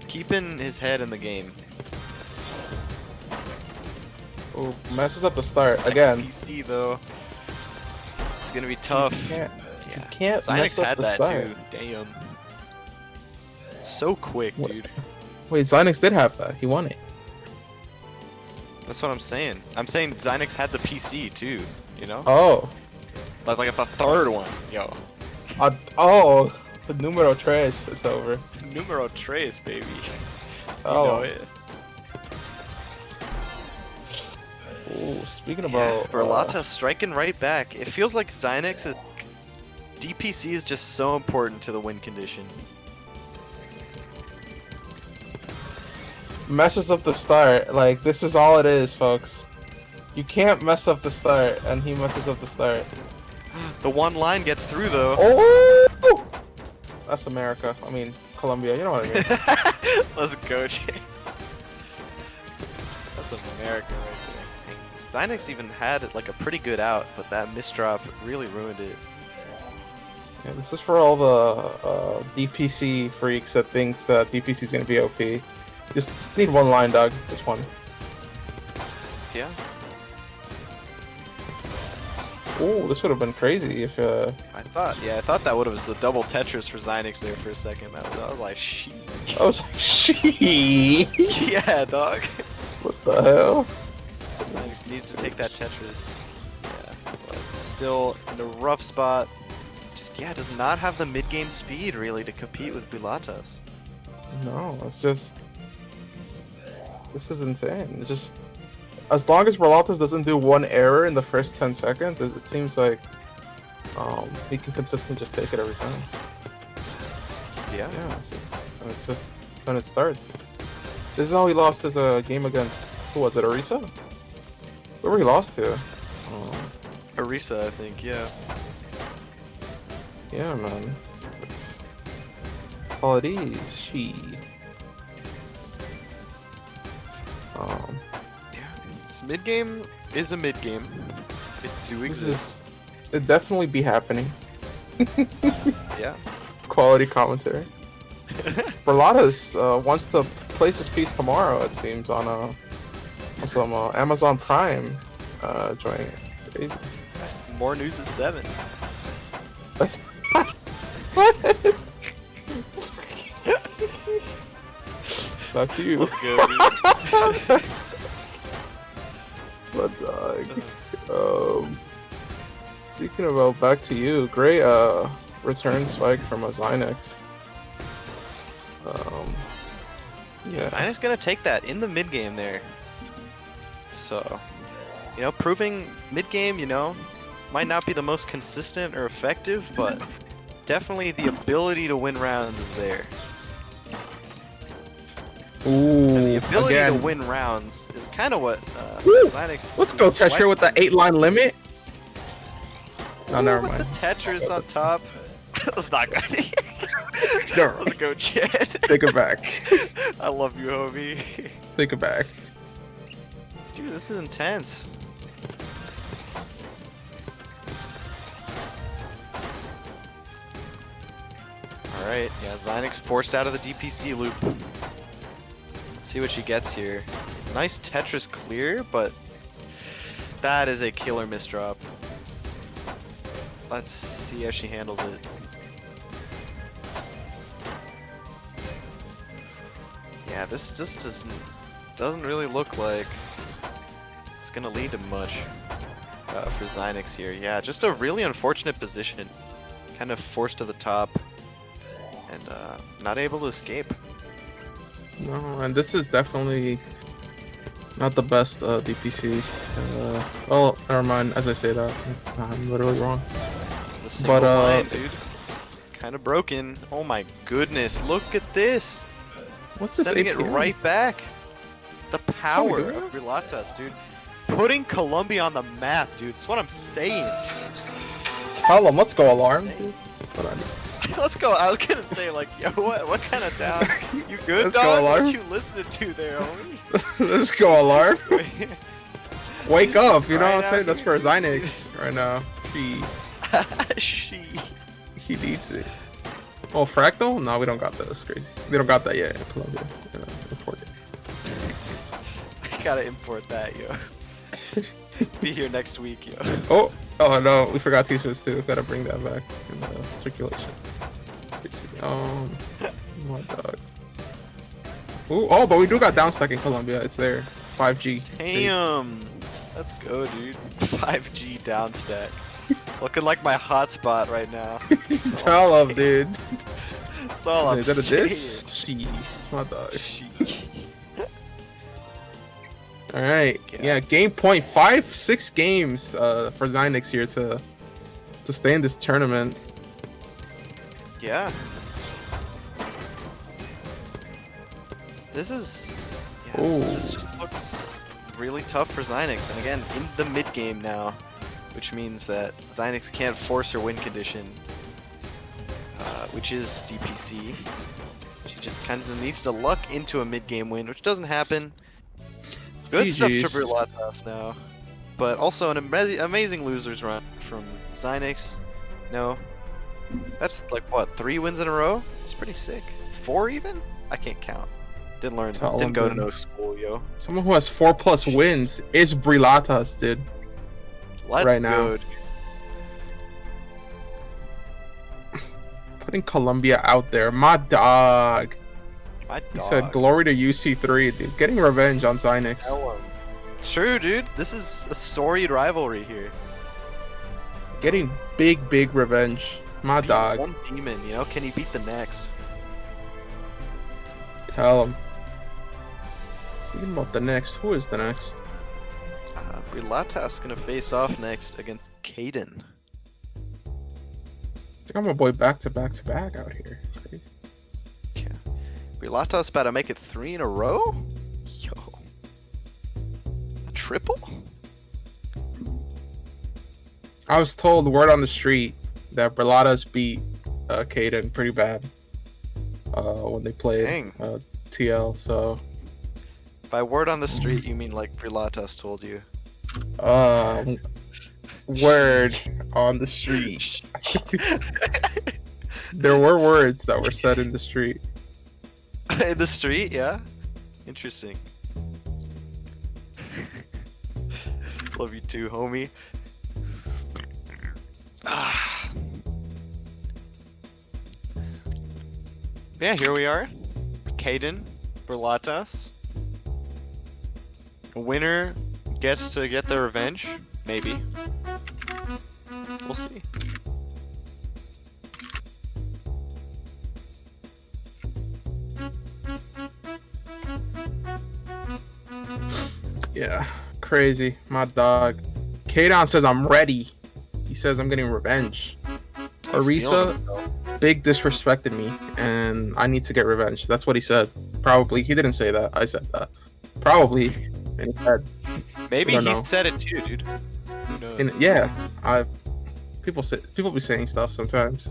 S3: Keeping his head in the game.
S2: Ooh, messes up the start
S3: Second
S2: again.
S3: PC though. It's gonna be tough.
S2: You
S3: Yeah.
S2: can't
S3: Xynix
S2: mess up
S3: had
S2: the
S3: that
S2: start.
S3: too. Damn. So quick,
S2: What?
S3: dude.
S2: Wait, Xynix did have that. He won it.
S3: That's what I'm saying. I'm saying Xynix had the PC too, you know?
S2: Oh.
S3: Like the third one, yo.
S2: Oh. The numero tres. It's over.
S3: Numero tres, baby.
S2: Oh.
S3: You know it.
S2: Ooh, speaking
S3: Yeah,
S2: about
S3: Blyte striking right back. It feels like Xynix DPC is just so important to the win condition.
S2: messes up the start. Like, this is all it is, folks. You can't mess up the start, and he messes up the start.
S3: The one line gets through though.
S2: Oh! That's America. I mean, Colombia. You know what I mean.
S3: Let's go, Jay. That's America right there. Xynix even had like a pretty good out, but that misdrop really ruined it.
S2: Yeah, this is for all the DPC freaks that thinks that DPC is gonna be OP. Just need one line, dog. Just one.
S3: Yeah.
S2: Ooh, this would have been crazy if
S3: I thought that would have was a double Tetris for Xynix there for a second. I was like, shit.
S2: I was like, she.
S3: Yeah, dog.
S2: What the hell?
S3: Xynix needs to take that Tetris. Yeah, but still in a rough spot. Just does not have the mid-game speed really to compete with Blyte.
S2: No, it's just. This is insane. It's just. As long as Blyte doesn't do one error in the first 10 seconds, it seems like he can consistently just take it every time.
S3: Yeah.
S2: Yeah, it's just when it starts. This is how he lost his game against, who was it, Orisa? Whoever he lost to.
S3: Orisa, I think, yeah.
S2: Yeah, man. That's all it is. She.
S3: This mid-game is a mid-game. It do exist.
S2: It definitely be happening.
S3: Yeah.
S2: Quality commentary. Blyte wants to place his piece tomorrow, it seems, on some Amazon Prime joining. Crazy.
S3: More news at 7.
S2: What? Back to you.
S3: Let's go, dude.
S2: But speaking about back to you, great return spike from a Xynix. Yeah.
S3: Xynix gonna take that in the mid game there. So, proving mid game, might not be the most consistent or effective, but definitely the ability to win rounds is there.
S2: Ooh,
S5: And the ability
S2: again.
S5: to win rounds is kind of what Xynix.
S2: Let's go, Tetrio, with the 8-line limit. No, never
S5: With
S2: mind.
S5: the Tetris on top. That was not good.
S2: Never
S5: Let's go, Chad.
S2: Take it back.
S5: I love you, homie.
S2: Take it back.
S5: Dude, this is intense. Alright, yeah, Xynix forced out of the DPC loop. Let's see what she gets here. Nice Tetris clear, but that is a killer misdrop. Let's see how she handles it. Yeah, this just doesn't really look like it's gonna lead to much for Xynix here. Yeah, just a really unfortunate position. Kind of forced to the top and not able to escape.
S2: No, and this is definitely not the best DPC. Well, never mind. As I say that, I'm literally wrong.
S5: The single
S2: But,
S5: line, dude. Kind of broken. Oh my goodness, look at this.
S2: What's this?
S5: Sending it
S2: APM?
S5: right back. The power
S2: doing
S5: of Relatas, dude. Putting Colombia on the map, dude. That's what I'm saying.
S2: Tell them. Let's go, Alarm. Dude. Hold on.
S5: Let's go. I was gonna say, like, yo, what kind of down? You good,
S2: Let's go,
S5: dog?
S2: Alarm.
S5: What you listening to there, homie?
S2: Let's go, Alarm. Wake up. You know
S5: Right
S2: what I'm saying?
S5: out
S2: That's
S5: here.
S2: for Xynix right now.
S5: She.
S2: He needs it. Oh, Fractal? No, we don't got that. That's crazy. They don't got that yet in Colombia. Import it.
S5: I gotta import that, yo. Be here next week, yo.
S2: Oh no, we forgot T-Swiss too. Gotta bring that back in the circulation. My dog. Ooh, oh, but we do got downstack in Colombia. It's there. 5G.
S5: Damn. Let's go, dude. 5G downstack. Looking like my hotspot right now.
S2: Tell him, dude.
S5: That's all I'm
S2: Is that a
S5: saying.
S2: diss? She. My dog.
S5: She.
S2: Alright. Yeah, game point. 6 games for Xynix here to stay in this tournament.
S5: Yeah. This is. Yeah, this just looks really tough for Xynix. And again, in the mid game now, which means that Xynix can't force her win condition, which is DPC. She just kind of needs to luck into a mid game win, which doesn't happen. Good stuff
S2: GG's.
S5: to Berlatas now, but also an amazing losers run from Xynix. No, that's like what, 3 wins in a row? It's pretty sick. 4 even? I can't count. Didn't learn. Didn't go to no school, yo.
S2: Someone who has 4+ wins is Brilatas, dude.
S5: Let's
S2: Right
S5: go.
S2: now.
S5: Dude.
S2: Putting Colombia out there. My dog.
S5: My
S2: He
S5: dog.
S2: said glory to UC3, dude. Getting revenge on Xynix.
S5: True, dude. This is a storied rivalry here.
S2: Getting big revenge. My
S5: Beat
S2: dog.
S5: One demon, you know. Can he beat the next?
S2: Tell him. Speaking about the next, who is the next?
S5: Brilatas gonna face off next against Caden.
S2: I think I'm a boy back to back out here. Crazy.
S5: Yeah. Brilatas about to make it 3 in a row? Yo. A triple?
S2: I was told word on the street that Brilatas beat Caden pretty bad when they played
S5: Dang.
S2: TL. So
S5: By word on the street, you mean like Brilatas told you?
S2: word on the street. There were words that were said in the street.
S5: In the street, yeah? Interesting. Love you too, homie. Ah. Yeah, here we are. Caden, Brilatas. A winner gets to get their revenge. Maybe. We'll see.
S2: Yeah, crazy. My dog. Kadon says I'm ready. He says I'm getting revenge.
S5: He's feeling
S2: Arisa,
S5: himself.
S2: Big disrespected me, and I need to get revenge. That's what he said. Probably. He didn't say that. I said that. Probably. And he said,
S3: Maybe
S2: I don't
S3: he
S2: know.
S3: said it too, dude. Who knows?
S2: And yeah, people be saying stuff sometimes.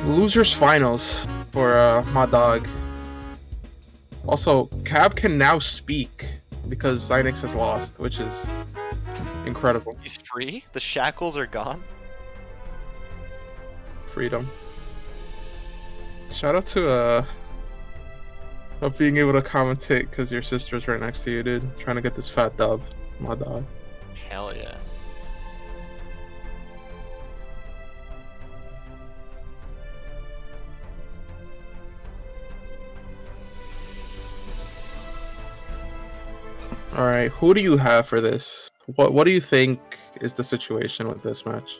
S2: Losers finals for my dog. Also, Cab can now speak because Xynix has lost, which is incredible.
S3: He's free? The shackles are gone?
S2: Freedom. Shout out to of being able to commentate because your sister's right next to you, dude. Trying to get this fat dub, my dog.
S3: Hell yeah.
S2: All right, who do you have for this? What do you think is the situation with this match?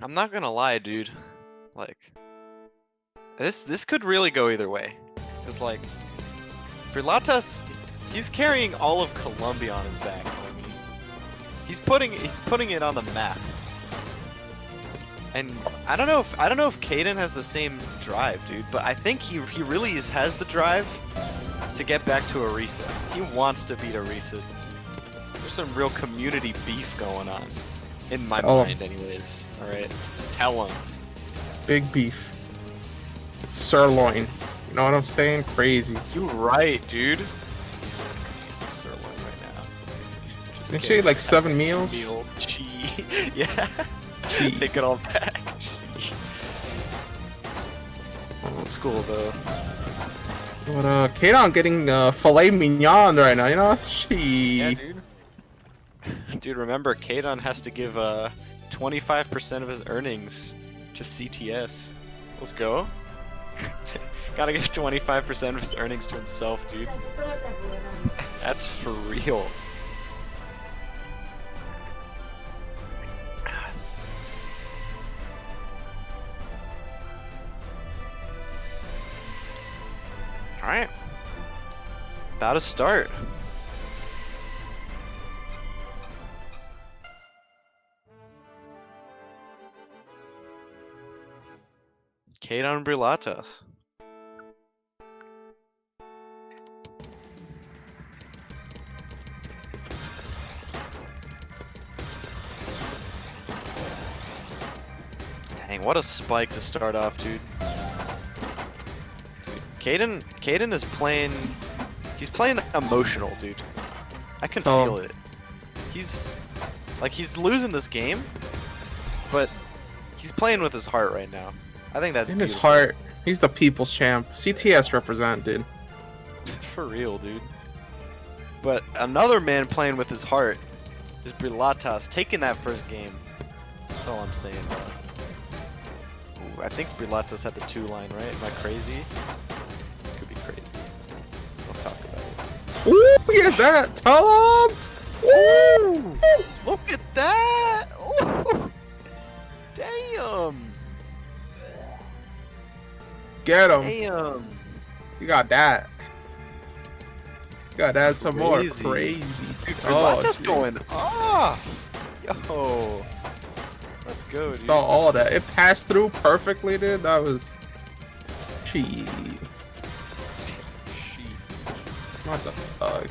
S3: I'm not gonna lie, dude. Like, this could really go either way. It's like, Brilatas, he's carrying all of Colombia on his back. I mean, he's putting it on the map. And I don't know if Kaden has the same drive, dude. But I think he really has the drive to get back to Orisa. He wants to beat Orisa. There's some real community beef going on, in my mind, anyways. All right, tell him.
S2: Big beef. Sirloin. You know what I'm saying? Crazy.
S3: You right, dude. Sirloin right now. Just
S2: Didn't she eat like 7 meals?
S3: Cheese. Yeah.
S2: Cheese.
S3: Take it all back. Oh, it's cool though.
S2: But Kadon getting filet mignon right now, you know?
S3: Yeah, dude. Dude, remember, Kadon has to give 25% of his earnings to CTS. Let's go. Gotta give 25% of his earnings to himself, dude. That's for real. Alright. About to start. Kadon Brilatas. Dang, what a spike to start off, dude. Kaden is playing. He's playing emotional, dude. I can feel it. He's losing this game, but he's playing with his heart right now. I think that's
S2: in his heart. He's the people's champ. CTS represent, dude.
S3: For real, dude. But another man playing with his heart is Brilatas, taking that first game. That's all I'm saying. Ooh, I think Brilatas had the 2 line, right? Am I crazy? Could be crazy. We'll talk about it.
S2: Ooh, he has that. Tell him.
S3: Ooh, look at that. Ooh, damn.
S2: Get him.
S3: Damn.
S2: You got that. You got that some more.
S3: Crazy.
S2: Crazy.
S3: Dude, Brilatas going off. Yo. Let's go, dude.
S2: Saw all that. It passed through perfectly, dude. That was cheap. What the fuck?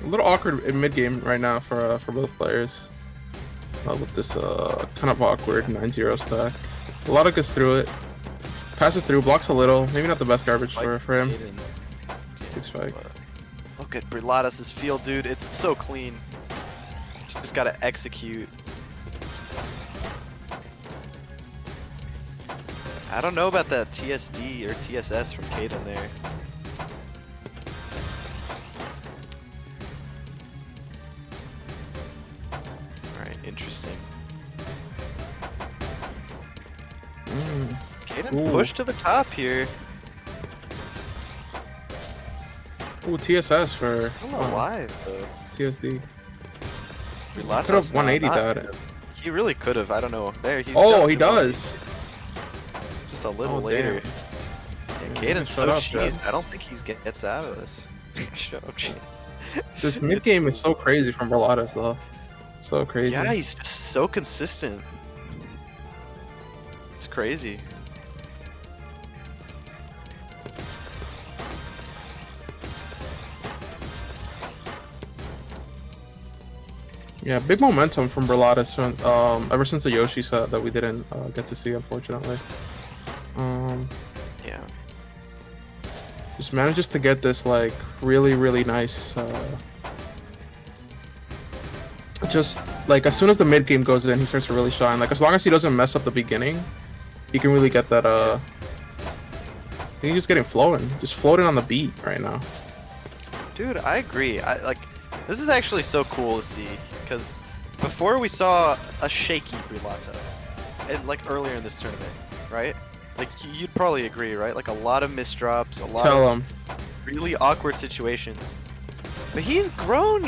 S2: A little awkward in mid game right now for both players. With this kind of awkward 9-0 stack. A lot of gets through it. Passes through, blocks a little. Maybe not the best garbage for him. Big spike.
S3: Look at Brilatas' field, dude. It's so clean. Just gotta execute. I don't know about that TSD or TSS from Kaden there. Alright, interesting. Kaden pushed to the top here.
S2: Ooh, TSS for
S3: Still alive though.
S2: TSD.
S3: Brilatas
S2: Could have 180 that.
S3: He really could have. I don't know. There he's.
S2: Oh, he does.
S3: Just a little later. And Kaden's so cheesed. I don't think he gets out of this.
S2: This mid game is so crazy from Brilatas though. So crazy.
S5: Yeah, he's just so consistent. It's crazy.
S2: Yeah, big momentum from Berlatus ever since the Yoshi set that we didn't get to see, unfortunately.
S5: Yeah.
S2: Just manages to get this like really nice. Just like as soon as the mid game goes in, he starts to really shine. Like as long as he doesn't mess up the beginning, he can really get that. He's just getting flowing, just floating on the beat right now.
S5: Dude, I agree. This is actually so cool to see, because before we saw a shaky Berlatus, and like earlier in this tournament, right? Like you'd probably agree, right? Like a lot of misdrops, a lot of really awkward situations. But he's grown.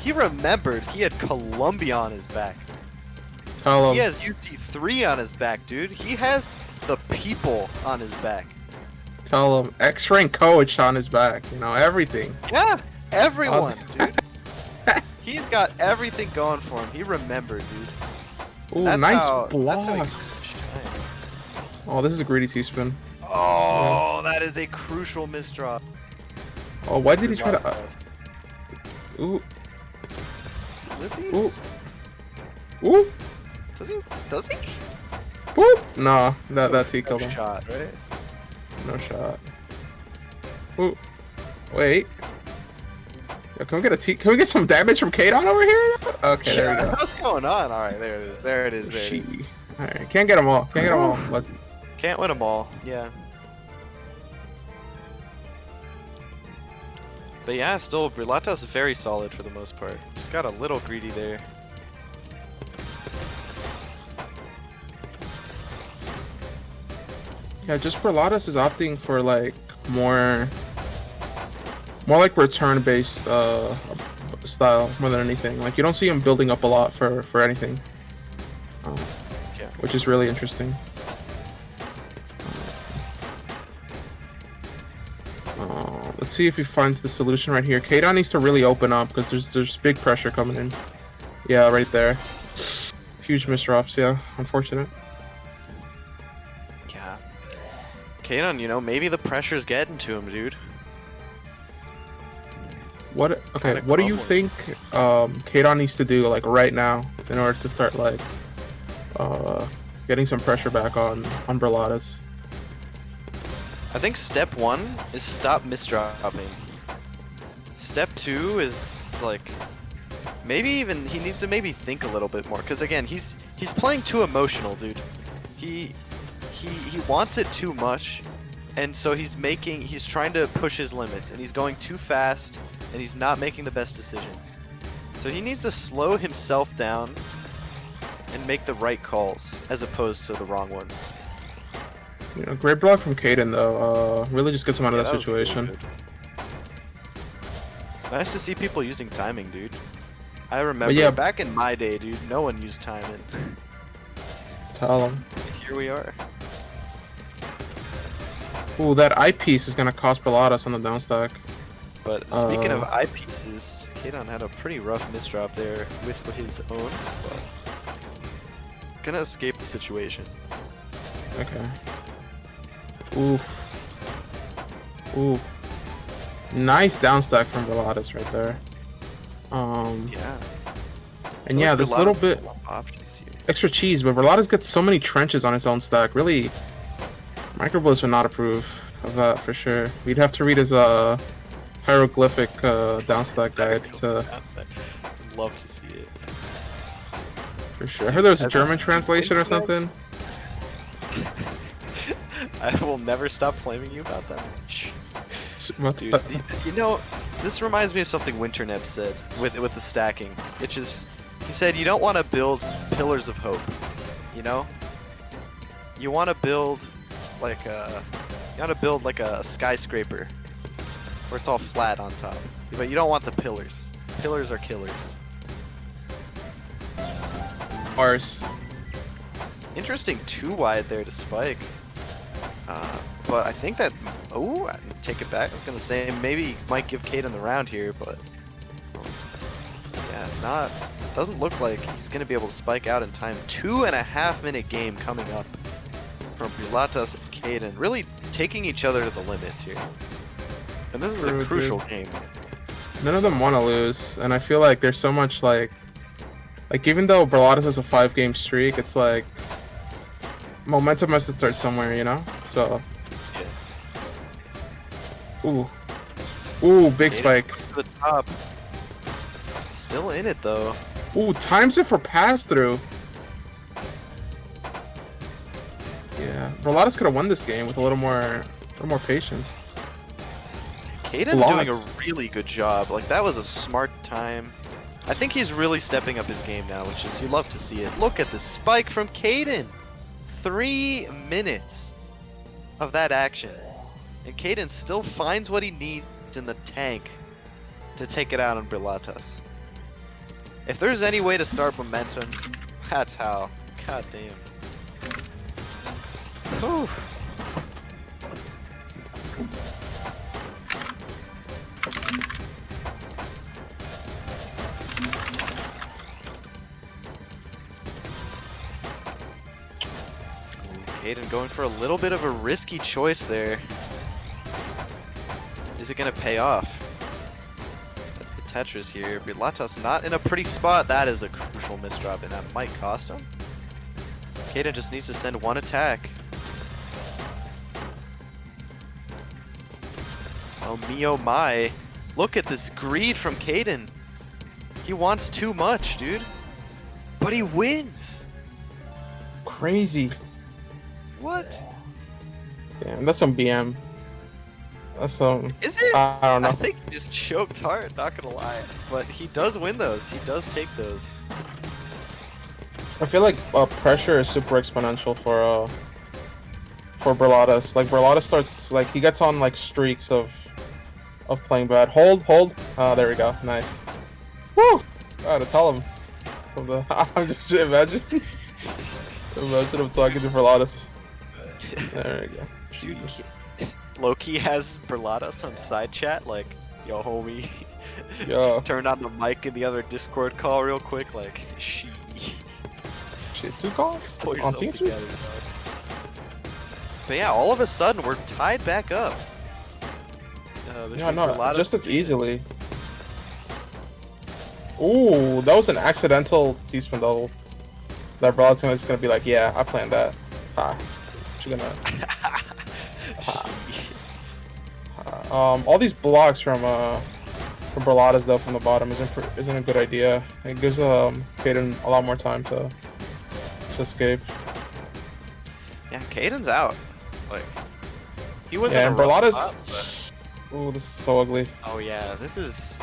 S5: He remembered he had Columbia on his back.
S2: Tell him.
S5: He has UT3 on his back, dude. He has the people on his back.
S2: Tell him. X-Rank coach on his back. You know, everything.
S5: Yeah, everyone, dude. He's got everything going for him. He remembered, dude.
S2: Ooh,
S5: That's
S2: nice
S5: how
S2: block.
S5: he shine.
S2: Oh, this is a greedy T-spin.
S5: Oh, that is a crucial misdrop.
S2: Oh, why did he try to... Ooh.
S5: Lithies?
S2: Ooh. Ooh.
S5: Does he?
S2: Ooh. No, that T killed him.
S5: Shot, right?
S2: No shot. Ooh. Wait. Yo, can we get a T? Can we get some damage from Kadon over here? Okay, there we go.
S5: What's going on? All right, there it is. There it is. There it is.
S2: All right, can't get them all. Can't get them all. But
S5: Can't win them all. Yeah. But yeah, still, Berlatus is very solid for the most part. Just got a little greedy there.
S2: yeah, just Berlatus is opting for like more like return-based style more than anything. Like you don't see him building up a lot for anything,
S5: Yeah.
S2: which is really interesting. Let's see if he finds the solution right here. Kadon needs to really open up because there's big pressure coming in. Yeah, right there. Huge misdrops. Yeah, unfortunate.
S5: Yeah. Kadon, you know, maybe the pressure's getting to him, dude.
S2: What? Okay,
S5: Kinda
S2: what do you
S5: crumbling.
S2: think Kadon needs to do like right now in order to start like getting some pressure back on Berlatus?
S5: I think step 1 is stop misdropping. Step 2 is like maybe even he needs to maybe think a little bit more, because again he's playing too emotional, dude. He wants it too much, and so he's trying to push his limits, and he's going too fast, and he's not making the best decisions. So he needs to slow himself down and make the right calls as opposed to the wrong ones.
S2: You know, great block from Kadon though. Really just gets him out of that
S5: was really
S2: situation.
S5: good. Nice to see people using timing, dude. I remember back in my day, dude, no one used timing.
S2: Tell him.
S5: Here we are.
S2: Ooh, that eyepiece is gonna cost Berlatus on the down stack.
S5: But speaking of eyepieces, Kadon had a pretty rough misdrop there with his own, but gonna escape the situation.
S2: Okay. Ooh. Ooh. Nice down stack from Berlatus right there.
S5: Yeah.
S2: And yeah, this little bit
S5: options here.
S2: extra cheese, but Berlatus gets so many trenches on his own stack. Really, Microbliss would not approve of that for sure. We'd have to read his hieroglyphic down stack guide to
S5: Love to see it.
S2: for sure. I heard there was a German translation or something.
S5: I will never stop flaming you about that.
S2: What
S5: Dude,
S2: the-
S5: you know, this reminds me of something Winterneb said with the stacking. It's just, he said you don't want to build pillars of hope. You know, you want to build like a skyscraper where it's all flat on top, but you don't want the pillars. Pillars are killers.
S2: Ours.
S5: Interesting 2 wide there to spike. But I think that... Oh, I take it back. I was going to say maybe might give Kadon the round here, but... Yeah, not doesn't look like he's going to be able to spike out in time. 2.5-minute game coming up from Brulatas and Kaden, really taking each other to the limits here. And this is a crucial game.
S2: None of them want to lose, and I feel like there's so much like even though Brulatas has a 5-game streak, it's like momentum has to start somewhere, you know? So, ooh, big spike.
S5: To the top. Still in it though.
S2: Ooh, times it for pass through. Yeah, Brulatas could have won this game with a little more patience.
S5: Kaden doing a really good job. Like, that was a smart time. I think he's really stepping up his game now, which is, you love to see it. Look at the spike from Kaden. 3 minutes of that action. And Kaden still finds what he needs in the tank to take it out on Brulatas. If there's any way to start momentum, that's how. God damn. Whew. Kaden going for a little bit of a risky choice there. Is it going to pay off? That's the Tetris here. Brulatas not in a pretty spot. That is a crucial misdrop, and that might cost him. Kaden just needs to send one attack. Oh me, oh my. Look at this greed from Kaden. He wants too much, dude. But he wins.
S2: Crazy.
S5: What?
S2: Damn, that's some BM. That's some.
S5: Is it?
S2: I don't know.
S5: I think he just choked hard, not gonna lie. But he does win those. He does take those.
S2: I feel like pressure is super exponential for Brulatas. Like Brulatas starts like he gets on like streaks of playing bad. Hold. There we go. Nice. Woo! Gotta tell him. I'm just imagine. Imagine I'm talking to Brulatas. There we go.
S5: Dude, Loki has Brulatas on side chat, like, yo homie.
S2: Yo.
S5: Turn on the mic in the other Discord call real quick, like, shit.
S2: Shit, 2 calls?
S5: Pull
S2: On
S5: yourself
S2: Team
S5: together, dog. But yeah, all of a sudden we're tied back up.
S2: Yeah, no, just as easily. Ooh, that was an accidental T-spin double. That Brulatas is gonna be like, yeah, I planned that. Ha. What you gonna? All these blocks from Brulatas though from the bottom isn't a good idea. It gives Kaden a lot more time to escape.
S5: Yeah, Kaden's out. Like, he wasn't.
S2: Yeah, and Brulatas.
S5: But...
S2: Ooh, this is so ugly.
S5: Oh yeah, this is.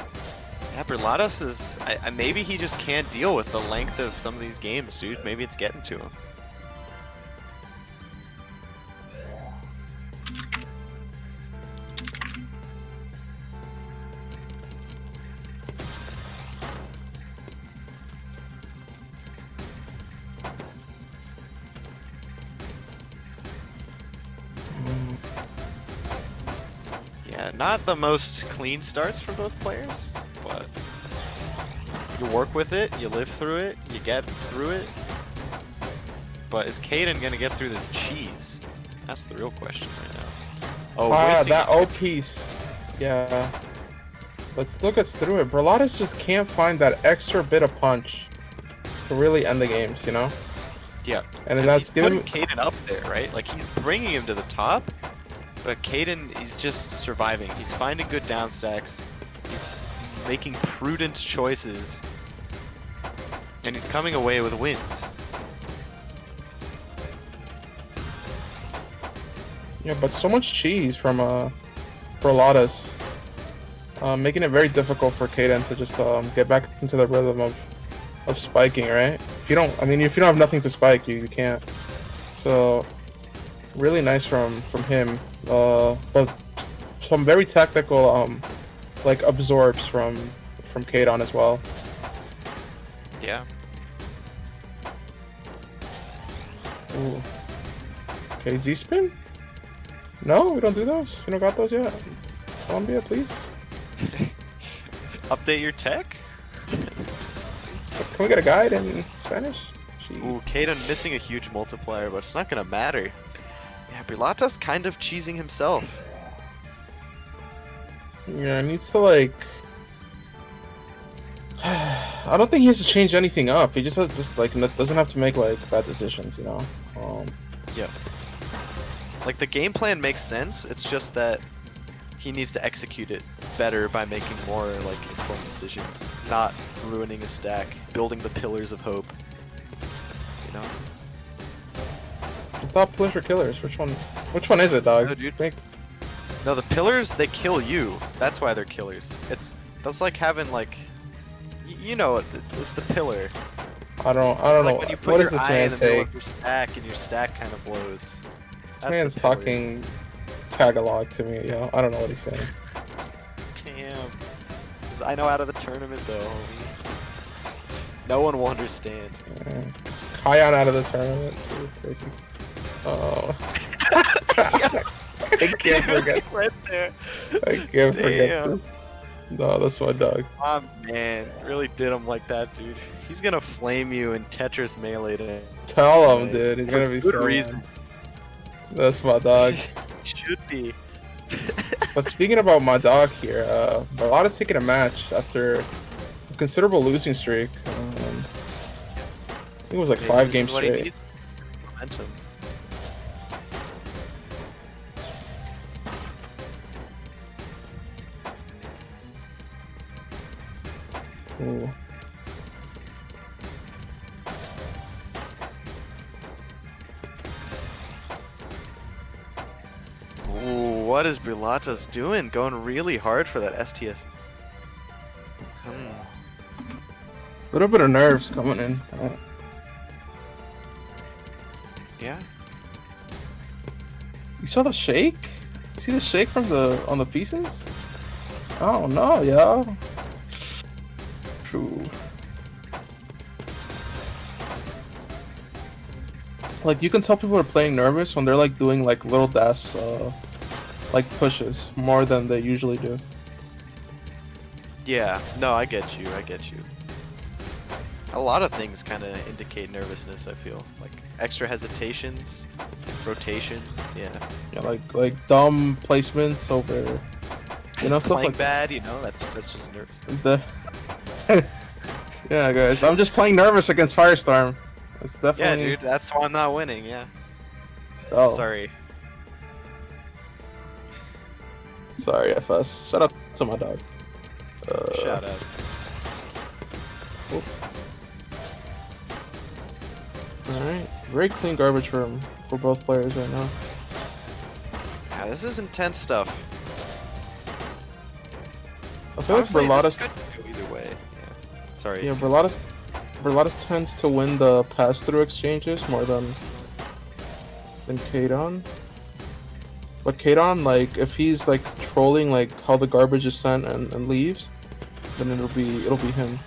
S5: Yeah, Brulatas is. Maybe he just can't deal with the length of some of these games, dude. Maybe it's getting to him. Yeah, not the most clean starts for both players, but you work with it, you live through it, you get through it. But is Kaden gonna get through this cheese? That's the real question right now. Oh,
S2: that O piece. Yeah. But still gets through it. Brulatas just can't find that extra bit of punch to really end the games, you know?
S5: Yeah.
S2: And then that's
S5: giving
S2: giving
S5: Kaden up there, right? Like, he's bringing him to the top, but Kaden is just surviving. He's finding good down stacks. He's making prudent choices. And he's coming away with wins.
S2: Yeah, but so much cheese from Brulatas, making it very difficult for Kaden to just get back into the rhythm of spiking, right? If you don't have nothing to spike, you can't. So really nice from him, but some very tactical like absorbs from Kaden as well.
S5: Yeah.
S2: Ooh. Okay, Z-spin? No, we don't do those. You don't got those yet. Columbia, please.
S5: Update your tech?
S2: Can we get a guide in Spanish?
S5: Ooh, Kaden missing a huge multiplier, but it's not gonna matter. Yeah, Brilata's kind of cheesing himself.
S2: Yeah, it needs to like. I don't think he has to change anything up. He just has doesn't have to make like bad decisions, you know.
S5: Yep. Like the game plan makes sense. It's just that he needs to execute it better by making more like informed decisions, not ruining his stack, building the pillars of hope. You know.
S2: I thought pillars were killers. Which one? Which one is it, dog?
S5: No, dude. No, the pillars they kill you. That's why they're killers. That's like having like. You know, it's the pillar.
S2: I don't
S5: like
S2: know.
S5: When you put
S2: What
S5: your
S2: is this
S5: eye
S2: man
S5: in the middle
S2: saying?
S5: of your stack, and your stack kind of blows.
S2: This man's talking Tagalog to me, yo. I don't know what he's saying.
S5: Damn. Because I know out of the tournament, though, homie. No one will understand.
S2: Kion out of the tournament, too. Crazy. Oh. I can't forget.
S5: Right there.
S2: I can't forget this. No, that's my dog.
S5: Oh man, really did him like that, dude. He's gonna flame you in Tetris Melee today.
S2: Tell him, dude. He's gonna be
S5: good
S2: so
S5: reason.
S2: mad. That's my dog.
S5: Should be.
S2: But speaking about my dog here, Blyte's taking a match after a considerable losing streak. I think it was like 5 games
S5: What he
S2: straight.
S5: needs. Momentum.
S2: Ooh.
S5: Ooh, what is Brilata's doing? Going really hard for that STS.
S2: Little bit of nerves coming in.
S5: Yeah.
S2: You saw the shake? You see the shake from on the pieces? I don't know, yo. True. Like you can tell people are playing nervous when they're like doing like little dash, like pushes more than they usually do.
S5: Yeah. No, I get you. I get you. A lot of things kind of indicate nervousness, I feel. Like extra hesitations, rotations, yeah.
S2: Yeah, like dumb placements over, you know, stuff
S5: Playing
S2: like
S5: bad, you know, that's just nervous.
S2: the. Yeah, guys, I'm just playing nervous against Firestorm. It's definitely.
S5: Yeah, dude, that's why I'm not winning, yeah.
S2: Oh,
S5: Sorry.
S2: sorry, FS. Shout out to my dog.
S5: Shout out.
S2: Alright, very clean garbage for both players right now.
S5: Yeah, this is intense stuff.
S2: I feel like
S5: Honestly, this
S2: Brilata's.
S5: could go either way. Yeah. Sorry.
S2: Yeah, Brilata's tends to win the pass-through exchanges more than Kadon. But Kadon, like, if he's like trolling like how the garbage is sent and leaves, then it'll be him.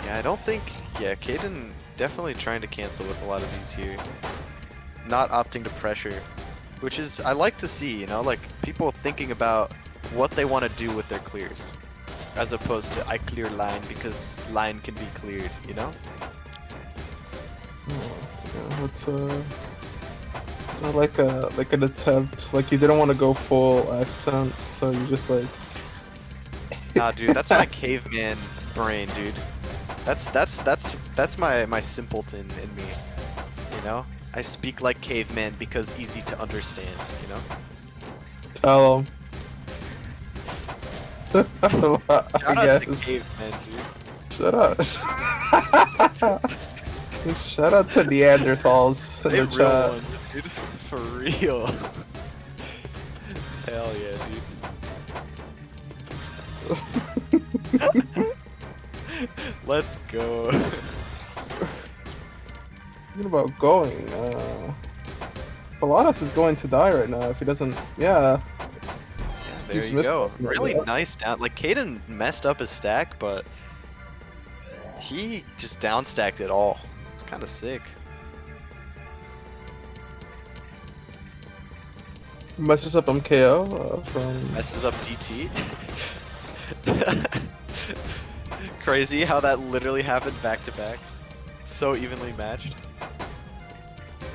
S5: Yeah, I don't think. Yeah, Kaden definitely trying to cancel with a lot of these here. Not opting to pressure, which is I like to see. You know, like people thinking about what they want to do with their clears, as opposed to I clear line because line can be cleared. You know.
S2: Yeah, it's not like an attempt. Like you didn't want to go full accent, so you just like.
S5: Nah, dude, that's my caveman brain, dude. That's my simpleton in me. You know, I speak like caveman because easy to understand. You know.
S2: Tell him.
S5: Shout
S2: I
S5: out to
S2: guess.
S5: caveman, dude.
S2: Shut up. Shout out to Neanderthals in
S5: They
S2: the
S5: real
S2: chat.
S5: ones, dude. For real. Hell yeah, dude. Let's go.
S2: Thinking about going. Pilatus is going to die right now if he doesn't. Yeah.
S5: There
S2: He's
S5: you go.
S2: missing-
S5: Really nice down. Like Kaden messed up his stack, but he just downstacked it all. It's kind of sick.
S2: Messes up MKO from.
S5: Messes up DT. crazy how that literally happened back to back? So evenly matched.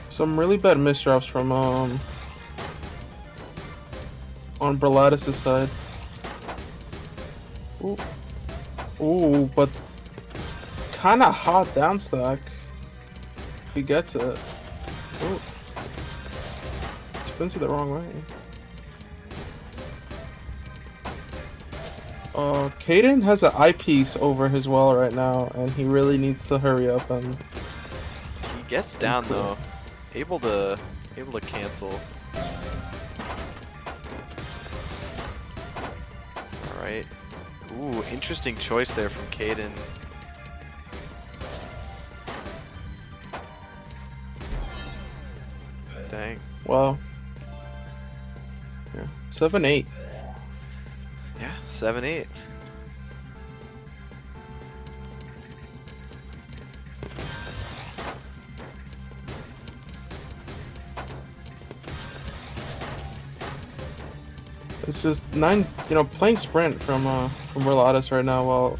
S2: Some really bad misdrops from on Blyte's side. Ooh. Ooh, but kind of hot down stack. He gets it. Ooh. Spins it the wrong way. Kaden has an eyepiece over his wall right now, and he really needs to hurry up and.
S5: He gets down though, able to cancel. All right. Ooh, interesting choice there from Kaden. Dang.
S2: Wow. Yeah. 7-8.
S5: Yeah, 7-8.
S2: It's just 9, playing sprint from Blyte right now. While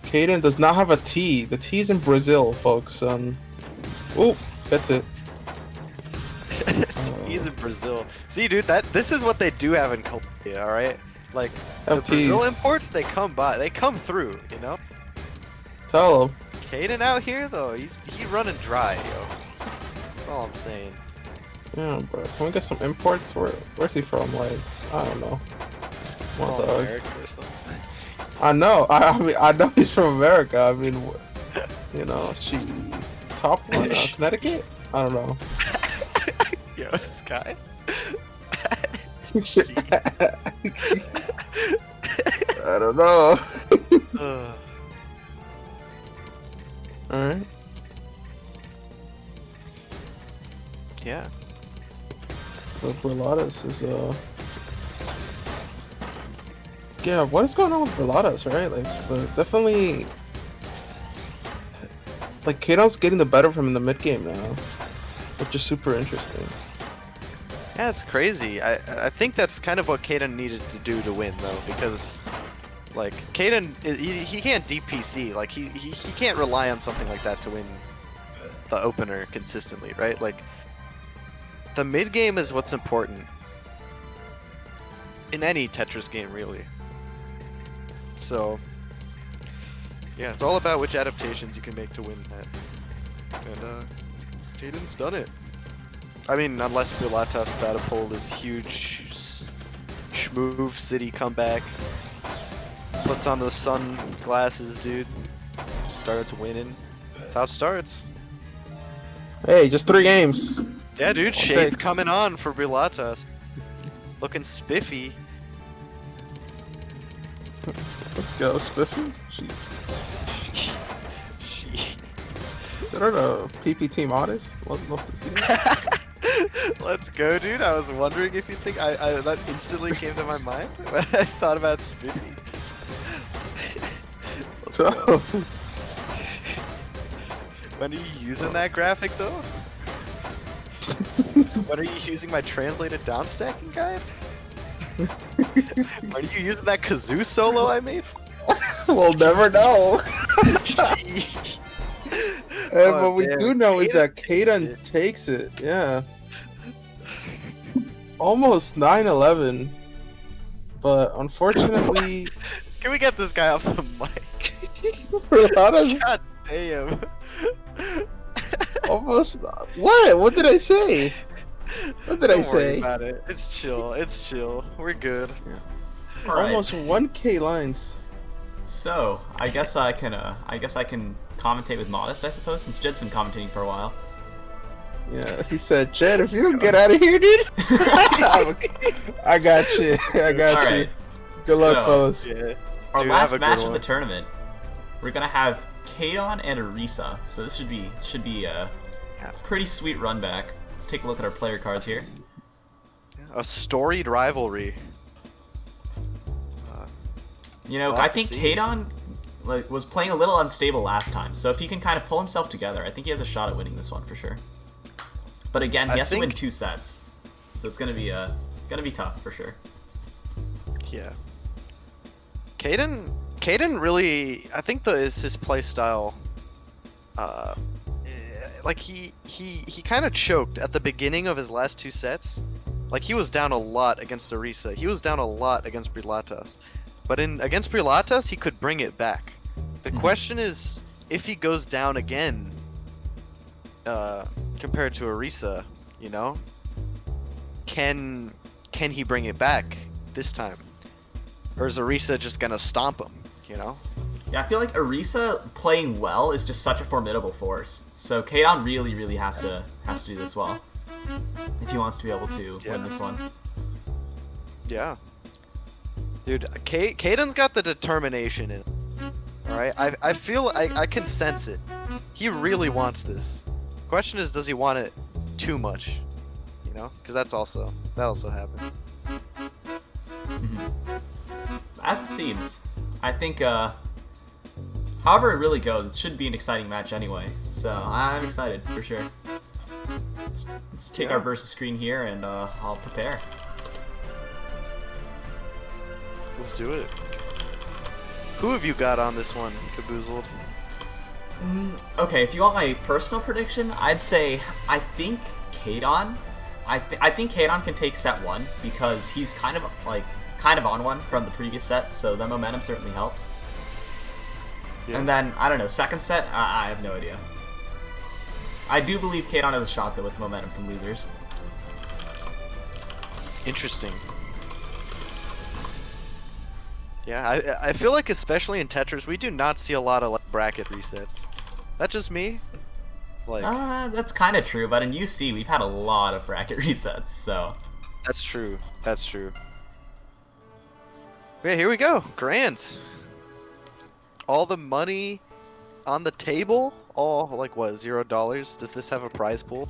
S2: Kaden does not have a T. The T's in Brazil, folks. Ooh, that's it.
S5: He's in Brazil. See, dude, this is what they do have in Colombia. All right, like the
S2: FTs.
S5: Brazil imports, they come through.
S2: Tell him.
S5: Kaden out here though, he's running dry, yo. That's all I'm saying.
S2: Yeah, bro. Can we get some imports? Where's he from? Like, I don't know. What the
S5: America or something.
S2: I know. I mean, I know he's from America. I mean, she top one, Connecticut. I don't know.
S5: Yo, this guy.
S2: I don't know. All right.
S5: Yeah.
S2: But Blyte is yeah, what is going on with Blyte, right? Like, definitely, like, Kaden's getting the better of him in the mid game now, which is super interesting.
S5: Yeah, it's crazy. I think that's kind of what Kaden needed to do to win though, because like Kaden, he can't DPC. Like he can't rely on something like that to win the opener consistently, right? Like the mid game is what's important in any Tetris game, really. So yeah, it's all about which adaptations you can make to win that. And Kaden's done it. I mean, unless Blyte's Batapole is huge schmoove city comeback. Puts on the sunglasses, dude. Starts winning. That's how it starts.
S2: Hey, just 3 games.
S5: Yeah, dude, Shade's coming on for Blyte. Looking spiffy.
S2: Let's go, Spiffy. I don't know, PPT Modest? Love to see that.
S5: Let's go, dude. I was wondering if you think that instantly came to my mind when I thought about Spiffy.
S2: So,
S5: When are you using that graphic though? When are you using my translated downstacking guide? When are you using that kazoo solo I made?
S2: we'll never know. And
S5: Oh,
S2: what we
S5: damn.
S2: do know is that
S5: Kaden
S2: Kaden takes it. Yeah. Almost 9-11. But unfortunately,
S5: Can we get this guy off the mic?
S2: Blyte's
S5: God damn.
S2: almost. What did I say? What did I
S5: Don't worry
S2: say?
S5: about it. It's chill. It's chill. We're good.
S1: All right.
S2: Almost 1K lines.
S1: So I guess I can commentate with Modest, I suppose, since Jed's been commentating for a while.
S2: Yeah, he said, Jed, if you don't get out of here, dude, I got you. I got
S1: All
S2: you.
S1: right.
S2: Good luck,
S1: So-
S2: fellas.
S5: Yeah.
S1: Our
S5: Dude,
S1: last
S5: have a good
S1: match of
S5: one.
S1: the tournament, we're gonna have Kaden and Arisa. So this should be a pretty sweet run back. Let's take a look at our player cards here.
S5: A storied rivalry.
S1: You know,
S5: We'll
S1: I
S5: have to
S1: think
S5: see.
S1: Kaden was playing a little unstable last time, so if he can kind of pull himself together, I think he has a shot at winning this one for sure. But again, he
S5: I
S1: has to win
S5: think-
S1: 2 sets, so it's gonna be tough for sure.
S5: Yeah. Kaden Kaden really, I think is his play style. Like he kind of choked at the beginning of his last 2 sets. Like he was down a lot against Orisa. He was down a lot against Blyte. But against Blyte, he could bring it back. The question is if he goes down again compared to Orisa, you know? Can he bring it back this time? Or is Orisa just gonna stomp him, you know?
S1: Yeah, I feel like Orisa playing well is just such a formidable force. So Kaden really has to do this well if he wants to be able to win this one.
S5: Yeah. Dude, Kaden's got the determination in. Alright? I feel I can sense it. He really wants this. Question is, does he want it too much? You know? Because that also happens.
S1: As it seems. I think however it really goes, it should be an exciting match anyway. So I'm excited for sure. Let's take our versus screen here and I'll prepare.
S5: Let's do it. Who have you got on this one, Caboozled?
S1: Okay, if you want my personal prediction, I'd say I think Kaden. I think Kaden can take set 1 because he's kind of on one from the previous set, so the momentum certainly helps. Yeah. And then I don't know, second set, I have no idea. I do believe Kaden has a shot though with the momentum from losers.
S5: Interesting. Yeah, I feel like especially in Tetris, we do not see a lot of like, bracket resets. That just me? Like
S1: that's kind of true, but in UC we've had a lot of bracket resets, so.
S5: That's true. That's true. Yeah, here we go. Grand. All the money on the table. All like what? $0. Does this have a prize pool?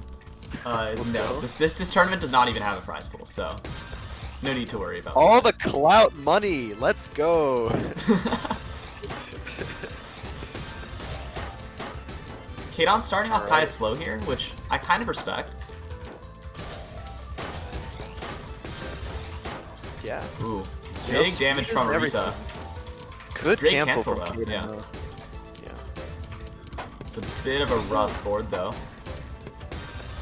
S1: No. This tournament does not even have a prize pool, so no need to worry about
S5: all
S1: that.
S5: The clout money. Let's go.
S1: Kaden's starting off kind of slow here, which I kind of respect.
S5: Yeah.
S1: Ooh. Big damage from Orisa.
S5: Could
S1: Great
S5: cancel
S1: though,
S5: Kaden,
S1: yeah.
S5: though. Yeah.
S1: It's a bit of a rough board though.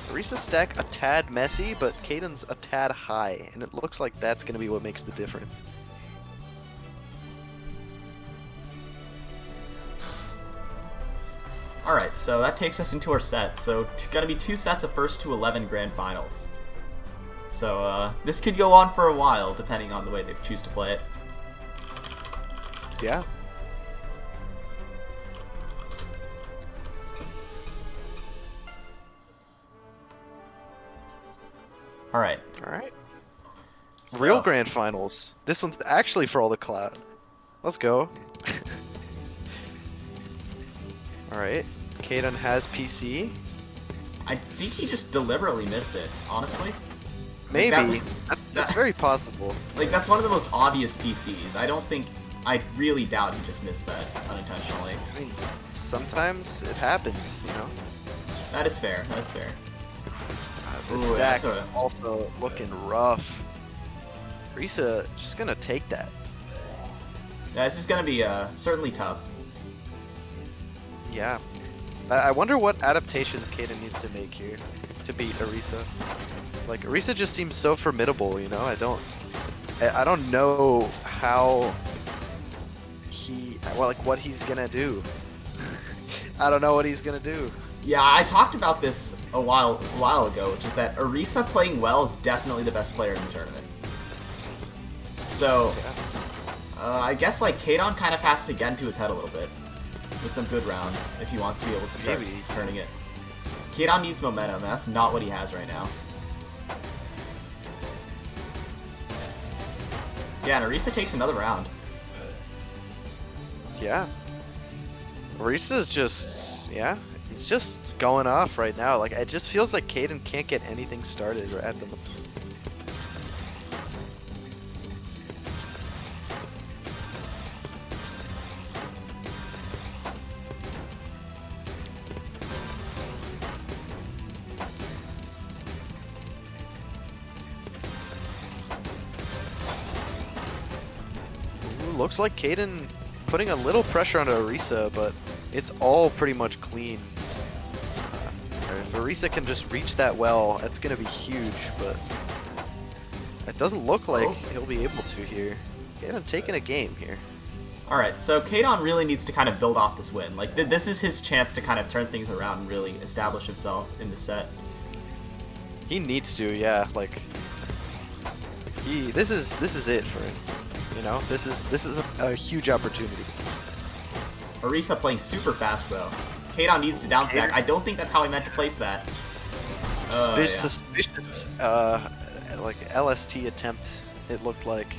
S5: Orisa's stack a tad messy, but Kaden's a tad high, and it looks like that's going to be what makes the difference.
S1: Alright, so that takes us into our set. So, gotta be 2 sets of first to 11 grand finals. So, this could go on for a while, depending on the way they choose to play it.
S5: Yeah.
S1: Alright.
S5: Alright.
S1: So,
S5: Real grand finals. This one's actually for all the clout. Let's go. Alright. Kaden has PC.
S1: I think he just deliberately missed it, honestly.
S5: Maybe. That's very possible.
S1: Like, that's one of the most obvious PCs. I really doubt he just missed that unintentionally.
S5: I mean, sometimes it happens, you know?
S1: That is fair, that's fair.
S5: This
S1: Ooh,
S5: stack
S1: that's
S5: is also looking rough. Orisa just gonna take that.
S1: Yeah, this is gonna be certainly tough.
S5: Yeah. I wonder what adaptations Kaden needs to make here to beat Orisa. Like, Orisa just seems so formidable, you know? I don't know how what he's gonna do. I don't know what he's gonna do.
S1: Yeah, I talked about this a while ago, which is that Orisa playing well is definitely the best player in the tournament. So, I guess like Kaden kind of has to get into his head a little bit with some good rounds if he wants to be able to start turning it. Kaden needs momentum, and that's not what he has right now. Yeah, and Orisa takes another round.
S5: Yeah. Orisa's just, yeah, he's just going off right now. Like, it just feels like Kaden can't get anything started at the moment. Looks like Kaden putting a little pressure onto Orisa, but it's all pretty much clean. If Orisa can just reach that well, that's going to be huge, but it doesn't look like he'll be able to here. Kadon taking a game here.
S1: Alright, so Kadon really needs to kind of build off this win. Like, this is his chance to kind of turn things around and really establish himself in the set.
S5: He needs to, yeah. Like, this is it for him. You know, this is a huge opportunity.
S1: Orisa playing super fast though. Kadon needs to downstack. I don't think that's how he meant to place that.
S5: Suspicious, like LST attempt. It looked like,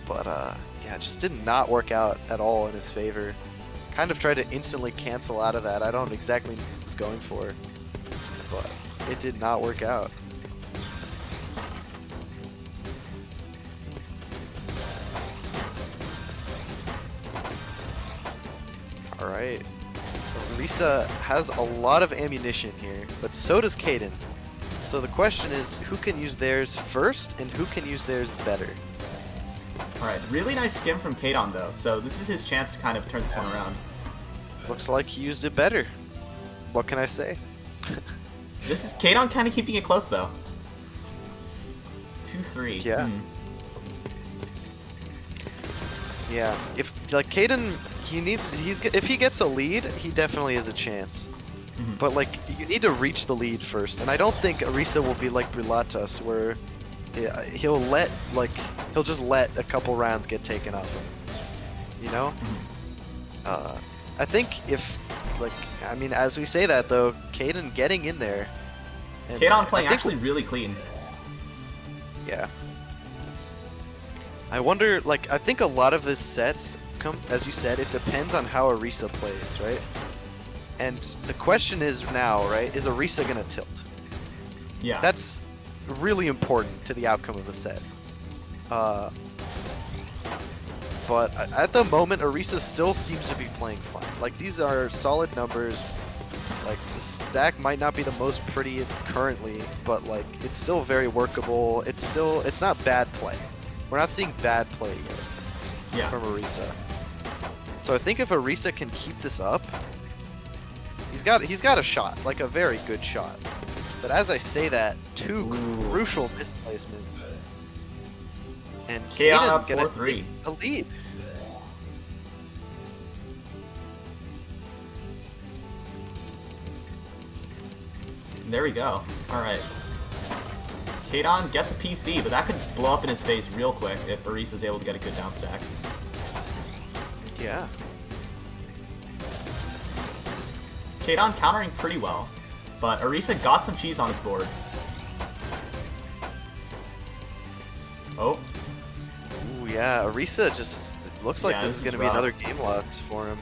S5: but yeah, it just did not work out at all in his favor. Kind of tried to instantly cancel out of that. I don't exactly know what he was going for, but it did not work out. Alright. Orisa has a lot of ammunition here, but so does Kadon. So the question is, who can use theirs first, and who can use theirs better?
S1: Alright, really nice skim from Kadon though, so this is his chance to kind of turn this one around.
S5: Looks like he used it better. What can I say?
S1: This is Kadon kind of keeping it close though. 2-3.
S5: Yeah. Yeah. If like Kadon, if he gets a lead, he definitely has a chance. But like, you need to reach the lead first, and I don't think Orisa will be like Brilatas, where he'll just let a couple rounds get taken off him. You know? I think if, like, I mean, as we say that though, Kadon getting in there.
S1: Kadon playing actually really clean.
S5: Yeah. I wonder, like, I think a lot of this sets as you said, it depends on how Orisa plays, right? And the question is now, right, is Orisa gonna tilt?
S1: Yeah.
S5: That's really important to the outcome of the set. But at the moment, Orisa still seems to be playing fine. Like, these are solid numbers. Like, the stack might not be the most pretty currently, but like, it's still very workable. It's not bad play. We're not seeing bad play yet from Orisa. So I think if Orisa can keep this up, he's got a shot, like a very good shot. But as I say that, two crucial misplacements, and
S1: Kadon up
S5: gonna
S1: 4-3.
S5: take a lead.
S1: There we go. Alright. Kadon gets a PC, but that could blow up in his face real quick if Orisa's able to get a good downstack.
S5: Yeah.
S1: Kadon countering pretty well, but Orisa got some cheese on his board. Oh.
S5: Ooh, yeah, Orisa just, it looks like this is going to be another game loss for him.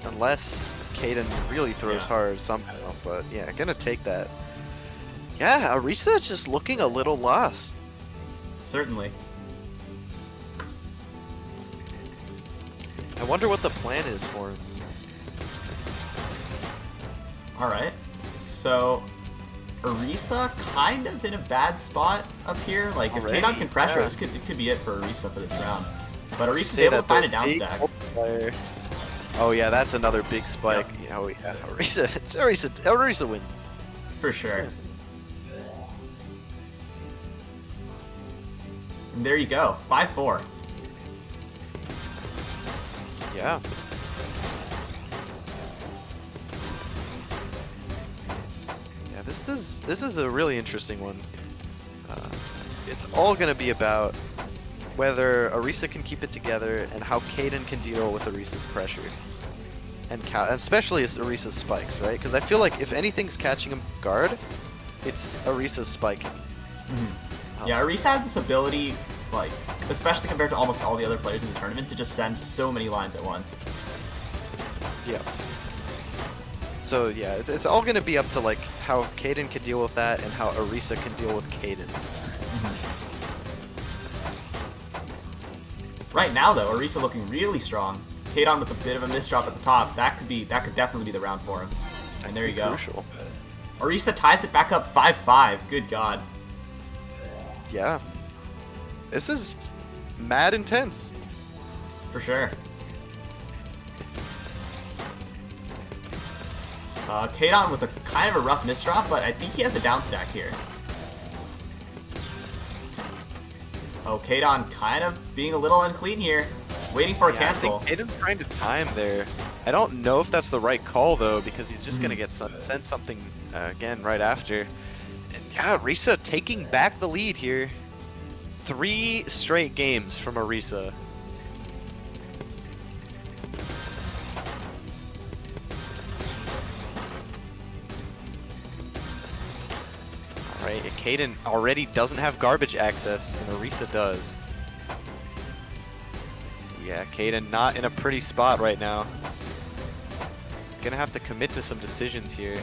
S5: Unless Kadon really throws hard somehow, but yeah, gonna take that. Yeah, Orisa just looking a little lost.
S1: Certainly.
S5: I wonder what the plan is for him.
S1: Alright. So, Orisa kind of in a bad spot up here. Like, if Kadon can pressure, this could be it for Orisa for this round. But Orisa's able to find a downstack.
S5: Oh yeah, that's another big spike. Yep. Oh yeah, Orisa wins.
S1: For sure. And there you go, 5-4.
S5: Yeah. Yeah, this is a really interesting one. It's all gonna be about whether Orisa can keep it together and how Kadon can deal with Orisa's pressure. And especially Orisa's spikes, right? Because I feel like if anything's catching him guard, it's Orisa's spiking.
S1: Yeah, Orisa has this ability, like, especially compared to almost all the other players in the tournament, to just send so many lines at once.
S5: Yeah. So yeah, it's all gonna be up to like how Kadon can deal with that and how Orisa can deal with Kadon.
S1: Right now, though, Orisa looking really strong. Kadon with a bit of a misdrop at the top. That could definitely be the round for him. And there you go.
S5: Crucial.
S1: Orisa ties it back up 5-5. Good God.
S5: Yeah. This is mad intense.
S1: For sure. Kadon with a kind of a rough misdrop, but I think he has a down stack here. Oh, Kadon kind of being a little unclean here. Waiting for a cancel.
S5: I think Kadon's trying to time there. I don't know if that's the right call, though, because he's just going to get sent something again right after. And yeah, Orisa taking back the lead here. 3 straight games from Orisa. Alright, Kadon already doesn't have garbage access, and Orisa does. Yeah, Kadon not in a pretty spot right now. Gonna have to commit to some decisions here.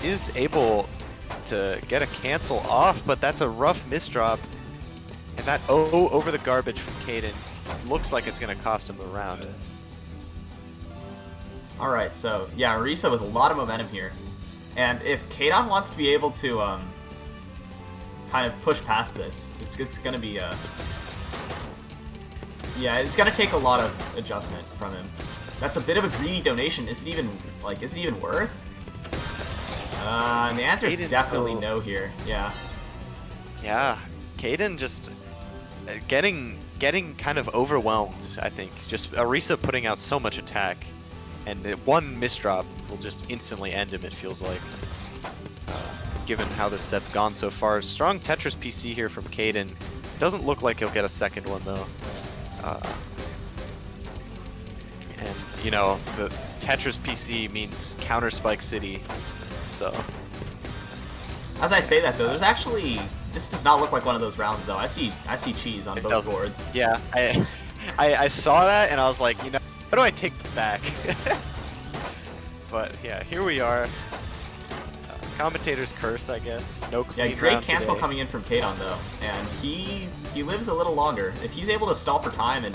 S5: Is able to get a cancel off, but that's a rough misdrop. And that O over the garbage from Kadon looks like it's gonna cost him the round.
S1: Alright, so yeah, Orisa with a lot of momentum here. And if Kadon wants to be able to kind of push past this, it's gonna be yeah, it's gonna take a lot of adjustment from him. That's a bit of a greedy donation. Is it even worth? And the answer is definitely no here. Yeah.
S5: Yeah, Kadon just getting kind of overwhelmed, I think. Just Orisa putting out so much attack, and one misdrop will just instantly end him, it feels like. Given how this set's gone so far. Strong Tetris PC here from Kadon. Doesn't look like he'll get a second one, though. And, you know, the Tetris PC means counter Spike City, so...
S1: As I say that, though, there's actually... This does not look like one of those rounds, though. I see cheese on both boards.
S5: Yeah, I saw that, and I was like, you know, how do I take it back? But, yeah, here we are. Commentator's curse, I guess. No clean
S1: Yeah, great
S5: round
S1: cancel
S5: today.
S1: coming in from Kadon, though. And he lives a little longer. If he's able to stall for time and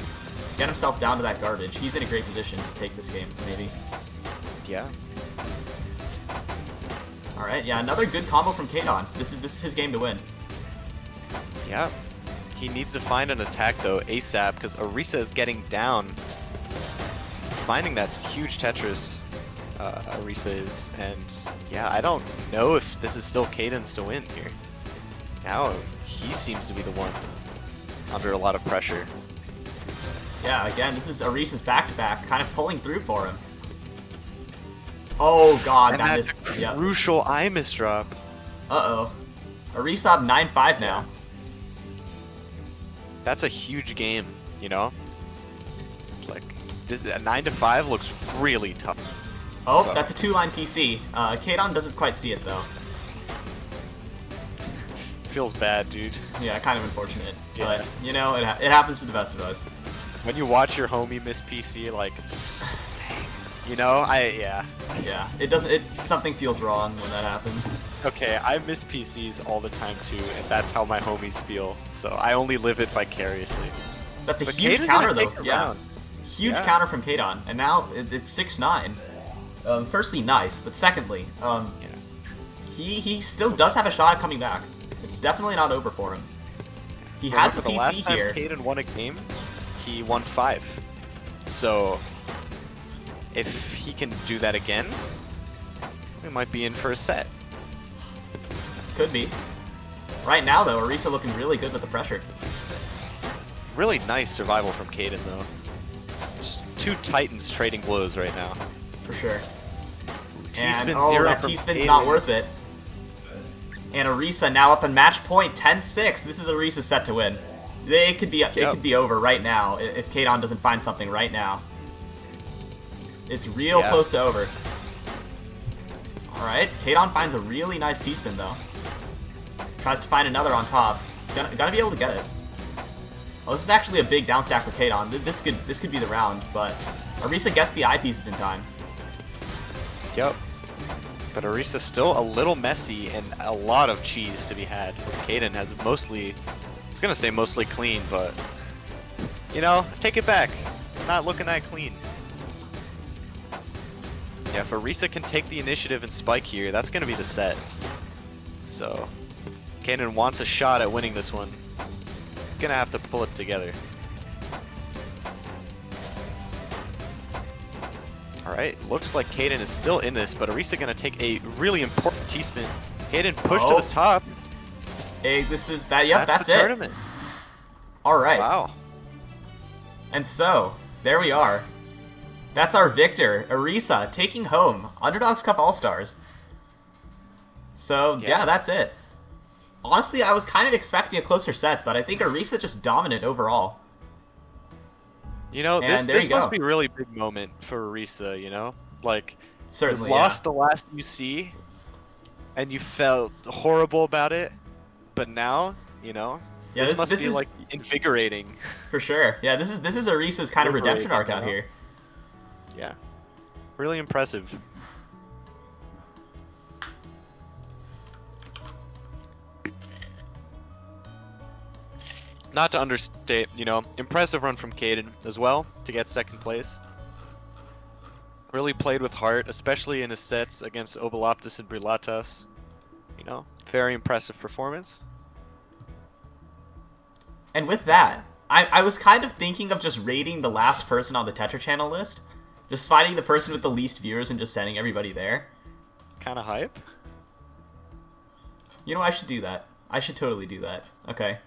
S1: get himself down to that garbage, he's in a great position to take this game, maybe.
S5: Yeah.
S1: Alright, yeah, another good combo from Kadon. This is his game to win.
S5: Yeah. He needs to find an attack, though, ASAP, because Orisa is getting down. Finding that huge Tetris, Orisa is, and yeah, I don't know if this is still Kadon's to win here. Now, he seems to be the one under a lot of pressure.
S1: Yeah, again, this is Orisa's back-to-back, kind of pulling through for him. Oh god,
S5: And that's a crucial eye misdrop.
S1: Uh-oh. Orisa up 9-5 now.
S5: That's a huge game, you know? Like, this, a 9-5 looks really tough.
S1: Oh,
S5: So-
S1: that's a 2-line PC. Kadon doesn't quite see it, though.
S5: Feels bad, dude.
S1: Yeah, kind of unfortunate.
S5: Yeah.
S1: But, you know, it happens to the best of us.
S5: When you watch your homie miss PC, like, you know, yeah.
S1: Yeah, something feels wrong when that happens.
S5: Okay, I miss PCs all the time too, and that's how my homies feel. So I only live it vicariously.
S1: That's a
S5: But
S1: huge
S5: Kadon's
S1: counter,
S5: gonna
S1: though.
S5: take the
S1: Yeah.
S5: round.
S1: Huge
S5: Yeah.
S1: counter from Kadon. And now it's 6-9. Firstly, nice, but secondly, he still does have a shot at coming back. It's definitely not over for him. He has the
S5: The
S1: PC
S5: last time
S1: here.
S5: Kadon won a game, he won 5. So if he can do that again, we might be in for a set.
S1: Could be. Right now, though, Orisa looking really good with the pressure.
S5: Really nice survival from Kadon, though. Just 2 titans trading blows right now.
S1: For sure.
S5: T-spin
S1: And,
S5: 0
S1: that
S5: from
S1: T-spin's
S5: Kadon.
S1: not worth it. And Orisa now up in match point, 10-6. This is Orisa's set to win. It could be over right now if Kadon doesn't find something right now. It's real close to over. Alright, Kadon finds a really nice T-spin, though. Tries to find another on top. Gotta be able to get it. Oh, this is actually a big downstack for Kadon. This could be the round, but Orisa gets the eyepieces in time.
S5: Yep. But Orisa's still a little messy and a lot of cheese to be had. Kadon has mostly, I was gonna say mostly clean, but you know, take it back. Not looking that clean. Yeah, if Orisa can take the initiative and spike here, that's gonna be the set. So, Kadon wants a shot at winning this one. Gonna have to pull it together.
S3: Alright, looks like Kaden is still in this, but Arisa gonna take a really important T-spin. Kaden pushed to the top.
S1: Hey, this is that. Yep, that's
S3: the
S1: it.
S3: tournament.
S1: All right.
S3: Wow.
S1: And so there we are. That's our victor, Arisa, taking home Underdogs Cup All Stars. So yeah, that's it. Honestly, I was kind of expecting a closer set, but I think Arisa just dominant overall.
S3: You know,
S1: And
S3: this must be a really big moment for Arisa, you know? Like,
S1: Certainly,
S3: you lost the last UC, and you felt horrible about it, but now, you know,
S1: Yeah,
S3: this must
S1: this
S3: be
S1: is
S3: like invigorating.
S1: for sure. Yeah, this is Arisa's kind of redemption arc out here.
S3: Yeah, really impressive. Not to understate, you know, impressive run from Kaden as well to get second place. Really played with heart, especially in his sets against Ovaloptis and Brilatas. You know, very impressive performance.
S1: And with that, I was kind of thinking of just rating the last person on the Tetra channel list. Just finding the person with the least viewers and just sending everybody there.
S3: Kind of hype.
S1: You know, I should do that. I should totally do that. Okay.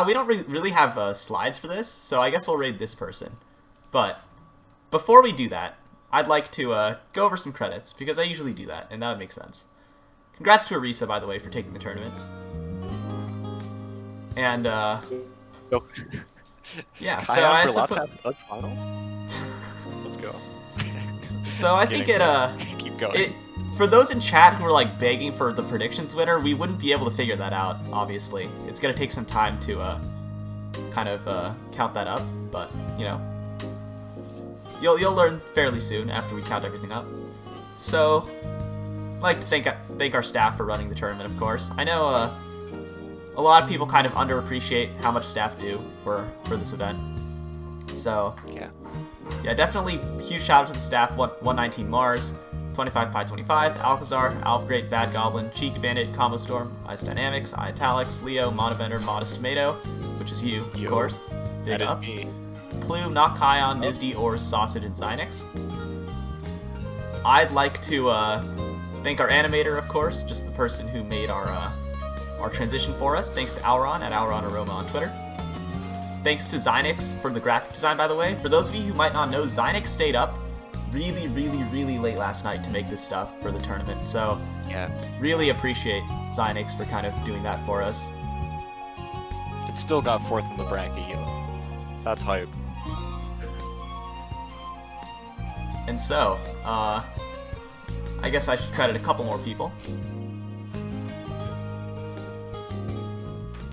S1: We don't really have slides for this, so I guess we'll raid this person. But before we do that, I'd like to go over some credits, because I usually do that, and that would make sense. Congrats to Arisa, by the way, for taking the tournament. And, yeah, so I suppose...
S3: Let's go.
S1: So I think
S3: Keep going.
S1: For those in chat who are like begging for the predictions winner, we wouldn't be able to figure that out, obviously. It's gonna take some time to kind of count that up, but you know, you'll learn fairly soon after we count everything up. So I'd like to thank our staff for running the tournament, of course. I know a lot of people kind of underappreciate how much staff do for this event. So yeah, definitely huge shout out to the staff. 119 Mars, 25 Pi 25, Alcazar, AlvGreat, badgoblin, CHEEKIBANDIT, Combostorm, IceDynamix, iitalics, Leo, Manabender, ModestTomato, which is you, of course. Big ups. Ploo, NotKaiyon, nysdey, Ors, Sausage, and Xynix. I'd like to thank our animator, of course, just the person who made our transition for us. Thanks to Auron at AuronAroma on Twitter. Thanks to Xynix for the graphic design, by the way. For those of you who might not know, Xynix stayed up really late last night to make this stuff for the tournament, so
S3: yeah,
S1: really appreciate Xynix for kind of doing that for us.
S3: It still got fourth in the bracket, yo. That's hype.
S1: And so, I guess I should credit a couple more people.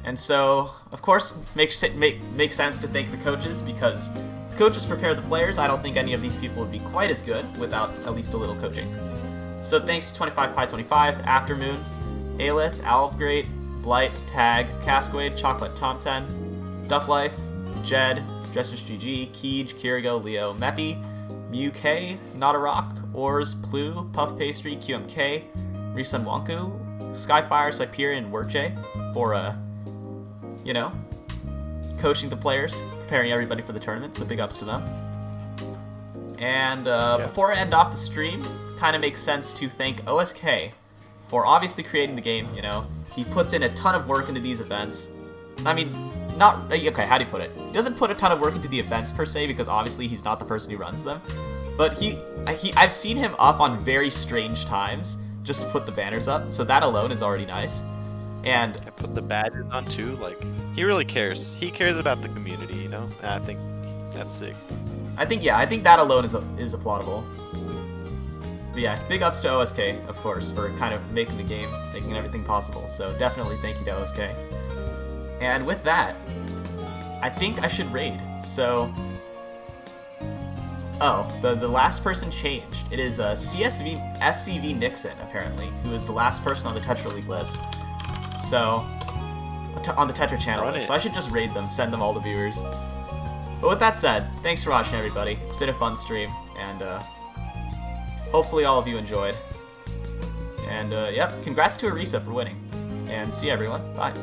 S1: And so, of course, makes sense to thank the coaches, because the coaches prepare the players. I don't think any of these people would be quite as good without at least a little coaching. So thanks to 25 Pi 25, Aftermoon, ailith, AlvGreat, Blyte, Tag, Casquade, ChokladTomte, Ducklife, Jed, jstrisgg, Keej, Kirigo, Leo, Mewk, NotARock, Ors, ploo, PuffPastry, QMK, resunwonku, Skyfire, Cyperian, and Workjay for you know, coaching the players, preparing everybody for the tournament, so big ups to them. And before I end off the stream, kind of makes sense to thank OSK for obviously creating the game, you know. He puts in a ton of work into these events. I mean, okay, how do you put it? He doesn't put a ton of work into the events per se, because obviously he's not the person who runs them. But I've seen him up on very strange times just to put the banners up, so that alone is already nice. And
S3: I put the badges on too, like, he really cares. He cares about the community, you know? And I think that's sick.
S1: I think that alone is applaudable. But yeah, big ups to OSK, of course, for kind of making the game, making everything possible. So definitely thank you to OSK. And with that, I think I should raid. So, the last person changed. It is SCV Nixon, apparently, who is the last person on the Tetra League list. So, on the Tetra channel list. So I should just raid them, send them all the viewers. But with that said, thanks for watching, everybody. It's been a fun stream, and hopefully all of you enjoyed. And yep, congrats to Arisa for winning. And see you, everyone. Bye.